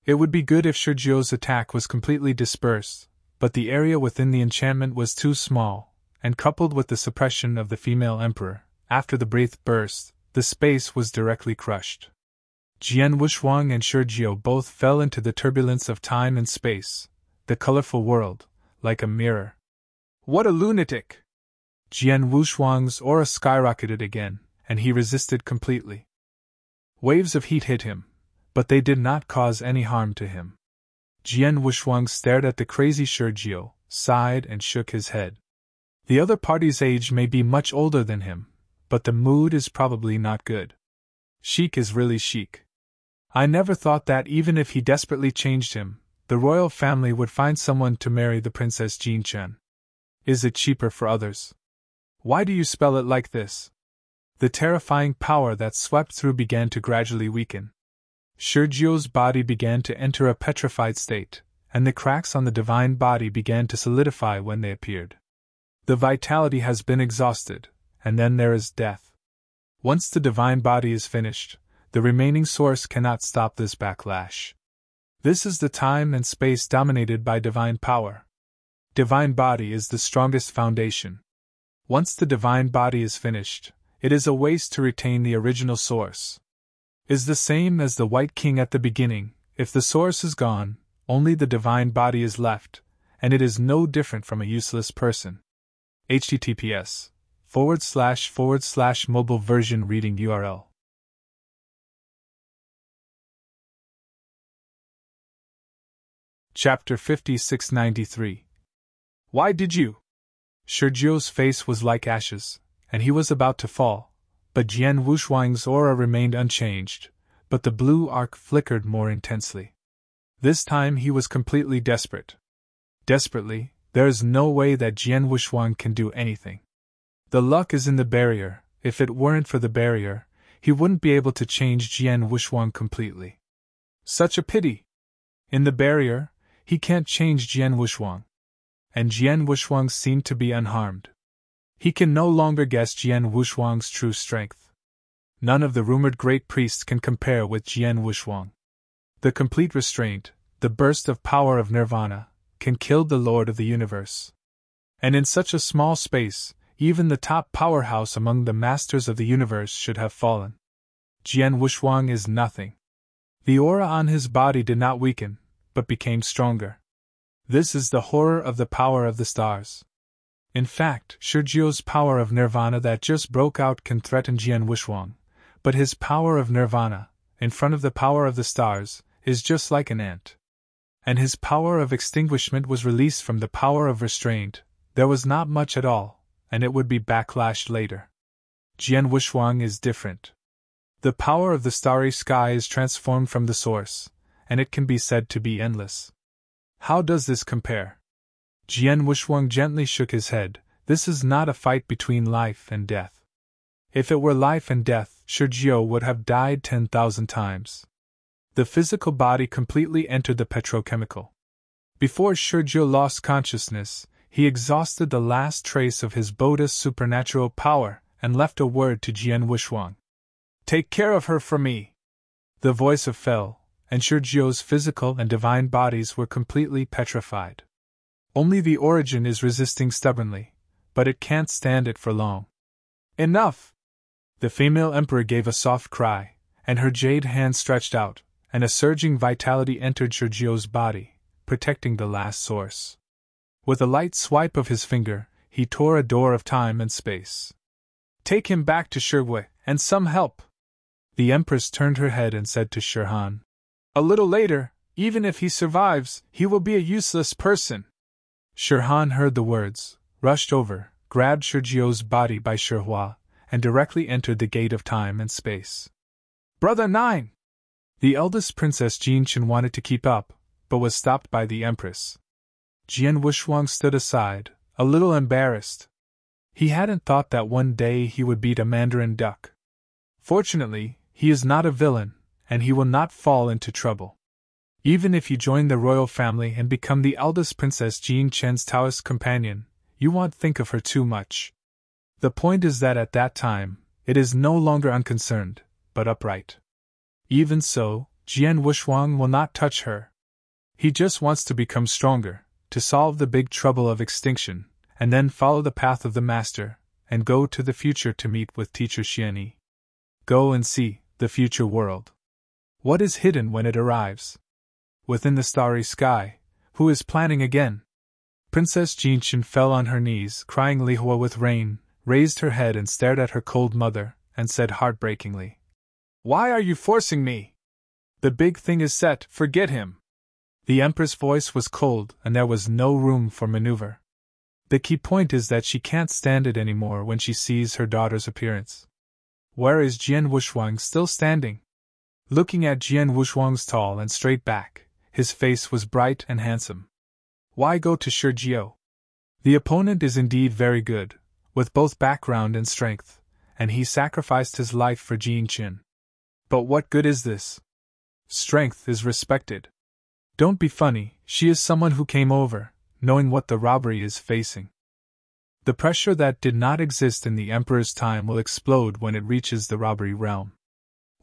A: It would be good if Sergio's attack was completely dispersed, but the area within the enchantment was too small, and coupled with the suppression of the female emperor, after the breath burst, the space was directly crushed. Jian Wuxuang and Sergio both fell into the turbulence of time and space, the colorful world, like a mirror. What a lunatic! Jian Wuxuang's aura skyrocketed again, and he resisted completely. Waves of heat hit him, but they did not cause any harm to him. Jian Wuxuang stared at the crazy Sergio, sighed and shook his head. The other party's age may be much older than him, but the mood is probably not good. Chic is really chic. I never thought that even if he desperately changed him, the royal family would find someone to marry the Princess Jin Chen. Is it cheaper for others? Why do you spell it like this? The terrifying power that swept through began to gradually weaken. Sergio's body began to enter a petrified state, and the cracks on the divine body began to solidify when they appeared. The vitality has been exhausted, and then there is death. Once the divine body is finished, the remaining source cannot stop this backlash. This is the time and space dominated by divine power. Divine body is the strongest foundation. Once the divine body is finished, it is a waste to retain the original source. Is the same as the White King at the beginning. If the source is gone, only the divine body is left, and it is no different from a useless person. https://mobile version reading URL. Chapter 5693. Why did you? Sergio's face was like ashes, and he was about to fall, but Jian Wuxuang's aura remained unchanged, but the blue arc flickered more intensely. This time he was completely desperate. Desperately, there is no way that Jian Wuxuang can do anything. The luck is in the barrier. If it weren't for the barrier, he wouldn't be able to change Jian Wuxuang completely. Such a pity! In the barrier, he can't change Jian Wuxuang. And Jian Wuxuang seemed to be unharmed. He can no longer guess Jian Wuxuang's true strength. None of the rumored great priests can compare with Jian Wushuang. The complete restraint, the burst of power of nirvana, can kill the Lord of the universe. And in such a small space, even the top powerhouse among the masters of the universe should have fallen. Jian Wushuang is nothing. The aura on his body did not weaken, but became stronger. This is the horror of the power of the stars. In fact, Shurjio's power of nirvana that just broke out can threaten Jian Wushuang, but his power of nirvana, in front of the power of the stars, is just like an ant. And his power of extinguishment was released from the power of restraint. There was not much at all, and it would be backlashed later. Jian Wushuang is different. The power of the starry sky is transformed from the source, and it can be said to be endless. How does this compare? Jian Wushuang gently shook his head. This is not a fight between life and death. If it were life and death, Shurjio would have died 10,000 times. The physical body completely entered the petrochemical. Before Shurjio lost consciousness, he exhausted the last trace of his Buddha's supernatural power and left a word to Jian Wushuang. "Take care of her for me." The voice fell, and Shurjio's physical and divine bodies were completely petrified. Only the origin is resisting stubbornly, but it can't stand it for long. "Enough!" The female emperor gave a soft cry, and her jade hand stretched out, and a surging vitality entered Shurjio's body, protecting the last source. With a light swipe of his finger, he tore a door of time and space. "Take him back to Shurgui, and some help!" The empress turned her head and said to Shirhan, "A little later, even if he survives, he will be a useless person." Shirhan heard the words, rushed over, grabbed Shurjio's body by Shihua, and directly entered the gate of time and space. "Brother 9!" The eldest princess Jinchen wanted to keep up, but was stopped by the empress. Jian Wushuang stood aside, a little embarrassed. He hadn't thought that one day he would beat a mandarin duck. Fortunately, he is not a villain, and he will not fall into trouble. Even if you join the royal family and become the eldest princess Jin Chen's Taoist companion, you won't think of her too much. The point is that at that time, it is no longer unconcerned, but upright. Even so, Jian Wushuang will not touch her. He just wants to become stronger, to solve the big trouble of extinction, and then follow the path of the master, and go to the future to meet with teacher Xianyi. Go and see the future world. What is hidden when it arrives? Within the starry sky, who is planning again? Princess Jinchen fell on her knees, crying Lihua with rain, raised her head and stared at her cold mother, and said heartbreakingly, "Why are you forcing me? The big thing is set, forget him." The empress' voice was cold, and there was no room for maneuver. The key point is that she can't stand it anymore when she sees her daughter's appearance. Where is Jian Wushuang still standing? Looking at Jian Wushuang's tall and straight back, his face was bright and handsome. Why go to Shurjio? The opponent is indeed very good, with both background and strength, and he sacrificed his life for Jin Qin. But what good is this? Strength is respected. Don't be funny, she is someone who came over, knowing what the robbery is facing. The pressure that did not exist in the Emperor's time will explode when it reaches the robbery realm.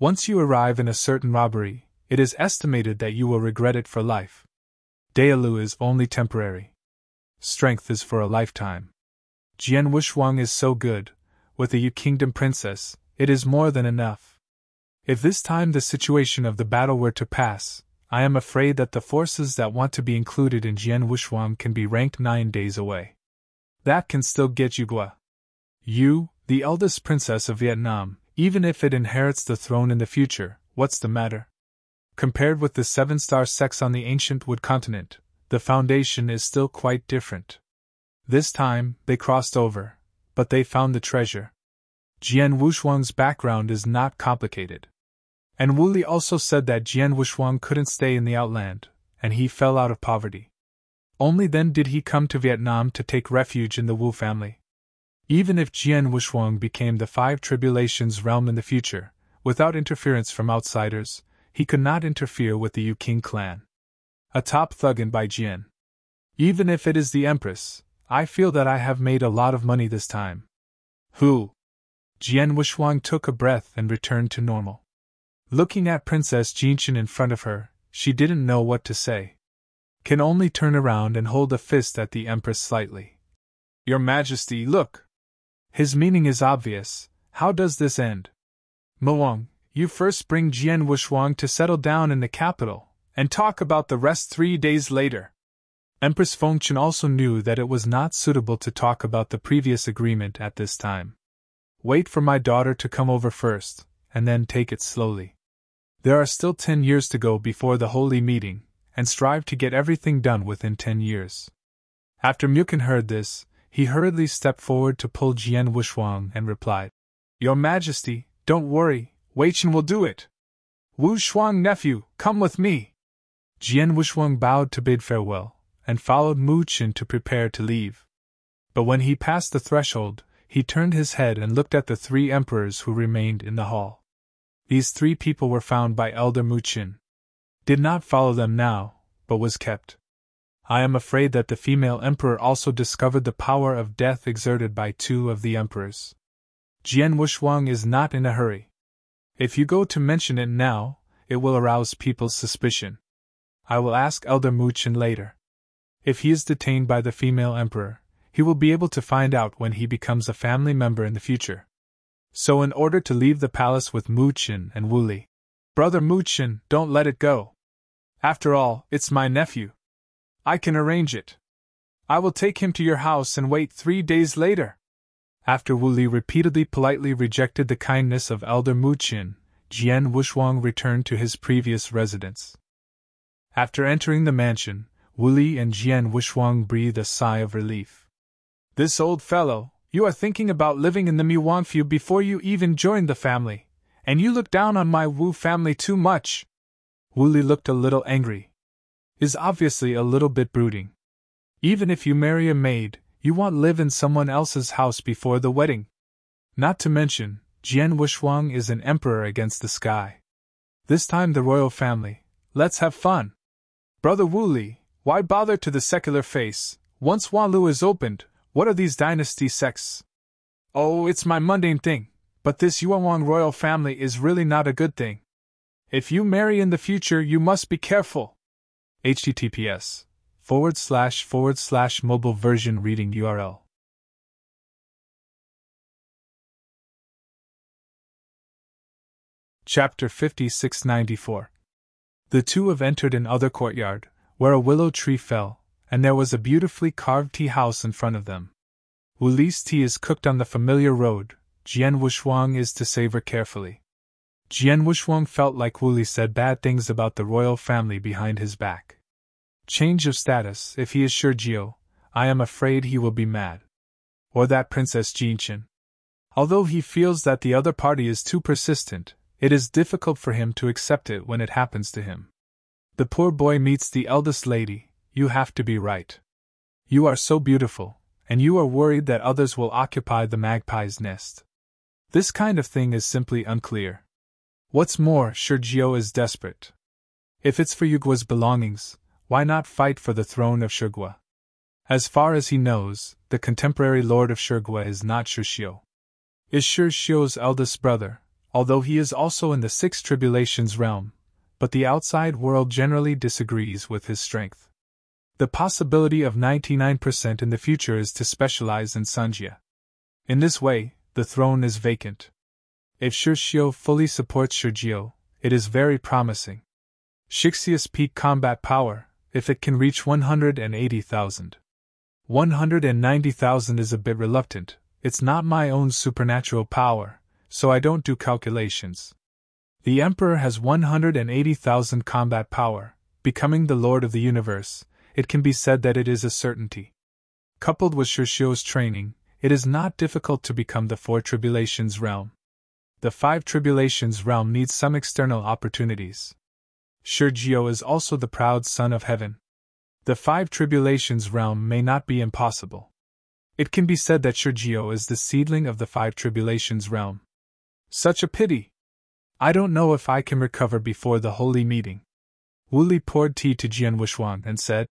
A: Once you arrive in a certain robbery, it is estimated that you will regret it for life. Dealu is only temporary. Strength is for a lifetime. Jian Wushuang is so good, with the Yu Kingdom princess, it is more than enough. If this time the situation of the battle were to pass, I am afraid that the forces that want to be included in Jian Wushuang can be ranked 9 days away. That can still get you Gua. You, the eldest princess of Vietnam, even if it inherits the throne in the future, what's the matter? Compared with the 7-star sects on the ancient Wood continent, the foundation is still quite different. This time, they crossed over, but they found the treasure. Jian Wushuang's background is not complicated. And Wu Li also said that Jian Wushuang couldn't stay in the outland, and he fell out of poverty. Only then did he come to Vietnam to take refuge in the Wu family. Even if Jian Wushuang became the 5 tribulations realm in the future, without interference from outsiders, he could not interfere with the Yu King clan. A top thuggin by Jian. Even if it is the Empress, I feel that I have made a lot of money this time. Who? Jian Wuxuang took a breath and returned to normal. Looking at Princess Jinchen in front of her, she didn't know what to say. Can only turn around and hold a fist at the Empress slightly. Your Majesty, look! His meaning is obvious. How does this end? Moang, you first bring Jian Wuxuang to settle down in the capital, and talk about the rest 3 days later. Empress Fengchen also knew that it was not suitable to talk about the previous agreement at this time. Wait for my daughter to come over first, and then take it slowly. There are still 10 years to go before the holy meeting, and strive to get everything done within 10 years. After Mukin heard this, he hurriedly stepped forward to pull Jian Wuxuang and replied, Your Majesty, don't worry, Wei Chen will do it. Wu Shuang nephew, come with me. Jian Wuxuang bowed to bid farewell, and followed Mu Chen to prepare to leave. But when he passed the threshold, he turned his head and looked at the 3 emperors who remained in the hall. These 3 people were found by Elder Mu Chen. Did not follow them now, but was kept. I am afraid that the female emperor also discovered the power of death exerted by 2 of the emperors. Jian Wuxuang is not in a hurry. If you go to mention it now, it will arouse people's suspicion. I will ask Elder Mu Chen later. If he is detained by the female emperor, he will be able to find out when he becomes a family member in the future. So in order to leave the palace with Mu Chen and Wu Li, Brother Mu Chen, don't let it go. After all, it's my nephew. I can arrange it. I will take him to your house and wait 3 days later. After Wu Li repeatedly politely rejected the kindness of Elder Mu Chen, Jian Wuxuang returned to his previous residence. After entering the mansion, Wu Li and Jian Wuxuang breathed a sigh of relief. This old fellow, you are thinking about living in the Muangfu before you even joined the family, and you look down on my Wu family too much. Wu Li looked a little angry. Is obviously a little bit brooding. Even if you marry a maid, you won't live in someone else's house before the wedding. Not to mention, Jian Wuxuang is an emperor against the sky. This time the royal family, let's have fun. Brother Wu Li, why bother to the secular face? Once Wanlu is opened, what are these dynasty sects? Oh, it's my mundane thing, but this Yuanwang royal family is really not a good thing. If you marry in the future, you must be careful. https://mobile version reading URL. Chapter 5694. The 2 have entered another courtyard, where a willow tree fell, and there was a beautifully carved tea house in front of them. Wu Li's tea is cooked on the familiar road. Jian Wuxuang is to savor carefully. Jian Wuxuang felt like Wu Li said bad things about the royal family behind his back. Change of status. If he is sure Jiao, I am afraid he will be mad. Or that Princess Jinchen. Although he feels that the other party is too persistent, it is difficult for him to accept it when it happens to him. The poor boy meets the eldest lady. You have to be right. You are so beautiful, and you are worried that others will occupy the magpie's nest. This kind of thing is simply unclear. What's more, Shi Jiao is desperate. If it's for Yugua's belongings, why not fight for the throne of Shigua? As far as he knows, the contemporary lord of Shigua is not Shi Xiu. Is Shi Xiu's eldest brother, although he is also in the 6 tribulations realm, but the outside world generally disagrees with his strength. The possibility of 99% in the future is to specialize in Sanjia. In this way, the throne is vacant. If Shi Xiu fully supports Shi Jiao, it is very promising. Shixia's peak combat power, if it can reach 180,000. 190,000 is a bit reluctant. It's not my own supernatural power, so I don't do calculations. The Emperor has 180,000 combat power, becoming the Lord of the Universe. It can be said that it is a certainty. Coupled with Shi Xiu's training, it is not difficult to become the 4 tribulations realm. The 5 tribulations realm needs some external opportunities. Shi Jiao is also the proud son of heaven. The 5 tribulations realm may not be impossible. It can be said that Shi Jiao is the seedling of the 5 tribulations realm. Such a pity! I don't know if I can recover before the holy meeting. Wu Li poured tea to Jian Wuxuang and said,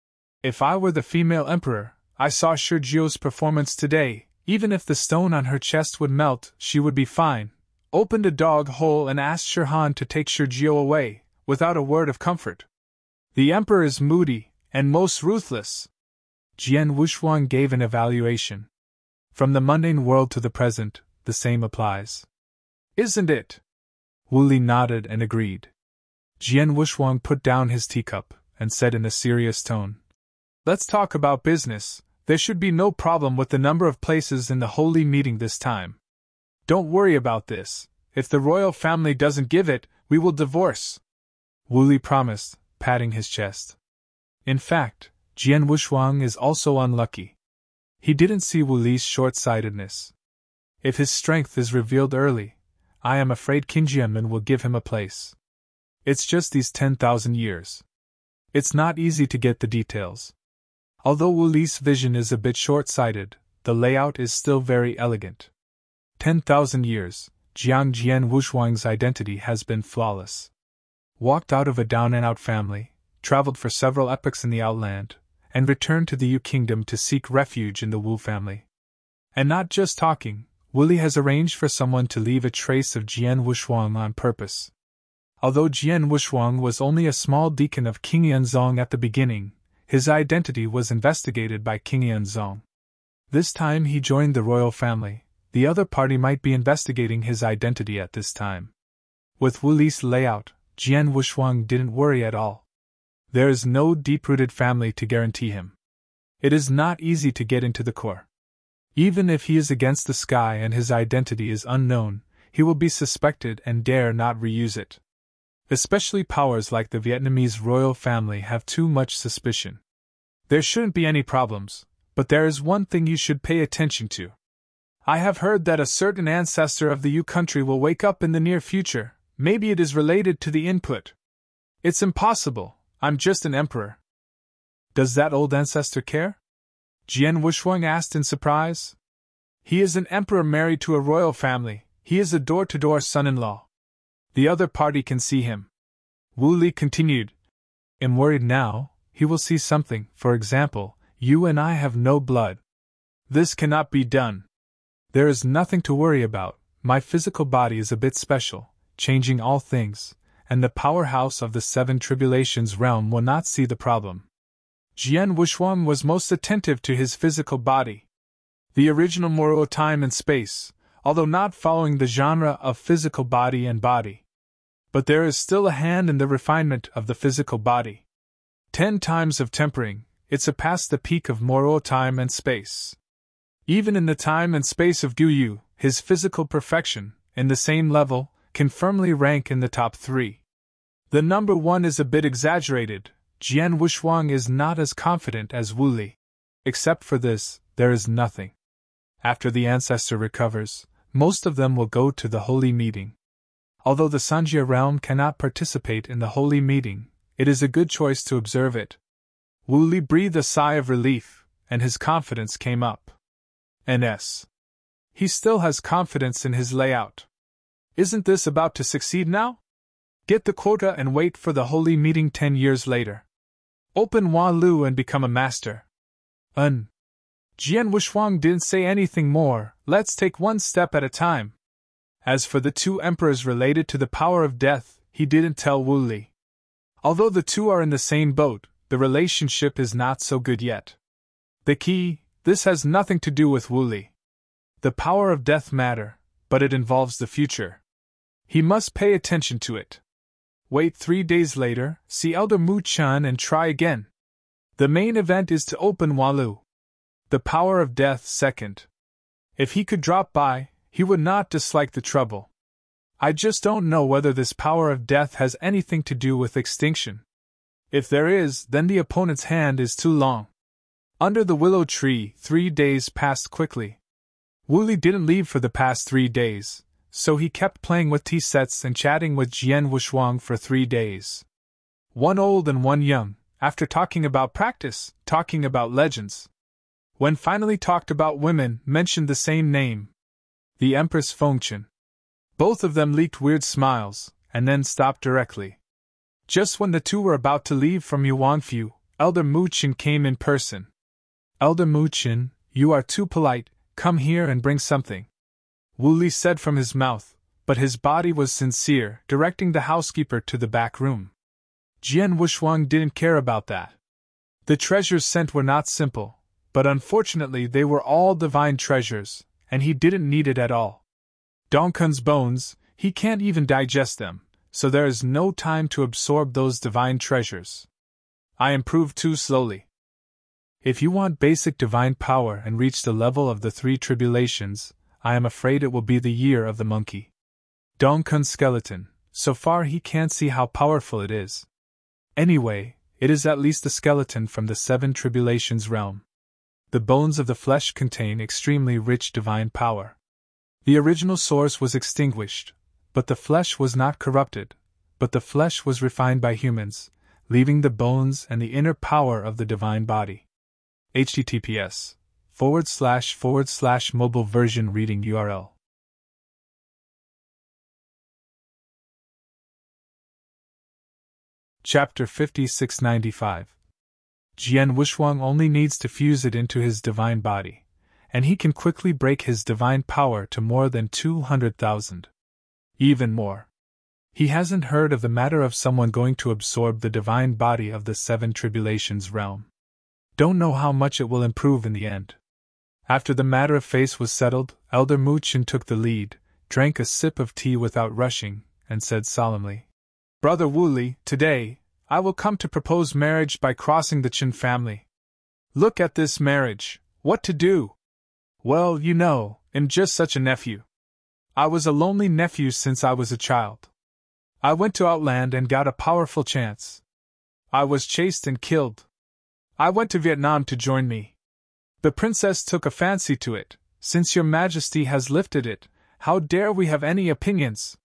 A: If I were the female emperor, I saw Shi Jiao's performance today, Even if the stone on her chest would melt, she would be fine. Opened a dog hole and asked Shirhan to take Shirjiao away, without a word of comfort. The emperor is moody, and most ruthless. Jian Wushuang gave an evaluation. From the mundane world to the present, the same applies. Isn't it? Wu Li nodded and agreed. Jian Wushuang put down his teacup, and said in a serious tone, "Let's talk about business. There should be no problem with the number of places in the holy meeting this time. Don't worry about this. If the royal family doesn't give it, we will divorce," Wu Li promised, patting his chest. In fact, Jian Wushuang is also unlucky. He didn't see Wu Li's short-sightedness. If his strength is revealed early, I am afraid King Jianmen will give him a place. It's just these 10,000 years. It's not easy to get the details. Although Wu Li's vision is a bit short-sighted, the layout is still very elegant. 10,000 years, Jiang Jian Wushuang's identity has been flawless. Walked out of a down-and-out family, traveled for several epochs in the outland, and returned to the Yu kingdom to seek refuge in the Wu family. And not just talking, Wu Li has arranged for someone to leave a trace of Jian Wushuang on purpose. Although Jian Wushuang was only a small deacon of King Yanzong at the beginning, his identity was investigated by King Yanzong. This time he joined the royal family. The other party might be investigating his identity at this time. With Wu Li's layout, Jian Wushuang didn't worry at all. There is no deep-rooted family to guarantee him. It is not easy to get into the core. Even if he is against the sky and his identity is unknown, he will be suspected and dare not reuse it. Especially powers like the Vietnamese royal family have too much suspicion. There shouldn't be any problems, but there is one thing you should pay attention to. I have heard that a certain ancestor of the Yu country will wake up in the near future. Maybe it is related to the input. It's impossible. I'm just an emperor. Does that old ancestor care? Jian Wushuang asked in surprise. He is an emperor married to a royal family. He is a door-to-door son-in-law. The other party can see him. Wu Li continued. I'm worried now. He will see something. For example, you and I have no blood. This cannot be done. There is nothing to worry about. My physical body is a bit special, changing all things, and the powerhouse of the Seven Tribulations realm will not see the problem. Jian Wushuang was most attentive to his physical body. The original Moro time and space, although not following the genre of physical body and body. But there is still a hand in the refinement of the physical body. 10 times of tempering, it surpassed the peak of Moro time and space. Even in the time and space of Guyu, his physical perfection, in the same level, can firmly rank in the top 3. The number 1 is a bit exaggerated. Jian Wushuang is not as confident as Wu Li. Except for this, there is nothing. After the ancestor recovers, most of them will go to the holy meeting. Although the Sanjia realm cannot participate in the holy meeting, it is a good choice to observe it. Wu Li breathed a sigh of relief, and his confidence came up. NS. He still has confidence in his layout. Isn't this about to succeed now? Get the quota and wait for the holy meeting 10 years later. Open Hua Lu and become a master. Jian Wushuang didn't say anything more. Let's take one step at a time. As for the 2 emperors related to the power of death, he didn't tell Wu Li. Although the 2 are in the same boat, the relationship is not so good yet. The key, this has nothing to do with Wu Li. The power of death matter, but it involves the future. He must pay attention to it. Wait 3 days later, see Elder Mu Chun and try again. The main event is to open Hua Lu. The power of death second. If he could drop by, he would not dislike the trouble. I just don't know whether this power of death has anything to do with extinction. If there is, then the opponent's hand is too long. Under the willow tree, 3 days passed quickly. Wu Li didn't leave for the past 3 days, so he kept playing with tea sets and chatting with Jian Wushuang for 3 days. One old and one young, after talking about practice, talking about legends. When finally talked about women, mentioned the same name. The Empress Fengchen. Both of them leaked weird smiles, and then stopped directly. Just when the 2 were about to leave from Yuanfu, Elder Mu Qin came in person. Elder Mu Qin, you are too polite, come here and bring something, Wu Li said from his mouth, but his body was sincere, directing the housekeeper to the back room. Jian Wushuang didn't care about that. The treasures sent were not simple, but unfortunately they were all divine treasures, and he didn't need it at all. Dongkun's bones, he can't even digest them, so there is no time to absorb those divine treasures. I improve too slowly. If you want basic divine power and reach the level of the 3 tribulations, I am afraid it will be the year of the monkey. Dongkun's skeleton, so far he can't see how powerful it is. Anyway, it is at least the skeleton from the 7 tribulations realm. The bones of the flesh contain extremely rich divine power. The original source was extinguished, but the flesh was not corrupted, but the flesh was refined by humans, leaving the bones and the inner power of the divine body. https://mobile version reading URL. Chapter 5695. Jian Wushuang only needs to fuse it into his divine body, and he can quickly break his divine power to more than 200,000. Even more. He hasn't heard of the matter of someone going to absorb the divine body of the 7 tribulations realm. Don't know how much it will improve in the end. After the matter of face was settled, Elder Mu Qin took the lead, drank a sip of tea without rushing, and said solemnly, "Brother Wu Li, today, I will come to propose marriage by crossing the Qin family. Look at this marriage, what to do? Well, you know, I'm just such a nephew. I was a lonely nephew since I was a child. I went to Outland and got a powerful chance. I was chased and killed. I went to Vietnam to join me. The princess took a fancy to it. Since your majesty has lifted it, how dare we have any opinions?"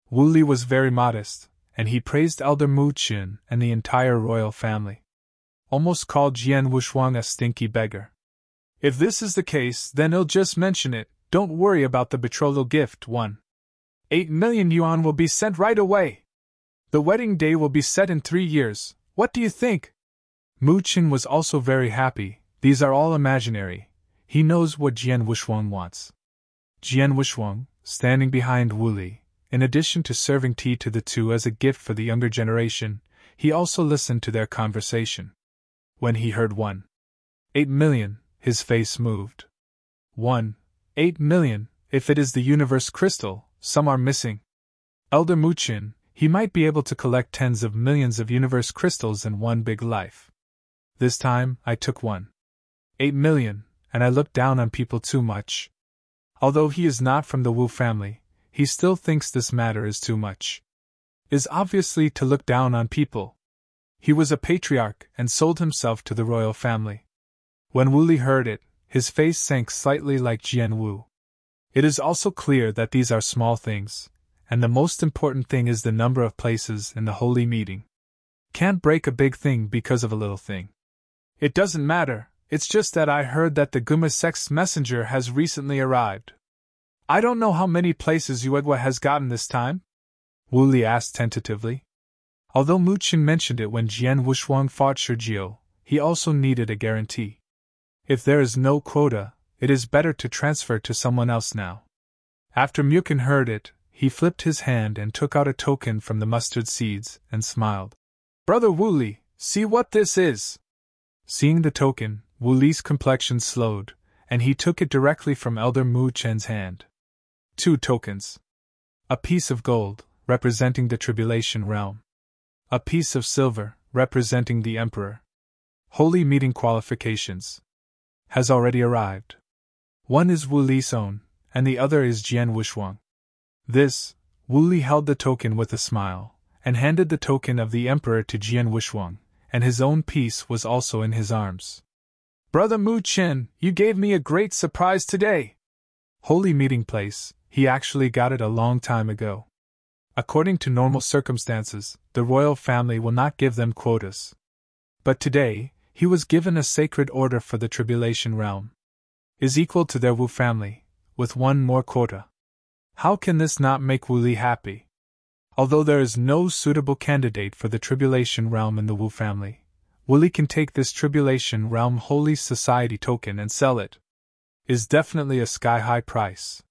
A: Wu Li was very modest, and he praised Elder Mu Qin and the entire royal family. Almost called Jian Wushuang a stinky beggar. "If this is the case, then I'll just mention it. Don't worry about the betrothal gift. 8 million yuan will be sent right away. The wedding day will be set in 3 years. What do you think?" Mu Qin was also very happy. These are all imaginary. He knows what Jian Wushuang wants. Jian Wushuang, standing behind Wu Li, in addition to serving tea to the two as a gift for the younger generation, he also listened to their conversation. When he heard 8 million, his face moved. 8 million, if it is the universe crystal, some are missing. Elder Mu Qin, he might be able to collect tens of millions of universe crystals in one big life. This time, I took 8 million, and I looked down on people too much. Although he is not from the Wu family, he still thinks this matter is too much. Is obviously to look down on people. He was a patriarch and sold himself to the royal family. When Wu Li heard it, his face sank slightly like Jian Wu. It is also clear that these are small things, and the most important thing is the number of places in the holy meeting. Can't break a big thing because of a little thing. It doesn't matter, it's just that I heard that the Guma sect's messenger has recently arrived. I don't know how many places Yuegwa has gotten this time? Wu Li asked tentatively. Although Mu Qin mentioned it when Jian Wushuang fought Shijio, he also needed a guarantee. If there is no quota, it is better to transfer to someone else now. After Mu Qin heard it, he flipped his hand and took out a token from the mustard seeds and smiled. "Brother Wu Li, see what this is." Seeing the token, Wu Li's complexion slowed, and he took it directly from Elder Mu Qin's hand. 2 tokens. A piece of gold, representing the tribulation realm. A piece of silver, representing the emperor. Holy meeting qualifications. Has already arrived. One is Wu Li's own, and the other is Jian Wushuang. This, Wu Li held the token with a smile, and handed the token of the emperor to Jian Wushuang, and his own piece was also in his arms. "Brother Mu Qin, you gave me a great surprise today." Holy meeting place, he actually got it a long time ago. According to normal circumstances, the royal family will not give them quotas. But today, he was given a sacred order for the tribulation realm. Is equal to their Wu family, with 1 more quota. How can this not make Wu Li happy? Although there is no suitable candidate for the tribulation realm in the Wu family, Wu Li can take this tribulation realm holy society token and sell it. is definitely a sky-high price.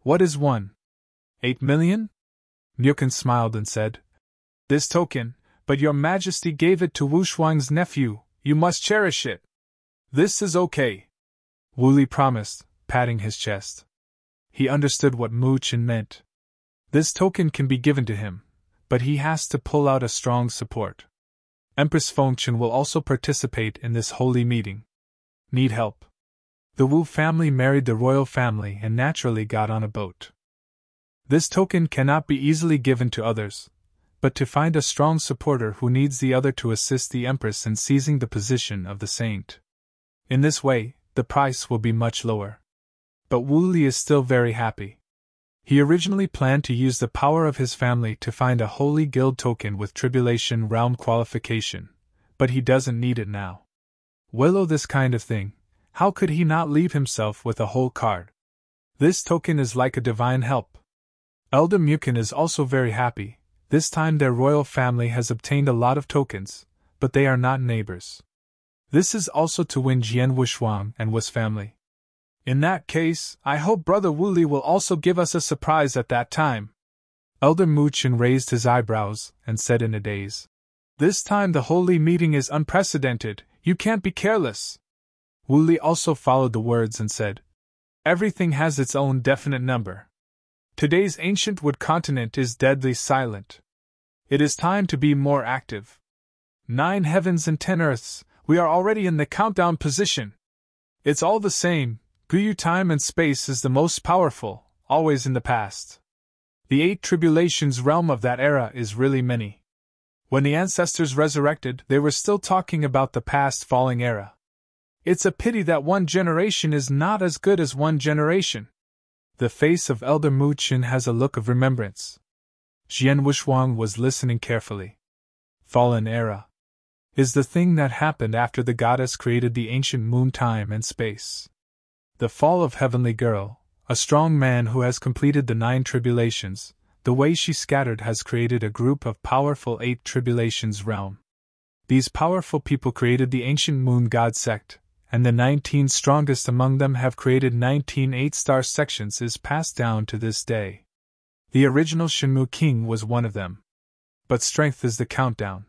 A: What is one? 8 million? Mukun smiled and said, This token, but your majesty gave it to Wu Shuang's nephew, you must cherish it. This is okay. Wu Li promised, patting his chest. He understood what Mu Qin meant. This token can be given to him, but he has to pull out a strong support. Empress Fengchen will also participate in this holy meeting. Need help? The Wu family married the royal family and naturally got on a boat. This token cannot be easily given to others, but to find a strong supporter who needs the other to assist the empress in seizing the position of the saint. In this way, the price will be much lower. But Wu Li is still very happy. He originally planned to use the power of his family to find a holy guild token with Tribulation Realm qualification, but he doesn't need it now. Willow this kind of thing, how could he not leave himself with a whole card? This token is like a divine help. Elder Mukun is also very happy. This time their royal family has obtained a lot of tokens, but they are not neighbors. This is also to win Jian Wushuang and Wu's family. In that case, I hope Brother Wu Li will also give us a surprise at that time. Elder Mu Qin raised his eyebrows and said in a daze, This time the holy meeting is unprecedented, you can't be careless. Wu Li also followed the words and said, Everything has its own definite number. Today's ancient wood continent is deadly silent. It is time to be more active. 9 heavens and 10 earths, we are already in the countdown position. It's all the same, Guyu time and space is the most powerful, always in the past. The 8 tribulations realm of that era is really many. When the ancestors resurrected, they were still talking about the past falling era. It's a pity that one generation is not as good as one generation. The face of Elder Mu Qin has a look of remembrance. Jian Wushuang was listening carefully. Fallen era is the thing that happened after the goddess created the ancient moon time and space. The fall of Heavenly Girl, a strong man who has completed the 9 tribulations, the way she scattered has created a group of powerful 8 tribulations realm. These powerful people created the ancient moon god sect, and the 19 strongest among them have created 19 8-star sections is passed down to this day. The original Shenmu king was one of them. But strength is the countdown.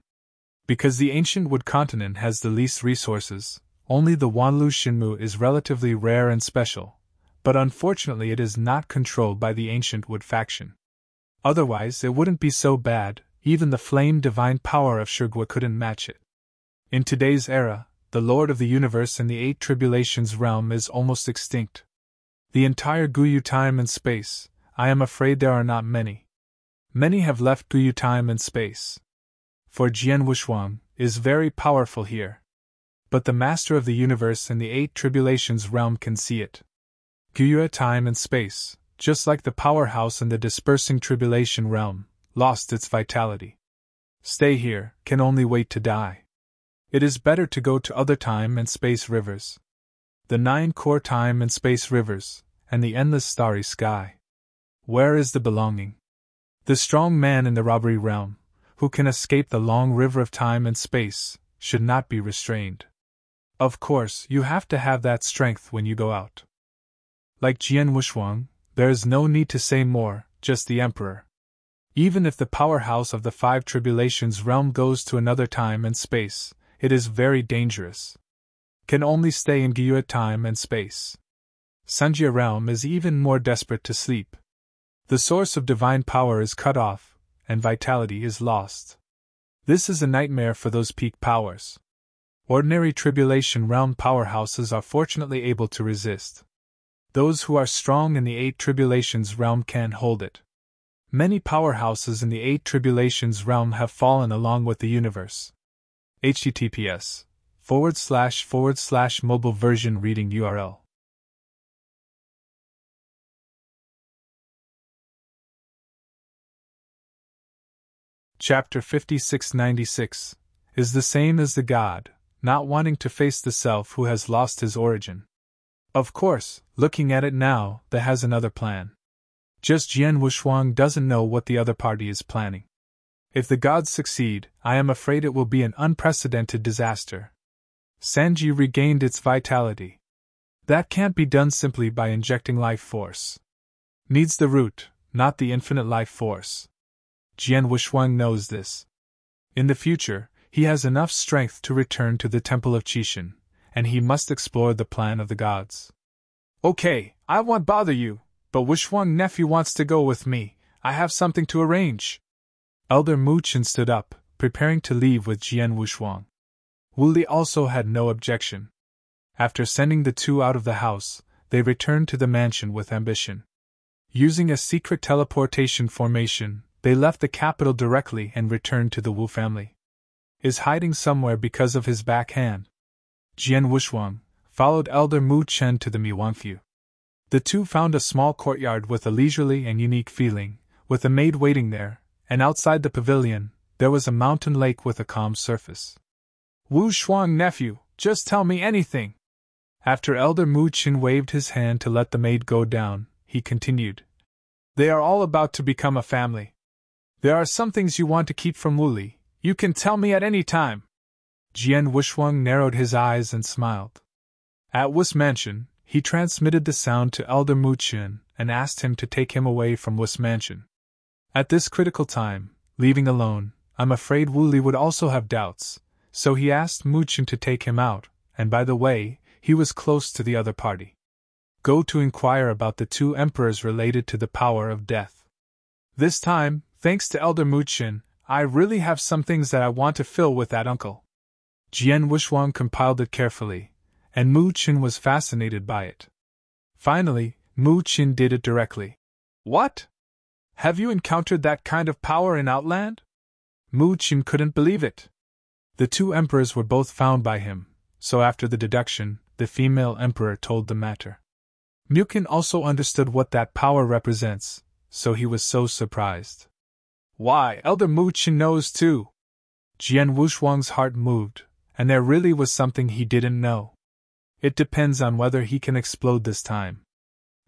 A: Because the ancient wood continent has the least resources, only the Wanlu Shenmu is relatively rare and special, but unfortunately it is not controlled by the ancient wood faction. Otherwise it wouldn't be so bad, even the flame divine power of Shurgwa couldn't match it. In today's era, the Lord of the Universe in the 8 tribulations realm is almost extinct. The entire Guyu time and space, I am afraid there are not many. Many have left Guyu time and space. For Jian Wushuang is very powerful here. But the Master of the Universe in the 8 tribulations realm can see it. Guyu time and space, just like the powerhouse in the dispersing tribulation realm, lost its vitality. Stay here, can only wait to die. It is better to go to other time and space rivers. The 9 core time and space rivers, and the endless starry sky. Where is the belonging? The strong man in the robbery realm, who can escape the long river of time and space, should not be restrained. Of course, you have to have that strength when you go out. Like Jian Wushuang, there is no need to say more, just the Emperor. Even if the powerhouse of the 5 tribulations realm goes to another time and space, it is very dangerous. Can only stay in Guyu time and space. Sanjia realm is even more desperate to sleep. The source of divine power is cut off, and vitality is lost. This is a nightmare for those peak powers. Ordinary tribulation realm powerhouses are fortunately able to resist. Those who are strong in the 8 tribulations realm can hold it. Many powerhouses in the 8 tribulations realm have fallen along with the universe. https://mobile version reading URL. Chapter 5696 is the same as the god, not wanting to face the self who has lost his origin. Of course, looking at it now, that has another plan. Just Jian Wushuang doesn't know what the other party is planning. If the gods succeed, I am afraid it will be an unprecedented disaster. Sanji regained its vitality. That can't be done simply by injecting life force. Needs the root, not the infinite life force. Jian Wuxuang knows this. In the future, he has enough strength to return to the Temple of Qixin, and he must explore the plan of the gods. Okay, I won't bother you, but Wuxuang nephew wants to go with me. I have something to arrange. Elder Mu Qin stood up, preparing to leave with Jian Wuxuang. Wu Li also had no objection. After sending the two out of the house, they returned to the mansion with ambition. Using a secret teleportation formation, they left the capital directly and returned to the Wu family. Is hiding somewhere because of his backhand. Jian Wuxuang followed Elder Mu Chen to the Miwangfu. The two found a small courtyard with a leisurely and unique feeling, with a maid waiting there, and outside the pavilion, there was a mountain lake with a calm surface. Wu Shuang nephew, just tell me anything. After Elder Mu Qin waved his hand to let the maid go down, he continued. They are all about to become a family. There are some things you want to keep from Wu Li. You can tell me at any time. Jian Wuxuang narrowed his eyes and smiled. At Wu's mansion, he transmitted the sound to Elder Mu Qin and asked him to take him away from Wu's mansion. At this critical time, leaving alone, I'm afraid Wu Li would also have doubts, so he asked Mu Qin to take him out, and by the way, he was close to the other party. Go to inquire about the two emperors related to the power of death. This time, thanks to Elder Mu Qin, I really have some things that I want to fill with that uncle. Jian Wuxuang compiled it carefully, and Mu Qin was fascinated by it. Finally, Mu Qin did it directly. What? Have you encountered that kind of power in Outland? Mu Qin couldn't believe it. The two emperors were both found by him, so after the deduction, the female emperor told the matter. Mu Qin also understood what that power represents, so he was so surprised. Why, Elder Mu Qin knows too! Jian Wuxuang's heart moved, and there really was something he didn't know. It depends on whether he can explode this time.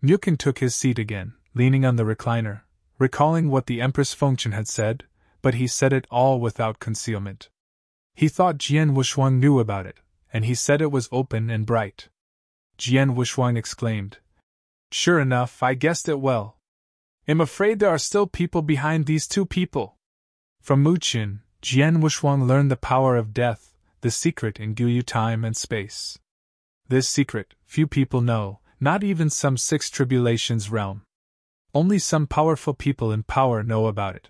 A: Mu Qin took his seat again, leaning on the recliner, recalling what the Empress Fengchen had said, but he said it all without concealment. He thought Jian Wuxuang knew about it, and he said it was open and bright. Jian Wuxuang exclaimed. Sure enough, I guessed it well. I'm afraid there are still people behind these two people. From Mu Qin, Jian Wuxuang learned the power of death, the secret in Guyu time and space. This secret, few people know, not even some six tribulations realm. Only some powerful people in power know about it.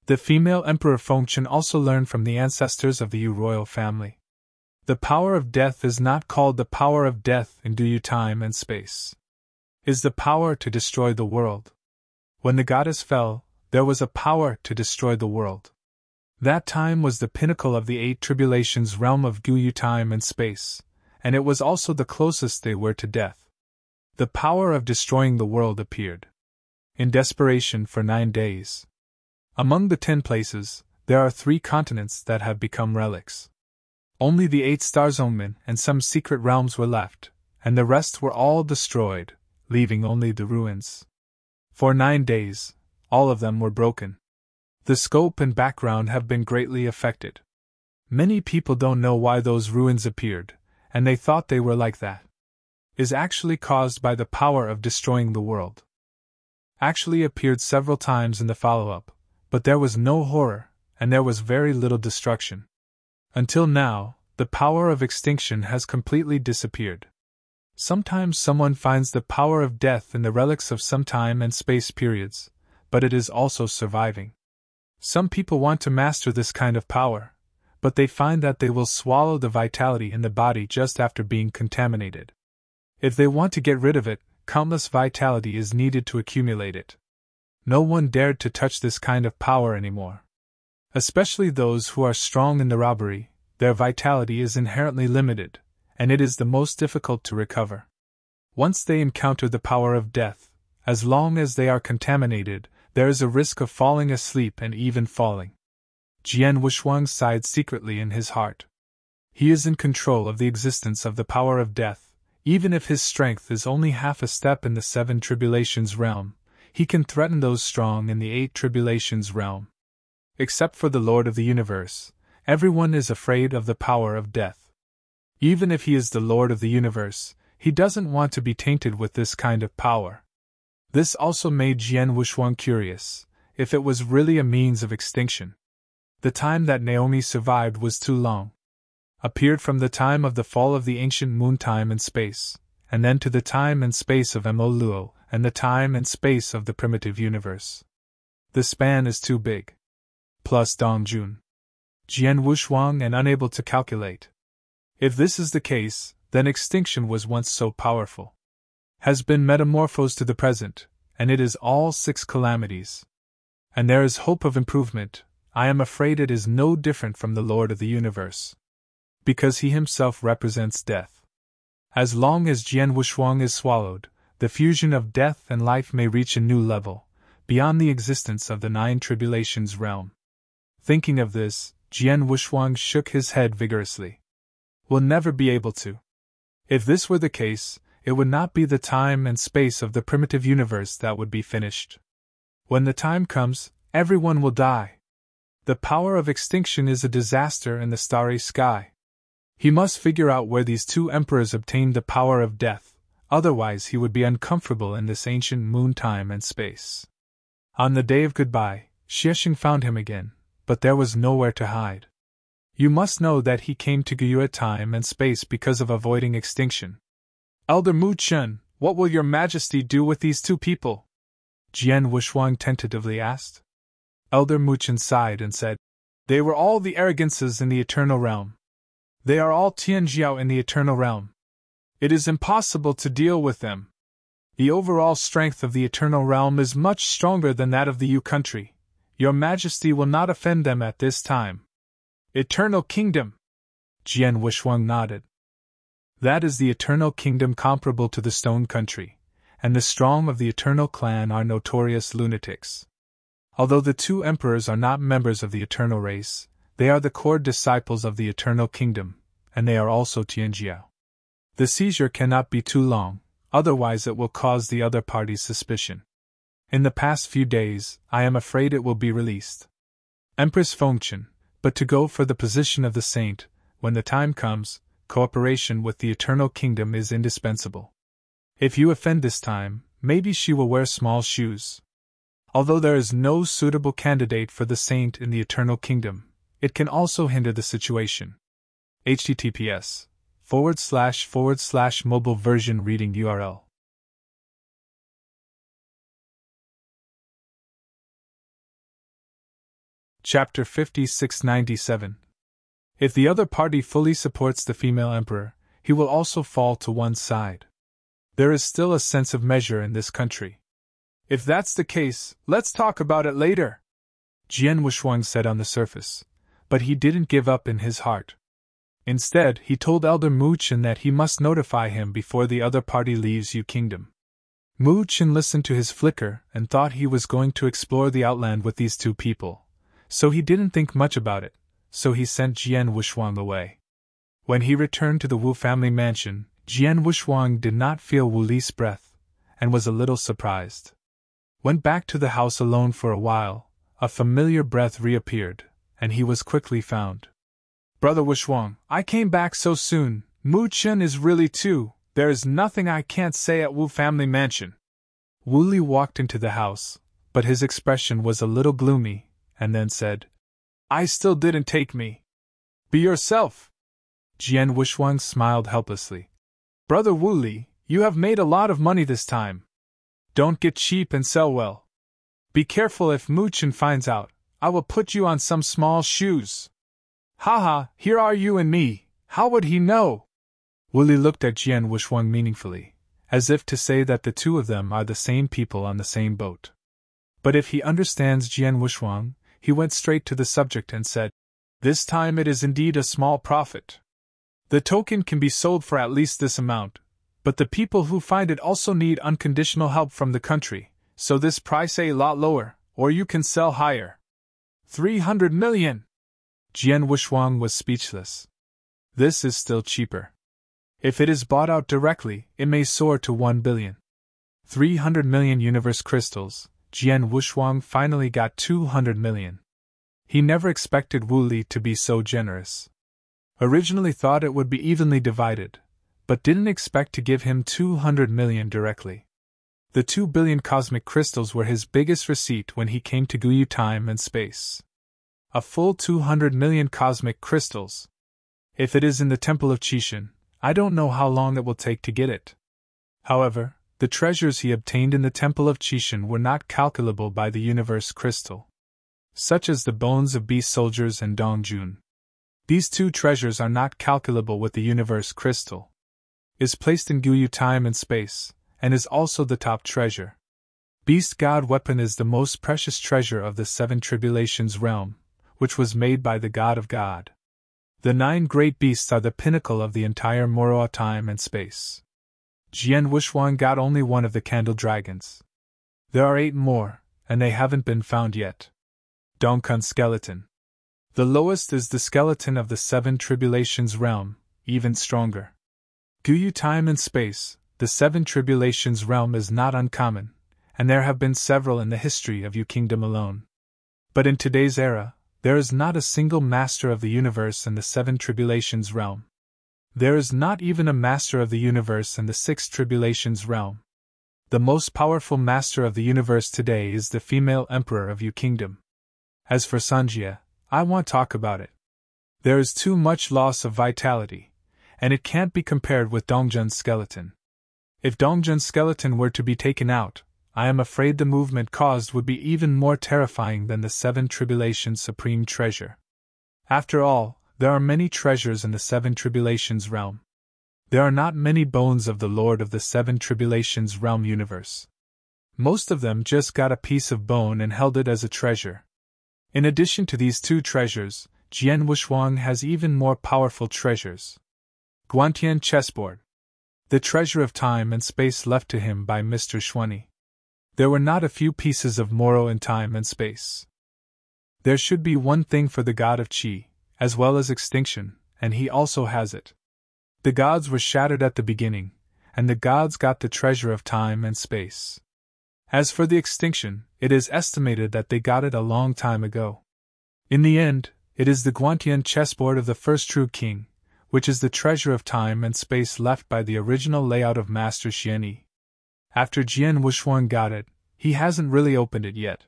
A: The female Emperor Fengchen also learned from the ancestors of the Yu royal family. The power of death is not called the power of death in Guyu time and space. Is the power to destroy the world. When the goddess fell, there was a power to destroy the world. That time was the pinnacle of the eight tribulations realm of Guyu time and space, and it was also the closest they were to death. The power of destroying the world appeared. In desperation for 9 days. Among the 10 places, there are 3 continents that have become relics. Only the 8 Starzongmen and some secret realms were left, and the rest were all destroyed, leaving only the ruins. For 9 days, all of them were broken. The scope and background have been greatly affected. Many people don't know why those ruins appeared, and they thought they were like that. Is actually caused by the power of destroying the world. Actually appeared several times in the follow-up, but there was no horror, and there was very little destruction. Until now, the power of extinction has completely disappeared. Sometimes someone finds the power of death in the relics of some time and space periods, but it is also surviving. Some people want to master this kind of power, but they find that they will swallow the vitality in the body just after being contaminated. If they want to get rid of it, countless vitality is needed to accumulate it. No one dared to touch this kind of power anymore. Especially those who are strong in the robbery, their vitality is inherently limited, and it is the most difficult to recover. Once they encounter the power of death, as long as they are contaminated, there is a risk of falling asleep and even falling. Jian Wuxuang sighed secretly in his heart. He is in control of the existence of the power of death, even if his strength is only half a step in the 7 tribulations realm, he can threaten those strong in the 8 tribulations realm. Except for the Lord of the universe, everyone is afraid of the power of death. Even if he is the Lord of the universe, He doesn't want to be tainted with this kind of power. This also made Jian Wushuang curious, if it was really a means of extinction. The time that Naomi survived was too long. Appeared from the time of the fall of the ancient moon time and space, and then to the time and space of Mo Luo, and the time and space of the primitive universe. The span is too big. Plus Dong Jun. Jian Wushuang and unable to calculate. If this is the case, then extinction was once so powerful. Has been metamorphosed to the present, and it is all 6 calamities. And there is hope of improvement. I am afraid it is no different from the Lord of the Universe. Because he himself represents death. As long as Jian Wushuang is swallowed, the fusion of death and life may reach a new level, beyond the existence of the 9 tribulations realm. Thinking of this, Jian Wushuang shook his head vigorously. Will never be able to. If this were the case, it would not be the time and space of the primitive universe that would be finished. When the time comes, everyone will die. The power of extinction is a disaster in the starry sky. He must figure out where these 2 emperors obtained the power of death, otherwise he would be uncomfortable in this ancient moon time and space. On the day of goodbye, Xiexing found him again, but there was nowhere to hide. You must know that he came to Gyue time and space because of avoiding extinction. Elder Mu Chen, what will your majesty do with these 2 people? Jian Wushuang tentatively asked. Elder Mu Chen sighed and said, They were all the arrogances in the eternal realm. They are all Tianjiao in the eternal realm. It is impossible to deal with them. The overall strength of the eternal realm is much stronger than that of the Yu country. Your majesty will not offend them at this time. Eternal kingdom! Jian Wushuang nodded. That is the eternal kingdom comparable to the stone country, and the strong of the eternal clan are notorious lunatics. Although the 2 emperors are not members of the eternal race, they are the core disciples of the eternal kingdom, and they are also Tianjiao. The seizure cannot be too long, otherwise it will cause the other party's suspicion. In the past few days, I am afraid it will be released. Empress Fengchen, but to go for the position of the saint, when the time comes, cooperation with the eternal kingdom is indispensable. If you offend this time, maybe she will wear small shoes. Although there is no suitable candidate for the saint in the eternal kingdom, it can also hinder the situation. https://mobile version reading URL. Chapter 5697. If the other party fully supports the female emperor, he will also fall to one side. There is still a sense of measure in this country. If that's the case, let's talk about it later, Jian Wushuang said on the surface, but he didn't give up in his heart. Instead, he told Elder Mu Chen that he must notify him before the other party leaves Yu Kingdom. Mu Chen listened to his flicker and thought he was going to explore the outland with these 2 people, so he didn't think much about it, so he sent Jian Wushuang away. When he returned to the Wu family mansion, Jian Wushuang did not feel Wu Li's breath, and was a little surprised. Went back to the house alone for a while, a familiar breath reappeared, and he was quickly found. Brother Wushuang, I came back so soon. Mu Chen is really 2, there is nothing I can't say at Wu family mansion. Wu Li walked into the house, but his expression was a little gloomy, and then said, I still didn't take me. Be yourself. Jian Wushuang smiled helplessly. Brother Wu Li, you have made a lot of money this time. Don't get cheap and sell well. Be careful if Mu Chen finds out, I will put you on some small shoes. Haha, here are you and me, how would he know? Wu Li looked at Jian Wushuang meaningfully, as if to say that the 2 of them are the same people on the same boat. But if he understands Jian Wushuang, he went straight to the subject and said, This time it is indeed a small profit. The token can be sold for at least this amount, but the people who find it also need unconditional help from the country, so this price a lot lower, or you can sell higher. 300 million! Jian Wushuang was speechless. This is still cheaper. If it is bought out directly, it may soar to 1 billion. 300 million universe crystals. Jian Wushuang finally got 200 million. He never expected Wu Li to be so generous. Originally thought it would be evenly divided, but didn't expect to give him 200 million directly. The 2 billion cosmic crystals were his biggest receipt when he came to Guyu time and space. A full 200 million cosmic crystals. If it is in the Temple of Chishan, I don't know how long it will take to get it. However, the treasures he obtained in the Temple of Chishan were not calculable by the universe crystal, such as the bones of beast soldiers and Dongjun. These two treasures are not calculable with the universe crystal. Is placed in Guyu time and space, and is also the top treasure. Beast God weapon is the most precious treasure of the 7 tribulations realm, which was made by the God of God. The 9 great beasts are the pinnacle of the entire Moroa time and space. Jian Wuxuan got only one of the candle dragons. There are 8 more, and they haven't been found yet. Dongkun skeleton. The lowest is the skeleton of the 7 tribulations realm, even stronger. Guyu time and space, the 7 tribulations realm is not uncommon, and there have been several in the history of Yu Kingdom alone. But in today's era, there is not a single master of the universe in the 7 tribulations realm. There is not even a master of the universe in the 6 tribulations realm. The most powerful master of the universe today is the female emperor of Yu Kingdom. As for Sanjia, I won't talk about it. There is too much loss of vitality, and it can't be compared with Dongjun's skeleton. If Dongjun's skeleton were to be taken out, I am afraid the movement caused would be even more terrifying than the 7 tribulations supreme treasure. After all, there are many treasures in the 7 tribulations realm. There are not many bones of the Lord of the 7 tribulations realm universe. Most of them just got a piece of bone and held it as a treasure. In addition to these 2 treasures, Jian Wuxuang has even more powerful treasures. Guantian chessboard. The treasure of time and space left to him by Mr. Xuanyi. There were not a few pieces of Moro in time and space. There should be one thing for the god of Qi, as well as extinction, and he also has it. The gods were shattered at the beginning, and the gods got the treasure of time and space. As for the extinction, it is estimated that they got it a long time ago. In the end, it is the Guantian chessboard of the first true king, which is the treasure of time and space left by the original layout of Master Xianyi. After Jian Wuxuan got it, he hasn't really opened it yet.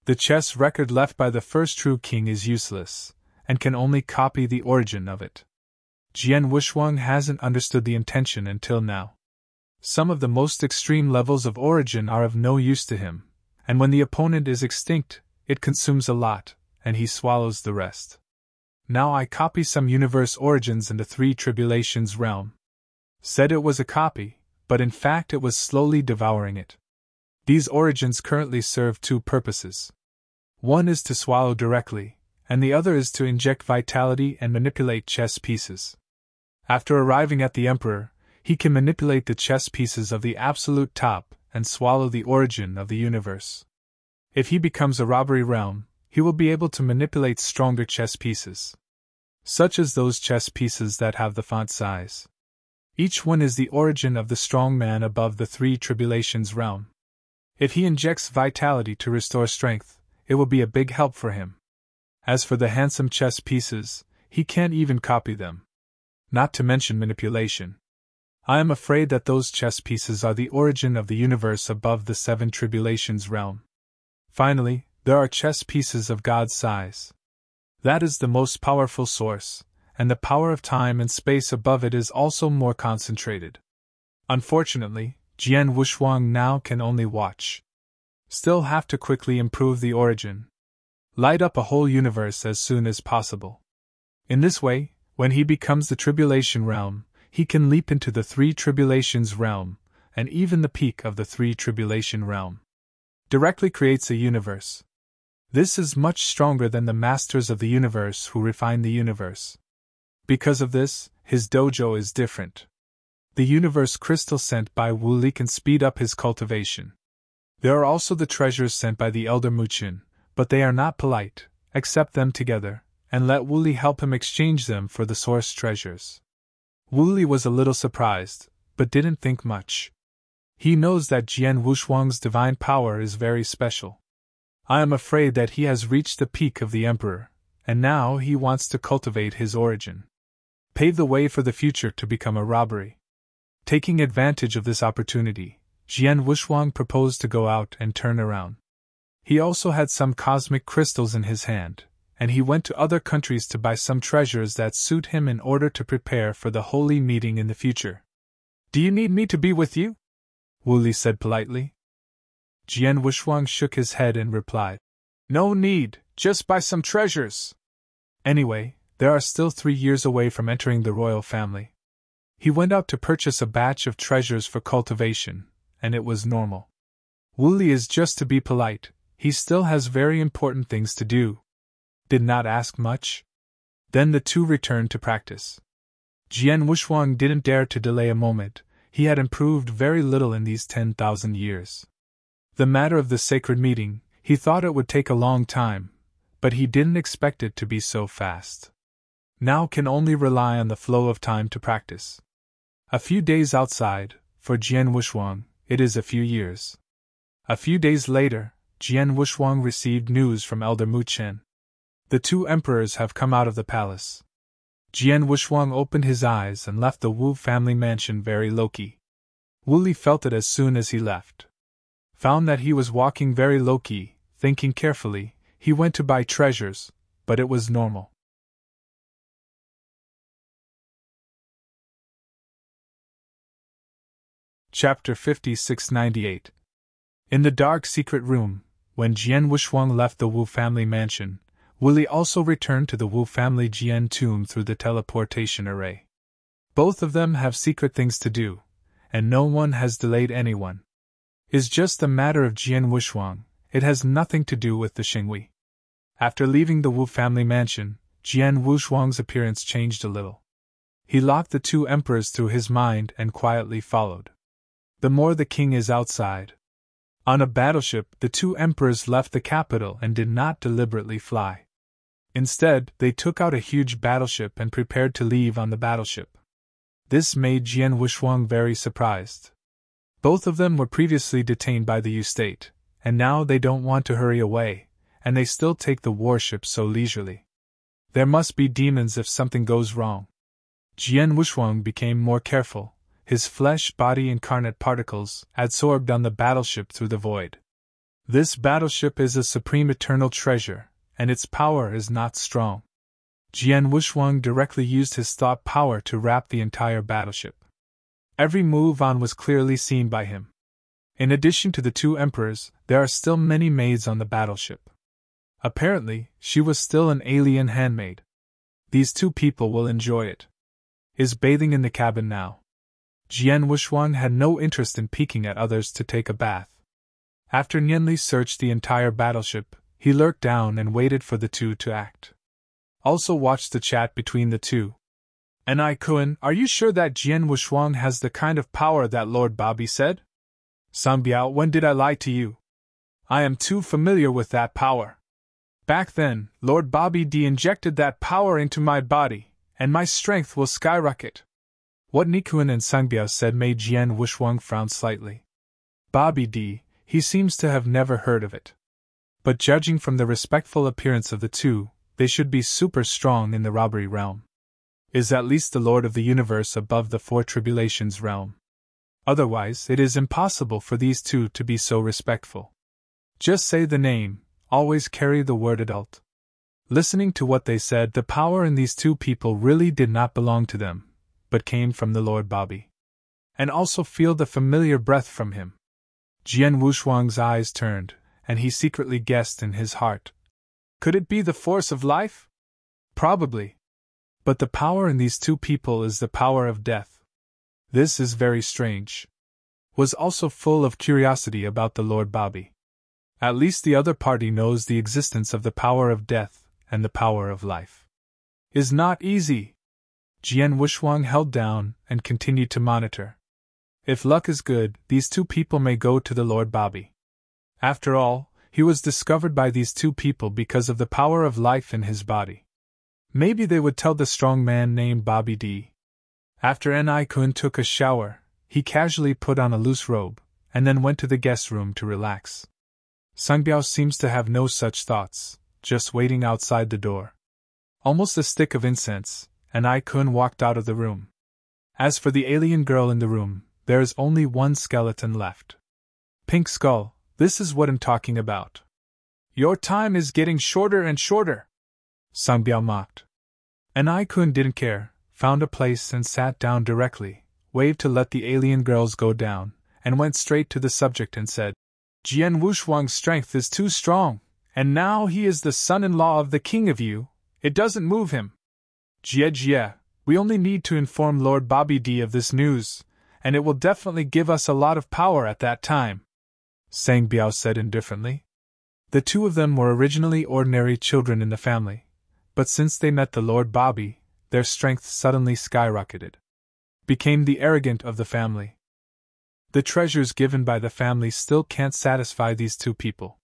A: The chess record left by the first true king is useless, and can only copy the origin of it. Jian Wuxuang hasn't understood the intention until now. Some of the most extreme levels of origin are of no use to him, and when the opponent is extinct, it consumes a lot, and he swallows the rest. Now I copy some universe origins in the 3 tribulations realm. Said it was a copy, but in fact it was slowly devouring it. These origins currently serve 2 purposes. One is to swallow directly, and the other is to inject vitality and manipulate chess pieces. After arriving at the Emperor, he can manipulate the chess pieces of the absolute top and swallow the origin of the universe. If he becomes a robbery realm, he will be able to manipulate stronger chess pieces, such as those chess pieces that have the font size. Each one is the origin of the strong man above the 3 tribulations realm. If he injects vitality to restore strength, it will be a big help for him. As for the handsome chess pieces, he can't even copy them. Not to mention manipulation. I am afraid that those chess pieces are the origin of the universe above the 7 tribulations realm. Finally, there are chess pieces of God's size. That is the most powerful source, and the power of time and space above it is also more concentrated. Unfortunately, Jian Wuxuang now can only watch. Still have to quickly improve the origin. Light up a whole universe as soon as possible. In this way, when he becomes the tribulation realm, he can leap into the 3 tribulations realm, and even the peak of the 3 tribulation realm. Directly creates a universe. This is much stronger than the masters of the universe who refine the universe. Because of this, his dojo is different. The universe crystal sent by Wu Li can speed up his cultivation. There are also the treasures sent by the elder Muqin, but they are not polite. Accept them together, and let Wu Li help him exchange them for the source treasures. Wu Li was a little surprised, but didn't think much. He knows that Jian Wuxuang's divine power is very special. I am afraid that he has reached the peak of the Emperor, and now he wants to cultivate his origin. Pave the way for the future to become a robbery. Taking advantage of this opportunity, Jian Wuxuang proposed to go out and turn around. He also had some cosmic crystals in his hand, and he went to other countries to buy some treasures that suit him in order to prepare for the holy meeting in the future. Do you need me to be with you? Wu Li said politely. Jian Wuxuang shook his head and replied, No need, just buy some treasures. Anyway, there are still 3 years away from entering the royal family. He went out to purchase a batch of treasures for cultivation, and it was normal. Wu Li is just to be polite, he still has very important things to do. Did not ask much. Then the two returned to practice. Jian Wuxuang didn't dare to delay a moment, he had improved very little in these 10,000 years. The matter of the sacred meeting, he thought it would take a long time, but he didn't expect it to be so fast. Now can only rely on the flow of time to practice. A few days outside, for Jian Wuxuang, it is a few years. A few days later, Jian Wuxuang received news from Elder Mu Chen. The 2 emperors have come out of the palace. Jian Wuxuang opened his eyes and left the Wu family mansion very low-key. Wu Li felt it as soon as he left. Found that he was walking very low-key, thinking carefully, he went to buy treasures, but it was normal. Chapter 5698. In the dark secret room, when Jian Wuxuang left the Wu family mansion, Wu Li also returned to the Wu family Jian tomb through the teleportation array. Both of them have secret things to do, and no one has delayed anyone. It's just a matter of Jian Wuxuang, it has nothing to do with the Xinghui. After leaving the Wu family mansion, Jian Wuxuang's appearance changed a little. He locked the 2 emperors through his mind and quietly followed. The more the king is outside. On a battleship, the 2 emperors left the capital and did not deliberately fly. Instead, they took out a huge battleship and prepared to leave on the battleship. This made Jian Wuxuang very surprised. Both of them were previously detained by the Yu state, and now they don't want to hurry away, and they still take the warship so leisurely. There must be demons if something goes wrong. Jian Wuxuang became more careful, his flesh-body incarnate particles adsorbed on the battleship through the void. This battleship is a supreme eternal treasure, and its power is not strong. Jian Wuxuang directly used his thought power to wrap the entire battleship. Every move on was clearly seen by him. In addition to the 2 emperors, there are still many maids on the battleship. Apparently, she was still an alien handmaid. These 2 people will enjoy it. Is bathing in the cabin now. Jian Wuxuang had no interest in peeking at others to take a bath. After Nianli searched the entire battleship, he lurked down and waited for the 2 to act. Also watched the chat between the 2. "And Kun, are you sure that Jian Wuxuang has the kind of power that Lord Bobby said?" "Sang Biao, when did I lie to you? I am too familiar with that power. Back then, Lord Bobby de-injected that power into my body, and my strength will skyrocket." What Nikun and Sang Biao said made Jian Wuxuang frown slightly. Bobby D, he seems to have never heard of it. But judging from the respectful appearance of the 2, they should be super strong in the robbery realm. Is at least the Lord of the Universe above the 4 tribulations realm. Otherwise, it is impossible for these 2 to be so respectful. Just say the name, always carry the word adult. Listening to what they said, the power in these 2 people really did not belong to them, but came from the Lord Bobby. And also feel the familiar breath from him. Jian Wuxuang's eyes turned, and he secretly guessed in his heart. Could it be the force of life? Probably. But the power in these 2 people is the power of death. This is very strange. Was also full of curiosity about the Lord Bobby. At least the other party knows the existence of the power of death and the power of life. Is not easy. Jian Wuxuang held down and continued to monitor. If luck is good, these 2 people may go to the Lord Bobby. After all, he was discovered by these 2 people because of the power of life in his body. Maybe they would tell the strong man named Bobby D. After Kun took a shower, he casually put on a loose robe, and then went to the guest room to relax. Sang Biao seems to have no such thoughts, just waiting outside the door. Almost a stick of incense, and Kun walked out of the room. As for the alien girl in the room, there is only one skeleton left. Pink Skull, this is what I'm talking about. Your time is getting shorter and shorter, Sung Biao mocked. And I-kun didn't care, found a place and sat down directly, waved to let the alien girls go down, and went straight to the subject and said, Jian Wushuang's strength is too strong, and now he is the son-in-law of the king of Yu. It doesn't move him. Jie, we only need to inform Lord Bobby D of this news, and it will definitely give us a lot of power at that time, Sang Biao said indifferently. The two of them were originally ordinary children in the family, but since they met the Lord Bobby, their strength suddenly skyrocketed. Became the arrogant of the family. The treasures given by the family still can't satisfy these two people.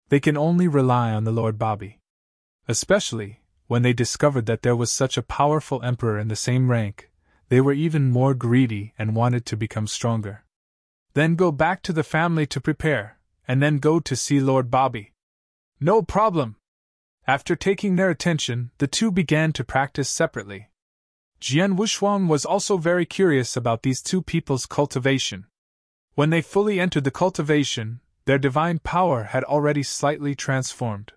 A: They can only rely on the Lord Bobby. Especially, when they discovered that there was such a powerful emperor in the same rank, they were even more greedy and wanted to become stronger. Then go back to the family to prepare, and then go to see Lord Bobby. No problem. After taking their attention, the two began to practice separately. Jian Wushuang was also very curious about these two people's cultivation. When they fully entered the cultivation, their divine power had already slightly transformed.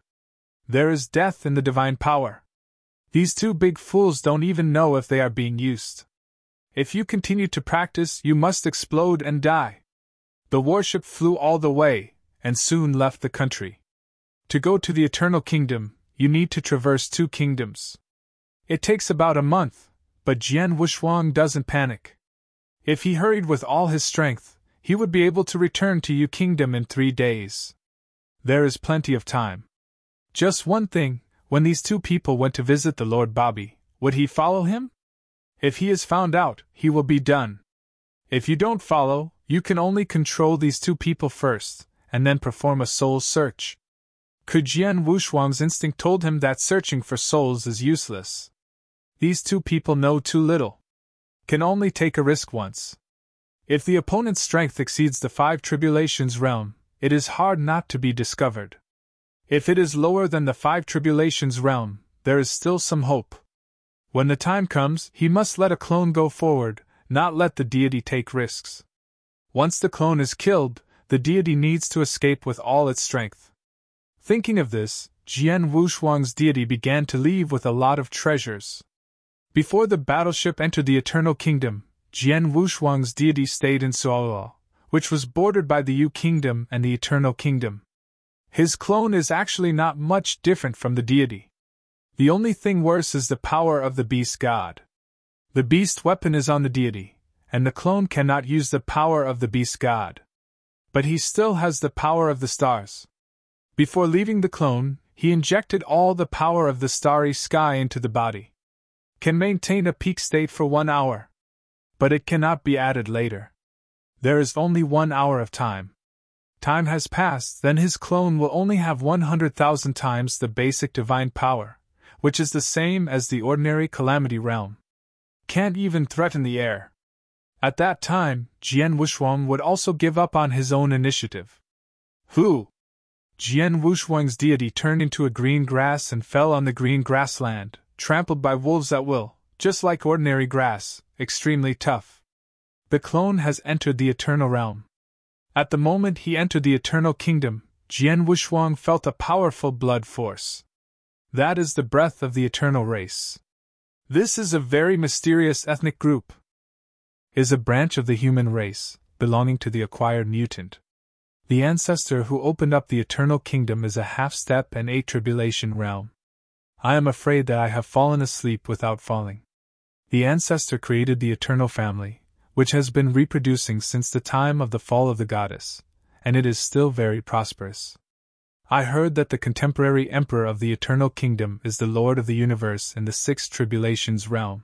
A: There is death in the divine power. These two big fools don't even know if they are being used. If you continue to practice, you must explode and die. The warship flew all the way, and soon left the country. To go to the Eternal Kingdom, you need to traverse 2 kingdoms. It takes about a month, but Jian Wushuang doesn't panic. If he hurried with all his strength, he would be able to return to Yu Kingdom in 3 days. There is plenty of time. Just one thing, when these two people went to visit the Lord Bobby, would he follow him? If he is found out, he will be done. If you don't follow, you can only control these two people first, and then perform a soul search. Jian Wushuang's instinct told him that searching for souls is useless. These two people know too little. Can only take a risk once. If the opponent's strength exceeds the 5 tribulations realm, it is hard not to be discovered. If it is lower than the 5 tribulations realm, there is still some hope. When the time comes, he must let a clone go forward, not let the deity take risks. Once the clone is killed, the deity needs to escape with all its strength. Thinking of this, Jian Wushuang's deity began to leave with a lot of treasures. Before the battleship entered the Eternal Kingdom, Jian Wushuang's deity stayed in Suo'o, which was bordered by the Yu Kingdom and the Eternal Kingdom. His clone is actually not much different from the deity. The only thing worse is the power of the beast god. The beast weapon is on the deity, and the clone cannot use the power of the beast god. But he still has the power of the stars. Before leaving the clone, he injected all the power of the starry sky into the body. Can maintain a peak state for 1 hour. But it cannot be added later. There is only 1 hour of time. Time has passed, then his clone will only have 100,000 times the basic divine power, which is the same as the ordinary calamity realm. Can't even threaten the air. At that time, Jian Wushuang would also give up on his own initiative. Who? Jian Wushuang's deity turned into a green grass and fell on the green grassland, trampled by wolves at will, just like ordinary grass, extremely tough. The clone has entered the eternal realm. At the moment he entered the Eternal Kingdom, Jian Wushuang felt a powerful blood force. That is the breath of the eternal race. This is a very mysterious ethnic group. Is a branch of the human race, belonging to the acquired mutant. The ancestor who opened up the Eternal Kingdom is a half-step and 8 tribulation realm. I am afraid that I have fallen asleep without falling. The ancestor created the eternal family, which has been reproducing since the time of the fall of the goddess, and it is still very prosperous. I heard that the contemporary emperor of the Eternal Kingdom is the Lord of the Universe in the 6 tribulations realm.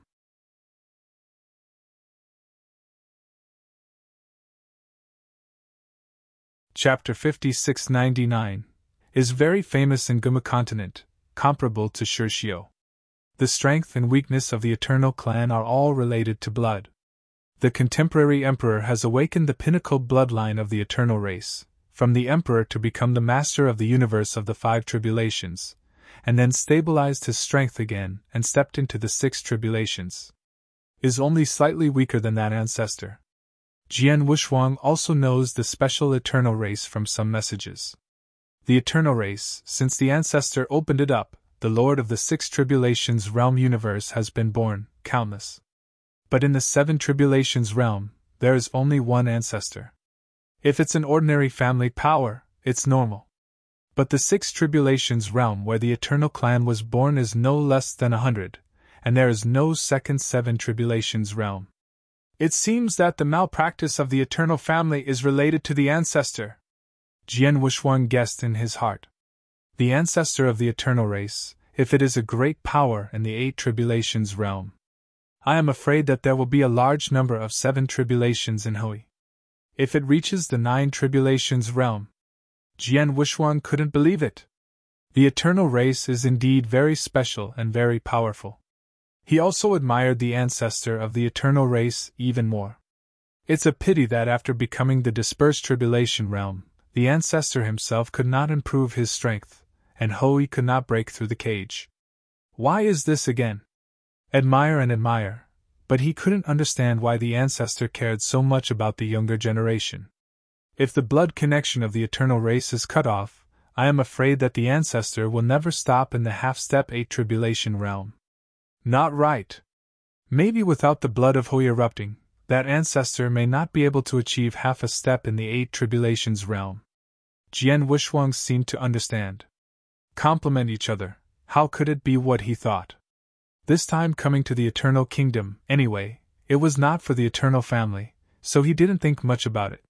A: Chapter 5699 is very famous in Guma continent, comparable to Shirshio. The strength and weakness of the Eternal Clan are all related to blood. The contemporary emperor has awakened the pinnacle bloodline of the eternal race, from the emperor to become the master of the universe of the 5 tribulations, and then stabilized his strength again and stepped into the 6 tribulations. is only slightly weaker than that ancestor. Jian Wushuang also knows the special eternal race from some messages. The eternal race, since the ancestor opened it up, the Lord of the Six Tribulations realm universe has been born, countless. But in the Seven Tribulations realm, there is only one ancestor. If it's an ordinary family power, it's normal. But the Six Tribulations realm where the eternal clan was born is no less than 100, and there is no second Seven Tribulations realm. It seems that the malpractice of the eternal family is related to the ancestor, Jian Wushuang guessed in his heart. The ancestor of the eternal race, if it is a great power in the Eight Tribulations realm. I am afraid that there will be a large number of Seven Tribulations in Hui. If it reaches the Nine Tribulations realm. Jian Wushuang couldn't believe it. The eternal race is indeed very special and very powerful. He also admired the ancestor of the eternal race even more. It's a pity that after becoming the dispersed tribulation realm, the ancestor himself could not improve his strength, and Hui could not break through the cage. Why is this again? Admire and admire, but he couldn't understand why the ancestor cared so much about the younger generation. If the blood connection of the eternal race is cut off, I am afraid that the ancestor will never stop in the half-step Eight Tribulation realm. Not right. Maybe without the blood of Hui erupting, that ancestor may not be able to achieve half a step in the Eight Tribulations realm. Jian Wushuang seemed to understand. Complement each other, how could it be what he thought? This time coming to the Eternal Kingdom, anyway, it was not for the Eternal Family, so he didn't think much about it.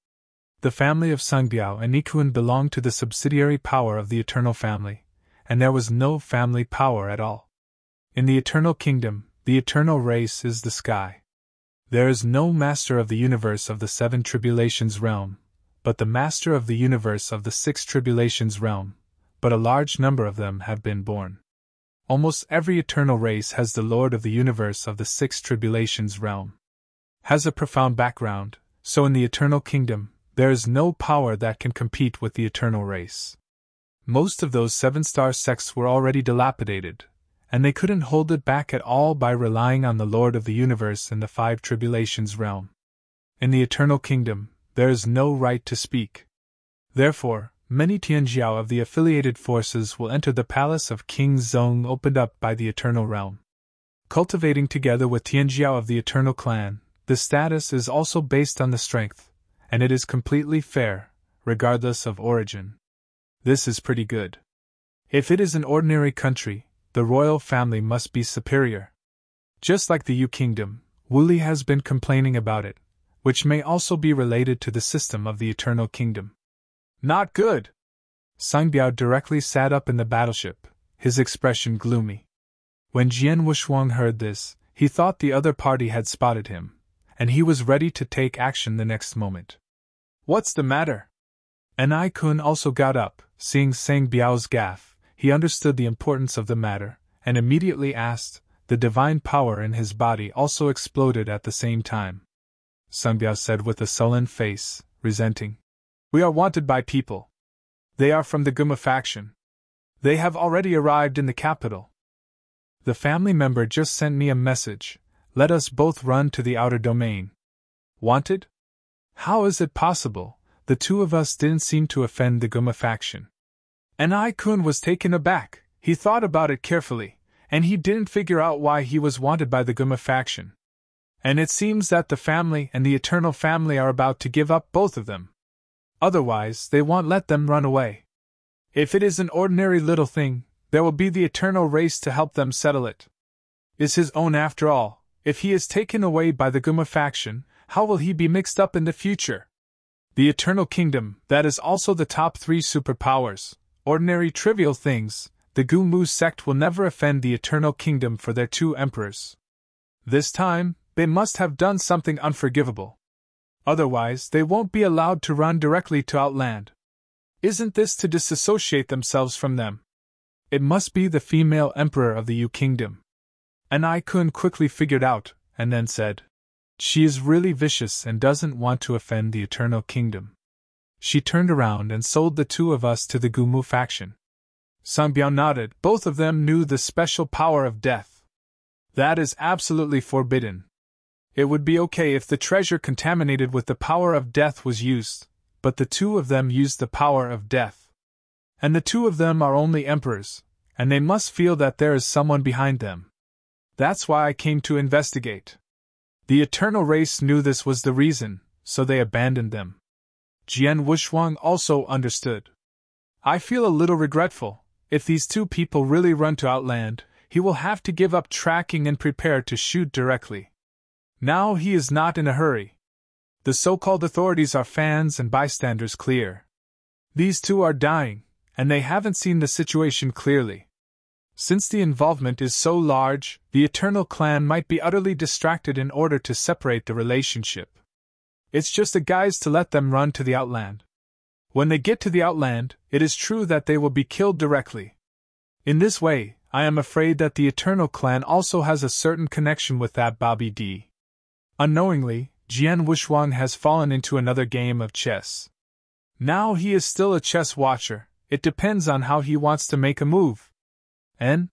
A: The family of Sungbiao and Nikun belonged to the subsidiary power of the Eternal Family, and there was no family power at all. In the Eternal Kingdom, the eternal race is the sky. There is no master of the universe of the Seven Tribulations realm, but the master of the universe of the Six Tribulations realm, but a large number of them have been born. Almost every eternal race has the Lord of the universe of the Six Tribulations realm. Has a profound background, so in the Eternal Kingdom, there is no power that can compete with the eternal race. Most of those seven-star sects were already dilapidated, and they couldn't hold it back at all by relying on the Lord of the Universe in the Five Tribulations realm. In the Eternal Kingdom, there is no right to speak. Therefore, many Tianjiao of the affiliated forces will enter the palace of King Zong opened up by the Eternal Realm. Cultivating together with Tianjiao of the Eternal Clan, the status is also based on the strength, and it is completely fair, regardless of origin. This is pretty good. If it is an ordinary country, the royal family must be superior. Just like the Yu Kingdom, Wuli has been complaining about it, which may also be related to the system of the Eternal Kingdom. Not good! Sangbiao directly sat up in the battleship, his expression gloomy. When Jian Wushuang heard this, he thought the other party had spotted him, and he was ready to take action the next moment. What's the matter? And I Kun also got up, seeing Sang Biao's gaffe. He understood the importance of the matter, and immediately asked. The divine power in his body also exploded at the same time. Sangbiao said with a sullen face, resenting. We are wanted by people. They are from the Guma faction. They have already arrived in the capital. The family member just sent me a message. Let us both run to the outer domain. Wanted? How is it possible? The two of us didn't seem to offend the Guma faction. And I-kun was taken aback. He thought about it carefully, and he didn't figure out why he was wanted by the Guma faction. And it seems that the family and the Eternal Family are about to give up both of them. Otherwise, they won't let them run away. If it is an ordinary little thing, there will be the eternal race to help them settle it. Is his own after all. If he is taken away by the Guma faction, how will he be mixed up in the future? The Eternal Kingdom, that is also the top 3 superpowers. Ordinary trivial things, the Gumu sect will never offend the Eternal Kingdom for their 2 emperors. This time, they must have done something unforgivable. Otherwise, they won't be allowed to run directly to Outland. Isn't this to disassociate themselves from them? It must be the female emperor of the Yu Kingdom. And I-kun quickly figured out, and then said, she is really vicious and doesn't want to offend the Eternal Kingdom. She turned around and sold the 2 of us to the Gumu faction. Sangbiao nodded. Both of them knew the special power of death. That is absolutely forbidden. It would be okay if the treasure contaminated with the power of death was used, but the two of them used the power of death. And the two of them are only emperors, and they must feel that there is someone behind them. That's why I came to investigate. The eternal race knew this was the reason, so they abandoned them. Jian Wushuang also understood. I feel a little regretful. If these two people really run to Outland, he will have to give up tracking and prepare to shoot directly. Now he is not in a hurry. The so-called authorities are fans and bystanders clear. These two are dying, and they haven't seen the situation clearly. Since the involvement is so large, the Eternal Clan might be utterly distracted in order to separate the relationship. It's just a guise to let them run to the Outland. When they get to the Outland, it is true that they will be killed directly. In this way, I am afraid that the Eternal Clan also has a certain connection with that Bobby D. Unknowingly, Jian Wushuang has fallen into another game of chess. Now he is still a chess watcher, it depends on how he wants to make a move. And?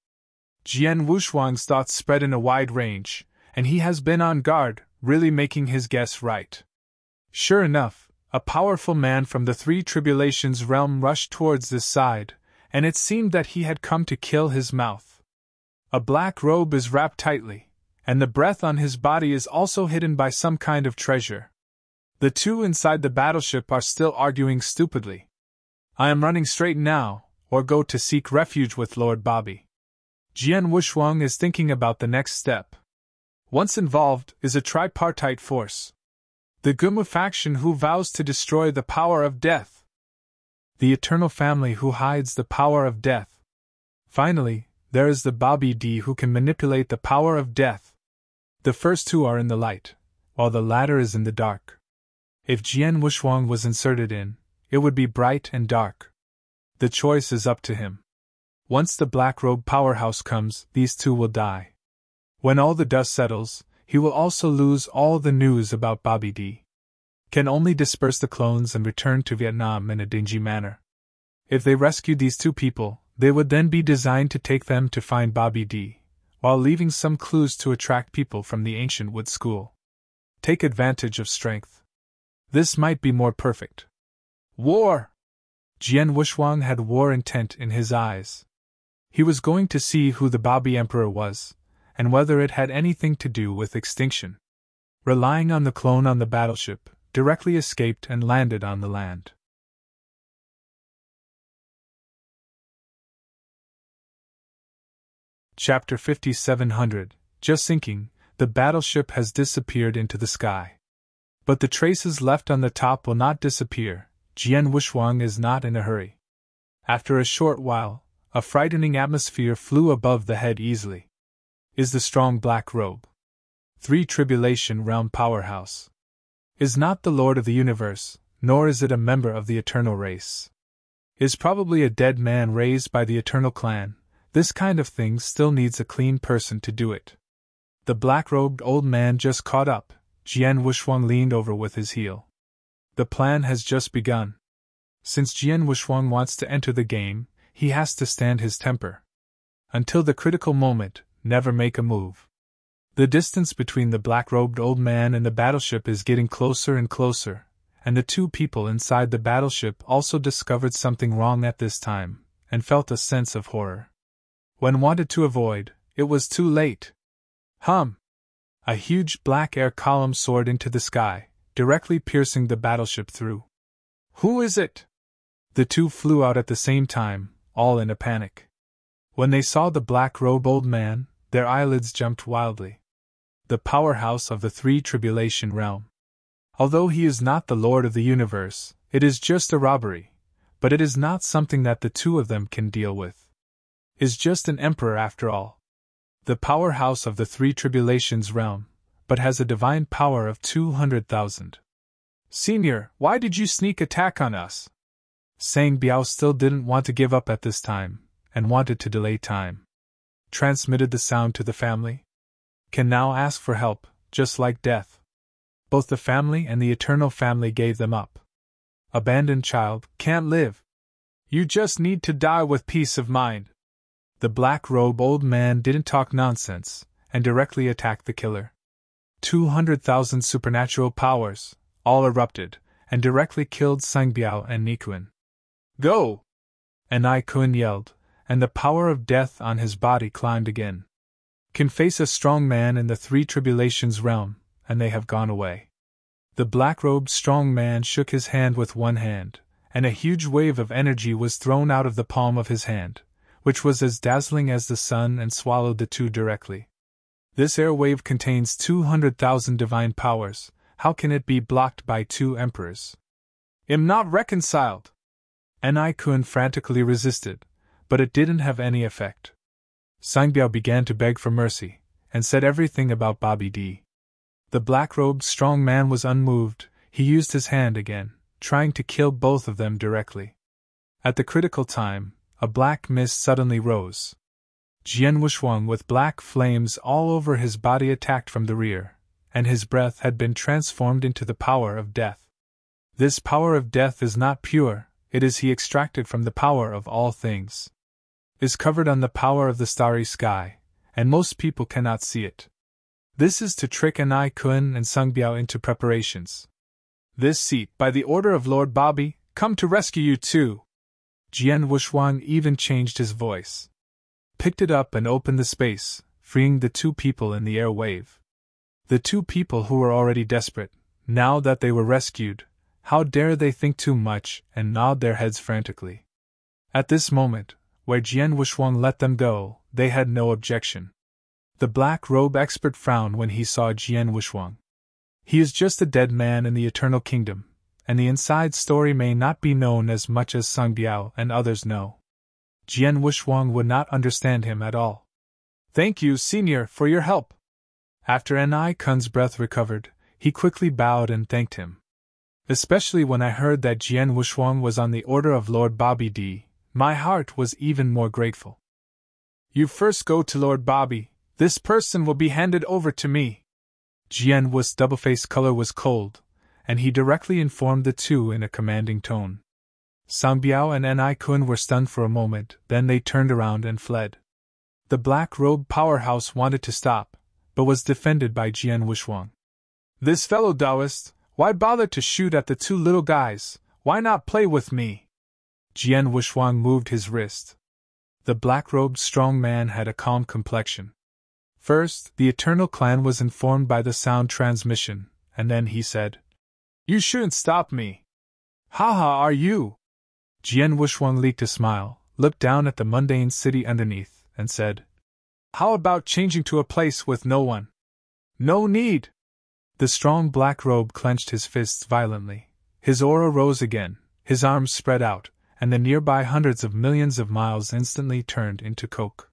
A: Jian Wushuang's thoughts spread in a wide range, and he has been on guard, really making his guess right. Sure enough, a powerful man from the Three Tribulations realm rushed towards this side, and it seemed that he had come to kill his mouth. A black robe is wrapped tightly, and the breath on his body is also hidden by some kind of treasure. The two inside the battleship are still arguing stupidly. I am running straight now, or go to seek refuge with Lord Bobby. Jian Wushuang is thinking about the next step. Once involved is a tripartite force. The Gumu faction who vows to destroy the power of death. The Eternal Family who hides the power of death. Finally, there is the Bobby D who can manipulate the power of death. The first two are in the light, while the latter is in the dark. If Jian Wushuang was inserted in, it would be bright and dark. The choice is up to him. Once the Black Robe powerhouse comes, these two will die. When all the dust settles, he will also lose all the news about Bobby D. Can only disperse the clones and return to Vietnam in a dingy manner. If they rescued these two people, they would then be designed to take them to find Bobby D, while leaving some clues to attract people from the ancient wood school. Take advantage of strength. This might be more perfect. War! Jian Wushuang had war intent in his eyes. He was going to see who the Bobby Emperor was, and whether it had anything to do with extinction. Relying on the clone on the battleship, directly escaped and landed on the land. Chapter 5700. Just sinking, the battleship has disappeared into the sky. But the traces left on the top will not disappear. Jian Wushuang is not in a hurry. After a short while, a frightening atmosphere flew above the head easily. Is the strong black robe. Three Tribulation Realm powerhouse. Is not the Lord of the Universe, nor is it a member of the Eternal Race. Is probably a dead man raised by the Eternal Clan. This kind of thing still needs a clean person to do it. The black-robed old man just caught up. Jian Wushuang leaned over with his heel. The plan has just begun. Since Jian Wushuang wants to enter the game, he has to stand his temper. Until the critical moment, never make a move. The distance between the black-robed old man and the battleship is getting closer and closer, and the two people inside the battleship also discovered something wrong at this time, and felt a sense of horror. When wanted to avoid, it was too late. Hum! A huge black air column soared into the sky, directly piercing the battleship through. Who is it? The two flew out at the same time, all in a panic. When they saw the black-robed old man, their eyelids jumped wildly. The powerhouse of the Three Tribulation Realm. Although he is not the Lord of the Universe, it is just a robbery, but it is not something that the two of them can deal with. Is just an emperor after all. The powerhouse of the Three Tribulations realm, but has a divine power of 200,000. Senior, why did you sneak attack on us? Sang Biao still didn't want to give up at this time, and wanted to delay time. Transmitted the sound to the family. Can now ask for help, just like death. Both the family and the Eternal Family gave them up. Abandoned child, can't live. You just need to die with peace of mind. The black-robe old man didn't talk nonsense, and directly attacked the killer. 200,000 supernatural powers, all erupted, and directly killed Sangbiao and Nikuin. Go! Nikuin yelled, and the power of death on his body climbed again. Can face a strong man in the three tribulations realm, and they have gone away. The black-robed strong man shook his hand with one hand, and a huge wave of energy was thrown out of the palm of his hand, which was as dazzling as the sun and swallowed the two directly. This air wave contains 200,000 divine powers. How can it be blocked by two emperors? Am not reconciled! Nikuin frantically resisted, but it didn't have any effect. Sangbiao began to beg for mercy, and said everything about Bobby D. The black-robed strong man was unmoved. He used his hand again, trying to kill both of them directly. At the critical time, a black mist suddenly rose. Jian Wushuang with black flames all over his body attacked from the rear, and his breath had been transformed into the power of death. This power of death is not pure, it is he extracted from the power of all things. Is covered on the power of the starry sky, and most people cannot see it. This is to trick Nikuin and Sangbiao into preparations. This seat, by the order of Lord Bobby, come to rescue you too. Jian Wushuang even changed his voice. Picked it up and opened the space, freeing the two people in the air wave. The two people who were already desperate, now that they were rescued, how dare they think too much and nod their heads frantically. At this moment, where Jian Wushuang let them go, they had no objection. The black-robe expert frowned when he saw Jian Wushuang. He is just a dead man in the Eternal Kingdom, and the inside story may not be known as much as Sangbiao and others know. Jian Wushuang would not understand him at all. Thank you, Senior, for your help. After Nikuin's breath recovered, he quickly bowed and thanked him. Especially when I heard that Jian Wushuang was on the order of Lord Bobby D., my heart was even more grateful. You first go to Lord Bobby. This person will be handed over to me. Jian Wu's double-faced color was cold, and he directly informed the two in a commanding tone. Sangbiao and Nikuin were stunned for a moment, then they turned around and fled. The black-robed powerhouse wanted to stop, but was defended by Jian Wushuang. This fellow Taoist, why bother to shoot at the two little guys? Why not play with me? Jian Wushuang moved his wrist. The black-robed strong man had a calm complexion. First, the Eternal Clan was informed by the sound transmission, and then he said, You shouldn't stop me. Ha, are you? Jian Wushuang leaked a smile, looked down at the mundane city underneath, and said, How about changing to a place with no one? No need. The strong black robe clenched his fists violently. His aura rose again, his arms spread out, and the nearby hundreds of millions of miles instantly turned into coke.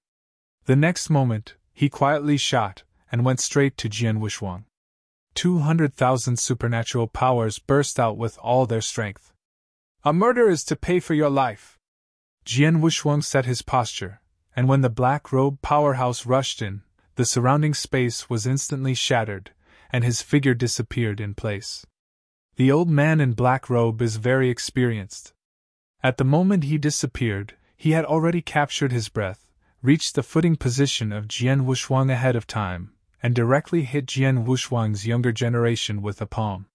A: The next moment, he quietly shot, and went straight to Jian Wushuang. 200,000 supernatural powers burst out with all their strength. A murder is to pay for your life. Jian Wushuang set his posture, and when the black-robe powerhouse rushed in, the surrounding space was instantly shattered, and his figure disappeared in place. The old man in black robe is very experienced. At the moment he disappeared, he had already captured his breath, reached the footing position of Jian Wushuang ahead of time, and directly hit Jian Wushuang's younger generation with a palm.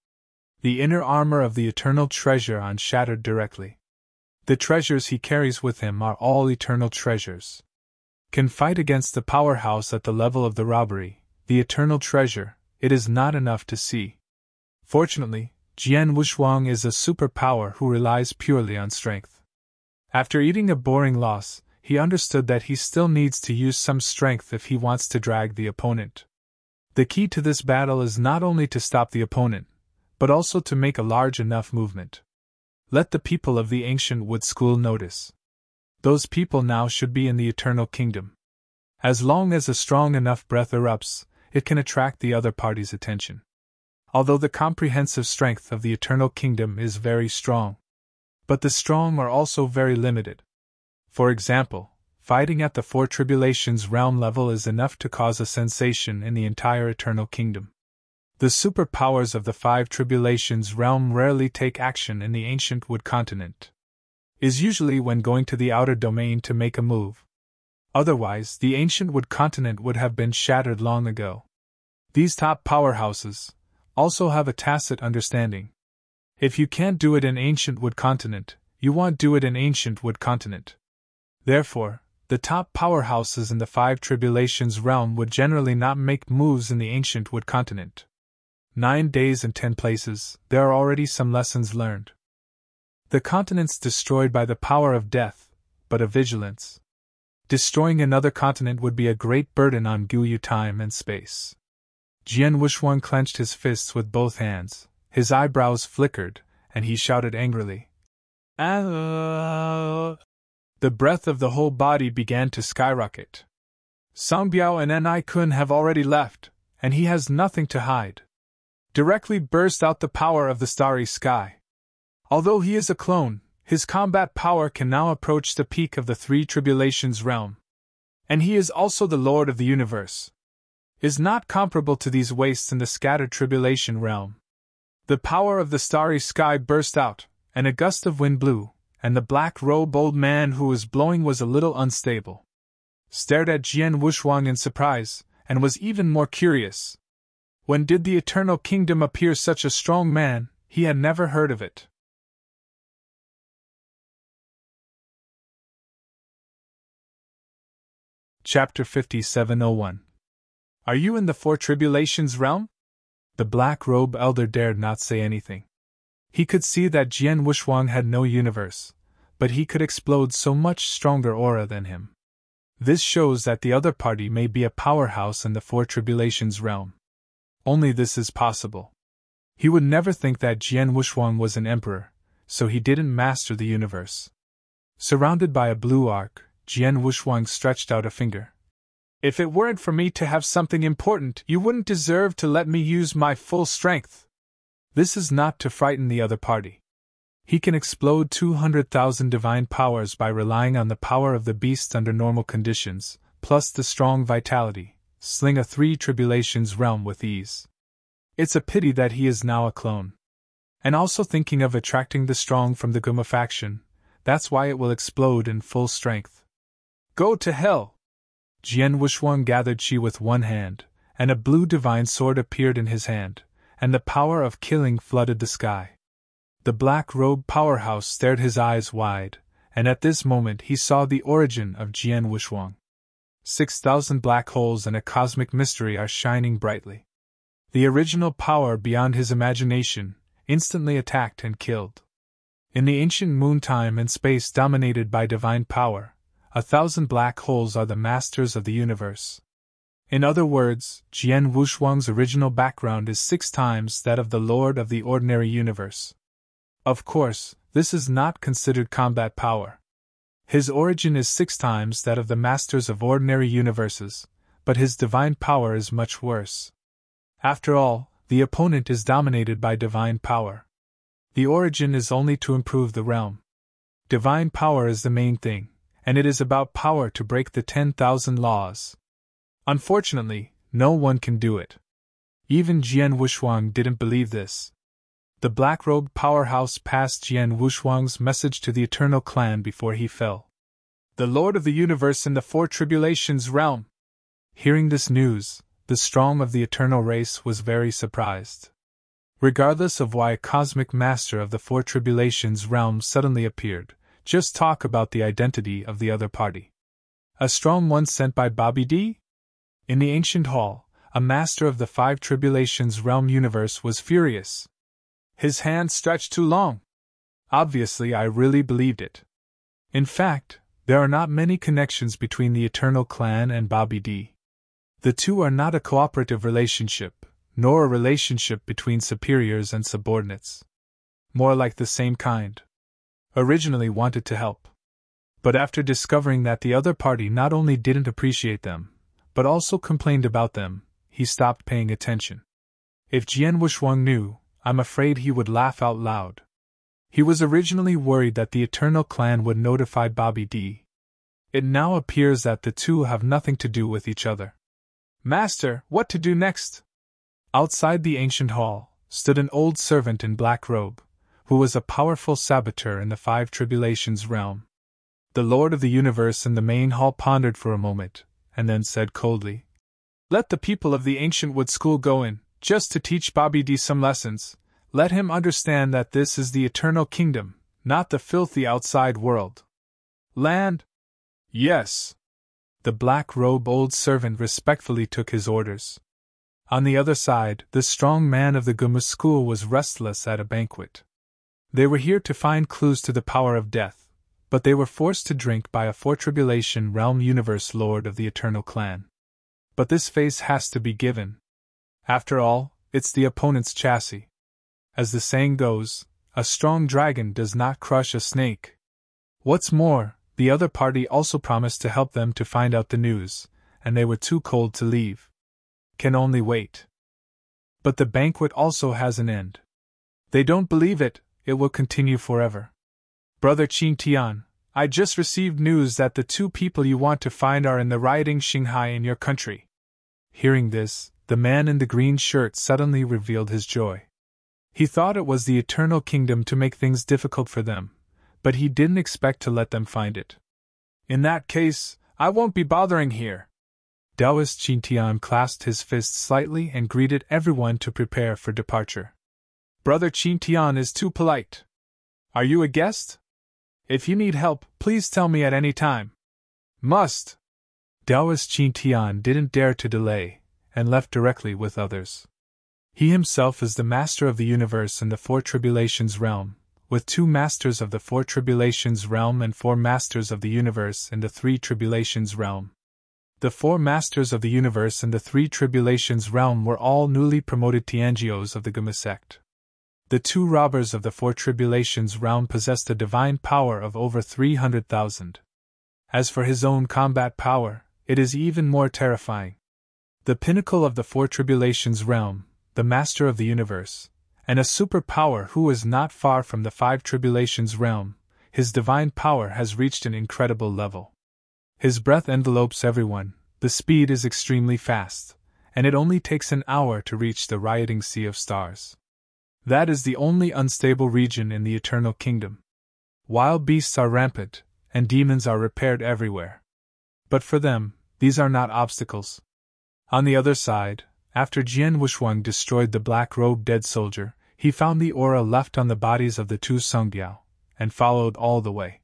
A: The inner armor of the eternal treasure on shattered directly. The treasures he carries with him are all eternal treasures. Can fight against the powerhouse at the level of the robbery, the eternal treasure, it is not enough to see. Fortunately, Jian Wushuang is a superpower who relies purely on strength. After eating a boring loss, he understood that he still needs to use some strength if he wants to drag the opponent. The key to this battle is not only to stop the opponent, but also to make a large enough movement. Let the people of the ancient wood school notice. Those people now should be in the Eternal Kingdom. As long as a strong enough breath erupts, it can attract the other party's attention. Although the comprehensive strength of the Eternal Kingdom is very strong. But the strong are also very limited. For example, fighting at the Four Tribulations realm level is enough to cause a sensation in the entire Eternal Kingdom. The superpowers of the Five Tribulations realm rarely take action in the ancient wood continent. Is usually when going to the outer domain to make a move. Otherwise, the ancient wood continent would have been shattered long ago. These top powerhouses also have a tacit understanding. If you can't do it in Ancient Wood Continent, you won't do it in Ancient Wood Continent. Therefore, the top powerhouses in the Five Tribulations realm would generally not make moves in the Ancient Wood Continent. 9 days and 10 places, there are already some lessons learned. The continent's destroyed by the power of death, but of vigilance. Destroying another continent would be a great burden on Guyu time and space. Jian Wuxuang clenched his fists with both hands, his eyebrows flickered, and he shouted angrily. The breath of the whole body began to skyrocket. Song Biao and Ni Kun have already left, and he has nothing to hide. Directly burst out the power of the starry sky. Although he is a clone, his combat power can now approach the peak of the Three Tribulations realm. And he is also the Lord of the Universe. Is not comparable to these wastes in the Scattered Tribulation realm. The power of the starry sky burst out, and a gust of wind blew, and the black-robed old man who was blowing was a little unstable. Stared at Jian Wuxuang in surprise, and was even more curious. When did the Eternal Kingdom appear such a strong man? He had never heard of it. Chapter 5701. Are you in the Four Tribulations realm? The black-robed elder dared not say anything. He could see that Jian Wuxuang had no universe, but he could explode so much stronger aura than him. This shows that the other party may be a powerhouse in the Four Tribulations realm. Only this is possible. He would never think that Jian Wuxuang was an emperor, so he didn't master the universe. Surrounded by a blue arc, Jian Wuxuang stretched out a finger. If it weren't for me to have something important, you wouldn't deserve to let me use my full strength. This is not to frighten the other party. He can explode 200,000 divine powers by relying on the power of the beast under normal conditions, plus the strong vitality, sling a Three Tribulations realm with ease. It's a pity that he is now a clone. And also thinking of attracting the strong from the Guma faction, that's why it will explode in full strength. Go to hell! Jian Wuxuang gathered chi with one hand, and a blue divine sword appeared in his hand, and the power of killing flooded the sky. The black-robed powerhouse stared his eyes wide, and at this moment he saw the origin of Jian Wuxuang. 6,000 black holes and a cosmic mystery are shining brightly. The original power beyond his imagination instantly attacked and killed. In the ancient moon time and space dominated by divine power, 1,000 black holes are the masters of the universe. In other words, Jian Wuxuang's original background is 6 times that of the Lord of the ordinary universe. Of course, this is not considered combat power. His origin is 6 times that of the masters of ordinary universes, but his divine power is much worse. After all, the opponent is dominated by divine power. The origin is only to improve the realm. Divine power is the main thing, and it is about power to break the 10,000 laws. Unfortunately, no one can do it. Even Jian Wuxuang didn't believe this. The black-robed powerhouse passed Jian Wuxuang's message to the Eternal Clan before he fell. The Lord of the Universe in the Four Tribulations realm! Hearing this news, the strong of the Eternal race was very surprised. Regardless of why a cosmic master of the Four Tribulations realm suddenly appeared, just talk about the identity of the other party. A strong one sent by Bobby D? In the ancient hall, a master of the Five Tribulations realm universe was furious. His hand stretched too long. Obviously, I really believed it. In fact, there are not many connections between the Eternal Clan and Bobby D. The two are not a cooperative relationship, nor a relationship between superiors and subordinates. More like the same kind. Originally wanted to help. But after discovering that the other party not only didn't appreciate them, but also complained about them, he stopped paying attention. If Jian Wuxuang knew, I'm afraid he would laugh out loud. He was originally worried that the Eternal Clan would notify Bobby D. It now appears that the two have nothing to do with each other. Master, what to do next? Outside the ancient hall stood an old servant in black robe, who was a powerful saboteur in the Five Tribulations realm. The Lord of the Universe in the main hall pondered for a moment, and then said coldly, Let the people of the ancient wood school go in, just to teach Bobby D some lessons. Let him understand that this is the eternal kingdom, not the filthy outside world. Land? Yes. The black-robed old servant respectfully took his orders. On the other side, the strong man of the Gumu school was restless at a banquet. They were here to find clues to the power of death, but they were forced to drink by a four-tribulation realm universe lord of the eternal clan. But this face has to be given. After all, it's the opponent's chassis. As the saying goes, a strong dragon does not crush a snake. What's more, the other party also promised to help them to find out the news, and they were too cold to leave. Can only wait. But the banquet also has an end. They don't believe it, it will continue forever. Brother Qin Tian, I just received news that the two people you want to find are in the rioting Shanghai in your country. Hearing this, the man in the green shirt suddenly revealed his joy. He thought it was the eternal kingdom to make things difficult for them, but he didn't expect to let them find it. In that case, I won't be bothering here. Taoist Qin Tian clasped his fists slightly and greeted everyone to prepare for departure. Brother Qin Tian is too polite. Are you a guest? If you need help, please tell me at any time. Must. Taoist Qin Tian didn't dare to delay, and left directly with others. He himself is the master of the universe in the Four Tribulations realm, with 2 masters of the Four Tribulations realm and 4 masters of the universe in the Three Tribulations realm. The 4 masters of the universe in the Three Tribulations realm were all newly promoted Tianjios of the Gumu sect. The 2 robbers of the Four Tribulations realm possessed a divine power of over 300,000. As for his own combat power, it is even more terrifying. The pinnacle of the Four Tribulations realm, the master of the universe, and a superpower who is not far from the Five Tribulations realm, his divine power has reached an incredible level. His breath envelopes everyone, the speed is extremely fast, and it only takes an hour to reach the rioting sea of stars. That is the only unstable region in the eternal kingdom. Wild beasts are rampant, and demons are repaired everywhere. But for them, these are not obstacles. On the other side, after Jian Wushuang destroyed the black-robed dead soldier, he found the aura left on the bodies of the 2 Songbiao, and followed all the way.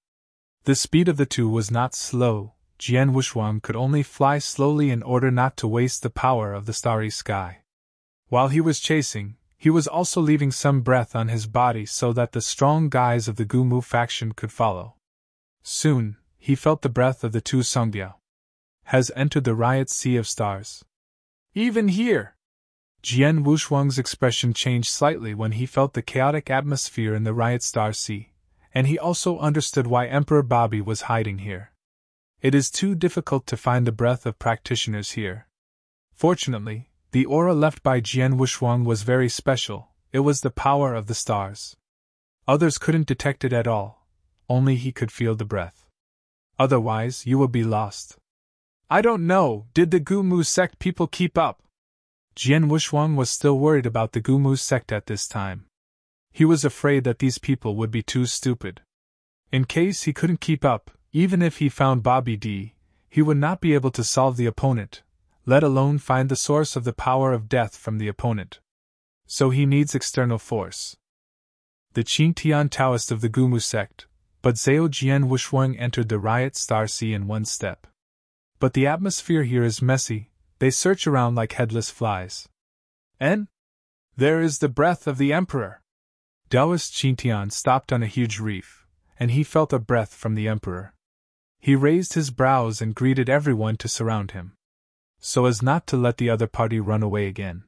A: The speed of the 2 was not slow. Jian Wushuang could only fly slowly in order not to waste the power of the starry sky. While he was chasing, he was also leaving some breath on his body so that the strong guys of the Gumu faction could follow. Soon, he felt the breath of the 2 Songbiao. Has entered the riot sea of stars. Even here! Jian Wushuang's expression changed slightly when he felt the chaotic atmosphere in the riot star sea, and he also understood why Emperor Bobby was hiding here. It is too difficult to find the breath of practitioners here. Fortunately, the aura left by Jian Wushuang was very special, it was the power of the stars. Others couldn't detect it at all, only he could feel the breath. Otherwise, you will be lost. I don't know, did the Gumu sect people keep up? Jian Wushuang was still worried about the Gumu sect at this time. He was afraid that these people would be too stupid. In case he couldn't keep up, even if he found Bobby D, he would not be able to solve the opponent, let alone find the source of the power of death from the opponent. So he needs external force. The Qin Tian Taoist of the Gumu sect, but Zhao Jian Wushuang entered the riot star sea in one step. But the atmosphere here is messy, they search around like headless flies. And there is the breath of the Emperor. Taoist Qin Tian stopped on a huge reef, and he felt a breath from the Emperor. He raised his brows and greeted everyone to surround him, so as not to let the other party run away again.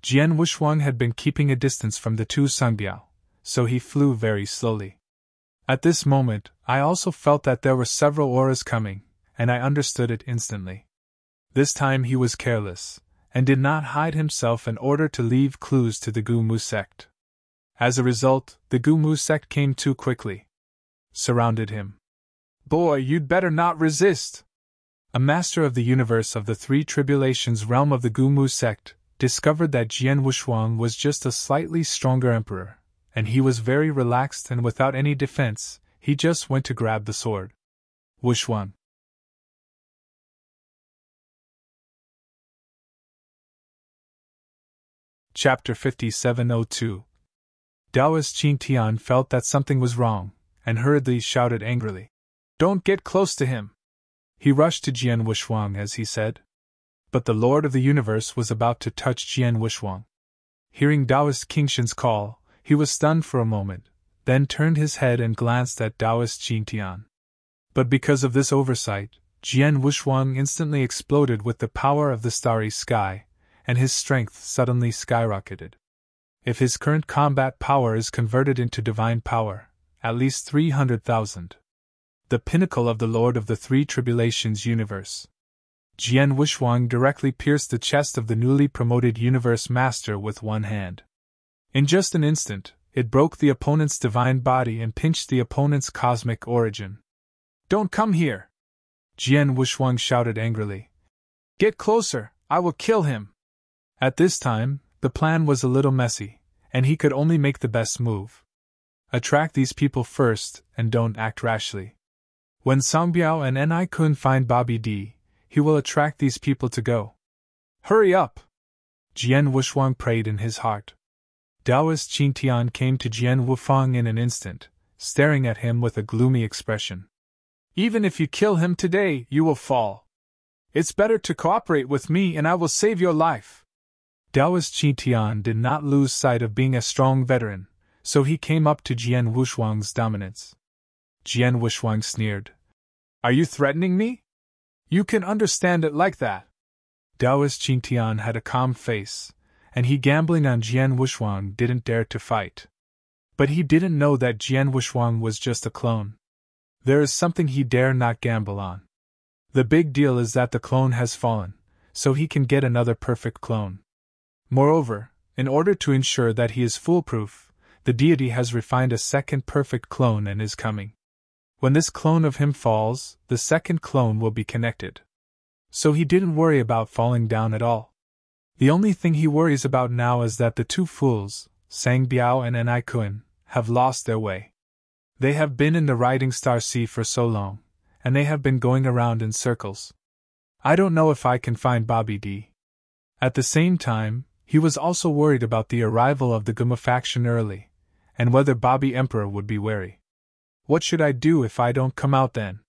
A: Jian Wushuang had been keeping a distance from the 2 Songbiao, so he flew very slowly. At this moment, I also felt that there were several auras coming, and I understood it instantly. This time he was careless, and did not hide himself in order to leave clues to the Gumu sect. As a result, the Gumu sect came too quickly. Surrounded him. Boy, you'd better not resist! A master of the universe of the Three Tribulations realm of the Gumu sect discovered that Jian Wushuang was just a slightly stronger emperor, and he was very relaxed and without any defense, he just went to grab the sword. Wushuang. Chapter 5702. Taoist Qin Tian felt that something was wrong, and hurriedly shouted angrily, "Don't get close to him!" He rushed to Jian Wushuang as he said. But the Lord of the Universe was about to touch Jian Wushuang. Hearing Taoist Qingshan's call, he was stunned for a moment, then turned his head and glanced at Taoist Qin Tian. But because of this oversight, Jian Wushuang instantly exploded with the power of the starry sky, and his strength suddenly skyrocketed. If his current combat power is converted into divine power, at least 300,000. The pinnacle of the Lord of the Three Tribulations universe. Jian Wushuang directly pierced the chest of the newly promoted Universe Master with one hand. In just an instant, it broke the opponent's divine body and pinched the opponent's cosmic origin. "Don't come here!" Jian Wushuang shouted angrily. "Get closer, I will kill him!" At this time, the plan was a little messy, and he could only make the best move. Attract these people first, and don't act rashly. When Song Biao and Ni Kun find Bobby D, he will attract these people to go. "Hurry up!" Jian Wushuang prayed in his heart. Taoist Qin Tian came to Jian Wushuang in an instant, staring at him with a gloomy expression. "Even if you kill him today, you will fall. It's better to cooperate with me and I will save your life." Taoist Qin Tian did not lose sight of being a strong veteran, so he came up to Jian Wushuang's dominance. Jian Wushuang sneered. "Are you threatening me? You can understand it like that." Taoist Qin Tian had a calm face, and he gambling on Jian Wushuang didn't dare to fight. But he didn't know that Jian Wushuang was just a clone. There is something he dare not gamble on. The big deal is that the clone has fallen, so he can get another perfect clone. Moreover, in order to ensure that he is foolproof, the deity has refined a second perfect clone and is coming. When this clone of him falls, the second clone will be connected. So he didn't worry about falling down at all. The only thing he worries about now is that the two fools, Sang Biao and Ni Kun, have lost their way. They have been in the Riding Star Sea for so long, and they have been going around in circles. I don't know if I can find Bobby D. At the same time, he was also worried about the arrival of the Guma faction early, and whether Bobby Emperor would be wary. What should I do if I don't come out then?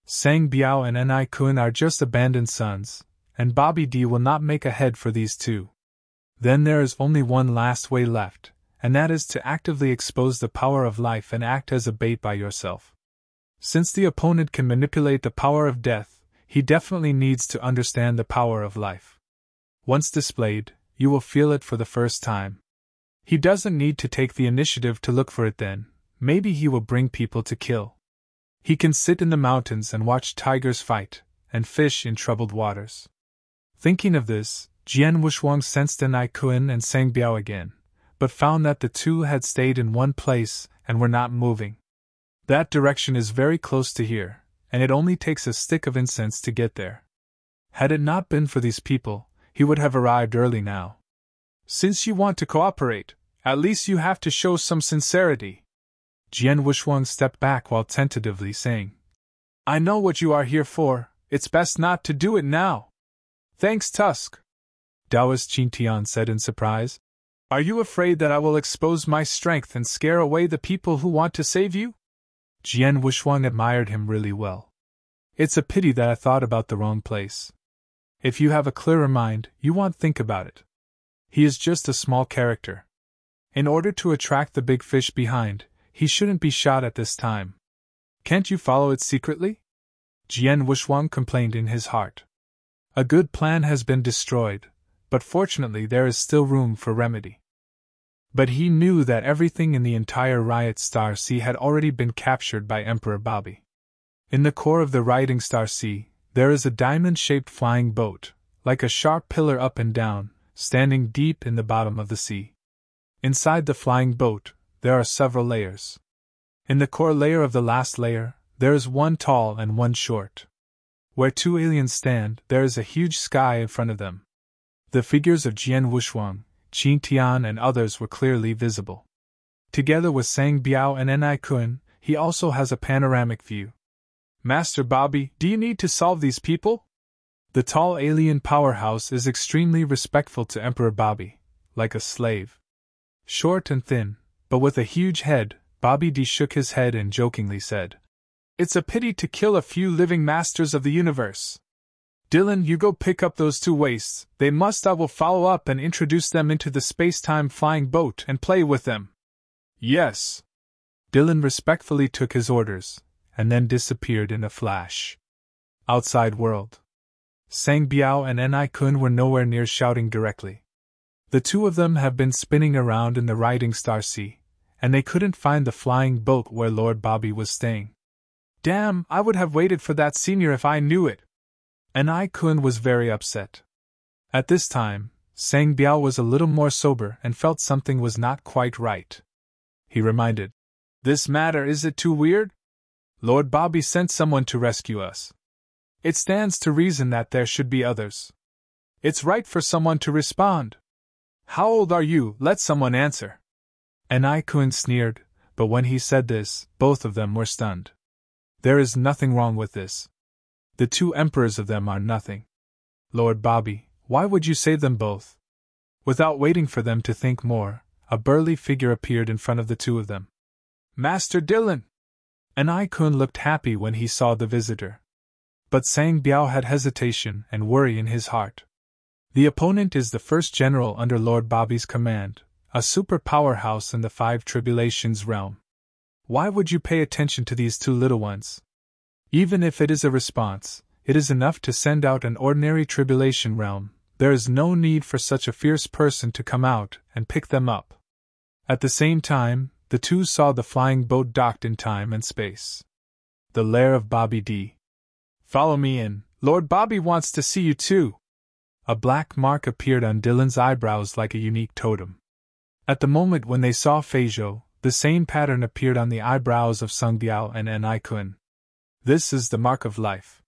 A: Sang Biao and Ni Kun are just abandoned sons, and Bobby D will not make a head for these two. Then there is only one last way left, and that is to actively expose the power of life and act as a bait by yourself. Since the opponent can manipulate the power of death, he definitely needs to understand the power of life. Once displayed, you will feel it for the first time. He doesn't need to take the initiative to look for it then, maybe he will bring people to kill. He can sit in the mountains and watch tigers fight, and fish in troubled waters. Thinking of this, Jian Wushuang sensed Ni Kun and Sang Biao again, but found that the two had stayed in one place and were not moving. That direction is very close to here, and it only takes a stick of incense to get there. Had it not been for these people, he would have arrived early now. Since you want to cooperate, at least you have to show some sincerity. Jian Wushuang stepped back while tentatively saying, "I know what you are here for, it's best not to do it now." "Thanks, Tusk," Taoist Qin Tian said in surprise. "Are you afraid that I will expose my strength and scare away the people who want to save you?" Jian Wushuang admired him really well. "It's a pity that I thought about the wrong place. If you have a clearer mind, you won't think about it. He is just a small character. In order to attract the big fish behind, he shouldn't be shot at this time. Can't you follow it secretly?" Jian Wushuang complained in his heart. A good plan has been destroyed, but fortunately there is still room for remedy. But he knew that everything in the entire Riot Star Sea had already been captured by Emperor Bobby. In the core of the Riding Star Sea, there is a diamond-shaped flying boat, like a sharp pillar up and down, standing deep in the bottom of the sea. Inside the flying boat, there are several layers. In the core layer of the last layer, there is one tall and one short. Where two aliens stand, there is a huge sky in front of them. The figures of Jian Wushuang, Qin Tian and others were clearly visible. Together with Sang Biao and Ni Kun, he also has a panoramic view. "Master Bobby, do you need to solve these people?" The tall alien powerhouse is extremely respectful to Emperor Bobby, like a slave. Short and thin, but with a huge head, Bobby D shook his head and jokingly said, "It's a pity to kill a few living masters of the universe. Dylan, you go pick up those two wastes, they must. I will follow up and introduce them into the space-time flying boat and play with them." "Yes." Dylan respectfully took his orders, and then disappeared in a flash. Outside world. Sang Biao and Ni-kun were nowhere near shouting directly. The two of them have been spinning around in the Riding Star Sea, and they couldn't find the flying boat where Lord Bobby was staying. "Damn, I would have waited for that senior if I knew it." Ni-kun was very upset. At this time, Sang Biao was a little more sober and felt something was not quite right. He reminded, "This matter, is it too weird? Lord Bobby sent someone to rescue us. It stands to reason that there should be others. It's right for someone to respond. How old are you? Let someone answer." Ni-kun sneered, but when he said this, both of them were stunned. "There is nothing wrong with this. The two emperors of them are nothing. Lord Bobby, why would you save them both?" Without waiting for them to think more, a burly figure appeared in front of the two of them. "Master Dylan!" Ni-kun looked happy when he saw the visitor. But Sang Biao had hesitation and worry in his heart. The opponent is the first general under Lord Bobby's command, a super powerhouse in the Five Tribulations realm. Why would you pay attention to these two little ones? Even if it is a response, it is enough to send out an ordinary tribulation realm. There is no need for such a fierce person to come out and pick them up. At the same time, the two saw the flying boat docked in time and space. The lair of Bobby D. "Follow me in, Lord Bobby wants to see you too." A black mark appeared on Dylan's eyebrows like a unique totem. At the moment when they saw Feijo, the same pattern appeared on the eyebrows of Sung Biao and Ni-kun. This is the mark of life.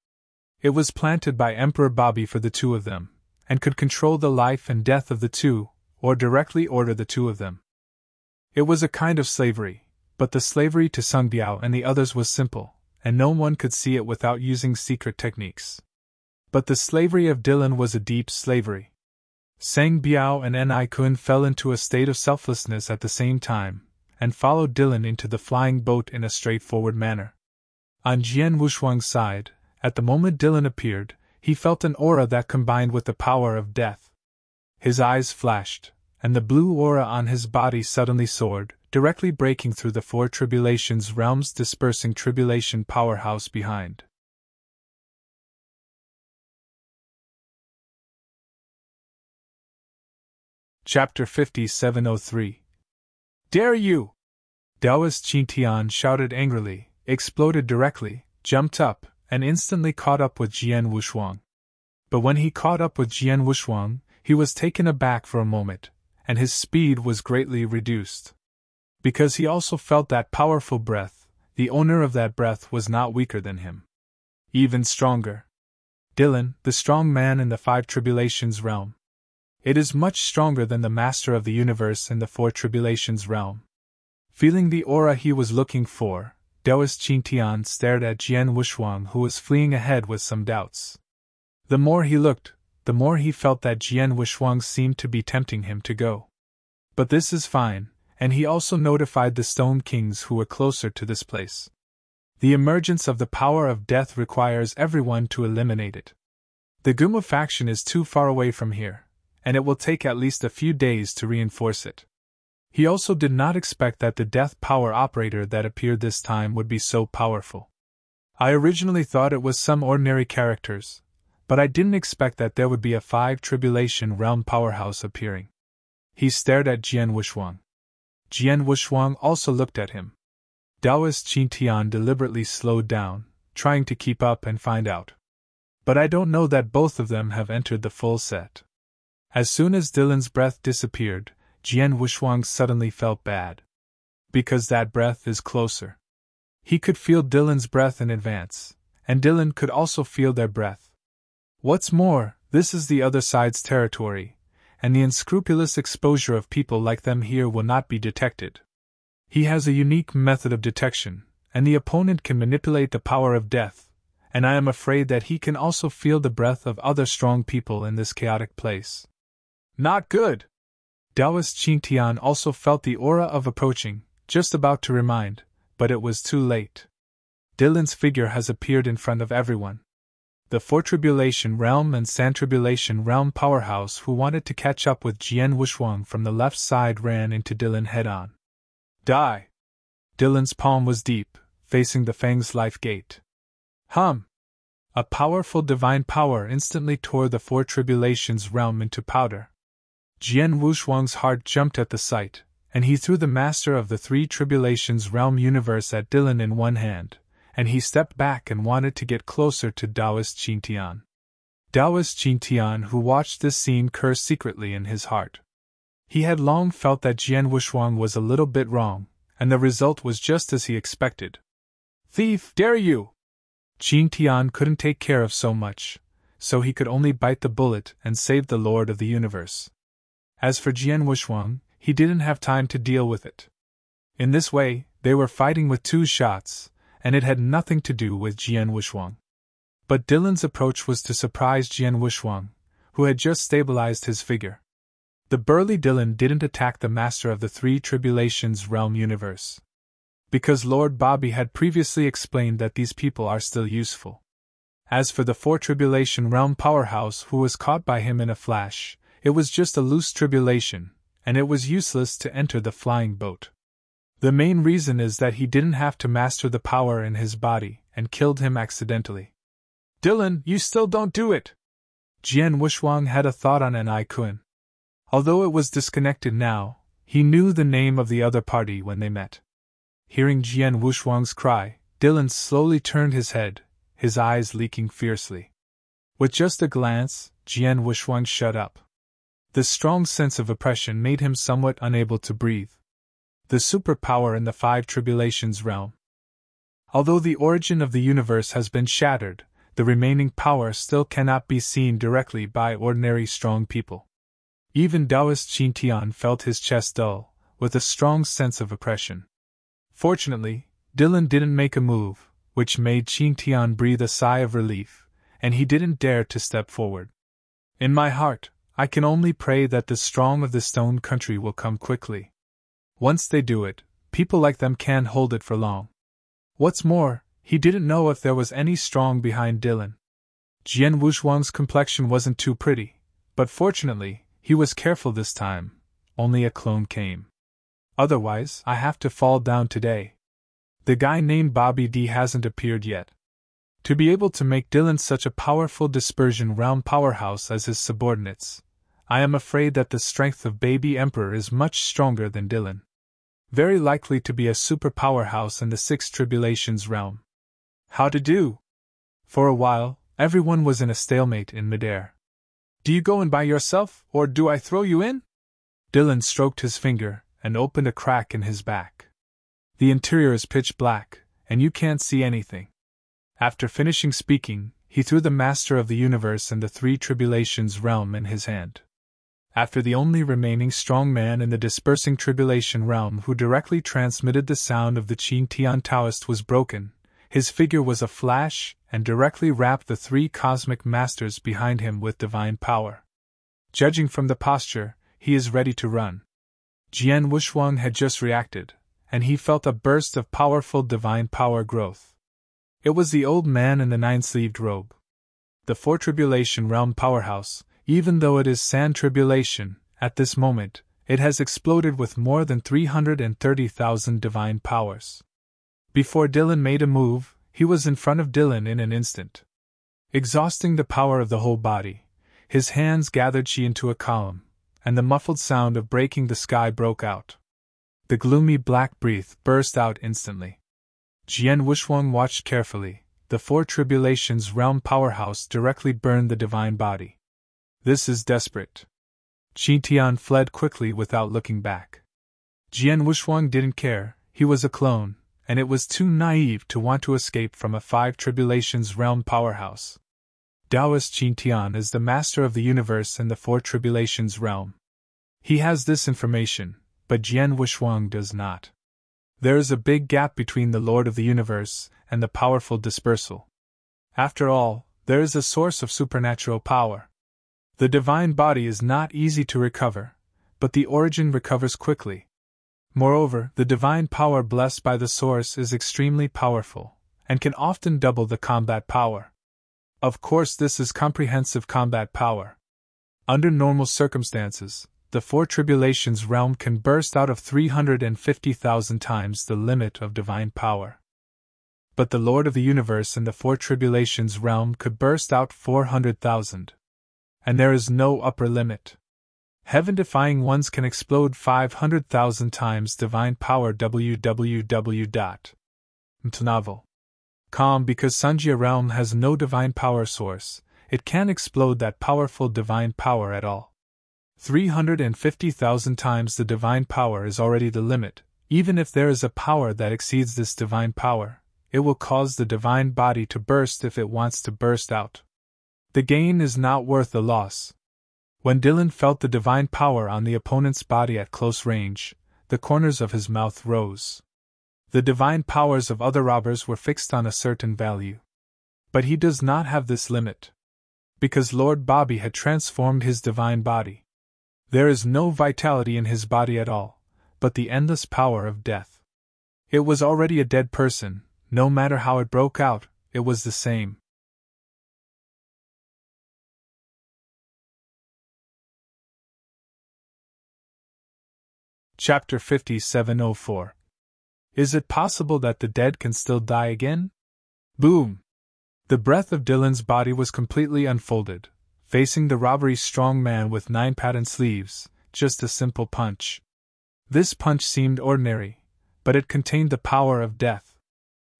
A: It was planted by Emperor Bobby for the two of them, and could control the life and death of the two, or directly order the two of them. It was a kind of slavery, but the slavery to Sung Biao and the others was simple, and no one could see it without using secret techniques. But the slavery of Dylan was a deep slavery. Sang Biao and Ni-kun fell into a state of selflessness at the same time, and followed Dylan into the flying boat in a straightforward manner. On Jian Wushuang's side, at the moment Dylan appeared, he felt an aura that combined with the power of death. His eyes flashed, and the blue aura on his body suddenly soared, directly breaking through the Four Tribulations realms, dispersing Tribulation powerhouse behind. Chapter 5703. "Dare you!" Daoist Qintian shouted angrily, exploded directly, jumped up, and instantly caught up with Jian Wushuang. But when he caught up with Jian Wushuang, he was taken aback for a moment, and his speed was greatly reduced. Because he also felt that powerful breath, the owner of that breath was not weaker than him. Even stronger. Dylan, the strong man in the Five Tribulations realm. It is much stronger than the Master of the Universe in the Four Tribulations realm. Feeling the aura he was looking for, Daoist Qintian stared at Jian Wushuang, who was fleeing ahead with some doubts. The more he looked, the more he felt that Jian Wushuang seemed to be tempting him to go. But this is fine, and he also notified the Stone Kings who were closer to this place. The emergence of the power of death requires everyone to eliminate it. The Guma faction is too far away from here, and it will take at least a few days to reinforce it. He also did not expect that the death power operator that appeared this time would be so powerful. I originally thought it was some ordinary characters, but I didn't expect that there would be a Five Tribulation realm powerhouse appearing. He stared at Jian Wushuang. Jian Wushuang also looked at him. Daoist Qintian deliberately slowed down, trying to keep up and find out. But I don't know that both of them have entered the full set. As soon as Dylan's breath disappeared, Jian Wushuang suddenly felt bad. Because that breath is closer. He could feel Dylan's breath in advance, and Dylan could also feel their breath. What's more, this is the other side's territory, and the unscrupulous exposure of people like them here will not be detected. He has a unique method of detection, and the opponent can manipulate the power of death, and I am afraid that he can also feel the breath of other strong people in this chaotic place. Not good! Taoist Qingtian also felt the aura of approaching, just about to remind, but it was too late. Dylan's figure has appeared in front of everyone. The Four-Tribulation Realm and Sand-Tribulation Realm powerhouse who wanted to catch up with Jian Wuxuang from the left side ran into Dylan head-on. Die! Dylan's palm was deep, facing the Fang's life gate. Hum! A powerful divine power instantly tore the Four Tribulations realm into powder. Jian Wuxuang's heart jumped at the sight, and he threw the Master of the Three Tribulations realm universe at Dylan in one hand, and he stepped back and wanted to get closer to Taoist Qingtian. Taoist Qingtian, who watched this scene, cursed secretly in his heart. He had long felt that Jian Wuxuang was a little bit wrong, and the result was just as he expected. Thief, dare you! Qingtian couldn't take care of so much, so he could only bite the bullet and save the Lord of the Universe. As for Jian Wuxuang, he didn't have time to deal with it. In this way, they were fighting with two shots, and it had nothing to do with Jian Wuxuang. But Dylan's approach was to surprise Jian Wuxuang, who had just stabilized his figure. The burly Dylan didn't attack the Master of the Three Tribulations realm universe, because Lord Bobby had previously explained that these people are still useful. As for the Four Tribulation realm powerhouse who was caught by him in a flash, it was just a loose tribulation, and it was useless to enter the flying boat. The main reason is that he didn't have to master the power in his body, and killed him accidentally. Dylan, you still don't do it! Jian Wuxuang had a thought on An Kun. Although it was disconnected now, he knew the name of the other party when they met. Hearing Jian Wuxuang's cry, Dylan slowly turned his head, his eyes leaking fiercely. With just a glance, Jian Wuxuang shut up. The strong sense of oppression made him somewhat unable to breathe. The superpower in the Five Tribulations realm. Although the origin of the universe has been shattered, the remaining power still cannot be seen directly by ordinary strong people. Even Taoist Qingtian felt his chest dull, with a strong sense of oppression. Fortunately, Dylan didn't make a move, which made Qingtian breathe a sigh of relief, and he didn't dare to step forward. In my heart, I can only pray that the strong of the Stone Country will come quickly. Once they do it, people like them can't hold it for long. What's more, he didn't know if there was any strong behind Dylan. Jian Wuxuang's complexion wasn't too pretty, but fortunately, he was careful this time. Only a clone came. Otherwise, I have to fall down today. The guy named Bobby D hasn't appeared yet. To be able to make Dylan such a powerful dispersion realm powerhouse as his subordinates, I am afraid that the strength of Baby Emperor is much stronger than Dylan. Very likely to be a super powerhouse in the Six Tribulations realm. How to do? For a while, everyone was in a stalemate in midair. Do you go in by yourself, or do I throw you in? Dylan stroked his finger and opened a crack in his back. The interior is pitch black, and you can't see anything. After finishing speaking, he threw the Master of the Universe and the Three Tribulations realm in his hand. After the only remaining strong man in the Dispersing Tribulation realm who directly transmitted the sound of the Qingtian Taoist was broken, his figure was a flash and directly wrapped the three cosmic masters behind him with divine power. Judging from the posture, he is ready to run. Jian Wuxuang had just reacted, and he felt a burst of powerful divine power growth. It was the old man in the nine-sleeved robe. The Four Tribulation realm powerhouse, even though it is Sand Tribulation, at this moment, it has exploded with more than 330,000 divine powers. Before Dylan made a move, he was in front of Dylan in an instant. Exhausting the power of the whole body, his hands gathered chi into a column, and the muffled sound of breaking the sky broke out. The gloomy black breath burst out instantly. Jian Wuxuang watched carefully. The Four Tribulations realm powerhouse directly burned the divine body. This is desperate. Qingtian fled quickly without looking back. Jian Wuxuang didn't care, he was a clone, and it was too naive to want to escape from a Five Tribulations realm powerhouse. Taoist Qingtian is the master of the universe and the Four Tribulations realm. He has this information, but Jian Wuxuang does not. There is a big gap between the Lord of the Universe and the powerful dispersal. After all, there is a source of supernatural power. The divine body is not easy to recover, but the origin recovers quickly. Moreover, the divine power blessed by the source is extremely powerful, and can often double the combat power. Of course, this is comprehensive combat power. Under normal circumstances, the Four Tribulations realm can burst out of 350,000 times the limit of divine power. But the Lord of the Universe in the Four Tribulations realm could burst out 400,000. And there is no upper limit. Heaven-defying ones can explode 500,000 times divine power. www.mtnovel.com. Because Sanjia realm has no divine power source, it can't explode that powerful divine power at all. 350,000 times the divine power is already the limit. Even if there is a power that exceeds this divine power, it will cause the divine body to burst if it wants to burst out. The gain is not worth the loss. When Dylan felt the divine power on the opponent's body at close range, the corners of his mouth rose. The divine powers of other robbers were fixed on a certain value. But he does not have this limit. Because Lord Bobby had transformed his divine body. There is no vitality in his body at all, but the endless power of death. It was already a dead person, no matter how it broke out, it was the same. Chapter 5704. Is it possible that the dead can still die again? Boom! The breath of Dylan's body was completely unfolded, facing the robbery strong man with 9 patent sleeves, just a simple punch. This punch seemed ordinary, but it contained the power of death.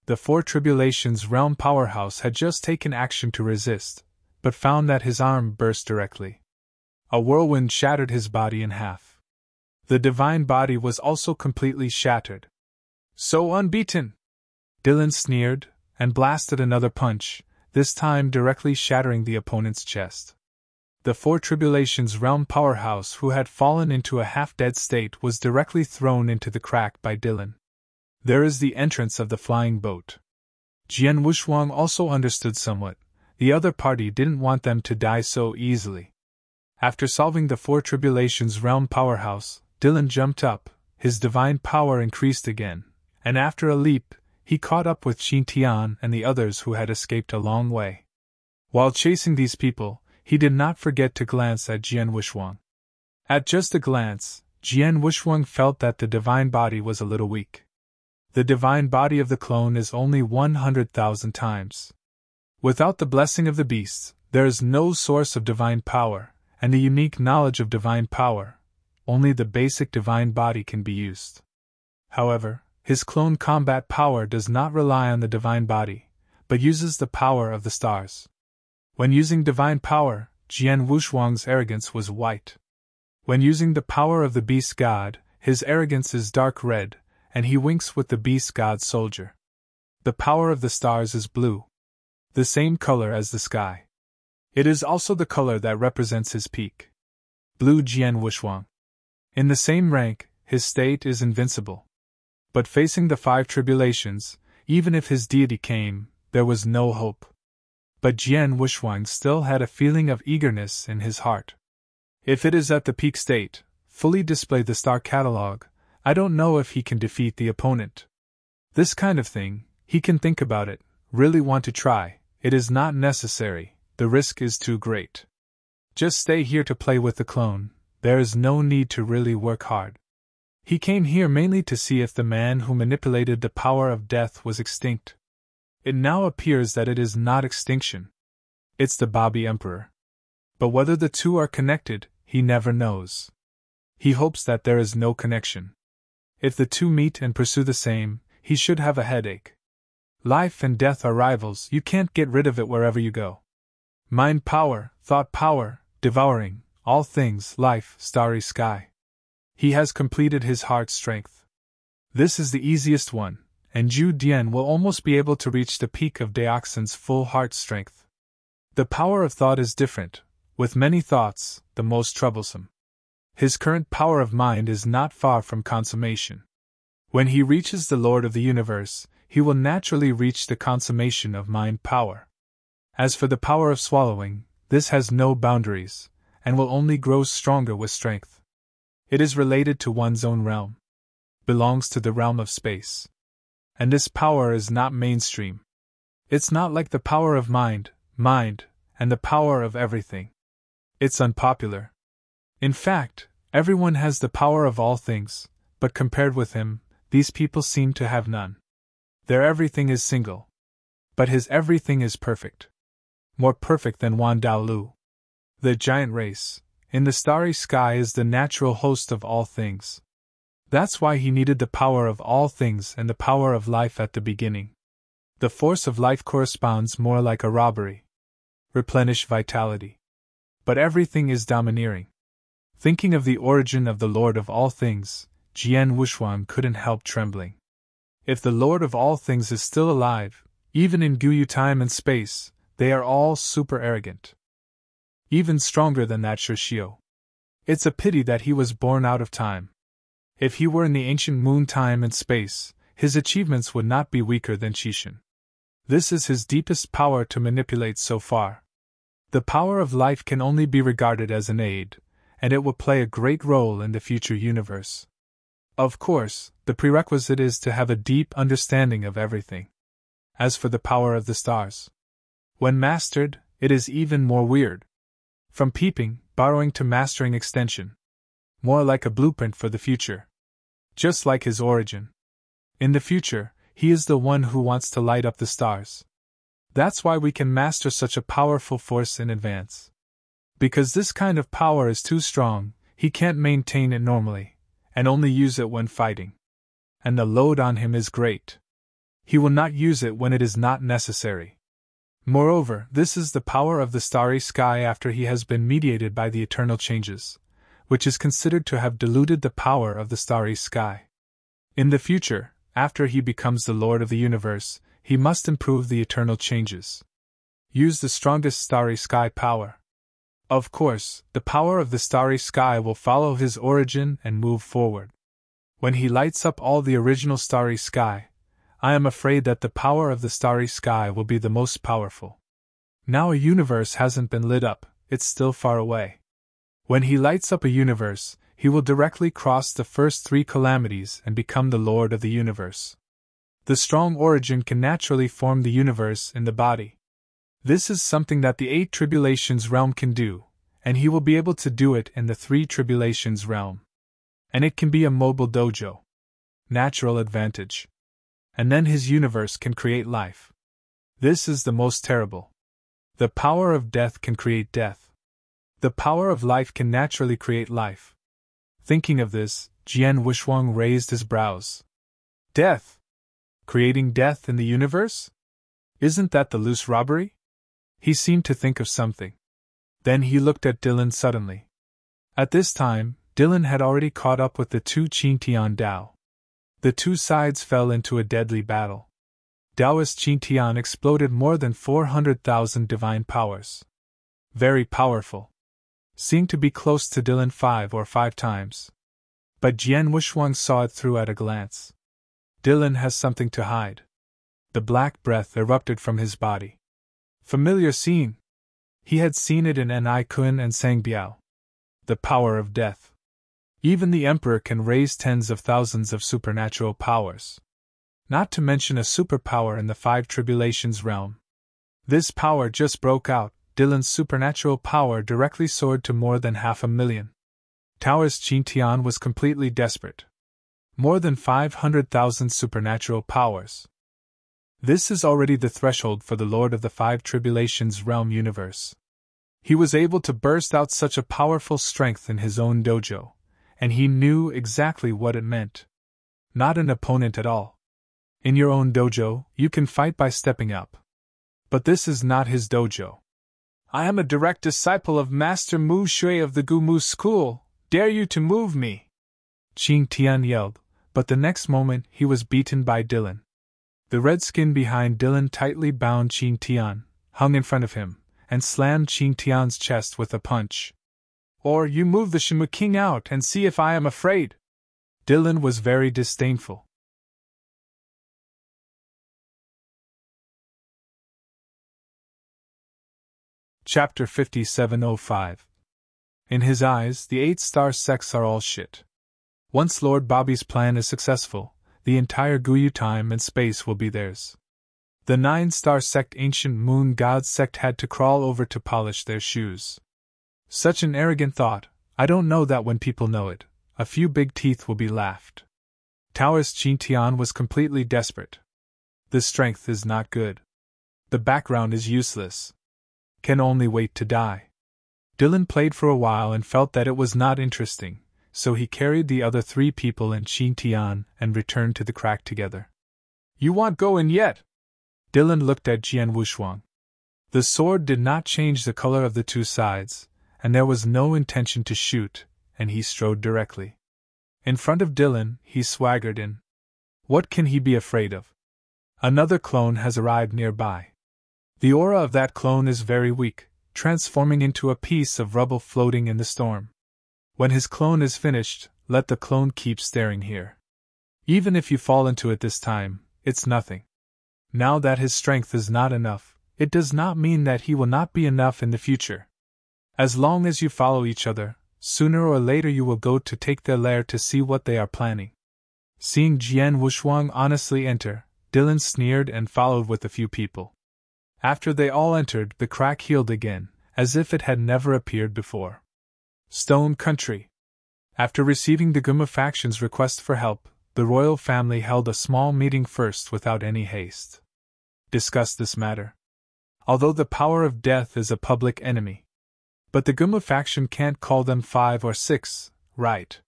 A: The Four Tribulations realm powerhouse had just taken action to resist, but found that his arm burst directly. A whirlwind shattered his body in half. The divine body was also completely shattered. So unbeaten! Dylan sneered, and blasted another punch, this time directly shattering the opponent's chest. The Four Tribulations realm powerhouse who had fallen into a half-dead state was directly thrown into the crack by Dylan. There is the entrance of the flying boat. Jian Wushuang also understood somewhat. The other party didn't want them to die so easily. After solving the Four Tribulations realm powerhouse, Dylan jumped up, his divine power increased again, and after a leap, he caught up with Xin Tian and the others who had escaped a long way. While chasing these people, he did not forget to glance at Jian Wushuang. At just a glance, Jian Wushuang felt that the divine body was a little weak. The divine body of the clone is only 100,000 times. Without the blessing of the beasts, there is no source of divine power, and the unique knowledge of divine power. Only the basic divine body can be used. However, his clone combat power does not rely on the divine body, but uses the power of the stars. When using divine power, Jian Wushuang's arrogance was white. When using the power of the beast god, his arrogance is dark red, and he winks with the beast god's soldier. The power of the stars is blue, the same color as the sky. It is also the color that represents his peak. Blue Jian Wushuang. In the same rank, his state is invincible. But facing the 5 tribulations, even if his deity came, there was no hope. But Jian Wushuang still had a feeling of eagerness in his heart. If it is at the peak state, fully display the star catalog, I don't know if he can defeat the opponent. This kind of thing, he can think about it, really want to try, it is not necessary, the risk is too great. Just stay here to play with the clone, there is no need to really work hard. He came here mainly to see if the man who manipulated the power of death was extinct. It now appears that it is not extinction. It's the Bobby Emperor. But whether the two are connected, he never knows. He hopes that there is no connection. If the two meet and pursue the same, he should have a headache. Life and death are rivals, you can't get rid of it wherever you go. Mind power, thought power, devouring, all things, life, starry sky. He has completed his heart's strength. This is the easiest one, and Zhu Dian will almost be able to reach the peak of Daoxin's full heart strength. The power of thought is different, with many thoughts, the most troublesome. His current power of mind is not far from consummation. When he reaches the Lord of the Universe, he will naturally reach the consummation of mind power. As for the power of swallowing, this has no boundaries, and will only grow stronger with strength. It is related to one's own realm, belongs to the realm of space. And this power is not mainstream. It's not like the power of mind, and the power of everything. It's unpopular. In fact, everyone has the power of all things, but compared with him, these people seem to have none. Their everything is single. But his everything is perfect. More perfect than Wan Dao Lu. The giant race, in the starry sky, is the natural host of all things. That's why he needed the power of all things and the power of life at the beginning. The force of life corresponds more like a robbery. Replenish vitality. But everything is domineering. Thinking of the origin of the Lord of all things, Jian Wushuang couldn't help trembling. If the Lord of all things is still alive, even in Guyu time and space, they are all super arrogant. Even stronger than that Shishio. It's a pity that he was born out of time. If he were in the ancient moon time and space, his achievements would not be weaker than Shishin. This is his deepest power to manipulate so far. The power of life can only be regarded as an aid, and it will play a great role in the future universe. Of course, the prerequisite is to have a deep understanding of everything. As for the power of the stars, when mastered, it is even more weird. From peeping, borrowing to mastering extension. More like a blueprint for the future. Just like his origin. In the future, he is the one who wants to light up the stars. That's why we can master such a powerful force in advance. Because this kind of power is too strong, he can't maintain it normally, and only use it when fighting. And the load on him is great. He will not use it when it is not necessary. Moreover, this is the power of the starry sky after he has been mediated by the eternal changes, which is considered to have diluted the power of the starry sky. In the future, after he becomes the Lord of the universe, he must improve the eternal changes. Use the strongest starry sky power. Of course, the power of the starry sky will follow his origin and move forward. When he lights up all the original starry sky, I am afraid that the power of the starry sky will be the most powerful. Now a universe hasn't been lit up, it's still far away. When he lights up a universe, he will directly cross the first 3 calamities and become the Lord of the universe. The strong origin can naturally form the universe in the body. This is something that the 8 tribulations realm can do, and he will be able to do it in the 3 tribulations realm. And it can be a mobile dojo. Natural advantage. And then his universe can create life. This is the most terrible. The power of death can create death. The power of life can naturally create life. Thinking of this, Jian Wushuang raised his brows. Death? Creating death in the universe? Isn't that the loose robbery? He seemed to think of something. Then he looked at Dylan suddenly. At this time, Dylan had already caught up with the 2 Qingtian Dao. The 2 sides fell into a deadly battle. Taoist Qingtian exploded more than 400,000 divine powers. Very powerful. Seemed to be close to Dylan 5 or 5 times. But Jian Wushuang saw it through at a glance. Dylan has something to hide. The black breath erupted from his body. Familiar scene. He had seen it in Ni Kun and Sang Biao. The power of death. Even the Emperor can raise tens of thousands of supernatural powers. Not to mention a superpower in the 5 tribulations realm. This power just broke out. Dylan's supernatural power directly soared to more than 500,000. Taoist Qingtian was completely desperate. More than 500,000 supernatural powers. This is already the threshold for the Lord of the 5 tribulations realm universe. He was able to burst out such a powerful strength in his own dojo, and he knew exactly what it meant. Not an opponent at all. In your own dojo, you can fight by stepping up. But this is not his dojo. I am a direct disciple of Master Mu Shui of the Gu Mu school. Dare you to move me? Qingtian yelled, but the next moment he was beaten by Dylan. The red skin behind Dylan tightly bound Qingtian, hung in front of him, and slammed Qingtian's chest with a punch. Or you move the Shimu King out and see if I am afraid. Dylan was very disdainful. Chapter 5705. In his eyes, the 8-star sects are all shit. Once Lord Bobby's plan is successful, the entire Guyu time and space will be theirs. The 9-star sect, Ancient Moon God sect, had to crawl over to polish their shoes. Such an arrogant thought. I don't know that when people know it, a few big teeth will be laughed. Taoist Qintian was completely desperate. The strength is not good. The background is useless. Can only wait to die. Dylan played for a while and felt that it was not interesting, so he carried the other 3 people and Qintian and returned to the crack together. You won't go in yet? Dylan looked at Jian Wushuang. The sword did not change the color of the 2 sides, and there was no intention to shoot, and he strode directly. In front of Dylan, he swaggered in. What can he be afraid of? Another clone has arrived nearby. The aura of that clone is very weak, transforming into a piece of rubble floating in the storm. When his clone is finished, let the clone keep staring here. Even if you fall into it this time, it's nothing. Now that his strength is not enough, it does not mean that he will not be enough in the future. As long as you follow each other, sooner or later you will go to take their lair to see what they are planning. Seeing Jian Wushuang honestly enter, Dylan sneered and followed with a few people. After they all entered, the crack healed again, as if it had never appeared before. Stone Country. After receiving the Guma faction's request for help, the royal family held a small meeting first without any haste. Discuss this matter. Although the power of death is a public enemy. But the Guma faction can't call them 5 or 6, right?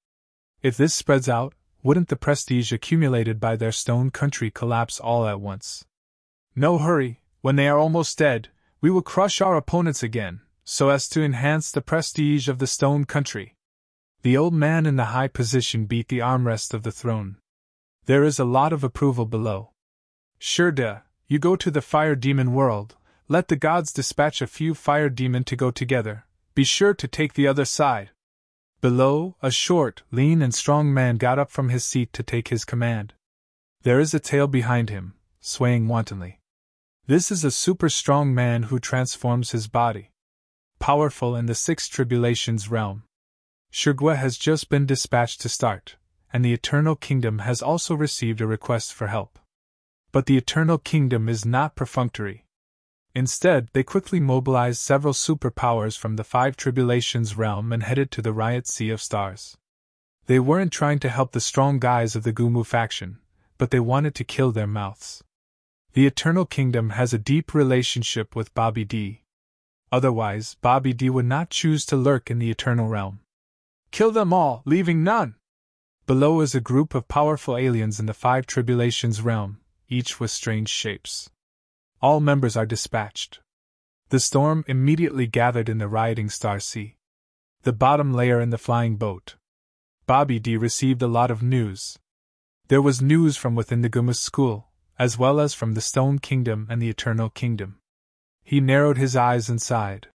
A: If this spreads out, wouldn't the prestige accumulated by their Stone Country collapse all at once? No hurry. When they are almost dead, we will crush our opponents again, so as to enhance the prestige of the Stone Country. The old man in the high position beat the armrest of the throne. There is a lot of approval below. Sure duh, you go to the fire demon world, let the gods dispatch a few fire demon to go together, be sure to take the other side. Below, a short, lean and strong man got up from his seat to take his command. There is a tail behind him, swaying wantonly. This is a super strong man who transforms his body. Powerful in the 6 tribulations realm. Shurgwa has just been dispatched to start, and the Eternal Kingdom has also received a request for help. But the Eternal Kingdom is not perfunctory. Instead, they quickly mobilized several superpowers from the 5 tribulations realm and headed to the Riot Sea of Stars. They weren't trying to help the strong guys of the Gumu faction, but they wanted to kill their mouths. The Eternal Kingdom has a deep relationship with Bobby D. Otherwise, Bobby D would not choose to lurk in the Eternal Realm. Kill them all, leaving none! Below is a group of powerful aliens in the 5 tribulations realm, each with strange shapes. All members are dispatched. The storm immediately gathered in the rioting Star Sea. The bottom layer in the flying boat. Bobby D received a lot of news. There was news from within the Gumus school, as well as from the Stone Kingdom and the Eternal Kingdom. He narrowed his eyes and sighed.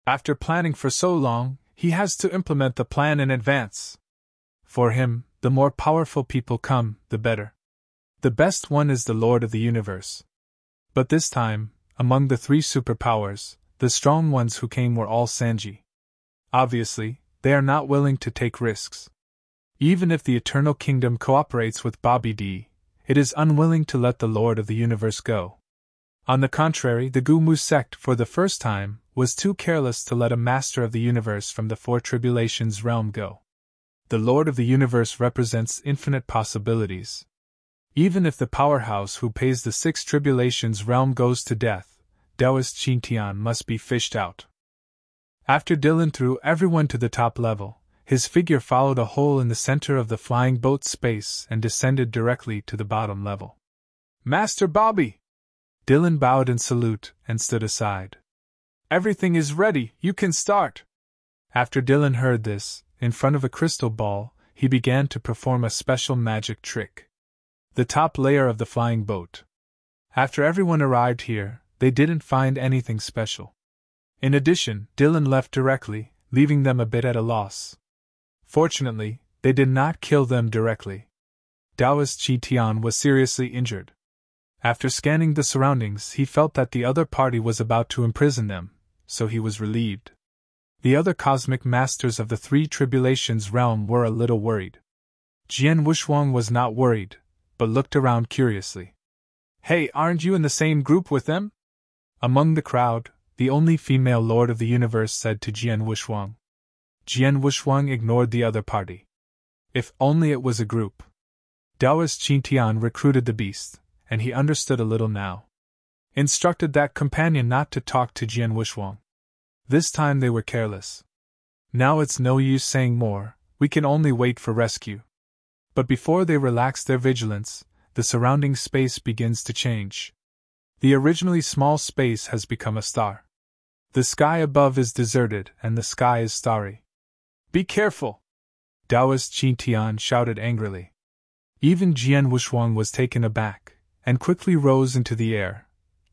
A: After planning for so long, he has to implement the plan in advance. For him, the more powerful people come, the better. The best one is the Lord of the Universe. But this time, among the 3 superpowers, the strong ones who came were all Sanji. Obviously, they are not willing to take risks. Even if the Eternal Kingdom cooperates with Bobby D, it is unwilling to let the Lord of the Universe go. On the contrary, the Gumu sect, for the first time, was too careless to let a Master of the Universe from the 4 tribulations realm go. The Lord of the Universe represents infinite possibilities. Even if the powerhouse who pays the 6 tribulations realm goes to death, Taoist Qintian must be fished out. After Dylan threw everyone to the top level, his figure followed a hole in the center of the flying boat's space and descended directly to the bottom level. Master Bobby! Dylan bowed in salute and stood aside. Everything is ready, you can start. After Dylan heard this, in front of a crystal ball, he began to perform a special magic trick. The top layer of the flying boat. After everyone arrived here, they didn't find anything special. In addition, Dylan left directly, leaving them a bit at a loss. Fortunately, they did not kill them directly. Taoist Qintian was seriously injured. After scanning the surroundings, he felt that the other party was about to imprison them, so he was relieved. The other cosmic masters of the three tribulations realm were a little worried. Jian Wuxuang was not worried, but looked around curiously. Hey, aren't you in the same group with them? Among the crowd, the only female lord of the universe said to Jian Wuxuang. Jian Wuxuang ignored the other party. If only it was a group. Taoist Qin Tian recruited the beast, and he understood a little now. Instructed that companion not to talk to Jian Wuxuang. This time they were careless. Now it's no use saying more, we can only wait for rescue. But before they relax their vigilance, the surrounding space begins to change. The originally small space has become a star. The sky above is deserted and the sky is starry. Be careful! Taoist Qin Tian shouted angrily. Even Jian Wuxuang was taken aback, and quickly rose into the air,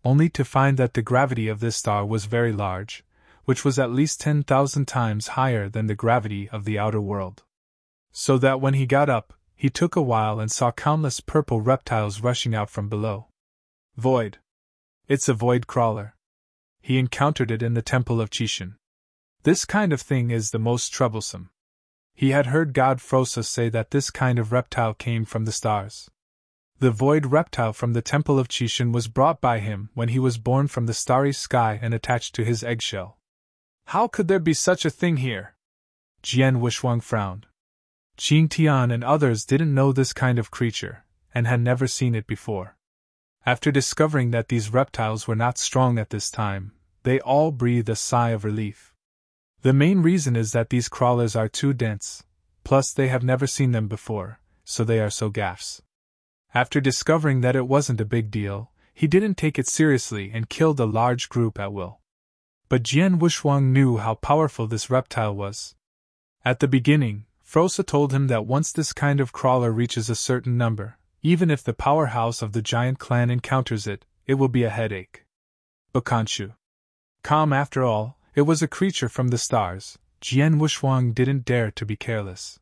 A: only to find that the gravity of this star was very large, which was at least 10,000 times higher than the gravity of the outer world. So that when he got up, he took a while and saw countless purple reptiles rushing out from below. Void. It's a void crawler. He encountered it in the temple of Qishan. This kind of thing is the most troublesome. He had heard God Frosa say that this kind of reptile came from the stars. The void reptile from the temple of Qishan was brought by him when he was born from the starry sky and attached to his eggshell. How could there be such a thing here? Jian Wuxuang frowned. Qin Tian and others didn't know this kind of creature, and had never seen it before. After discovering that these reptiles were not strong at this time, they all breathed a sigh of relief. The main reason is that these crawlers are too dense, plus they have never seen them before, so they are so gaffs. After discovering that it wasn't a big deal, he didn't take it seriously and killed a large group at will. But Jian Wuxuang knew how powerful this reptile was. At the beginning, Frosa told him that once this kind of crawler reaches a certain number, even if the powerhouse of the giant clan encounters it, it will be a headache. But Khonshu. Calm after all, it was a creature from the stars. Jian Wuxuang didn't dare to be careless.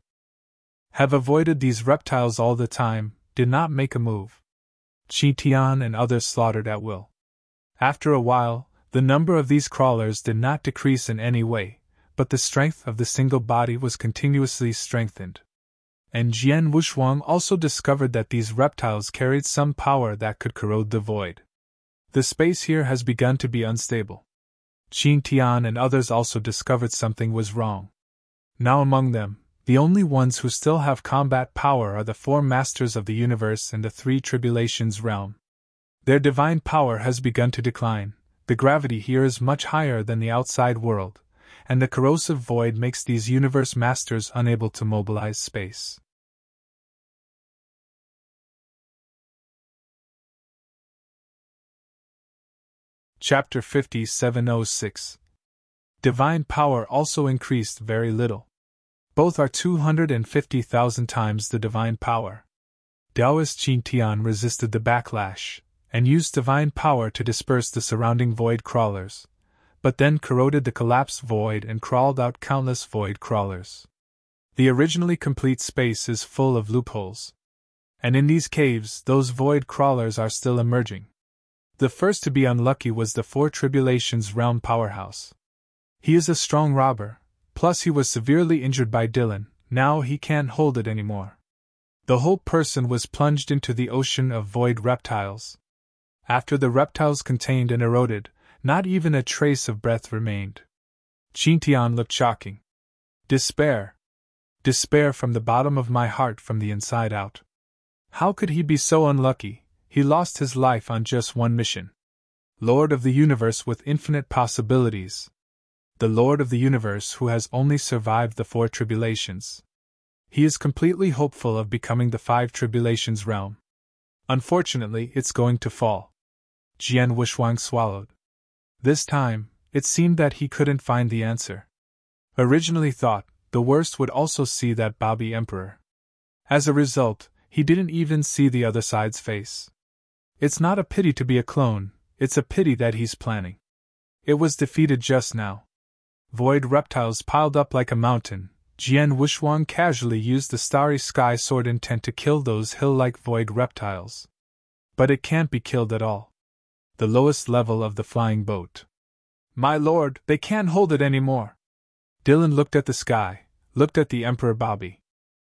A: Have avoided these reptiles all the time, did not make a move. Qin Tian and others slaughtered at will. After a while, the number of these crawlers did not decrease in any way, but the strength of the single body was continuously strengthened. And Jian Wuxuang also discovered that these reptiles carried some power that could corrode the void. The space here has begun to be unstable. Qin Tian and others also discovered something was wrong. Now among them, the only ones who still have combat power are the four masters of the universe and the three tribulations realm. Their divine power has begun to decline, the gravity here is much higher than the outside world, and the corrosive void makes these universe masters unable to mobilize space. Chapter 5706. Divine power also increased very little. Both are 250,000 times the divine power. Taoist Qin Tian resisted the backlash, and used divine power to disperse the surrounding void crawlers, but then corroded the collapsed void and crawled out countless void crawlers. The originally complete space is full of loopholes. And in these caves, those void crawlers are still emerging. The first to be unlucky was the Four Tribulations realm powerhouse. He is a strong robber, plus he was severely injured by Dylan, now he can't hold it anymore. The whole person was plunged into the ocean of void reptiles. After the reptiles contained and eroded, not even a trace of breath remained. Qin Tian looked shocking. Despair. Despair from the bottom of my heart, from the inside out. How could he be so unlucky? He lost his life on just one mission. Lord of the universe with infinite possibilities. The Lord of the universe who has only survived the four tribulations. He is completely hopeful of becoming the five tribulations realm. Unfortunately, it's going to fall. Jian Wuxuang swallowed. This time, it seemed that he couldn't find the answer. Originally thought, the worst would also see that Bobby Emperor. As a result, he didn't even see the other side's face. It's not a pity to be a clone, it's a pity that he's planning. It was defeated just now. Void reptiles piled up like a mountain. Jian Wuxuang casually used the starry sky sword intent to kill those hill-like void reptiles. But it can't be killed at all. The lowest level of the flying boat. My lord, they can't hold it anymore. Dylan looked at the sky, looked at the Emperor Bobby.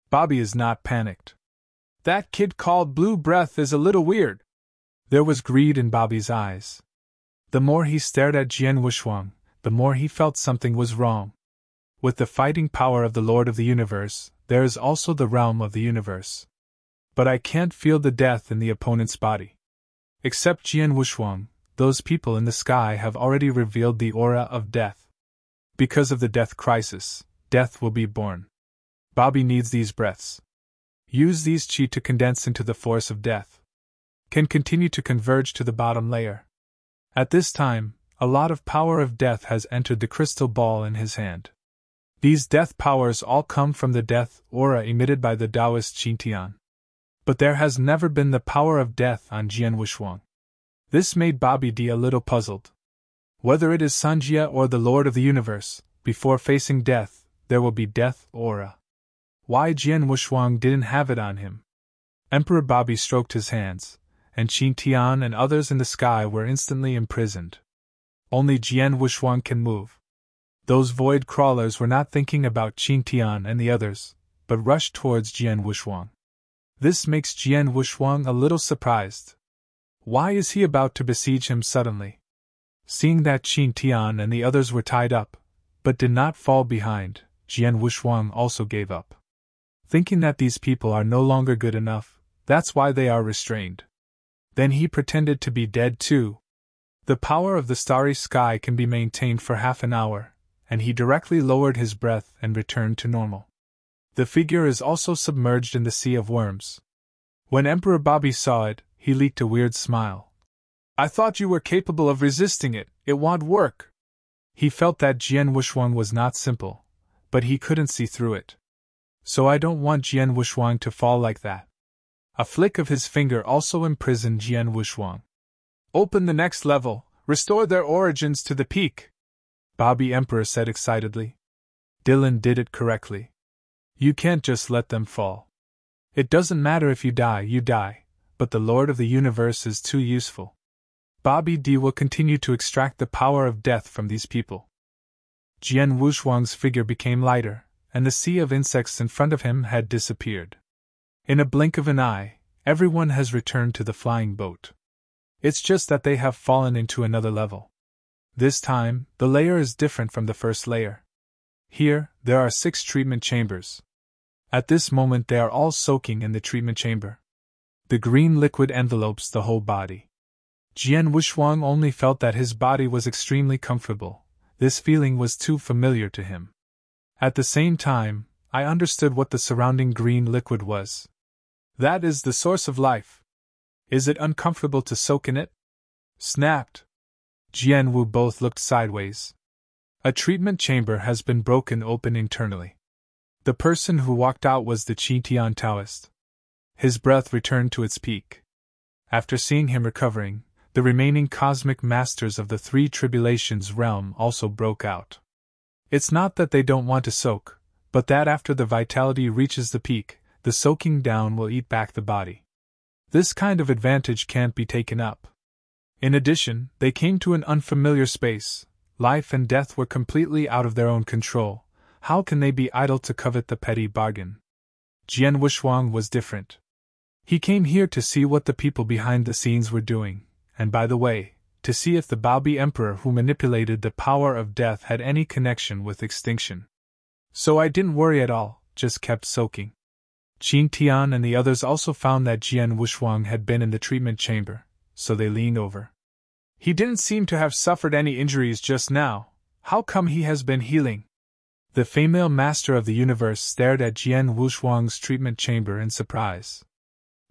A: Bobby is not panicked. That kid called Blue Breath is a little weird. There was greed in Bobby's eyes. The more he stared at Jian Wuxuang, the more he felt something was wrong. With the fighting power of the Lord of the Universe, there is also the realm of the universe. But I can't feel the death in the opponent's body. Except Jian Wuxuang, those people in the sky have already revealed the aura of death. Because of the death crisis, death will be born. Bobby needs these breaths. Use these chi to condense into the force of death. Can continue to converge to the bottom layer. At this time, a lot of power of death has entered the crystal ball in his hand. These death powers all come from the death aura emitted by the Taoist Qingtian. But there has never been the power of death on Jian Wuxuang. This made Bobby D a little puzzled. Whether it is Sanjia or the Lord of the Universe, before facing death, there will be death aura. Why Jian Wuxuang didn't have it on him? Emperor Bobby stroked his hands, and Qingtian and others in the sky were instantly imprisoned. Only Jian Wuxuang can move. Those void crawlers were not thinking about Qingtian and the others, but rushed towards Jian Wuxuang. This makes Jian Wuxuang a little surprised. Why is he about to besiege him suddenly? Seeing that Qingtian and the others were tied up, but did not fall behind, Jian Wuxuang also gave up. Thinking that these people are no longer good enough, that's why they are restrained. Then he pretended to be dead too. The power of the starry sky can be maintained for half an hour, and he directly lowered his breath and returned to normal. The figure is also submerged in the sea of worms. When Emperor Bobby saw it, he leaked a weird smile. I thought you were capable of resisting it, it won't work. He felt that Jian Wuxuang was not simple, but he couldn't see through it. So I don't want Jian Wuxuang to fall like that. A flick of his finger also imprisoned Jian Wuxuang. Open the next level, restore their origins to the peak, Bobby Emperor said excitedly. Dylan did it correctly. You can't just let them fall. It doesn't matter if you die, but the Lord of the Universe is too useful. Bobby D will continue to extract the power of death from these people. Jian Wuxuang's figure became lighter, and the sea of insects in front of him had disappeared. In a blink of an eye, everyone has returned to the flying boat. It's just that they have fallen into another level. This time, the layer is different from the first layer. Here, there are 6 treatment chambers. At this moment they are all soaking in the treatment chamber. The green liquid envelopes the whole body. Jian Wuxuang only felt that his body was extremely comfortable. This feeling was too familiar to him. At the same time, I understood what the surrounding green liquid was. That is the source of life. Is it uncomfortable to soak in it? Snapped. Jian Wu both looked sideways. A treatment chamber has been broken open internally. The person who walked out was the Qingtian Taoist. His breath returned to its peak. After seeing him recovering, the remaining cosmic masters of the 3 tribulations realm also broke out. It's not that they don't want to soak, but that after the vitality reaches the peak, the soaking down will eat back the body. This kind of advantage can't be taken up. In addition, they came to an unfamiliar space. Life and death were completely out of their own control. How can they be idle to covet the petty bargain? Jian Wuxuang was different. He came here to see what the people behind the scenes were doing, and by the way, to see if the Bobby Emperor who manipulated the power of death had any connection with extinction. So I didn't worry at all, just kept soaking. Qingtian and the others also found that Jian Wuxuang had been in the treatment chamber, so they leaned over. He didn't seem to have suffered any injuries just now. How come he has been healing? The female master of the universe stared at Jian Wuxuang's treatment chamber in surprise.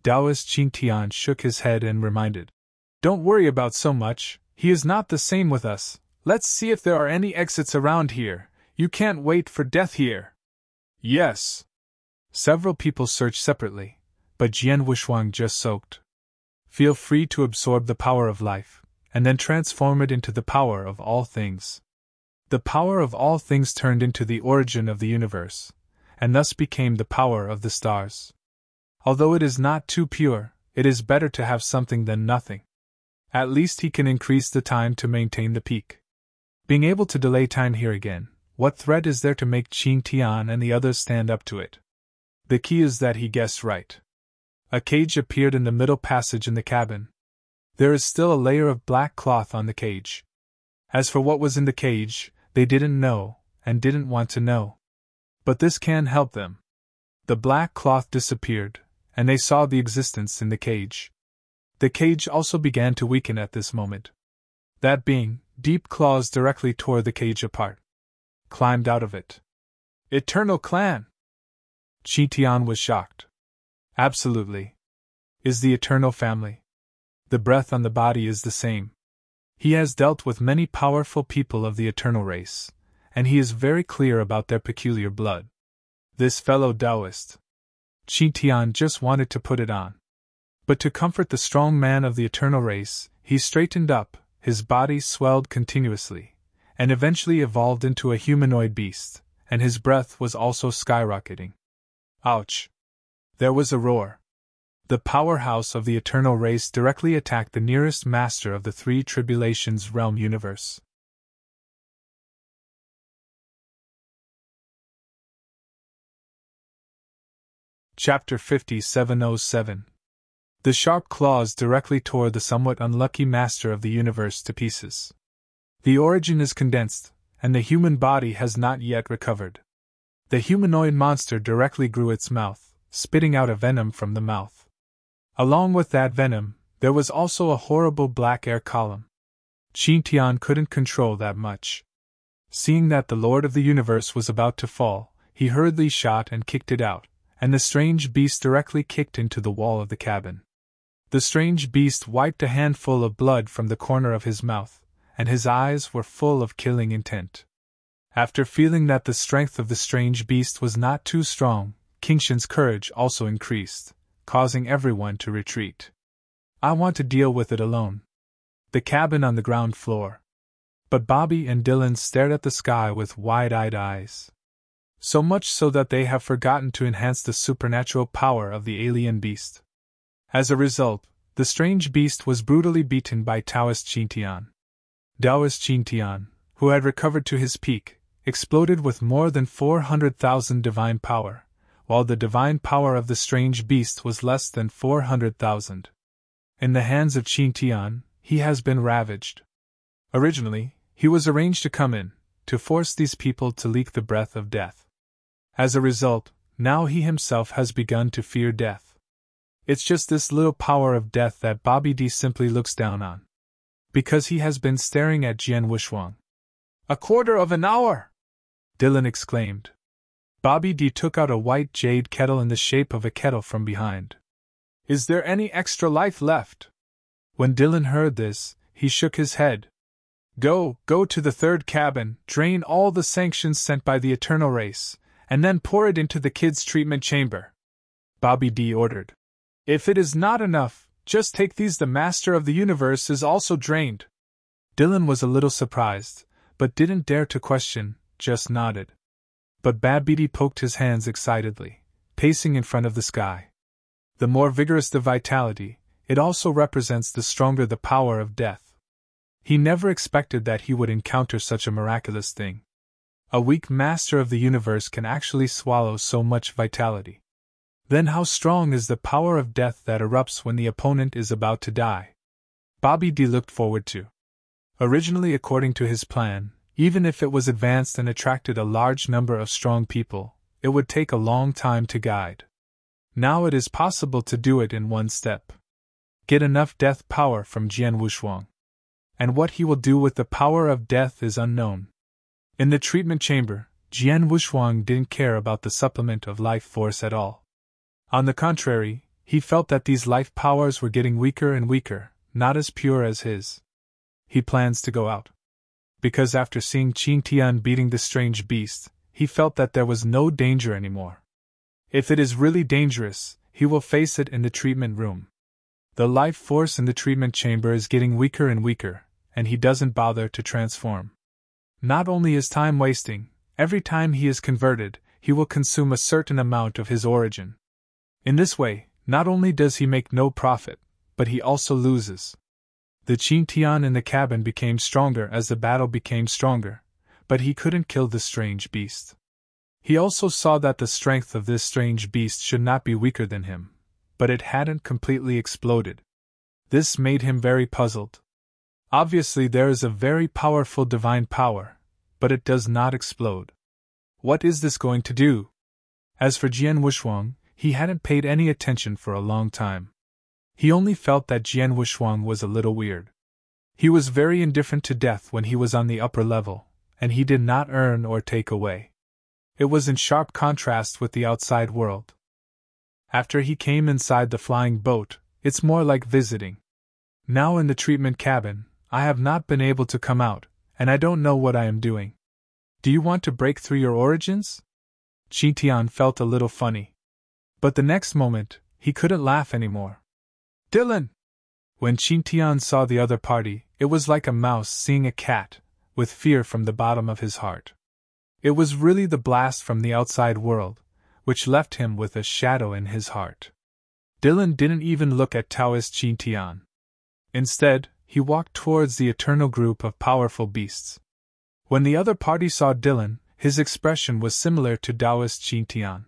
A: Taoist Qingtian shook his head and reminded. Don't worry about so much, he is not the same with us. Let's see if there are any exits around here. You can't wait for death here. Yes. Several people searched separately, but Jian Wuxuang just soaked. Feel free to absorb the power of life, and then transform it into the power of all things. The power of all things turned into the origin of the universe, and thus became the power of the stars. Although it is not too pure, it is better to have something than nothing. At least he can increase the time to maintain the peak. Being able to delay time here again, What threat is there to make Qin Tian and the others stand up to it? The key is that he guessed right. A cage appeared in the middle passage in the cabin. There is still a layer of black cloth on the cage. As for what was in the cage, they didn't know, and didn't want to know. But this can help them. The black cloth disappeared, and they saw the existence in the cage. The cage also began to weaken at this moment. That being, deep claws directly tore the cage apart. Climbed out of it. Eternal Clan! Qin Tian was shocked. Absolutely. Is the Eternal family. The breath on the body is the same. He has dealt with many powerful people of the Eternal race, and he is very clear about their peculiar blood. This fellow Taoist. Qin Tian just wanted to put it on. But to comfort the strong man of the Eternal race, he straightened up, his body swelled continuously, and eventually evolved into a humanoid beast, and his breath was also skyrocketing. Ouch! There was a roar. The powerhouse of the Eternal race directly attacked the nearest master of the Three Tribulations realm universe. Chapter 5707. The sharp claws directly tore the somewhat unlucky master of the universe to pieces. The origin is condensed, and the human body has not yet recovered. The humanoid monster directly grew its mouth, spitting out a venom from the mouth. Along with that venom, there was also a horrible black air column. Qin Tian couldn't control that much. Seeing that the Lord of the Universe was about to fall, he hurriedly shot and kicked it out, and the strange beast directly kicked into the wall of the cabin. The strange beast wiped a handful of blood from the corner of his mouth, and his eyes were full of killing intent. After feeling that the strength of the strange beast was not too strong, King Shin's courage also increased, causing everyone to retreat. I want to deal with it alone. The cabin on the ground floor. But Bobby and Dylan stared at the sky with wide-eyed eyes. So much so that they have forgotten to enhance the supernatural power of the alien beast. As a result, the strange beast was brutally beaten by Taoist Qin Tian. Taoist Qin Tian, who had recovered to his peak, exploded with more than 400,000 divine power, while the divine power of the strange beast was less than 400,000. In the hands of Qin Tian, he has been ravaged. Originally, he was arranged to come in, to force these people to leak the breath of death. As a result, now he himself has begun to fear death. It's just this little power of death that Bobby D simply looks down on. Because he has been staring at Jian Wushuang. "A quarter of an hour!" Dylan exclaimed. Bobby D took out a white jade kettle in the shape of a kettle from behind. "Is there any extra life left?" When Dylan heard this, he shook his head. Go to the third cabin, drain all the sanctions sent by the Eternal race, and then pour it into the kids' treatment chamber," Bobby D ordered. "If it is not enough, just take these. The Master of the Universe is also drained." Dylan was a little surprised, but didn't dare to question, just nodded. But Bobby D poked his hands excitedly, pacing in front of the sky. The more vigorous the vitality, it also represents the stronger the power of death. He never expected that he would encounter such a miraculous thing. A weak master of the universe can actually swallow so much vitality. Then how strong is the power of death that erupts when the opponent is about to die? Bobby D looked forward to. Originally, according to his plan, even if it was advanced and attracted a large number of strong people, it would take a long time to guide. Now it is possible to do it in one step. Get enough death power from Jian Wushuang. And what he will do with the power of death is unknown. In the treatment chamber, Jian Wushuang didn't care about the supplement of life force at all. On the contrary, he felt that these life powers were getting weaker and weaker, not as pure as his. He plans to go out. Because after seeing Qin Tian beating the strange beast, he felt that there was no danger anymore. If it is really dangerous, he will face it in the treatment room. The life force in the treatment chamber is getting weaker and weaker, and he doesn't bother to transform. Not only is time wasting, every time he is converted, he will consume a certain amount of his origin. In this way, not only does he make no profit, but he also loses. The Qin Tian in the cabin became stronger as the battle became stronger, but he couldn't kill the strange beast. He also saw that the strength of this strange beast should not be weaker than him, but it hadn't completely exploded. This made him very puzzled. Obviously there is a very powerful divine power, but it does not explode. What is this going to do? As for Jian Wushuang, he hadn't paid any attention for a long time. He only felt that Jian Wushuang was a little weird. He was very indifferent to death when he was on the upper level, and he did not earn or take away. It was in sharp contrast with the outside world. After he came inside the flying boat, it's more like visiting. Now in the treatment cabin, I have not been able to come out, and I don't know what I am doing. Do you want to break through your origins? Qi Tian felt a little funny. But the next moment, he couldn't laugh anymore. Dylan! When Qi Tian saw the other party, it was like a mouse seeing a cat, with fear from the bottom of his heart. It was really the blast from the outside world, which left him with a shadow in his heart. Dylan didn't even look at Taoist Qi Tian. Instead, he walked towards the eternal group of powerful beasts. When the other party saw Dylan, his expression was similar to Taoist Qi Tian.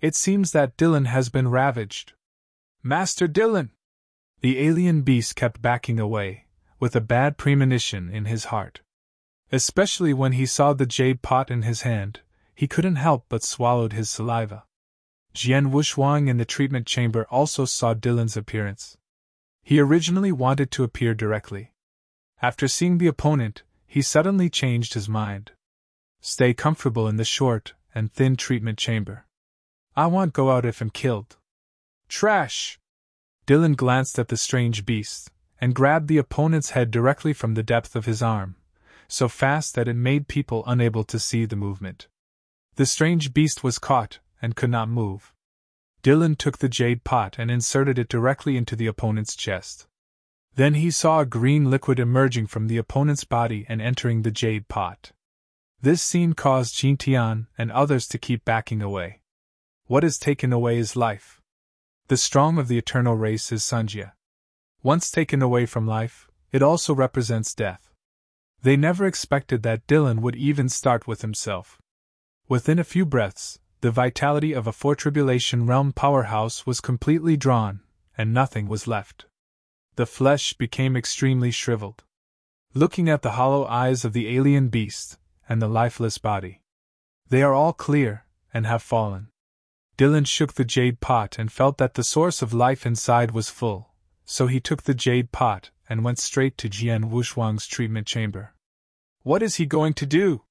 A: It seems that Dylan has been ravaged. Master Dylan! The alien beast kept backing away, with a bad premonition in his heart. Especially when he saw the jade pot in his hand, he couldn't help but swallowed his saliva. Jian Wushuang in the treatment chamber also saw Dylan's appearance. He originally wanted to appear directly. After seeing the opponent, he suddenly changed his mind. Stay comfortable in the short and thin treatment chamber. I won't go out if I'm killed. Trash! Dylan glanced at the strange beast, and grabbed the opponent's head directly from the depth of his arm, so fast that it made people unable to see the movement. The strange beast was caught, and could not move. Dylan took the jade pot and inserted it directly into the opponent's chest. Then he saw a green liquid emerging from the opponent's body and entering the jade pot. This scene caused Qi Tian and others to keep backing away. What is taken away is life. The strong of the eternal race is Sanjia. Once taken away from life, it also represents death. They never expected that Dylan would even start with himself. Within a few breaths, the vitality of a four-tribulation realm powerhouse was completely drawn, and nothing was left. The flesh became extremely shriveled. Looking at the hollow eyes of the alien beast, and the lifeless body. They are all clear, and have fallen. Dylan shook the jade pot and felt that the source of life inside was full, so he took the jade pot and went straight to Jian Wushuang's treatment chamber. What is he going to do?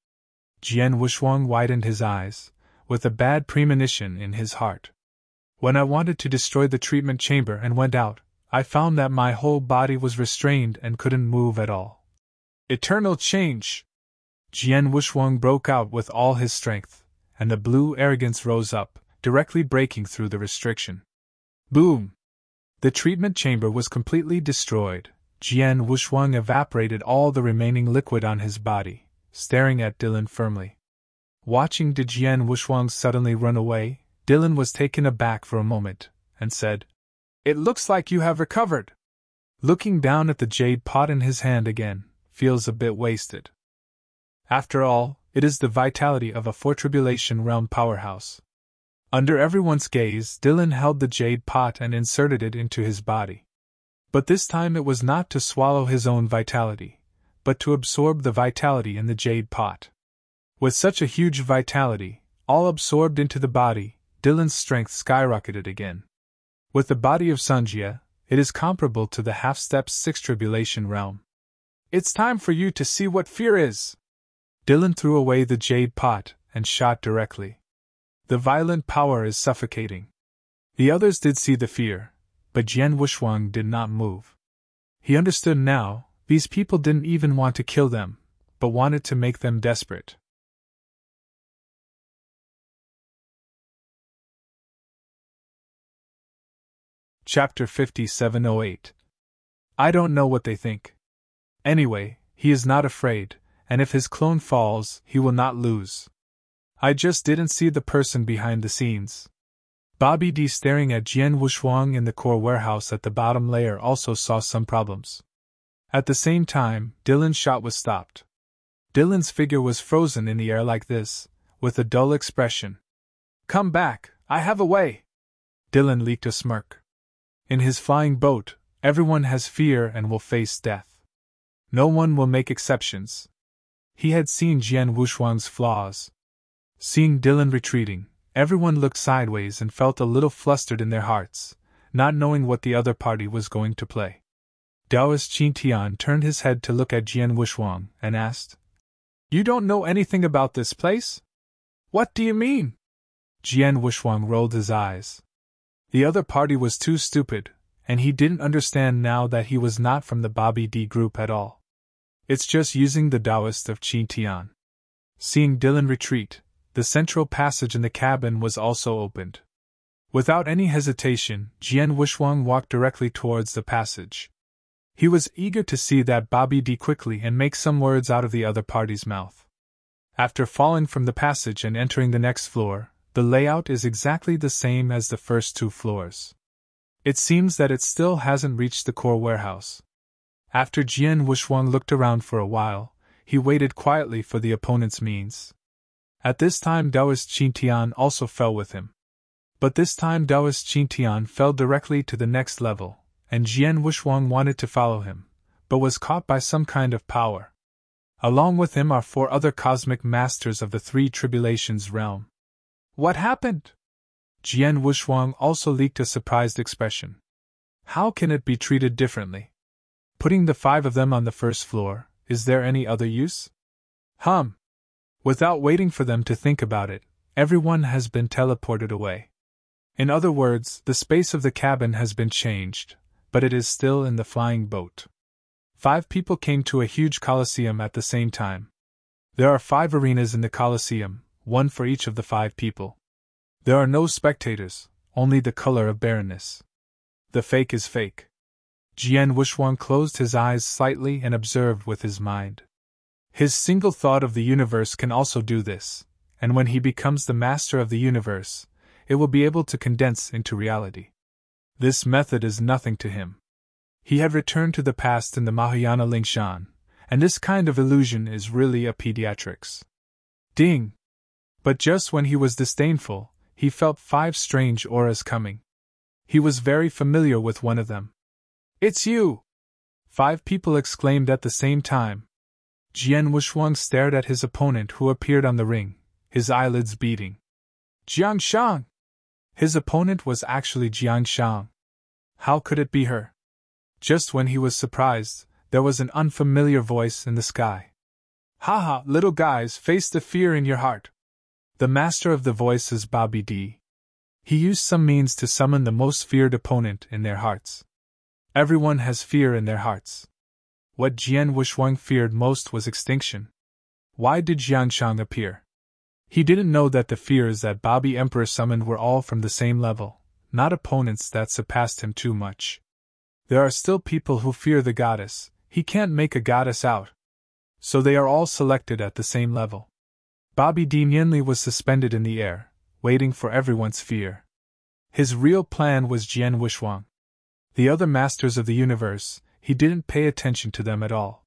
A: Jian Wushuang widened his eyes, with a bad premonition in his heart. When I wanted to destroy the treatment chamber and went out, I found that my whole body was restrained and couldn't move at all. Eternal change! Jian Wushuang broke out with all his strength, and the blue arrogance rose up, directly breaking through the restriction. Boom! The treatment chamber was completely destroyed. Jian Wushuang evaporated all the remaining liquid on his body, staring at Dylan firmly. Watching Jian Wushuang suddenly run away, Dylan was taken aback for a moment, and said, "It looks like you have recovered." Looking down at the jade pot in his hand again, feels a bit wasted. After all, it is the vitality of a four-tribulation realm powerhouse. Under everyone's gaze, Dylan held the jade pot and inserted it into his body. But this time it was not to swallow his own vitality, but to absorb the vitality in the jade pot. With such a huge vitality, all absorbed into the body, Dylan's strength skyrocketed again. With the body of Sanjia, it is comparable to the half-step six-tribulation realm. It's time for you to see what fear is! Dylan threw away the jade pot and shot directly. The violent power is suffocating. The others did see the fear, but Jian Wushuang did not move. He understood now, these people didn't even want to kill them, but wanted to make them desperate. Chapter 5708. I don't know what they think. Anyway, he is not afraid, and if his clone falls, he will not lose. I just didn't see the person behind the scenes. Bobby D staring at Jian Wushuang in the core warehouse at the bottom layer also saw some problems. At the same time, Dylan's shot was stopped. Dylan's figure was frozen in the air like this, with a dull expression. "Come back, I have a way!" Dylan leaked a smirk. In his flying boat, everyone has fear and will face death. No one will make exceptions. He had seen Jian Wushuang's flaws. Seeing Dylan retreating, everyone looked sideways and felt a little flustered in their hearts, not knowing what the other party was going to play. Taoist Qin Tian turned his head to look at Jian Wushuang and asked, "You don't know anything about this place? What do you mean?" Jian Wushuang rolled his eyes. The other party was too stupid, and he didn't understand now that he was not from the Bobby D group at all. It's just using the Taoist of Qin Tian. Seeing Dylan retreat, the central passage in the cabin was also opened. Without any hesitation, Jian Wushuang walked directly towards the passage. He was eager to see that Bobby D quickly and make some words out of the other party's mouth. After falling from the passage and entering the next floor, the layout is exactly the same as the first two floors. It seems that it still hasn't reached the core warehouse. After Jian Wushuang looked around for a while, he waited quietly for the opponent's means. At this time Taoist Qin Tian also fell with him. But this time Taoist Qin Tian fell directly to the next level, and Jian Wushuang wanted to follow him, but was caught by some kind of power. Along with him are 4 other cosmic masters of the 3 tribulations realm. "What happened?" Jian Wushuang also leaked a surprised expression. "How can it be treated differently? Putting the 5 of them on the first floor, is there any other use?" Without waiting for them to think about it, everyone has been teleported away. In other words, the space of the cabin has been changed, but it is still in the flying boat. 5 people came to a huge coliseum at the same time. There are 5 arenas in the coliseum, 1 for each of the 5 people. There are no spectators, only the color of barrenness. The fake is fake. Jian Wushuang closed his eyes slightly and observed with his mind. His single thought of the universe can also do this, and when he becomes the master of the universe, it will be able to condense into reality. This method is nothing to him. He had returned to the past in the Mahayana Lingshan, and this kind of illusion is really a pediatrics. Ding! But just when he was disdainful, he felt 5 strange auras coming. He was very familiar with one of them. "It's you!" 5 people exclaimed at the same time. Jian Wushuang stared at his opponent who appeared on the ring, his eyelids beating. "Jiang Shang!" His opponent was actually Jiang Shang. How could it be her? Just when he was surprised, there was an unfamiliar voice in the sky. "Haha, little guys, face the fear in your heart." The master of the voice is Bobby D. He used some means to summon the most feared opponent in their hearts. Everyone has fear in their hearts. What Jian Wushuang feared most was extinction. Why did Jiangshang appear? He didn't know that the fears that Bobby Emperor summoned were all from the same level, not opponents that surpassed him too much. There are still people who fear the goddess, he can't make a goddess out. So they are all selected at the same level. Bobby D. Nianli was suspended in the air, waiting for everyone's fear. His real plan was Jian Wushuang. The other masters of the universe, he didn't pay attention to them at all.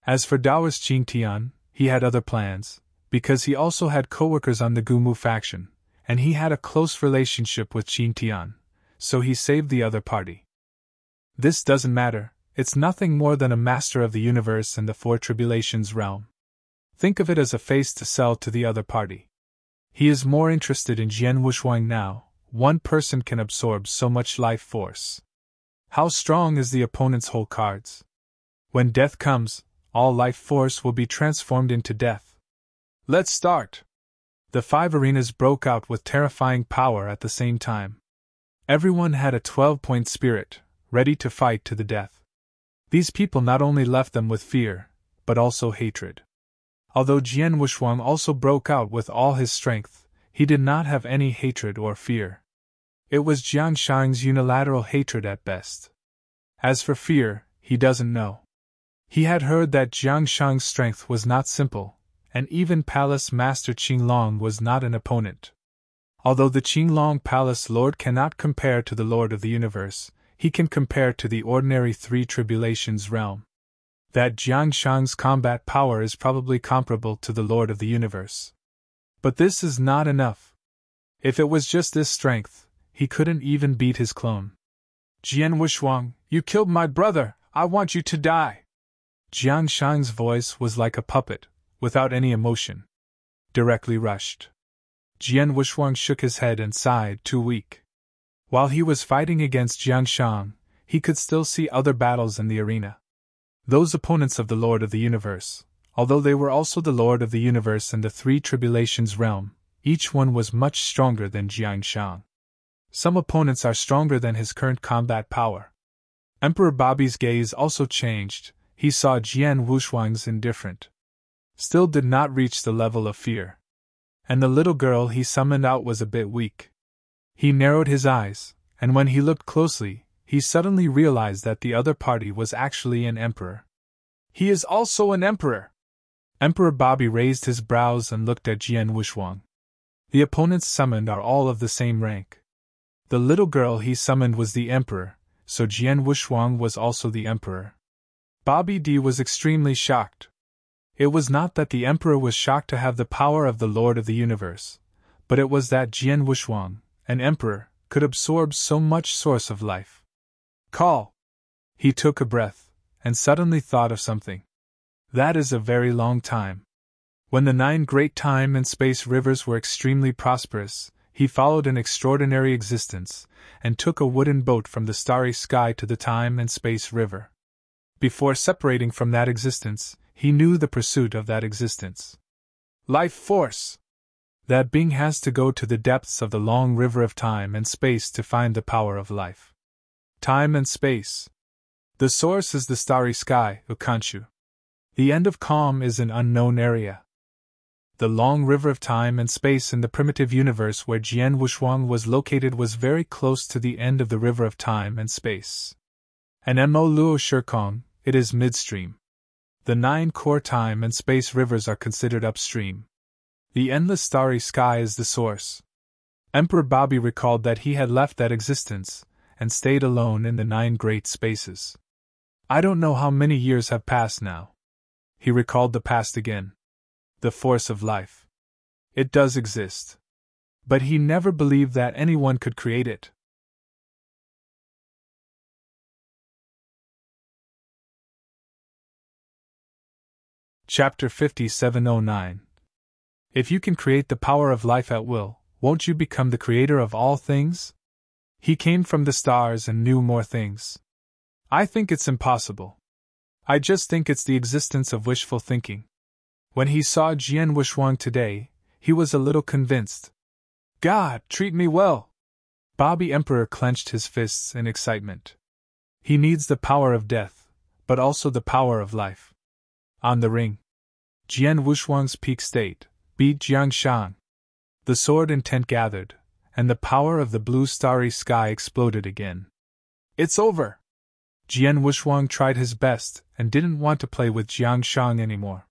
A: As for Taoist Qin Tian, he had other plans, because he also had co-workers on the Gumu faction, and he had a close relationship with Qin Tian, so he saved the other party. This doesn't matter, it's nothing more than a master of the universe in the 4 tribulations realm. Think of it as a face to sell to the other party. He is more interested in Jian Wushuang now. One person can absorb so much life force. How strong is the opponent's whole cards? When death comes, all life force will be transformed into death. Let's start! The 5 arenas broke out with terrifying power at the same time. Everyone had a 12-point spirit, ready to fight to the death. These people not only left them with fear, but also hatred. Although Jian Wushuang also broke out with all his strength, he did not have any hatred or fear. It was Jiang Shang's unilateral hatred at best. As for fear, he doesn't know. He had heard that Jiang Shang's strength was not simple, and even Palace Master Qinglong was not an opponent. Although the Qinglong Palace Lord cannot compare to the Lord of the Universe, he can compare to the ordinary 3 tribulations realm. That Jiang Shang's combat power is probably comparable to the Lord of the Universe. But this is not enough. If it was just this strength, he couldn't even beat his clone. Jian Wushuang, you killed my brother, I want you to die. Jiang Shang's voice was like a puppet, without any emotion. Directly rushed. Jian Wushuang shook his head and sighed, too weak. While he was fighting against Jiang Shang, he could still see other battles in the arena. Those opponents of the Lord of the Universe, although they were also the Lord of the Universe and the Three Tribulations realm, each one was much stronger than Jiang Shang. Some opponents are stronger than his current combat power. Emperor Bobby's gaze also changed. He saw Jian Wushuang's indifferent. Still did not reach the level of fear. And the little girl he summoned out was a bit weak. He narrowed his eyes, and when he looked closely, he suddenly realized that the other party was actually an emperor. He is also an emperor! Emperor Bobby raised his brows and looked at Jian Wushuang. The opponents summoned are all of the same rank. The little girl he summoned was the emperor, so Jian Wushuang was also the emperor. Bobby D was extremely shocked. It was not that the emperor was shocked to have the power of the Lord of the Universe, but it was that Jian Wushuang, an emperor, could absorb so much source of life. Call! He took a breath, and suddenly thought of something. That is a very long time. When the 9 great time and space rivers were extremely prosperous, he followed an extraordinary existence, and took a wooden boat from the starry sky to the time and space river. Before separating from that existence, he knew the pursuit of that existence. Life force! That being has to go to the depths of the long river of time and space to find the power of life. Time and space. The source is the starry sky, Ukanshu. The end of calm is an unknown area. The long river of time and space in the primitive universe where Jian Wushuang was located was very close to the end of the river of time and space. And Mo Luo Shirkong, it is midstream. The 9 core time and space rivers are considered upstream. The endless starry sky is the source. Emperor Bobby recalled that he had left that existence, and stayed alone in the 9 great spaces. I don't know how many years have passed now. He recalled the past again. The force of life. It does exist. But he never believed that anyone could create it. Chapter 5709. If you can create the power of life at will, won't you become the creator of all things? He came from the stars and knew more things. I think it's impossible. I just think it's the existence of wishful thinking. When he saw Jian Wushuang today, he was a little convinced. God, treat me well! Bobby Emperor clenched his fists in excitement. He needs the power of death, but also the power of life. On the ring. Jian Wushuang's peak state beat Jiang Shang. The sword intent gathered, and the power of the blue starry sky exploded again. It's over! Jian Wushuang tried his best and didn't want to play with Jiang Shang anymore.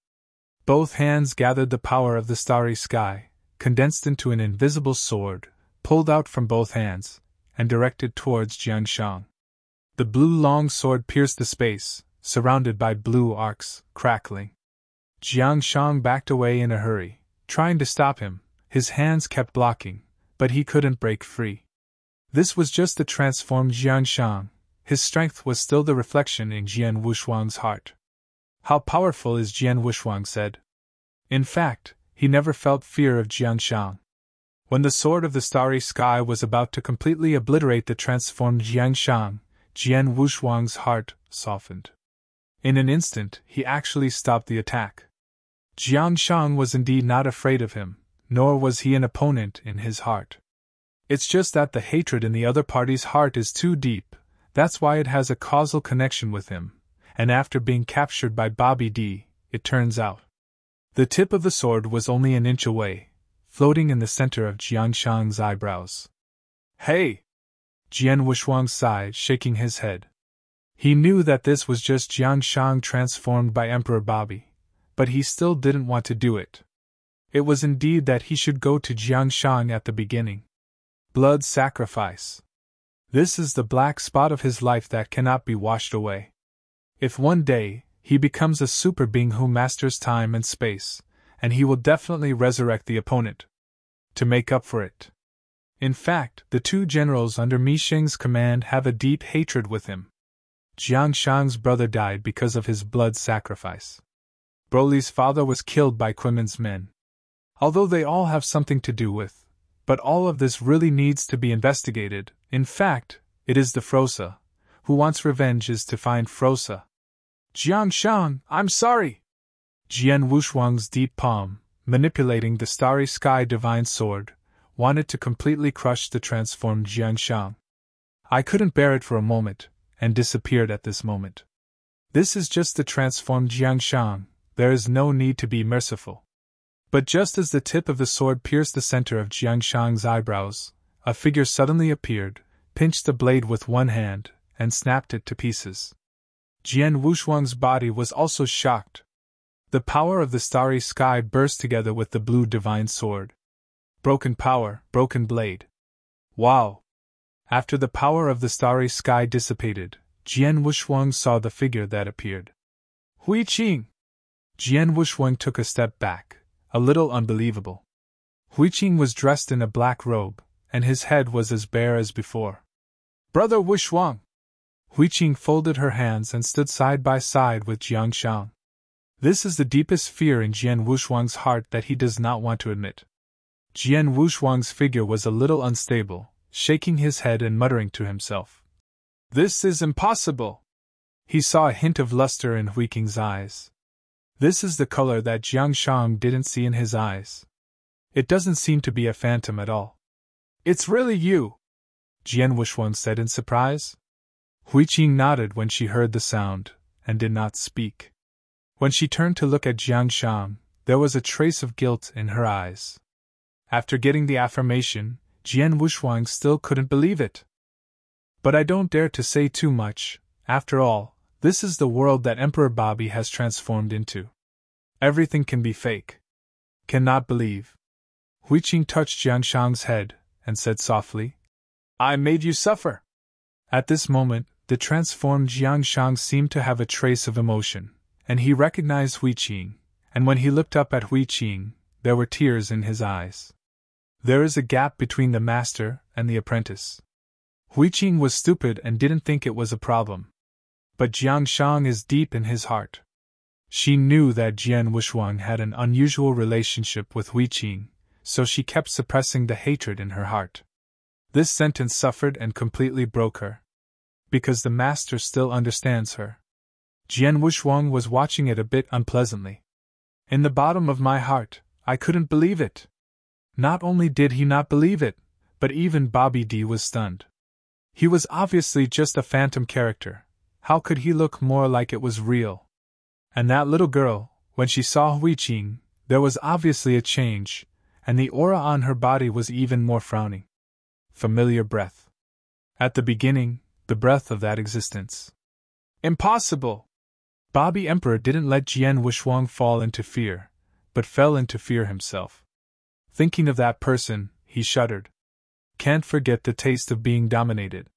A: Both hands gathered the power of the starry sky, condensed into an invisible sword, pulled out from both hands, and directed towards Jiang Shang. The blue long sword pierced the space, surrounded by blue arcs, crackling. Jiang Shang backed away in a hurry, trying to stop him. His hands kept blocking, but he couldn't break free. This was just the transformed Jiang Shang. His strength was still the reflection in Jian Wushuang's heart. How powerful is Jian Wushuang said. In fact, he never felt fear of Jiang Shang. When the sword of the starry sky was about to completely obliterate the transformed Jiang Shang, Jian Wushuang's heart softened. In an instant, he actually stopped the attack. Jiang Shang was indeed not afraid of him, nor was he an opponent in his heart. It's just that the hatred in the other party's heart is too deep, that's why it has a causal connection with him, and after being captured by Bobby D, it turns out. The tip of the sword was only an inch away, floating in the center of Jiang Shang's eyebrows. Hey! Jian Wushuang sighed, shaking his head. He knew that this was just Jiang Shang transformed by Emperor Bobby, but he still didn't want to do it. It was indeed that he should go to Jiang Shang at the beginning. Blood sacrifice. This is the black spot of his life that cannot be washed away. If one day he becomes a super being who masters time and space, and he will definitely resurrect the opponent. To make up for it. In fact, the two generals under Mi Sheng's command have a deep hatred with him. Jiang Shang's brother died because of his blood sacrifice. Broly's father was killed by Kunmin's men. Although they all have something to do with, but all of this really needs to be investigated. In fact, it is the Frosa, who wants revenge is to find Frosa. Jiang Shang, I'm sorry! Jian Wushuang's deep palm, manipulating the starry sky divine sword, wanted to completely crush the transformed Jiang Shang. I couldn't bear it for a moment, and disappeared at this moment. This is just the transformed Jiang Shang, there is no need to be merciful. But just as the tip of the sword pierced the center of Jiang Shang's eyebrows, a figure suddenly appeared, pinched the blade with one hand, and snapped it to pieces. Jian Wushuang's body was also shocked. The power of the starry sky burst together with the blue divine sword. Broken power, broken blade. Wow! After the power of the starry sky dissipated, Jian Wushuang saw the figure that appeared. Hui Qing! Jian Wushuang took a step back, a little unbelievable. Hui Qing was dressed in a black robe, and his head was as bare as before. Brother Wushuang! Hui Qing folded her hands and stood side by side with Jiang Shang. This is the deepest fear in Jian Wushuang's heart that he does not want to admit. Jian Wushuang's figure was a little unstable, shaking his head and muttering to himself. This is impossible! He saw a hint of luster in Hui Qing's eyes. This is the color that Jiang Shang didn't see in his eyes. It doesn't seem to be a phantom at all. It's really you! Jian Wushuang said in surprise. Hui Qing nodded when she heard the sound, and did not speak. When she turned to look at Jiang Shang, there was a trace of guilt in her eyes. After getting the affirmation, Jian Wushuang still couldn't believe it. But I don't dare to say too much, after all, this is the world that Emperor Bobby has transformed into. Everything can be fake. Cannot believe. Hui Qing touched Jiang Shang's head, and said softly, I made you suffer. At this moment, the transformed Jiang Shang seemed to have a trace of emotion, and he recognized Hui Qing, and when he looked up at Hui Qing, there were tears in his eyes. There is a gap between the master and the apprentice. Hui Qing was stupid and didn't think it was a problem. But Jiang Shang is deep in his heart. She knew that Jian Wushuang had an unusual relationship with Hui Qing, so she kept suppressing the hatred in her heart. This sentence suffered and completely broke her. Because the master still understands her. Jian Wushuang was watching it a bit unpleasantly. In the bottom of my heart, I couldn't believe it. Not only did he not believe it, but even Bobby D was stunned. He was obviously just a phantom character. How could he look more like it was real? And that little girl, when she saw Hui Qing, there was obviously a change, and the aura on her body was even more frowning. Familiar breath. At the beginning, the breath of that existence. Impossible! Bobby Emperor didn't let Jian Wushuang fall into fear, but fell into fear himself. Thinking of that person, he shuddered. Can't forget the taste of being dominated.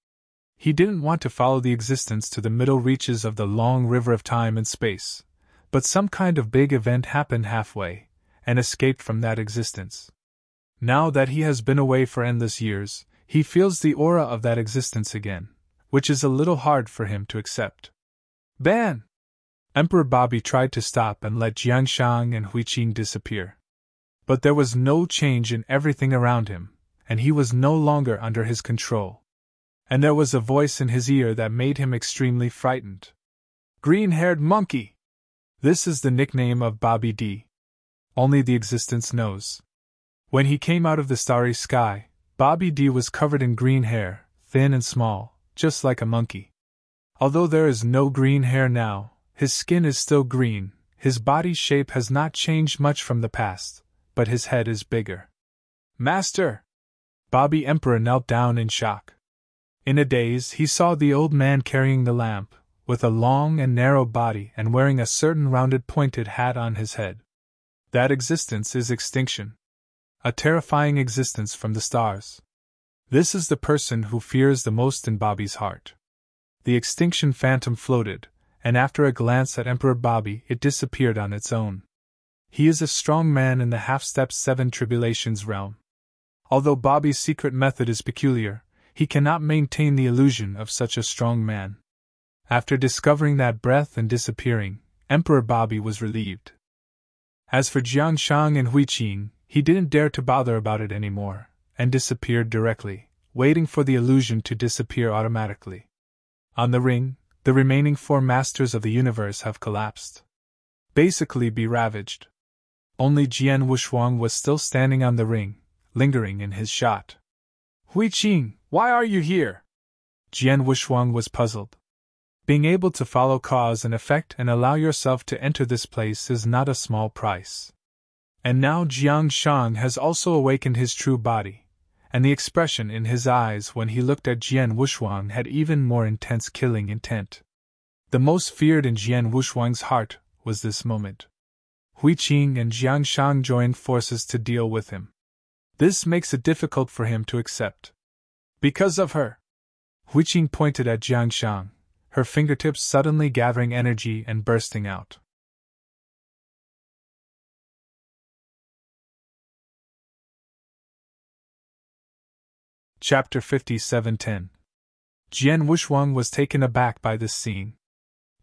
A: He didn't want to follow the existence to the middle reaches of the long river of time and space, but some kind of big event happened halfway, and escaped from that existence. Now that he has been away for endless years, he feels the aura of that existence again, which is a little hard for him to accept. Ban! Emperor Bobby tried to stop and let Jiang Shang and Hui Qing disappear. But there was no change in everything around him, and he was no longer under his control. And there was a voice in his ear that made him extremely frightened. Green-haired monkey! This is the nickname of Bobby D. Only the existence knows. When he came out of the starry sky, Bobby D was covered in green hair, thin and small, just like a monkey. Although there is no green hair now, his skin is still green, his body shape has not changed much from the past, but his head is bigger. Master! Bobby Emperor knelt down in shock. In a daze, he saw the old man carrying the lamp, with a long and narrow body and wearing a certain rounded pointed hat on his head. That existence is extinction. A terrifying existence from the stars. This is the person who fears the most in Bobby's heart. The extinction phantom floated, and after a glance at Emperor Bobby, it disappeared on its own. He is a strong man in the half-step 7 tribulations realm. Although Bobby's secret method is peculiar, he cannot maintain the illusion of such a strong man. After discovering that breath and disappearing, Emperor Bobby was relieved. As for Jiang Shang and Hui Qing, he didn't dare to bother about it anymore, and disappeared directly, waiting for the illusion to disappear automatically. On the ring, the remaining 4 masters of the universe have collapsed. Basically be ravaged. Only Jian Wushuang was still standing on the ring, lingering in his shot. Hui Qing, why are you here? Jian Wushuang was puzzled. Being able to follow cause and effect and allow yourself to enter this place is not a small price. And now Jiang Shang has also awakened his true body, and the expression in his eyes when he looked at Jian Wushuang had even more intense killing intent. The most feared in Jian Wushuang's heart was this moment. Hui Qing and Jiang Shang joined forces to deal with him. This makes it difficult for him to accept. Because of her. Hui Qing pointed at Jiang Shang, her fingertips suddenly gathering energy and bursting out. Chapter 57:10. Jian Wushuang was taken aback by this scene.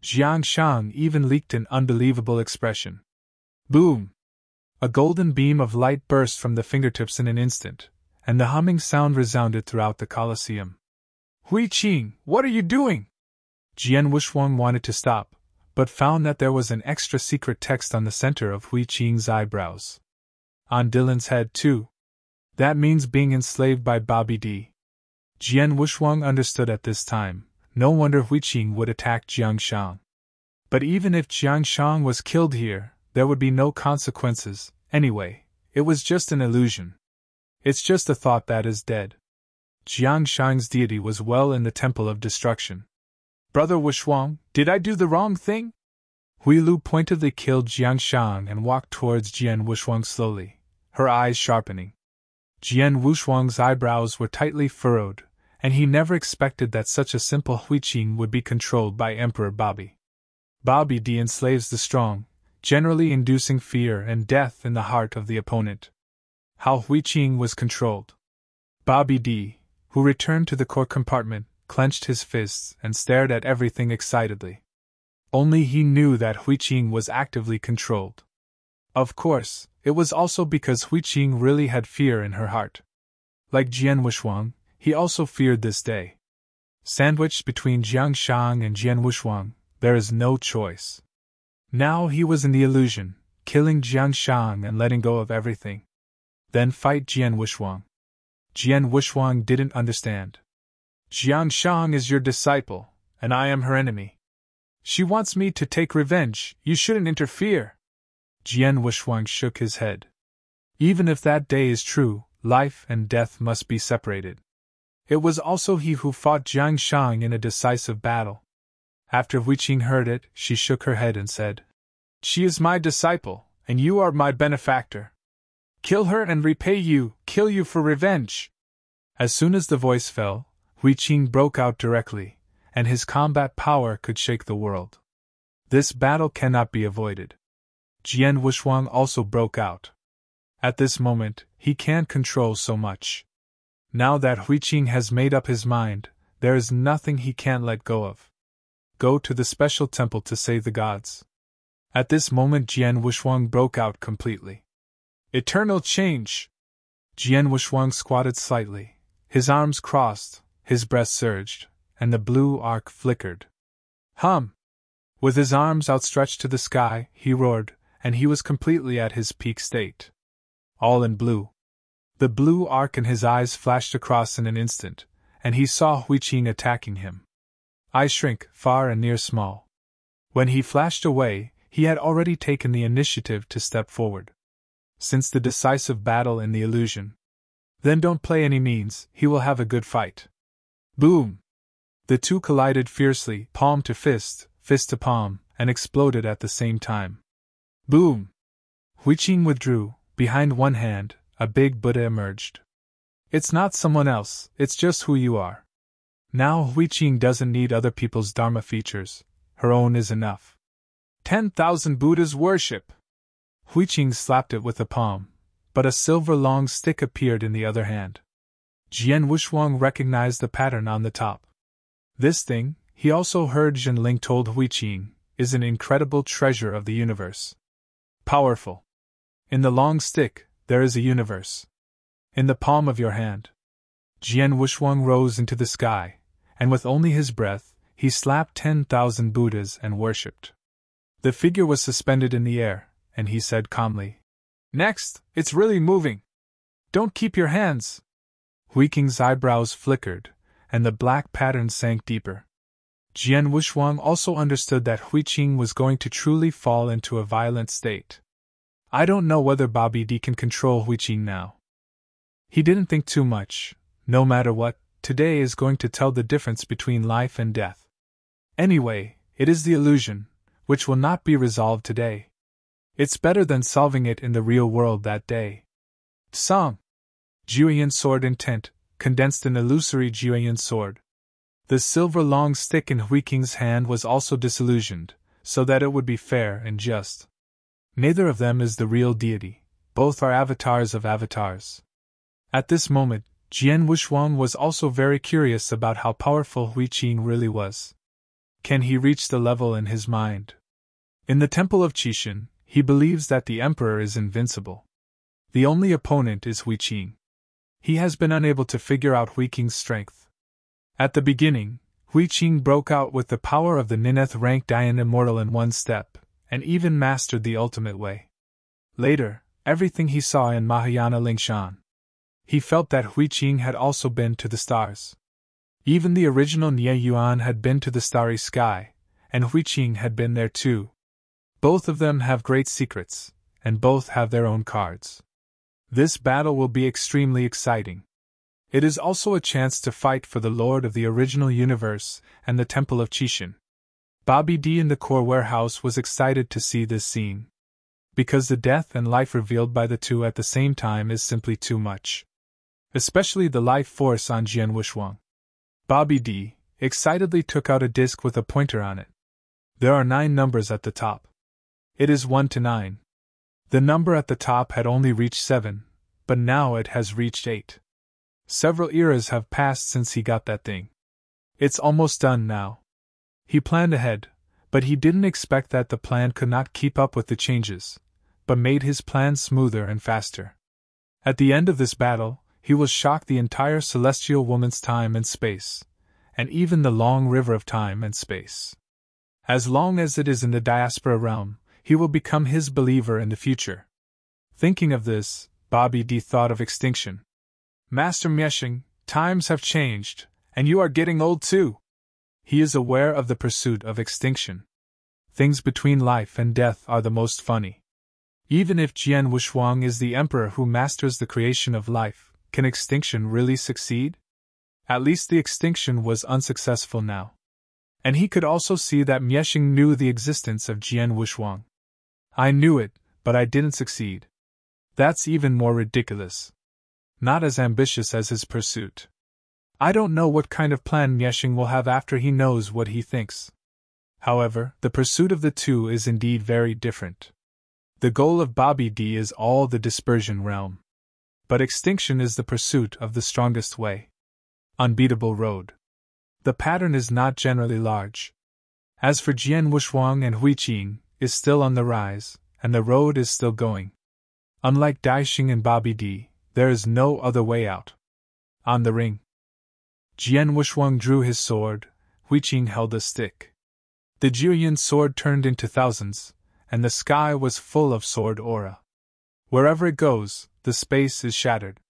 A: Jiang Shang even leaked an unbelievable expression. Boom! A golden beam of light burst from the fingertips in an instant, and the humming sound resounded throughout the Colosseum. Hui Qing, what are you doing? Jian Wushuang wanted to stop, but found that there was an extra secret text on the center of Hui Qing's eyebrows. On Dylan's head, too. That means being enslaved by Bobby D. Jian Wushuang understood at this time. No wonder Hui Qing would attack Jiang Shang. But even if Jiang Shang was killed here, there would be no consequences. Anyway, it was just an illusion. It's just a thought that is dead. Jiang Shang's deity was well in the Temple of Destruction. Brother Wushuang, did I do the wrong thing? Hui Lu pointedly killed Jiang Shang and walked towards Jian Wushuang slowly, her eyes sharpening. Jian Wushuang's eyebrows were tightly furrowed, and he never expected that such a simple Hui Qing would be controlled by Emperor Bobby. Bobby D enslaves the strong, generally inducing fear and death in the heart of the opponent. How Hui Qing was controlled. Bobby D, who returned to the core compartment, clenched his fists and stared at everything excitedly. Only he knew that Hui Qing was actively controlled. Of course, it was also because Hui Qing really had fear in her heart. Like Jian Wushuang, he also feared this day. Sandwiched between Jiang Shang and Jian Wushuang, there is no choice. Now he was in the illusion, killing Jiang Shang and letting go of everything. Then fight Jian Wushuang. Jian Wushuang didn't understand. Jiang Shang is your disciple, and I am her enemy. She wants me to take revenge, you shouldn't interfere. Jian Wushuang shook his head. Even if that day is true, life and death must be separated. It was also he who fought Jiang Shang in a decisive battle. After Hui Qing heard it, she shook her head and said, She is my disciple, and you are my benefactor. Kill her and repay you, kill you for revenge. As soon as the voice fell, Hui Qing broke out directly, and his combat power could shake the world. This battle cannot be avoided. Jian Wushuang also broke out. At this moment, he can't control so much. Now that Hui Qing has made up his mind, there is nothing he can't let go of. Go to the special temple to save the gods. At this moment Jian Wushuang broke out completely. Eternal change! Jian Wushuang squatted slightly, his arms crossed, his breast surged, and the blue arc flickered. Hum! With his arms outstretched to the sky, he roared, and he was completely at his peak state. All in blue. The blue arc in his eyes flashed across in an instant, and he saw Hui Qing attacking him. Eyes shrink, far and near small. When he flashed away, he had already taken the initiative to step forward. Since the decisive battle in the illusion. Then don't play any means, he will have a good fight. Boom! The two collided fiercely, palm to fist, fist to palm, and exploded at the same time. Boom! Hui Qing withdrew. Behind one hand, a big Buddha emerged. It's not someone else, it's just who you are. Now Hui Qing doesn't need other people's Dharma features. her own is enough. 10,000 Buddhas worship! Huiqing slapped it with a palm, but a silver long stick appeared in the other hand. Jian Wushuang recognized the pattern on the top. This thing, he also heard Zhenling told Huiqing, is an incredible treasure of the universe. Powerful. In the long stick, there is a universe. In the palm of your hand. Jian Wushuang rose into the sky, and with only his breath, he slapped 10,000 Buddhas and worshipped. The figure was suspended in the air, and he said calmly, "Next, it's really moving. Don't keep your hands." Huiqing's eyebrows flickered, and the black pattern sank deeper. Jian Wushuang also understood that Huiqing was going to truly fall into a violent state. I don't know whether Bobby D can control Huiqing now. He didn't think too much. No matter what, today is going to tell the difference between life and death. Anyway, it is the illusion, which will not be resolved today. It's better than solving it in the real world that day. Song. Jueyan sword intent, condensed an illusory Jueyan sword. The silver long stick in Huiqing's hand was also disillusioned, so that it would be fair and just. Neither of them is the real deity, both are avatars of avatars. At this moment, Jian Wushuang was also very curious about how powerful Huiqing really was. Can he reach the level in his mind? In the temple of Qixin, he believes that the emperor is invincible. The only opponent is Huiqing. He has been unable to figure out Huiqing's strength. At the beginning, Huiqing broke out with the power of the Nineth rank Dian Immortal in one step, and even mastered the ultimate way. Later, everything he saw in Mahayana Lingshan. He felt that Huiqing had also been to the stars. Even the original Nie Yuan had been to the starry sky, and Huiqing had been there too. Both of them have great secrets, and both have their own cards. This battle will be extremely exciting. It is also a chance to fight for the Lord of the original universe and the Temple of Qixin. Bobby D in the core warehouse was excited to see this scene. Because the death and life revealed by the two at the same time is simply too much. Especially the life force on Jian Wushuang. Bobby D excitedly took out a disc with a pointer on it. There are 9 numbers at the top. It is 1 to 9. The number at the top had only reached 7, but now it has reached 8. Several eras have passed since he got that thing. It's almost done now. He planned ahead, but he didn't expect that the plan could not keep up with the changes, but made his plan smoother and faster. At the end of this battle, he will shock the entire celestial woman's time and space, and even the long river of time and space. As long as it is in the diaspora realm, he will become his believer in the future. Thinking of this, Bobby D thought of extinction. Master Mieshing, times have changed, and you are getting old too. He is aware of the pursuit of extinction. Things between life and death are the most funny. Even if Jian Wushuang is the emperor who masters the creation of life, can extinction really succeed? At least the extinction was unsuccessful now. And he could also see that Mieshing knew the existence of Jian Wushuang. I knew it, but I didn't succeed. That's even more ridiculous. Not as ambitious as his pursuit. I don't know what kind of plan Mieshing will have after he knows what he thinks. However, the pursuit of the two is indeed very different. The goal of Bobby D is all the dispersion realm. But extinction is the pursuit of the strongest way. Unbeatable road. The pattern is not generally large. As for Jian Wushuang and Huiqing, is still on the rise, and the road is still going. Unlike Daixing and Bobby D, there is no other way out. On the ring. Jian Wushuang drew his sword, Huiqing held a stick. The Jueyan sword turned into thousands, and the sky was full of sword aura. Wherever it goes, the space is shattered.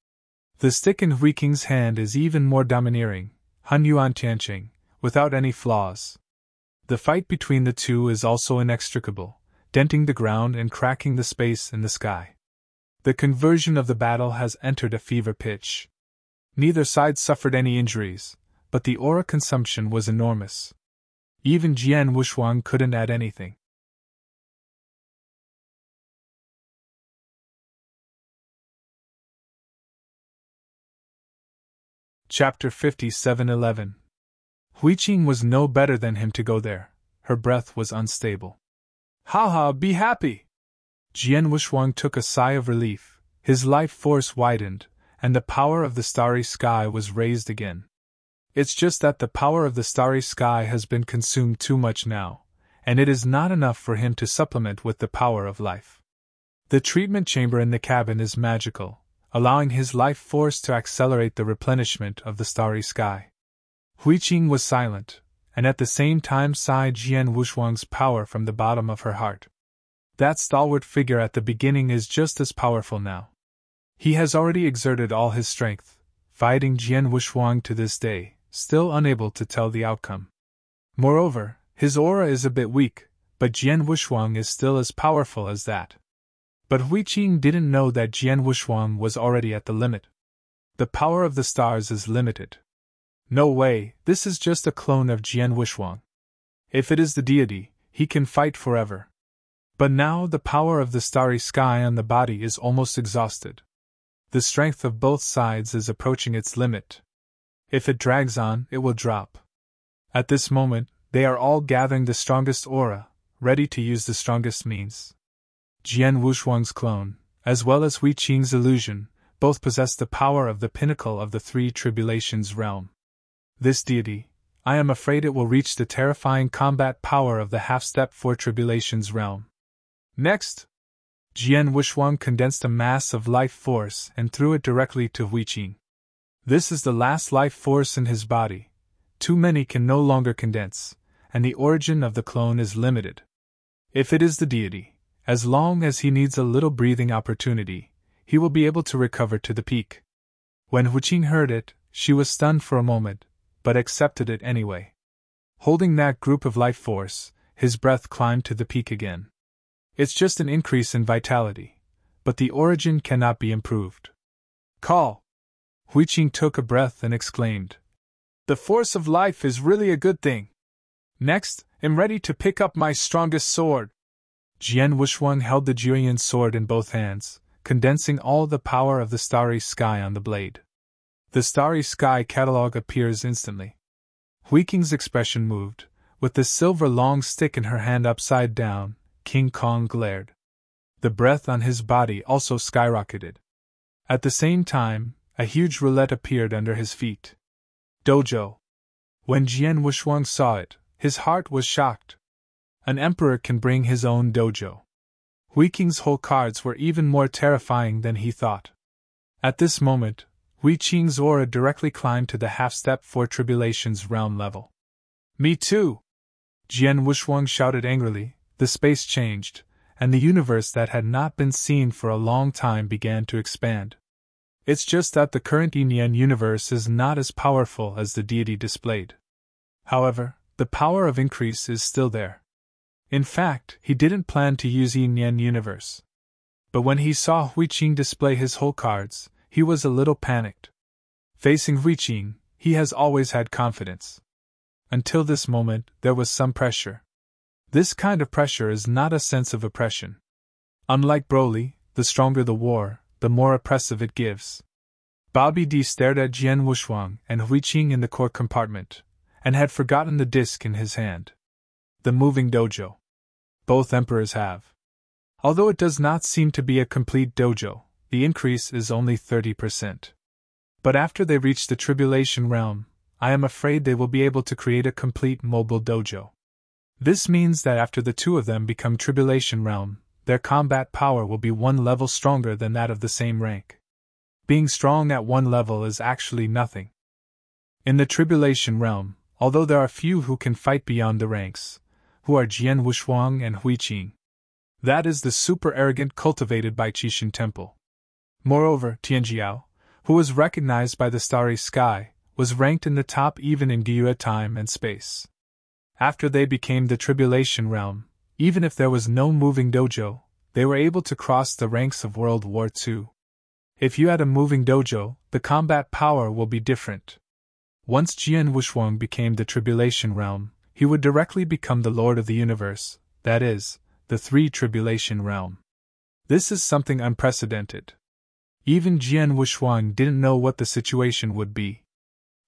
A: The stick in Huiqing's hand is even more domineering, Han Yuan Tianqing, without any flaws. The fight between the two is also inextricable, denting the ground and cracking the space in the sky. The conversion of the battle has entered a fever pitch. Neither side suffered any injuries, but the aura consumption was enormous. Even Jian Wushuang couldn't add anything. Chapter 57:11. Huiqing was no better than him to go there. her breath was unstable. Haha, be happy! Jian Wushuang took a sigh of relief, his life force widened, and the power of the starry sky was raised again. It's just that the power of the starry sky has been consumed too much now, and it is not enough for him to supplement with the power of life. The treatment chamber in the cabin is magical, allowing his life force to accelerate the replenishment of the starry sky. Hui Qing was silent, and at the same time sighed Jian Wushuang's power from the bottom of her heart. That stalwart figure at the beginning is just as powerful now. He has already exerted all his strength, fighting Jian Wushuang to this day, still unable to tell the outcome. Moreover, his aura is a bit weak, but Jian Wushuang is still as powerful as that. But Hui Qing didn't know that Jian Wushuang was already at the limit. The power of the stars is limited. No way, this is just a clone of Jian Wushuang. If it is the deity, he can fight forever. But now the power of the starry sky on the body is almost exhausted. The strength of both sides is approaching its limit. If it drags on, it will drop. At this moment, they are all gathering the strongest aura, ready to use the strongest means. Jian Wushuang's clone, as well as Hui Qing's illusion, both possess the power of the pinnacle of the three tribulations realm. This deity, I am afraid it will reach the terrifying combat power of the half-step four tribulations realm. Next, Jian Wushuang condensed a mass of life force and threw it directly to Hui Qing. This is the last life force in his body. Too many can no longer condense, and the origin of the clone is limited. If it is the deity, as long as he needs a little breathing opportunity, he will be able to recover to the peak. When Hui Qing heard it, she was stunned for a moment, but accepted it anyway. Holding that group of life force, his breath climbed to the peak again. It's just an increase in vitality, but the origin cannot be improved. Call! Hui Qing took a breath and exclaimed, "The force of life is really a good thing. Next, I'm ready to pick up my strongest sword." Jian Wushuang held the Juyin sword in both hands, condensing all the power of the starry sky on the blade. The starry sky catalog appears instantly. Hui Qing's expression moved. With the silver long stick in her hand upside down, King Kong glared. The breath on his body also skyrocketed. At the same time, a huge roulette appeared under his feet. Dojo. When Jian Wushuang saw it, his heart was shocked. An emperor can bring his own dojo. Hui Qing's whole cards were even more terrifying than he thought. At this moment, Hui Qing's aura directly climbed to the half-step four tribulations realm level. Me too! Jian Wushuang shouted angrily. The space changed, and the universe that had not been seen for a long time began to expand. It's just that the current Yin universe is not as powerful as the deity displayed. However, the power of increase is still there. In fact, he didn't plan to use Yin universe. But when he saw Hui Qing display his whole cards, he was a little panicked. Facing Hui Qing, he has always had confidence. Until this moment, there was some pressure. This kind of pressure is not a sense of oppression. Unlike Broly, the stronger the war, the more oppressive it gives. Bobby D stared at Jian Wushuang and Hui Qing in the core compartment, and had forgotten the disc in his hand. The moving dojo. Both emperors have. Although it does not seem to be a complete dojo, the increase is only 30%. But after they reach the tribulation realm, I am afraid they will be able to create a complete mobile dojo. This means that after the two of them become tribulation realm, their combat power will be one level stronger than that of the same rank. Being strong at one level is actually nothing. In the tribulation realm, although there are few who can fight beyond the ranks, who are Jian Wushuang and Hui Qing. That is the super arrogant cultivated by Qixin Temple. Moreover, Tianjiao, who was recognized by the starry sky, was ranked in the top even in Gyue time and space. After they became the tribulation realm, even if there was no moving dojo, they were able to cross the ranks of World War II. If you had a moving dojo, the combat power will be different. Once Jian Wushuang became the tribulation realm, he would directly become the Lord of the Universe, that is, the three tribulation realm. This is something unprecedented. Even Jian Wushuang didn't know what the situation would be.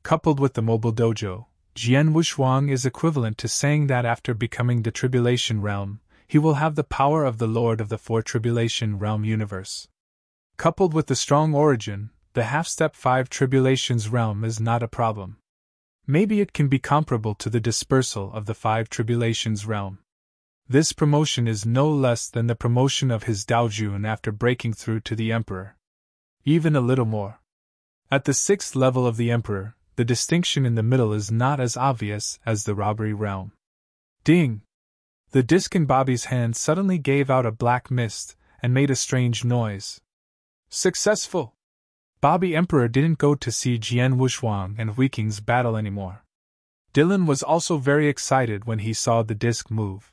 A: Coupled with the mobile dojo, Jian Wushuang is equivalent to saying that after becoming the Tribulation Realm, he will have the power of the Lord of the Four Tribulation Realm universe. Coupled with the strong origin, the half-step 5 Tribulations Realm is not a problem. Maybe it can be comparable to the dispersal of the 5 Tribulations Realm. This promotion is no less than the promotion of his Daojun after breaking through to the Emperor. Even a little more. At the 6th level of the Emperor, the distinction in the middle is not as obvious as the robbery realm. Ding! The disc in Bobby's hand suddenly gave out a black mist and made a strange noise. Successful! Bobby Emperor didn't go to see Jian Wushuang and Huiking's battle anymore. Dylan was also very excited when he saw the disc move.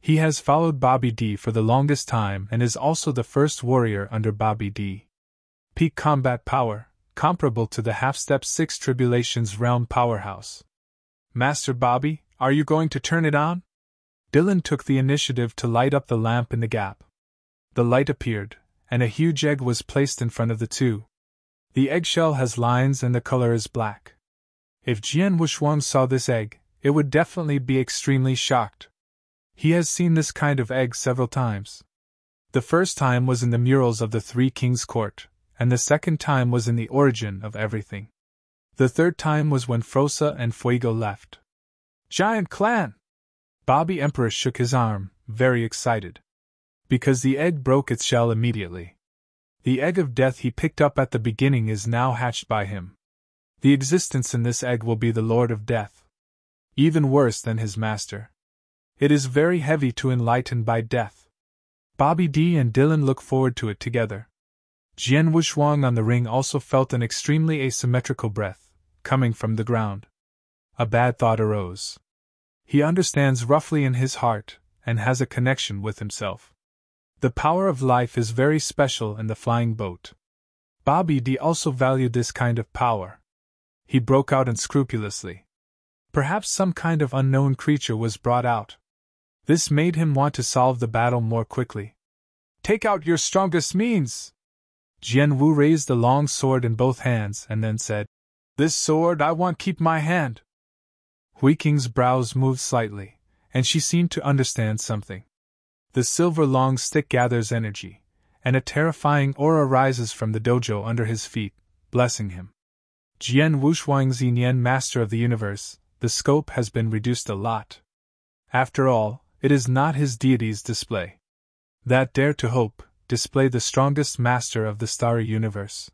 A: He has followed Bobby D for the longest time and is also the first warrior under Bobby D. Peak combat power, comparable to the half-step 6 Tribulations Realm powerhouse. Master Bobby, are you going to turn it on? Dylan took the initiative to light up the lamp in the gap. The light appeared, and a huge egg was placed in front of the two. The eggshell has lines and the color is black. If Jian Wushuang saw this egg, it would definitely be extremely shocked. He has seen this kind of egg several times. The first time was in the murals of the Three Kings' Court, and the second time was in the Origin of Everything. The third time was when Frosa and Fuego left. Giant Clan! Bobby Emperor shook his arm, very excited. Because the egg broke its shell immediately. The egg of death he picked up at the beginning is now hatched by him. The existence in this egg will be the Lord of Death. Even worse than his master. It is very heavy to enlighten by death. Bobby D and Dylan look forward to it together. Jian Wushuang on the ring also felt an extremely asymmetrical breath, coming from the ground. A bad thought arose. He understands roughly in his heart, and has a connection with himself. The power of life is very special in the flying boat. Bobby D also valued this kind of power. He broke out unscrupulously. Perhaps some kind of unknown creature was brought out. This made him want to solve the battle more quickly. Take out your strongest means! Jian Wu raised the long sword in both hands and then said, This sword I want keep my hand. Huiking's brows moved slightly, and she seemed to understand something. The silver long stick gathers energy, and a terrifying aura rises from the dojo under his feet, blessing him. Jian Wushuang Xinyan, Master of the Universe, the scope has been reduced a lot. After all, it is not his deity's display. That dare to hope, display the strongest master of the starry universe.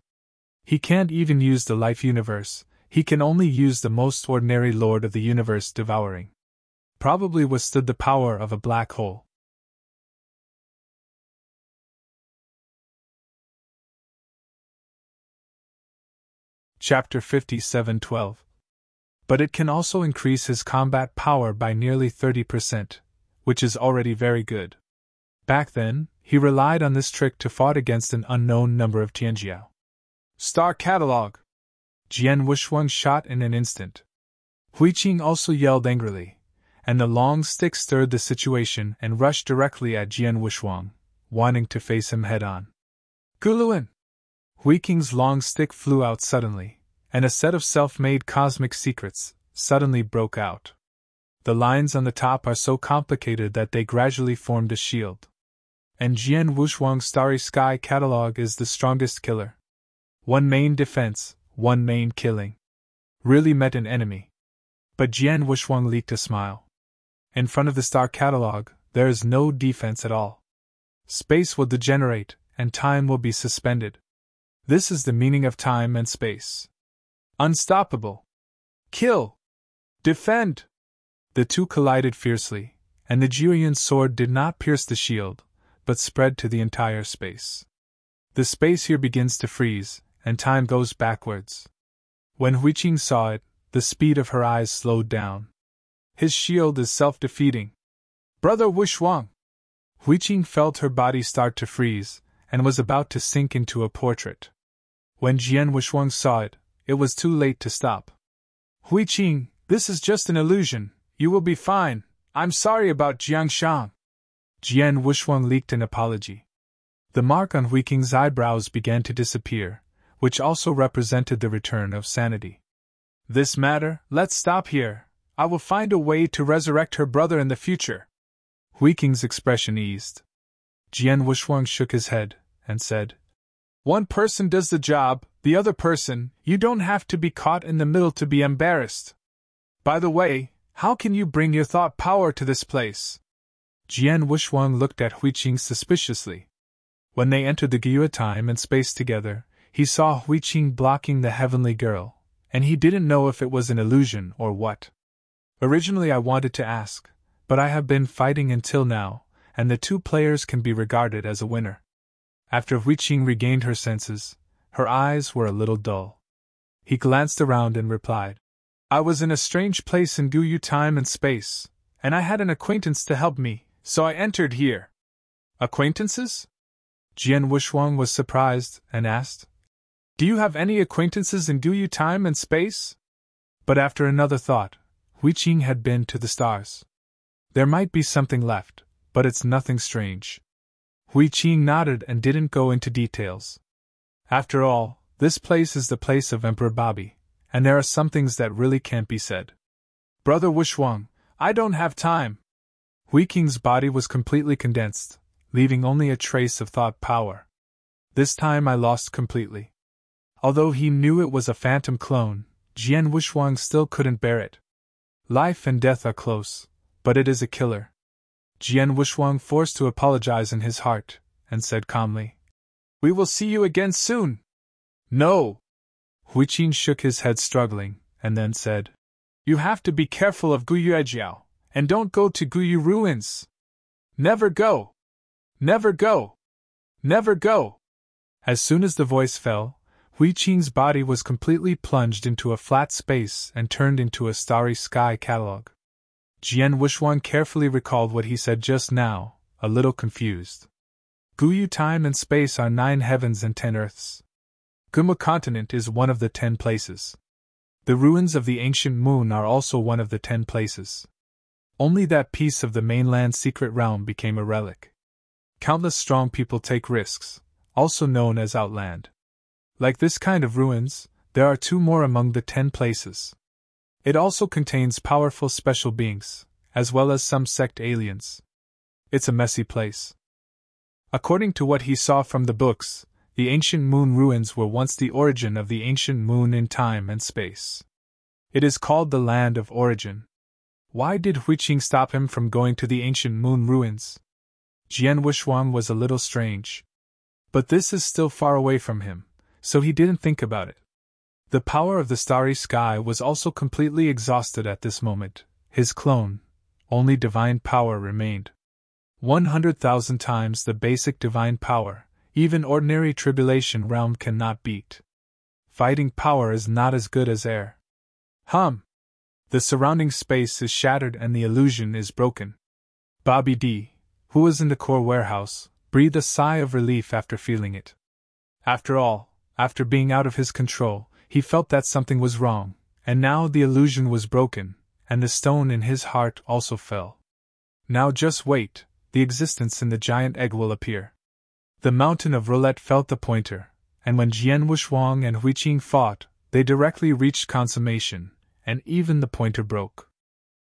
A: He can't even use the life universe, he can only use the most ordinary lord of the universe devouring. Probably withstood the power of a black hole. Chapter 57:12. But it can also increase his combat power by nearly 30%, which is already very good. Back then, he relied on this trick to fight against an unknown number of Tianjiao. Star Catalog! Jian Wushuang shot in an instant. Huiqing also yelled angrily, and the long stick stirred the situation and rushed directly at Jian Wushuang, wanting to face him head-on. Guluin! Huiking's long stick flew out suddenly, and a set of self-made cosmic secrets suddenly broke out. The lines on the top are so complicated that they gradually formed a shield. And Jian Wushuang's Starry Sky catalog is the strongest killer. One main defense, one main killing. Really met an enemy. But Jian Wushuang leaked a smile. In front of the star catalog, there is no defense at all. Space will degenerate, and time will be suspended. This is the meaning of time and space. Unstoppable. Kill! Defend! The two collided fiercely, and the Jiuyan's sword did not pierce the shield, but spread to the entire space. The space here begins to freeze, and time goes backwards. When Huiqing saw it, the speed of her eyes slowed down. His shield is self-defeating. Brother Wushuang! Huiqing felt her body start to freeze, and was about to sink into a portrait. When Jian Wushuang saw it, it was too late to stop. Huiqing, this is just an illusion, you will be fine, I'm sorry about Jiangshang. Jian Wushuang leaked an apology. The mark on Huiking's eyebrows began to disappear, which also represented the return of sanity. This matter, let's stop here. I will find a way to resurrect her brother in the future. Hui Qing's expression eased. Jian Wuxuang shook his head and said, One person does the job, the other person, you don't have to be caught in the middle to be embarrassed. By the way, how can you bring your thought power to this place? Jian Wuxuang looked at Hui Qing suspiciously. When they entered the Gyua time and space together, he saw Hui Qing blocking the heavenly girl, and he didn't know if it was an illusion or what. Originally I wanted to ask, but I have been fighting until now, and the two players can be regarded as a winner. After Hui Qing regained her senses, her eyes were a little dull. He glanced around and replied, I was in a strange place in Gyuyu time and space, and I had an acquaintance to help me, so I entered here. Acquaintances? Jian Wuxuang was surprised and asked, Do you have any acquaintances in Gyuyu time and space? But after another thought, Hui Qing had been to the stars. There might be something left, but it's nothing strange. Hui Qing nodded and didn't go into details. After all, this place is the place of Emperor Bobby, and there are some things that really can't be said. Brother Wuxuang, I don't have time. Hui Qing's body was completely condensed, leaving only a trace of thought power. This time I lost completely. Although he knew it was a phantom clone, Jian Wuxuang still couldn't bear it. Life and death are close, but it is a killer. Jian Wuxuang forced to apologize in his heart, and said calmly, We will see you again soon. No. Hui Qing shook his head struggling, and then said, You have to be careful of Guyu Ejiao, and don't go to Guyu ruins. Never go. Never go. Never go. As soon as the voice fell, Hui Qing's body was completely plunged into a flat space and turned into a starry sky catalog. Jian Wuxuang carefully recalled what he said just now, a little confused. Gyuyu time and space are 9 heavens and 10 earths. Guma continent is one of the 10 places. The ruins of the ancient moon are also one of the 10 places. Only that piece of the mainland secret realm became a relic. Countless strong people take risks, also known as outland. Like this kind of ruins, there are 2 more among the 10 places. It also contains powerful special beings, as well as some sect aliens. It's a messy place. According to what he saw from the books, the ancient moon ruins were once the origin of the ancient moon in time and space. It is called the Land of Origin. Why did Hui Qing stop him from going to the ancient moon ruins? Jian Wuxuang was a little strange. But this is still far away from him, so he didn't think about it. The power of the starry sky was also completely exhausted at this moment. His clone, only divine power remained. 100,000 times the basic divine power, even ordinary tribulation realm cannot beat. Fighting power is not as good as air. The surrounding space is shattered and the illusion is broken. Bobby D, who was in the core warehouse, breathed a sigh of relief after feeling it. After all, after being out of his control, he felt that something was wrong, and now the illusion was broken, and the stone in his heart also fell. Now just wait, the existence in the giant egg will appear. The mountain of roulette felt the pointer, and when Jian Wuxuang and Hui Qing fought, they directly reached consummation, and even the pointer broke.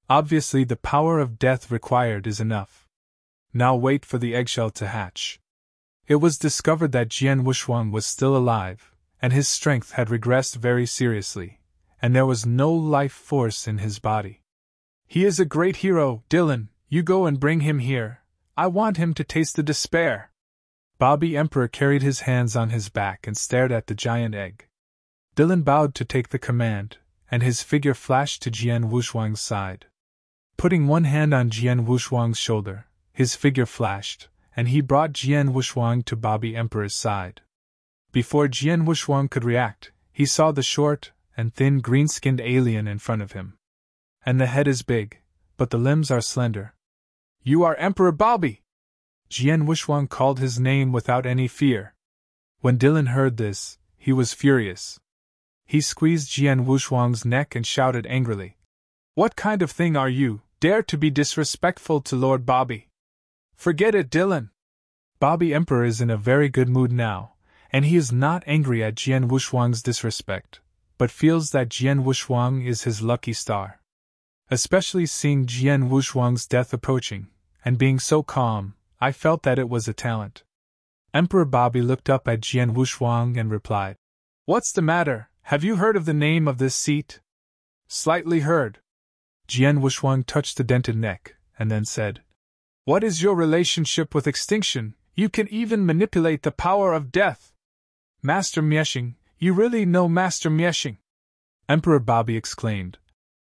A: Obviously the power of death required is enough. Now wait for the eggshell to hatch. It was discovered that Jian Wuxuang was still alive, and his strength had regressed very seriously, and there was no life force in his body. He is a great hero, Dylan, you go and bring him here. I want him to taste the despair. Bobby Emperor carried his hands on his back and stared at the giant egg. Dylan bowed to take the command, and his figure flashed to Jian Wuxuang's side. Putting one hand on Jian Wuxuang's shoulder, his figure flashed, and he brought Jian Wuxuang to Bobby Emperor's side. Before Jian Wuxuang could react, he saw the short and thin green-skinned alien in front of him. And the head is big, but the limbs are slender. You are Emperor Bobby! Jian Wuxuang called his name without any fear. When Dylan heard this, he was furious. He squeezed Jian Wuxuang's neck and shouted angrily, What kind of thing are you, dare to be disrespectful to Lord Bobby? Forget it, Dylan! Bobby Emperor is in a very good mood now, and he is not angry at Jian Wuxuang's disrespect, but feels that Jian Wushuang is his lucky star. Especially seeing Jian Wushuang's death approaching, and being so calm, I felt that it was a talent. Emperor Bobby looked up at Jian Wushuang and replied, "What's the matter? Have you heard of the name of this seat?" "Slightly heard." Jian Wushuang touched the dented neck, and then said, "What is your relationship with extinction? You can even manipulate the power of death." "Master Mieshing, you really know Master Mieshing?" Emperor Bobby exclaimed.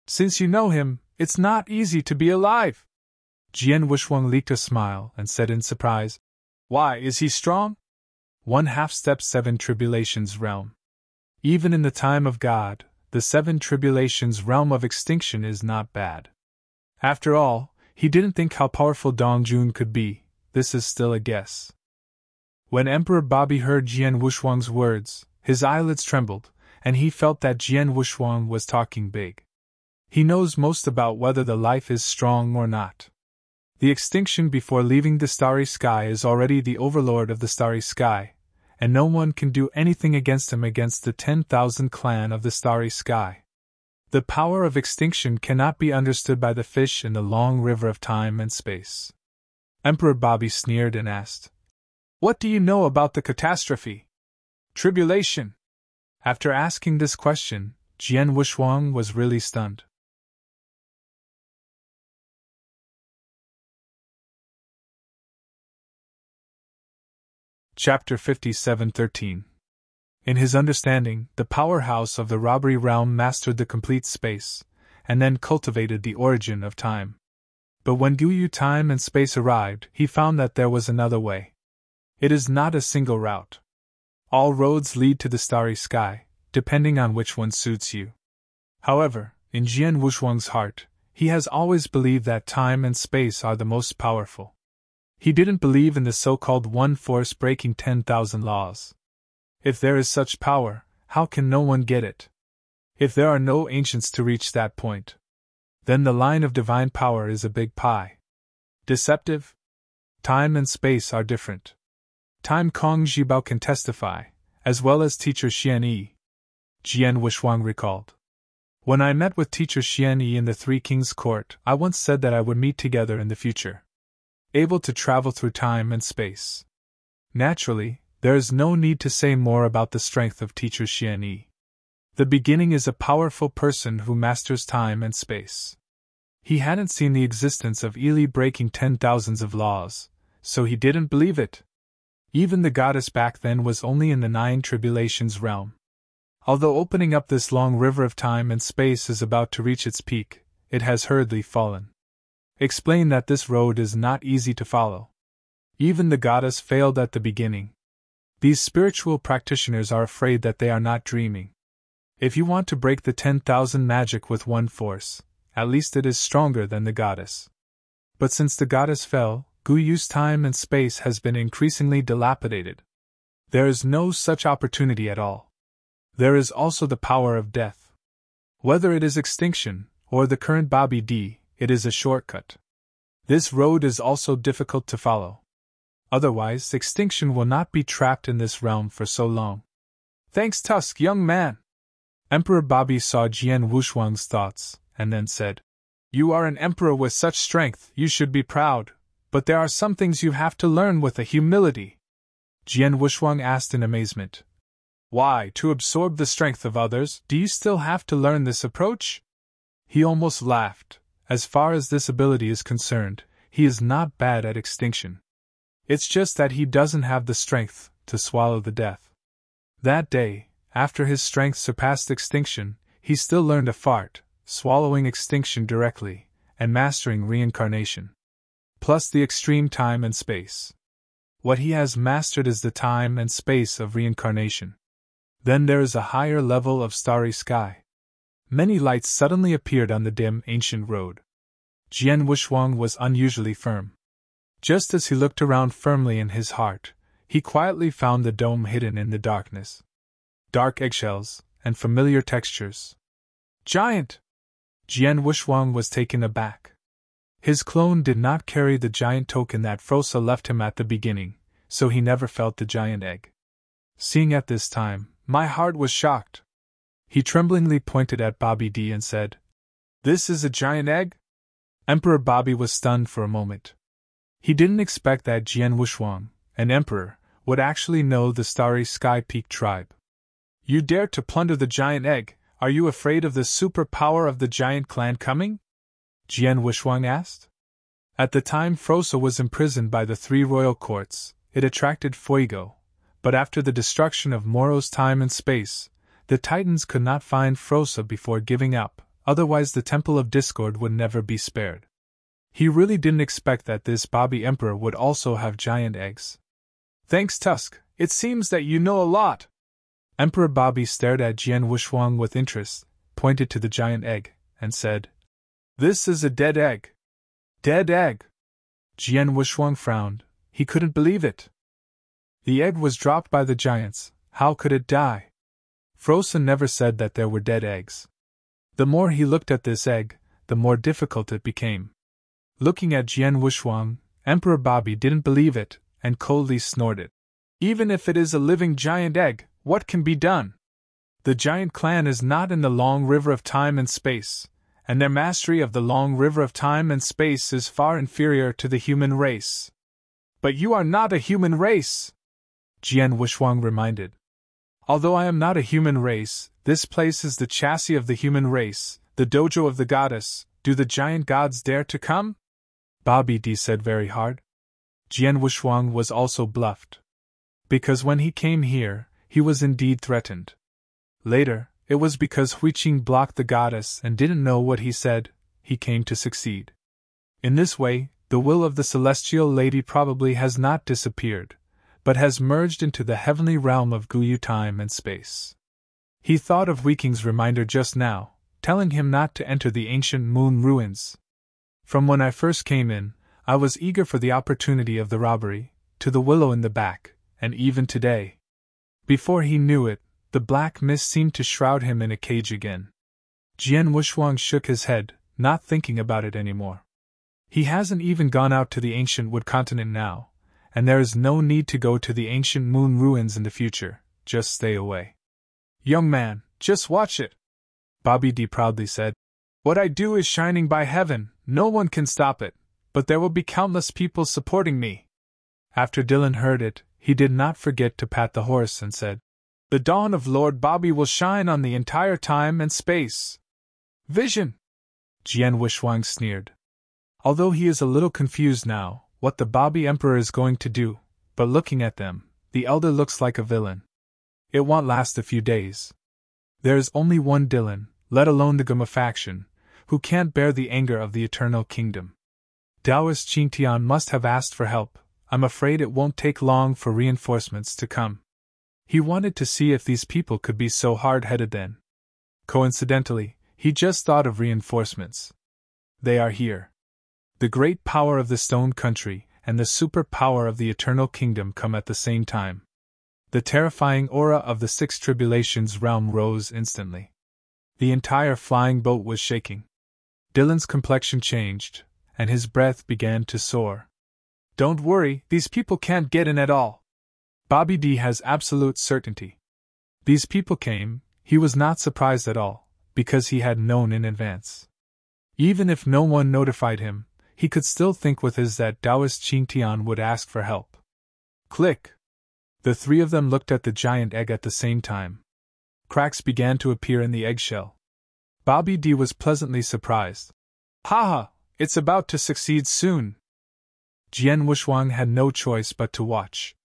A: "Since you know him, it's not easy to be alive." Jian Wushuang leaked a smile and said in surprise, "Why, is he strong?" 1/2 Step 7 Tribulations Realm. Even in the time of God, the 7 Tribulations realm of extinction is not bad. After all, he didn't think how powerful Dong Jun could be. This is still a guess. When Emperor Bobby heard Jian Wushuang's words, his eyelids trembled, and he felt that Jian Wushuang was talking big. He knows most about whether the life is strong or not. The extinction before leaving the starry sky is already the overlord of the starry sky, and no one can do anything against him against the 10,000 clan of the starry sky. The power of extinction cannot be understood by the fish in the long river of time and space. Emperor Bobby sneered and asked, "What do you know about the catastrophe? Tribulation?" After asking this question, Jian Wushuang was really stunned. Chapter 57:13. In his understanding, the powerhouse of the robbery realm mastered the complete space, and then cultivated the origin of time. But when Guyu time and space arrived, he found that there was another way. It is not a single route. All roads lead to the starry sky, depending on which one suits you. However, in Jian Wushuang's heart, he has always believed that time and space are the most powerful. He didn't believe in the so-called one force breaking 10,000 laws. If there is such power, how can no one get it? If there are no ancients to reach that point, then the line of divine power is a big pie. Deceptive? Time and space are different. Time Kong Zhibao can testify, as well as teacher Xian Yi. Jian Wushuang recalled. When I met with teacher Xian Yi in the Three Kings Court, I once said that I would meet together in the future. Able to travel through time and space. Naturally, there is no need to say more about the strength of teacher Xian Yi. The beginning is a powerful person who masters time and space. He hadn't seen the existence of Ili breaking 10,000s of laws, so he didn't believe it. Even the goddess back then was only in the 9 Tribulations realm. Although opening up this long river of time and space is about to reach its peak, it has hurriedly fallen. Explain that this road is not easy to follow. Even the goddess failed at the beginning. These spiritual practitioners are afraid that they are not dreaming. If you want to break the 10,000 magic with one force, at least it is stronger than the goddess. But since the goddess fell, Guyu's time and space has been increasingly dilapidated. There is no such opportunity at all. There is also the power of death. Whether it is extinction, or the current Bobby D, it is a shortcut. This road is also difficult to follow. Otherwise, extinction will not be trapped in this realm for so long. Thanks, Tusk, young man. Emperor Bobby saw Jian Wushuang's thoughts, and then said, "You are an emperor with such strength, you should be proud, but there are some things you have to learn with a humility." Jian Wushuang asked in amazement, "Why, to absorb the strength of others, do you still have to learn this approach?" He almost laughed. As far as this ability is concerned, he is not bad at extinction. It's just that he doesn't have the strength to swallow the death. That day, after his strength surpassed extinction, he still learned a fart, swallowing extinction directly, and mastering reincarnation. Plus the extreme time and space. What he has mastered is the time and space of reincarnation. Then there is a higher level of starry sky. Many lights suddenly appeared on the dim, ancient road. Jian Wushuang was unusually firm. Just as he looked around firmly in his heart, he quietly found the dome hidden in the darkness. Dark eggshells, and familiar textures. Giant! Jian Wushuang was taken aback. His clone did not carry the giant token that Frosa left him at the beginning, so he never felt the giant egg. Seeing at this time, my heart was shocked. He tremblingly pointed at Bobby D and said, "This is a giant egg?" Emperor Bobby was stunned for a moment. He didn't expect that Jian Wushuang, an emperor, would actually know the Starry Sky Peak tribe. "You dare to plunder the giant egg? Are you afraid of the superpower of the giant clan coming?" Jian Wushuang asked. At the time Frosa was imprisoned by the three royal courts, it attracted Fuego, but after the destruction of Moro's time and space, the Titans could not find Frosa before giving up, otherwise the Temple of Discord would never be spared. He really didn't expect that this Bobby Emperor would also have giant eggs. "Thanks, Tusk, it seems that you know a lot." Emperor Bobby stared at Jian Wushuang with interest, pointed to the giant egg, and said, "This is a dead egg." "Dead egg?" Jian Wushuang frowned. He couldn't believe it. The egg was dropped by the giants. How could it die? Frosa never said that there were dead eggs. The more he looked at this egg, the more difficult it became. Looking at Jian Wushuang, Emperor Bobby didn't believe it, and coldly snorted. "Even if it is a living giant egg, what can be done? The giant clan is not in the long river of time and space, and their mastery of the long river of time and space is far inferior to the human race." "But you are not a human race," Jian Wushuang reminded. "Although I am not a human race, this place is the chassis of the human race, the dojo of the goddess. Do the giant gods dare to come?" Bobby D said very hard. Jian Wushuang was also bluffed. Because when he came here, he was indeed threatened. Later, it was because Huiqing blocked the goddess and didn't know what he said, he came to succeed. In this way, the will of the celestial lady probably has not disappeared, but has merged into the heavenly realm of Guyu time and space. He thought of Huiqing's reminder just now, telling him not to enter the ancient moon ruins. "From when I first came in, I was eager for the opportunity of the robbery, to the willow in the back, and even today." Before he knew it, the black mist seemed to shroud him in a cage again. Jian Wushuang shook his head, not thinking about it anymore. He hasn't even gone out to the ancient wood continent now, and there is no need to go to the ancient moon ruins in the future, just stay away. "Young man, just watch it," Bobby D proudly said. "What I do is shining by heaven, no one can stop it, but there will be countless people supporting me." After Dylan heard it, he did not forget to pat the horse and said, "The dawn of Lord Bobby will shine on the entire time and space." "Vision!" Jian Wushuang sneered. Although he is a little confused now, what the Bobby Emperor is going to do, but looking at them, the elder looks like a villain. It won't last a few days. There is only one Dylan, let alone the Gama faction, who can't bear the anger of the Eternal Kingdom. Taoist Qingtian must have asked for help. I'm afraid it won't take long for reinforcements to come. He wanted to see if these people could be so hard-headed then. Coincidentally, he just thought of reinforcements. They are here. The great power of the Stone Country and the super power of the Eternal Kingdom come at the same time. The terrifying aura of the Six Tribulations realm rose instantly. The entire flying boat was shaking. Dylan's complexion changed, and his breath began to soar. "Don't worry, these people can't get in at all." Bobby D has absolute certainty. These people came, he was not surprised at all, because he had known in advance. Even if no one notified him, he could still think with his that Taoist Qingtian would ask for help. Click! The three of them looked at the giant egg at the same time. Cracks began to appear in the eggshell. Bobby D was pleasantly surprised. "Haha, it's about to succeed soon." Jian Wushuang had no choice but to watch.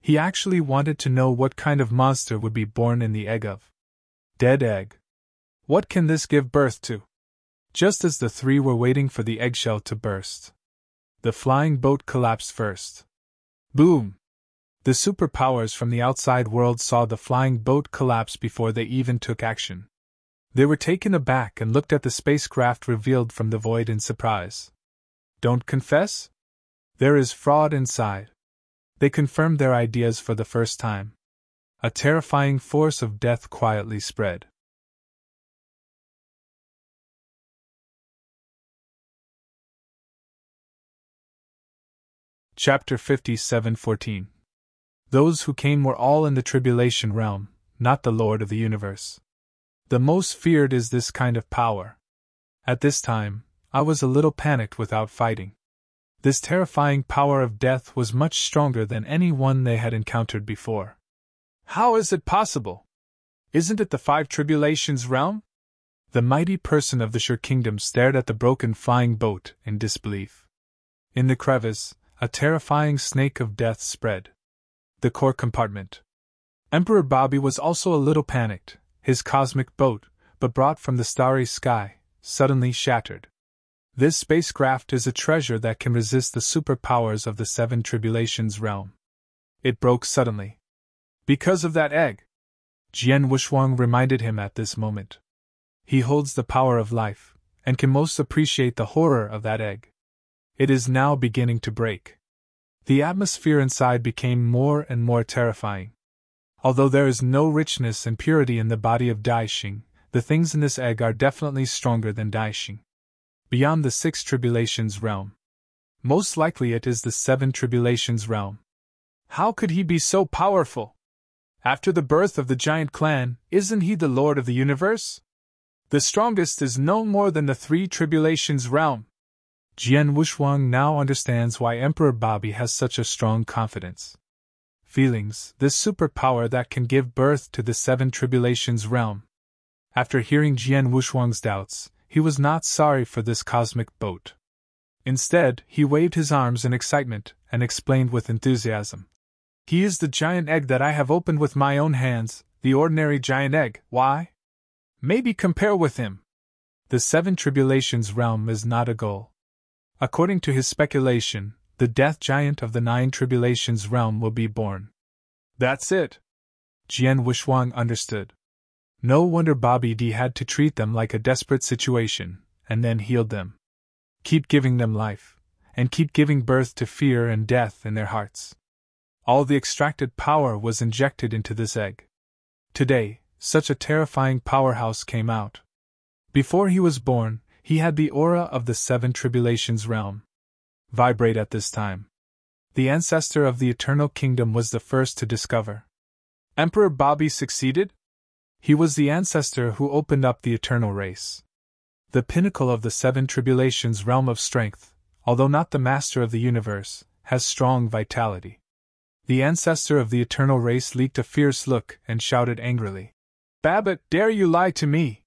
A: He actually wanted to know what kind of monster would be born in the egg of. Dead egg. What can this give birth to? Just as the three were waiting for the eggshell to burst, the flying boat collapsed first. Boom! The superpowers from the outside world saw the flying boat collapse before they even took action. They were taken aback and looked at the spacecraft revealed from the void in surprise. Don't confess? There is fraud inside. They confirmed their ideas for the first time. A terrifying force of death quietly spread. Chapter 57:14. Those who came were all in the tribulation realm, not the Lord of the universe. The most feared is this kind of power. At this time, I was a little panicked without fighting. This terrifying power of death was much stronger than any one they had encountered before. How is it possible? Isn't it the Five Tribulations realm? The mighty person of the Sure Kingdom stared at the broken flying boat in disbelief. In the crevice, a terrifying snake of death spread. The core compartment. Emperor Bobby was also a little panicked. His cosmic boat, but brought from the starry sky, suddenly shattered. This spacecraft is a treasure that can resist the superpowers of the Seven Tribulations realm. It broke suddenly. Because of that egg. Jian Wuxuang reminded him at this moment. He holds the power of life, and can most appreciate the horror of that egg. It is now beginning to break. The atmosphere inside became more and more terrifying. Although there is no richness and purity in the body of Daixing, the things in this egg are definitely stronger than Daixing. Beyond the Six Tribulations realm. Most likely it is the Seven Tribulations realm. How could he be so powerful? After the birth of the giant clan, isn't he the Lord of the universe? The strongest is no more than the Three Tribulations realm. Jian Wuxuang now understands why Emperor Bobby has such a strong confidence. Feelings, this superpower that can give birth to the Seven Tribulations realm. After hearing Jian Wuxuang's doubts, he was not sorry for this cosmic boat. Instead, he waved his arms in excitement and explained with enthusiasm. He is the giant egg that I have opened with my own hands, the ordinary giant egg. Why? Maybe compare with him. The Seven Tribulations realm is not a goal. According to his speculation, the death giant of the Nine Tribulations realm will be born. That's it. Jian Wuxuang understood. No wonder Bobby D had to treat them like a desperate situation, and then healed them. Keep giving them life, and keep giving birth to fear and death in their hearts. All the extracted power was injected into this egg. Today, such a terrifying powerhouse came out. Before he was born, he had the aura of the Seven Tribulations realm vibrate at this time. The ancestor of the Eternal Kingdom was the first to discover. Emperor Bobby succeeded? He was the ancestor who opened up the eternal race. The pinnacle of the Seven Tribulations realm of strength, although not the master of the universe, has strong vitality. The ancestor of the eternal race leaked a fierce look and shouted angrily. Babbitt, dare you lie to me?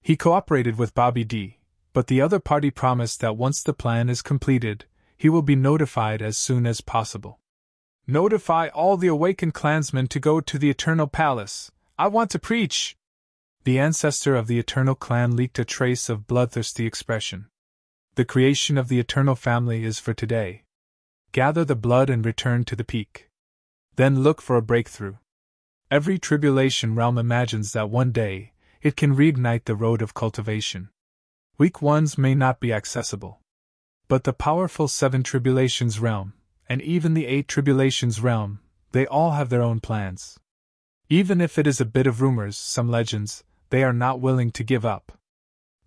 A: He cooperated with Bobby D, but the other party promised that once the plan is completed, he will be notified as soon as possible. Notify all the awakened clansmen to go to the Eternal Palace. I want to preach. The ancestor of the Eternal Clan leaked a trace of bloodthirsty expression. The creation of the Eternal Family is for today. Gather the blood and return to the peak. Then look for a breakthrough. Every tribulation realm imagines that one day, it can reignite the road of cultivation. Weak ones may not be accessible. But the powerful Seven Tribulations realm, and even the Eight Tribulations realm, they all have their own plans. Even if it is a bit of rumors, some legends, they are not willing to give up.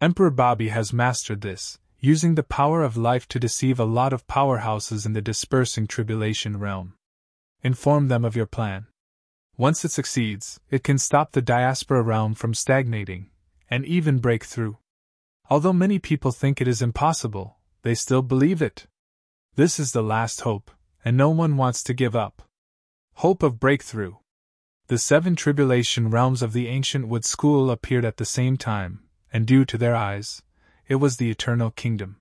A: Emperor Bobby has mastered this, using the power of life to deceive a lot of powerhouses in the dispersing tribulation realm. Inform them of your plan. Once it succeeds, it can stop the diaspora realm from stagnating, and even break through. Although many people think it is impossible, they still believe it. This is the last hope, and no one wants to give up. Hope of breakthrough. The Seven Tribulation realms of the ancient Wood School appeared at the same time, and due to their eyes, it was the Eternal Kingdom.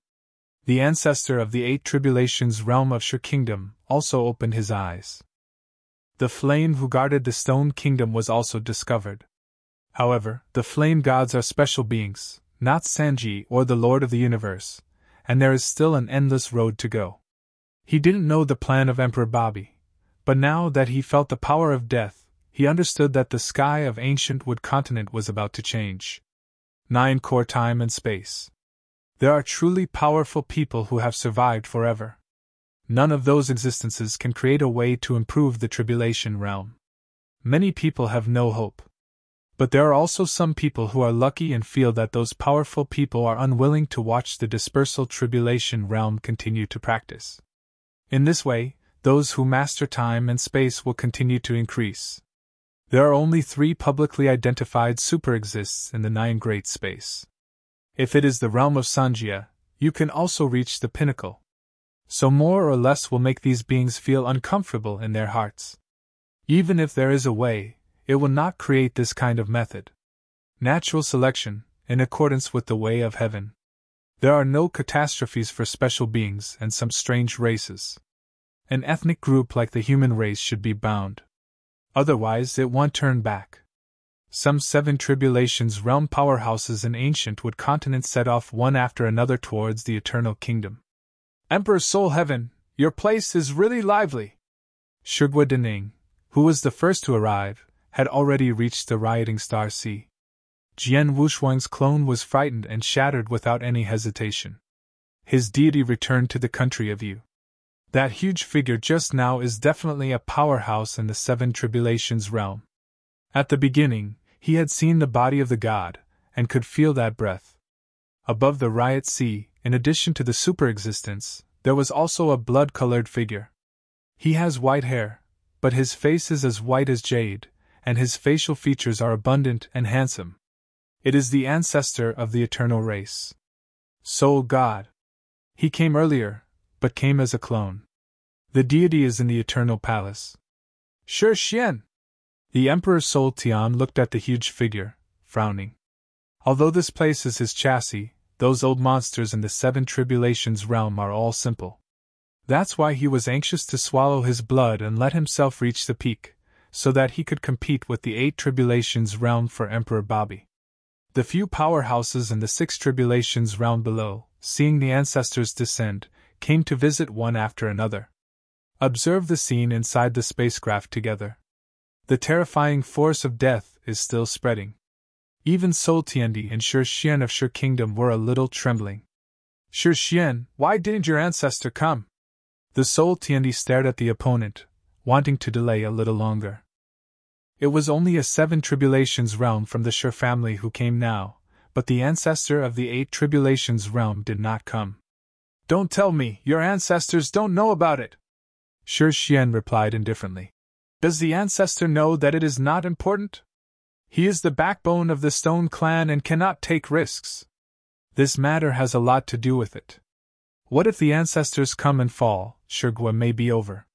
A: The ancestor of the Eight Tribulations realm of Sure Kingdom also opened his eyes. The flame who guarded the Stone Kingdom was also discovered. However, the flame gods are special beings, not Sanji or the Lord of the Universe, and there is still an endless road to go. He didn't know the plan of Emperor Bobby, but now that he felt the power of death, he understood that the sky of ancient Wood Continent was about to change. 9 Core Time and Space. There are truly powerful people who have survived forever. None of those existences can create a way to improve the tribulation realm. Many people have no hope. But there are also some people who are lucky and feel that those powerful people are unwilling to watch the dispersal tribulation realm continue to practice. In this way, those who master time and space will continue to increase. There are only 3 publicly identified superexists in the 9 great space. If it is the realm of Sanjia, you can also reach the pinnacle. So more or less will make these beings feel uncomfortable in their hearts. Even if there is a way, it will not create this kind of method. Natural selection, in accordance with the way of heaven. There are no catastrophes for special beings and some strange races. An ethnic group like the human race should be bound. Otherwise it won't turn back. Some 7 tribulations realm powerhouses in ancient wood continents set off one after another towards the eternal kingdom. Emperor Soul Heaven, your place is really lively. Shugwa Dening, who was the first to arrive, had already reached the rioting Star Sea. Jian Wushuang's clone was frightened and shattered without any hesitation. His deity returned to the country of Yu. That huge figure just now is definitely a powerhouse in the 7 tribulations realm. At the beginning, he had seen the body of the god, and could feel that breath. Above the riot sea, in addition to the superexistence, there was also a blood-colored figure. He has white hair, but his face is as white as jade, and his facial features are abundant and handsome. It is the ancestor of the eternal race. Soul God. He came earlier, but came as a clone. The deity is in the eternal palace. Shi Xian! The Emperor Soul Tian looked at the huge figure, frowning. Although this place is his chassis, those old monsters in the 7 tribulations realm are all simple. That's why he was anxious to swallow his blood and let himself reach the peak, so that he could compete with the 8 tribulations realm for Emperor Bobby. The few powerhouses in the 6 tribulations realm below, seeing the ancestors descend, came to visit one after another. Observe the scene inside the spacecraft together. The terrifying force of death is still spreading. Even Soul Tiandi and Shi Xian of Shi Kingdom were a little trembling. Shi Xian, why didn't your ancestor come? The Soul Tiandi stared at the opponent, wanting to delay a little longer. It was only a 7 tribulations realm from the Shi family who came now, but the ancestor of the 8 tribulations realm did not come. Don't tell me, your ancestors don't know about it! Shi Xian replied indifferently. Does the ancestor know that it is not important? He is the backbone of the Stone Clan and cannot take risks. This matter has a lot to do with it. What if the ancestors come and fall? Shugwa may be over.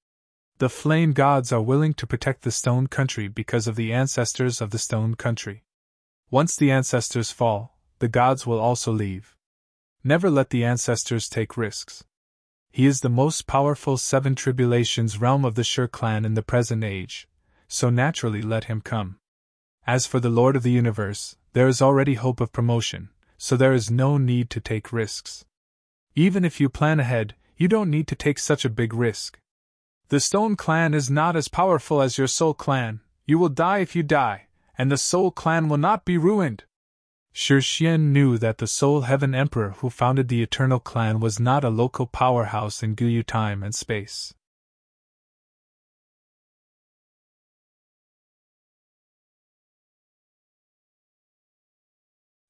A: The Flame Gods are willing to protect the Stone Country because of the ancestors of the Stone Country. Once the ancestors fall, the gods will also leave. Never let the ancestors take risks. He is the most powerful 7 tribulations realm of the Shi clan in the present age, so naturally let him come. As for the Lord of the Universe, there is already hope of promotion, so there is no need to take risks. Even if you plan ahead, you don't need to take such a big risk. The Stone Clan is not as powerful as your Soul Clan. You will die if you die, and the Soul Clan will not be ruined. Shi Xian knew that the Soul Heaven Emperor who founded the Eternal Clan was not a local powerhouse in Guyu time and space.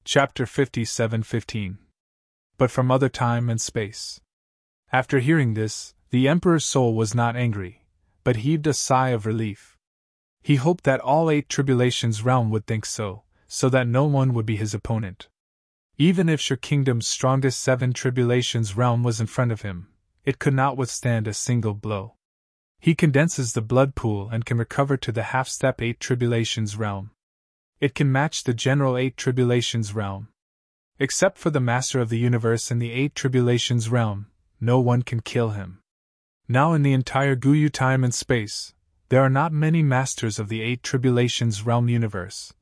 A: Chapter 57:15. But from other time and space. After hearing this, the Emperor's soul was not angry, but heaved a sigh of relief. He hoped that all 8 tribulations realm would think so that no one would be his opponent. Even if Shi Kingdom's strongest 7 tribulations realm was in front of him, it could not withstand a single blow. He condenses the blood pool and can recover to the half-step 8 tribulations realm. It can match the general 8 tribulations realm. Except for the Master of the Universe in the 8 tribulations realm, no one can kill him. Now in the entire Guyu time and space, there are not many masters of the 8 tribulations realm universe,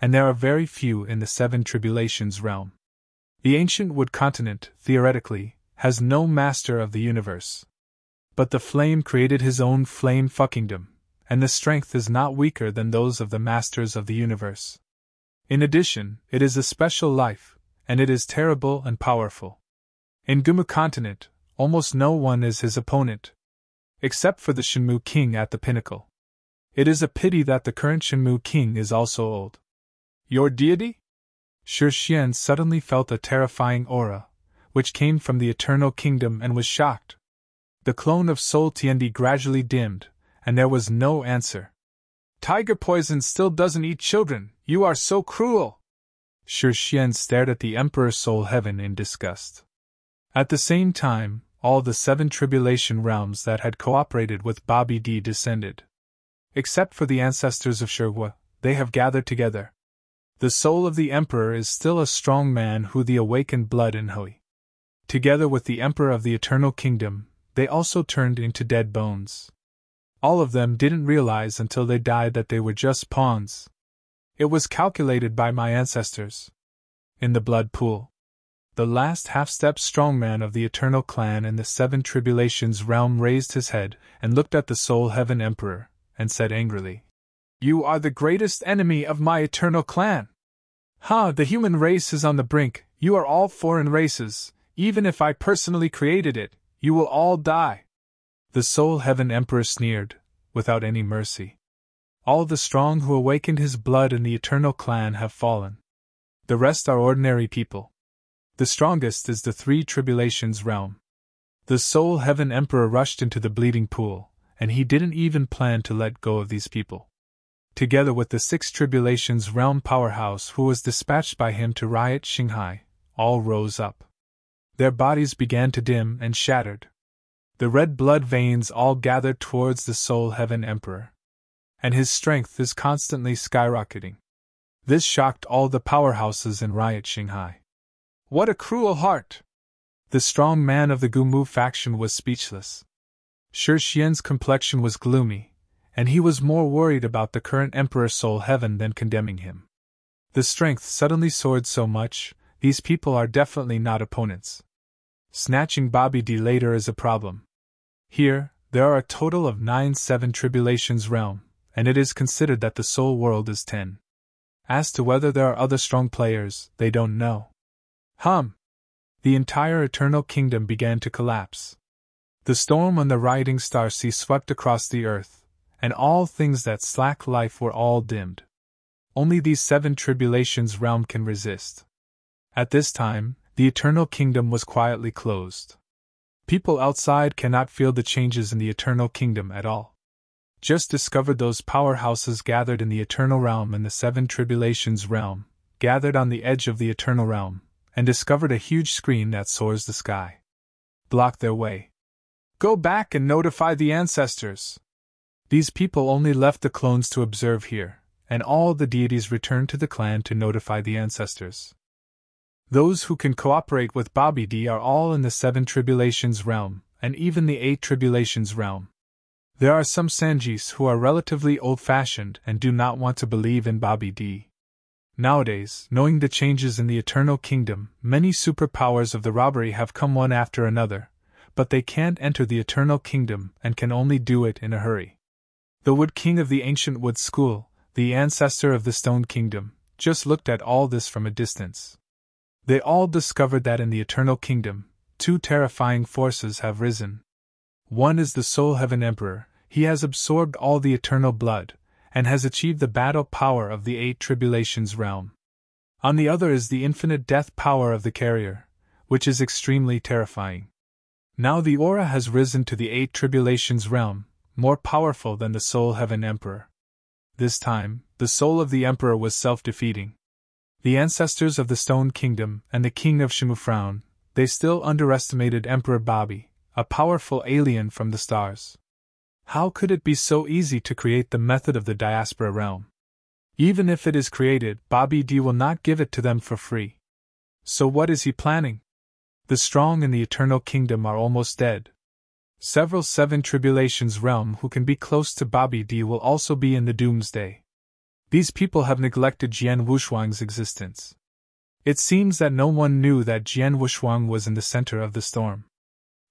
A: and there are very few in the 7 tribulations realm. The ancient wood continent, theoretically, has no master of the universe. But the flame created his own flame fuckingdom, and the strength is not weaker than those of the masters of the universe. In addition, it is a special life, and it is terrible and powerful. In Gumu continent, almost no one is his opponent, except for the Shenmue king at the pinnacle. It is a pity that the current Shenmue king is also old. Your deity? Shi Xian suddenly felt a terrifying aura, which came from the Eternal Kingdom and was shocked. The clone of Soul Tiendi gradually dimmed, and there was no answer. Tiger poison still doesn't eat children, you are so cruel! Shi Xian stared at the Emperor's soul heaven in disgust. At the same time, all the 7 tribulation realms that had cooperated with Bobby D descended. Except for the ancestors of Shirhua, they have gathered together. The soul of the Emperor is still a strong man who the awakened blood in Hui. Together with the Emperor of the Eternal Kingdom, they also turned into dead bones. All of them didn't realize until they died that they were just pawns. It was calculated by my ancestors. In the blood pool. The last half-step strongman of the Eternal Clan in the 7 Tribulations realm raised his head and looked at the Soul Heaven Emperor, and said angrily, "You are the greatest enemy of my Eternal Clan! The human race is on the brink, you are all foreign races, even if I personally created it, you will all die." The Soul Heaven Emperor sneered, without any mercy. All the strong who awakened his blood in the Eternal Clan have fallen. The rest are ordinary people. The strongest is the 3 Tribulations realm. The Soul Heaven Emperor rushed into the bleeding pool, and he didn't even plan to let go of these people. Together with the 6 Tribulations realm powerhouse who was dispatched by him to riot Shanghai, all rose up. Their bodies began to dim and shattered. The red blood veins all gathered towards the Soul Heaven Emperor. And his strength is constantly skyrocketing. This shocked all the powerhouses in riot Shanghai. What a cruel heart! The strong man of the Gumu faction was speechless. Shi Xian's complexion was gloomy, and he was more worried about the current Emperor Soul Heaven than condemning him. The strength suddenly soared so much, these people are definitely not opponents. Snatching Bobby D later is a problem. Here, there are a total of 9 7 Tribulations realm, and it is considered that the soul world is 10. As to whether there are other strong players, they don't know. The entire Eternal Kingdom began to collapse. The storm on the rioting star sea swept across the earth, and all things that slack life were all dimmed. Only these 7 Tribulations realm can resist. At this time, the Eternal Kingdom was quietly closed. People outside cannot feel the changes in the Eternal Kingdom at all. Just discovered those powerhouses gathered in the Eternal Realm and the 7 Tribulations realm, gathered on the edge of the Eternal Realm, and discovered a huge screen that soars the sky. Block their way. Go back and notify the ancestors. These people only left the clones to observe here, and all the deities returned to the clan to notify the ancestors. Those who can cooperate with Bobby D are all in the 7 Tribulations realm, and even the 8 Tribulations realm. There are some Sanjis who are relatively old-fashioned and do not want to believe in Bobby D. Nowadays, knowing the changes in the Eternal Kingdom, many superpowers of the robbery have come one after another, but they can't enter the Eternal Kingdom and can only do it in a hurry. The Wood King of the Ancient Wood School, the ancestor of the Stone Kingdom, just looked at all this from a distance. They all discovered that in the Eternal Kingdom, 2 terrifying forces have risen. One is the Soul Heaven Emperor. He has absorbed all the eternal blood, and has achieved the battle power of the 8 Tribulations realm. On the other is the infinite death power of the Carrier, which is extremely terrifying. Now the aura has risen to the 8 Tribulations realm, more powerful than the Soul Heaven Emperor. This time, the soul of the Emperor was self-defeating. The ancestors of the Stone Kingdom and the King of Shimufrown, they still underestimated Emperor Bobby, a powerful alien from the stars. How could it be so easy to create the method of the Diaspora realm? Even if it is created, Bobby D will not give it to them for free. So what is he planning? The strong in the Eternal Kingdom are almost dead. Several 7 Tribulations realm who can be close to Bobby D will also be in the Doomsday. These people have neglected Jian Wushuang's existence. It seems that no one knew that Jian Wushuang was in the center of the storm.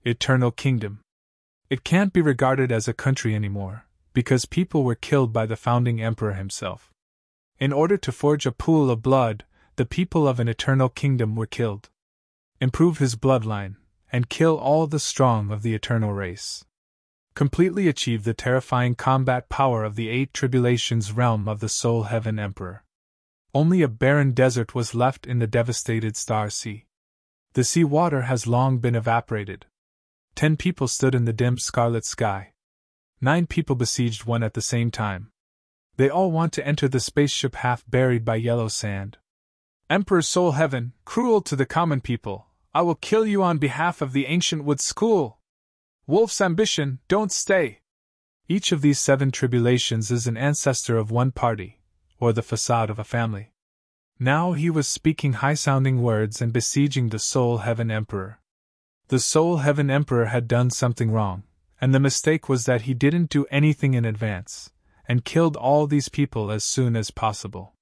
A: Eternal Kingdom. It can't be regarded as a country anymore, because people were killed by the founding emperor himself. In order to forge a pool of blood, the people of an Eternal Kingdom were killed. Improve his bloodline, and kill all the strong of the eternal race. Completely achieve the terrifying combat power of the 8 Tribulations realm of the Soul Heaven Emperor. Only a barren desert was left in the devastated Star Sea. The sea water has long been evaporated. 10 people stood in the dim scarlet sky. 9 people besieged one at the same time. They all want to enter the spaceship half buried by yellow sand. Emperor Soul Heaven, cruel to the common people, I will kill you on behalf of the ancient wood school. Wolf's ambition, don't stay. Each of these 7 tribulations is an ancestor of one party, or the facade of a family. Now he was speaking high-sounding words and besieging the Soul Heaven Emperor. The Soul Heaven Emperor had done something wrong, and the mistake was that he didn't do anything in advance, and killed all these people as soon as possible.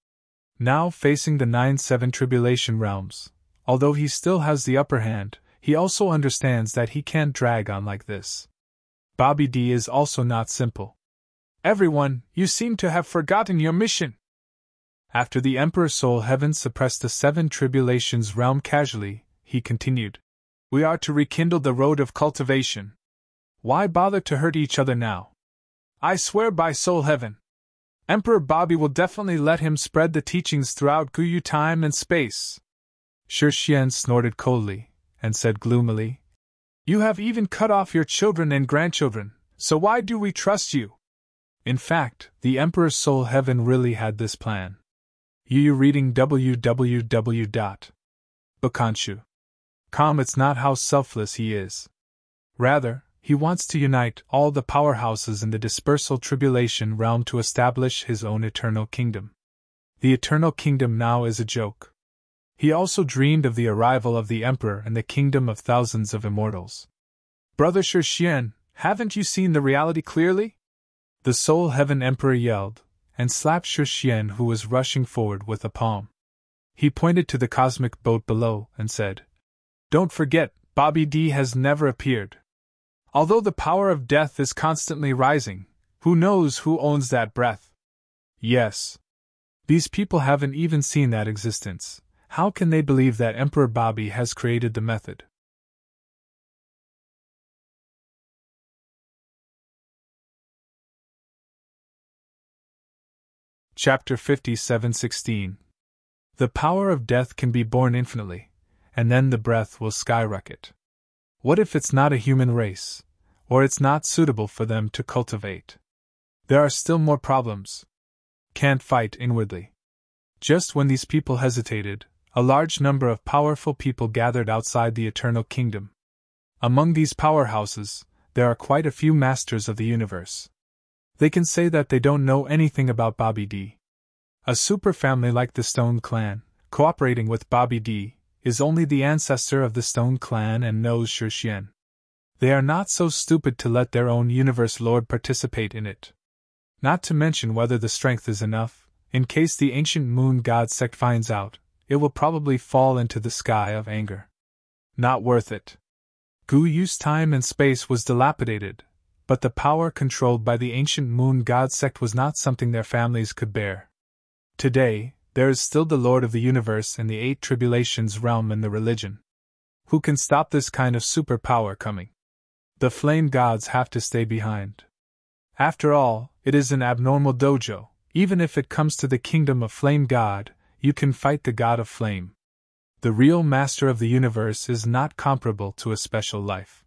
A: Now facing the 9-7 tribulation realms, although he still has the upper hand, he also understands that he can't drag on like this. Bobby D is also not simple. Everyone, you seem to have forgotten your mission. After the Emperor Soul Heaven suppressed the 7 tribulations realm casually, he continued. We are to rekindle the road of cultivation. Why bother to hurt each other now? I swear by Soul Heaven, Emperor Bobby will definitely let him spread the teachings throughout Guyu time and space. Shi Xian snorted coldly, and said gloomily, You have even cut off your children and grandchildren, so why do we trust you? In fact, the Emperor Soul Heaven really had this plan. You reading www.Bakanshu.com. It's not how selfless he is. Rather, he wants to unite all the powerhouses in the dispersal tribulation realm to establish his own eternal kingdom. The eternal kingdom now is a joke. He also dreamed of the arrival of the Emperor and the kingdom of thousands of immortals. Brother Shi Xian, haven't you seen the reality clearly? The Soul Heaven Emperor yelled, and slapped Shi Xian, who was rushing forward with a palm. He pointed to the cosmic boat below and said, Don't forget, Bobby D has never appeared. Although the power of death is constantly rising, who knows who owns that breath? Yes. These people haven't even seen that existence. How can they believe that Emperor Bobby has created the method? Chapter 57:16. The power of death can be born infinitely, and then the breath will skyrocket. What if it's not a human race, or it's not suitable for them to cultivate? There are still more problems. Can't fight inwardly. Just when these people hesitated, a large number of powerful people gathered outside the Eternal Kingdom. Among these powerhouses, there are quite a few masters of the universe. They can say that they don't know anything about Bobby D. A super family like the Stone Clan, cooperating with Bobby D, is only the ancestor of the Stone Clan and knows Shi Xian. They are not so stupid to let their own universe lord participate in it. Not to mention whether the strength is enough. In case the ancient moon god sect finds out, it will probably fall into the sky of anger. Not worth it. Guyu's time and space was dilapidated, but the power controlled by the ancient moon god sect was not something their families could bear. Today, there is still the Lord of the Universe in the 8 Tribulations realm in the religion. Who can stop this kind of superpower coming? The flame gods have to stay behind. After all, it is an abnormal dojo. Even if it comes to the kingdom of Flame God, you can fight the god of flame. The real master of the universe is not comparable to a special life.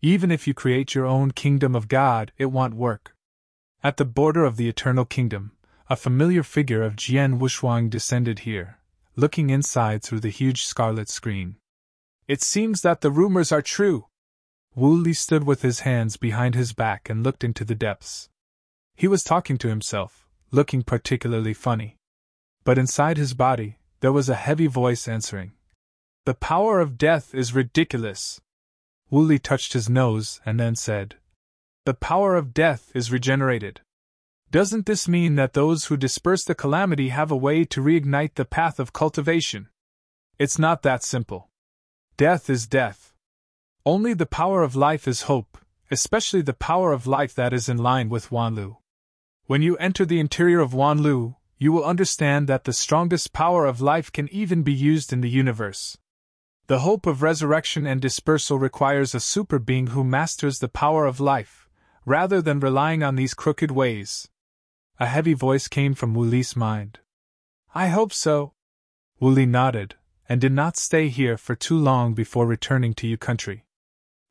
A: Even if you create your own kingdom of God, it won't work. At the border of the eternal kingdom, a familiar figure of Jian Wushuang descended here, looking inside through the huge scarlet screen. It seems that the rumors are true. Wu Li stood with his hands behind his back and looked into the depths. He was talking to himself, looking particularly funny. But inside his body, there was a heavy voice answering. The power of death is ridiculous. Wu Li touched his nose and then said, The power of death is regenerated. Doesn't this mean that those who disperse the calamity have a way to reignite the path of cultivation? It's not that simple. Death is death. Only the power of life is hope, especially the power of life that is in line with Wanlu. When you enter the interior of Wanlu, you will understand that the strongest power of life can even be used in the universe. The hope of resurrection and dispersal requires a super being who masters the power of life, rather than relying on these crooked ways. A heavy voice came from Wu Li's mind. I hope so. Wu Li nodded, and did not stay here for too long before returning to Yu country.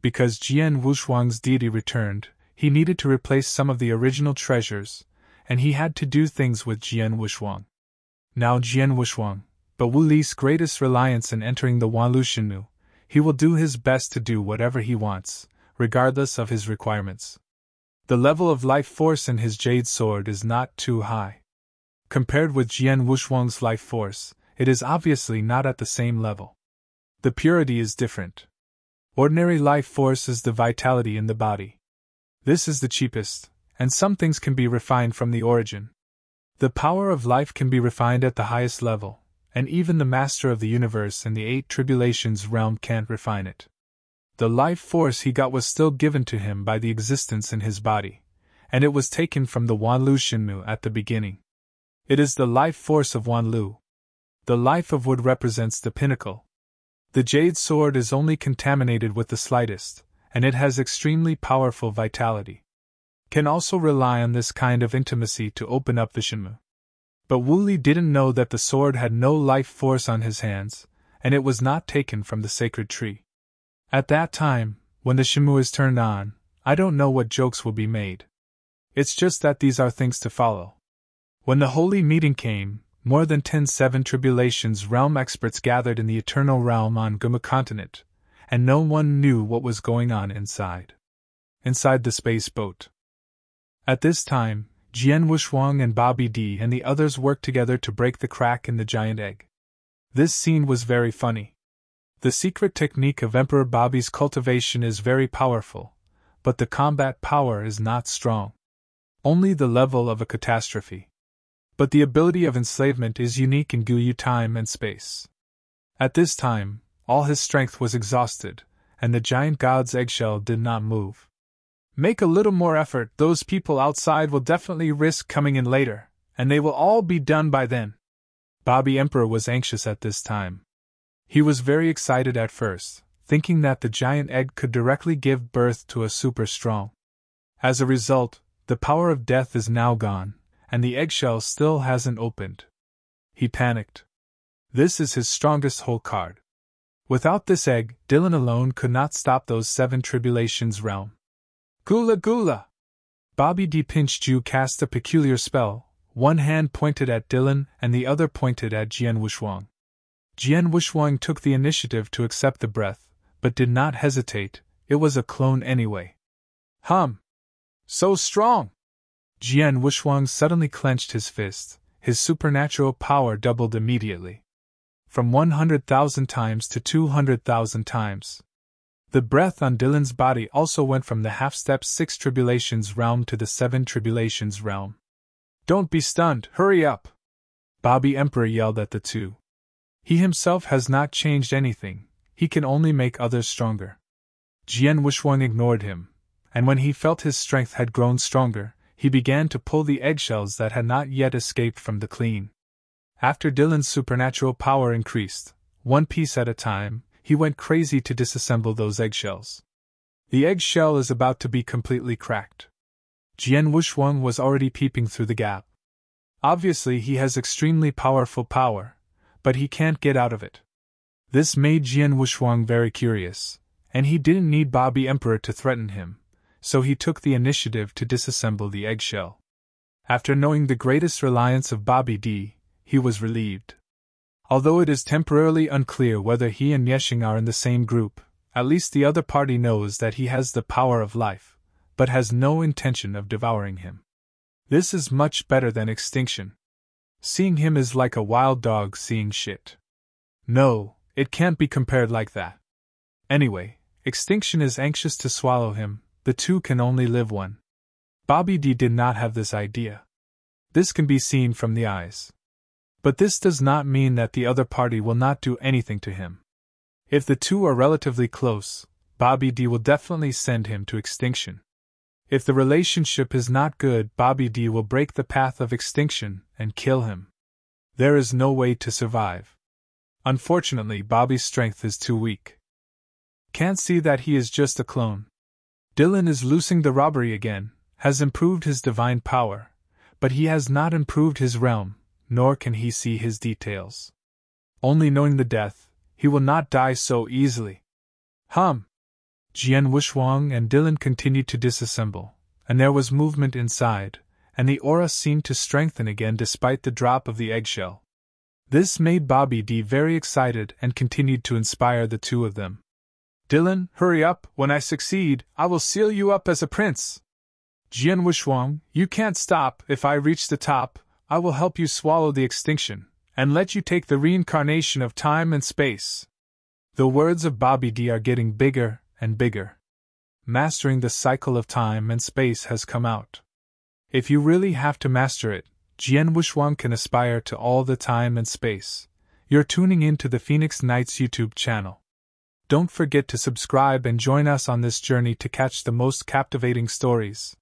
A: Because Jian Wushuang's deity returned, he needed to replace some of the original treasures, and he had to do things with Jian Wushuang. Now Jian Wushuang, but Wu Li's greatest reliance in entering the Wanlu Shenmu, he will do his best to do whatever he wants, regardless of his requirements. The level of life force in his jade sword is not too high. Compared with Jian Wushuang's life force, it is obviously not at the same level. The purity is different. Ordinary life force is the vitality in the body. This is the cheapest, and some things can be refined from the origin. The power of life can be refined at the highest level, and even the master of the universe in the 8 tribulations realm can't refine it. The life force he got was still given to him by the existence in his body, and it was taken from the Wanlu Shenmu at the beginning. It is the life force of Wanlu. The life of wood represents the pinnacle. The jade sword is only contaminated with the slightest, and it has extremely powerful vitality. Can also rely on this kind of intimacy to open up the Shenmu. But Wu Li didn't know that the sword had no life force on his hands, and it was not taken from the sacred tree. At that time, when the Shenmu is turned on, I don't know what jokes will be made. It's just that these are things to follow. When the holy meeting came, more than 10 7 tribulations realm experts gathered in the eternal realm on Guma continent, and no one knew what was going on inside. Inside the space boat. At this time, Jian Wushuang and Bobby D and the others worked together to break the crack in the giant egg. This scene was very funny. The secret technique of Emperor Bobby's cultivation is very powerful, but the combat power is not strong. Only the level of a catastrophe. But the ability of enslavement is unique in Guyu time and space. At this time, all his strength was exhausted, and the giant god's eggshell did not move. Make a little more effort, those people outside will definitely risk coming in later, and they will all be done by then. Bobby Emperor was anxious at this time. He was very excited at first, thinking that the giant egg could directly give birth to a super strong. As a result, the power of death is now gone, and the eggshell still hasn't opened. He panicked. This is his strongest hole card. Without this egg, Dylan alone could not stop those 7 tribulations realm. Gula Gula! Bobby D. Pinch-Ju cast a peculiar spell. One hand pointed at Dylan and the other pointed at Jian Wushuang. Jian Wushuang took the initiative to accept the breath, but did not hesitate. It was a clone anyway. So strong! Jian Wushuang suddenly clenched his fist. His supernatural power doubled immediately. From 100,000 times to 200,000 times. The breath on Dylan's body also went from the half-step 6 tribulations realm to the 7 tribulations realm. Don't be stunned, hurry up! Bobby Emperor yelled at the two. He himself has not changed anything, he can only make others stronger. Jian Wushuang ignored him, and when he felt his strength had grown stronger, he began to pull the eggshells that had not yet escaped from the clean. After Dylan's supernatural power increased, one piece at a time, he went crazy to disassemble those eggshells. The eggshell is about to be completely cracked. Jian Wushuang was already peeping through the gap. Obviously he has extremely powerful power, but he can't get out of it. This made Jian Wushuang very curious, and he didn't need Bobby Emperor to threaten him, so he took the initiative to disassemble the eggshell. After knowing the greatest reliance of Bobby D, he was relieved. Although it is temporarily unclear whether he and Yeshing are in the same group, at least the other party knows that he has the power of life, but has no intention of devouring him. This is much better than extinction. Seeing him is like a wild dog seeing shit. No, it can't be compared like that. Anyway, extinction is anxious to swallow him, the two can only live one. Bobby D did not have this idea. This can be seen from the eyes. But this does not mean that the other party will not do anything to him. If the two are relatively close, Bobby D will definitely send him to extinction. If the relationship is not good, Bobby D will break the path of extinction and kill him. There is no way to survive. Unfortunately, Bobby's strength is too weak. Can't see that he is just a clone. Dylan is loosing the robbery again, has improved his divine power, but he has not improved his realm, nor can he see his details. Only knowing the death, he will not die so easily. Jian Wushuang and Dylan continued to disassemble, and there was movement inside, and the aura seemed to strengthen again despite the drop of the eggshell. This made Bobby D very excited and continued to inspire the two of them. "Dylan, hurry up, when I succeed, I will seal you up as a prince. Jian Wuxuang, you can't stop, if I reach the top, I will help you swallow the extinction, and let you take the reincarnation of time and space." The words of Bobby D are getting bigger and bigger. Mastering the cycle of time and space has come out. If you really have to master it, Jian Wuxuang can aspire to all the time and space. You're tuning in to the Phoenix Knights YouTube channel. Don't forget to subscribe and join us on this journey to catch the most captivating stories.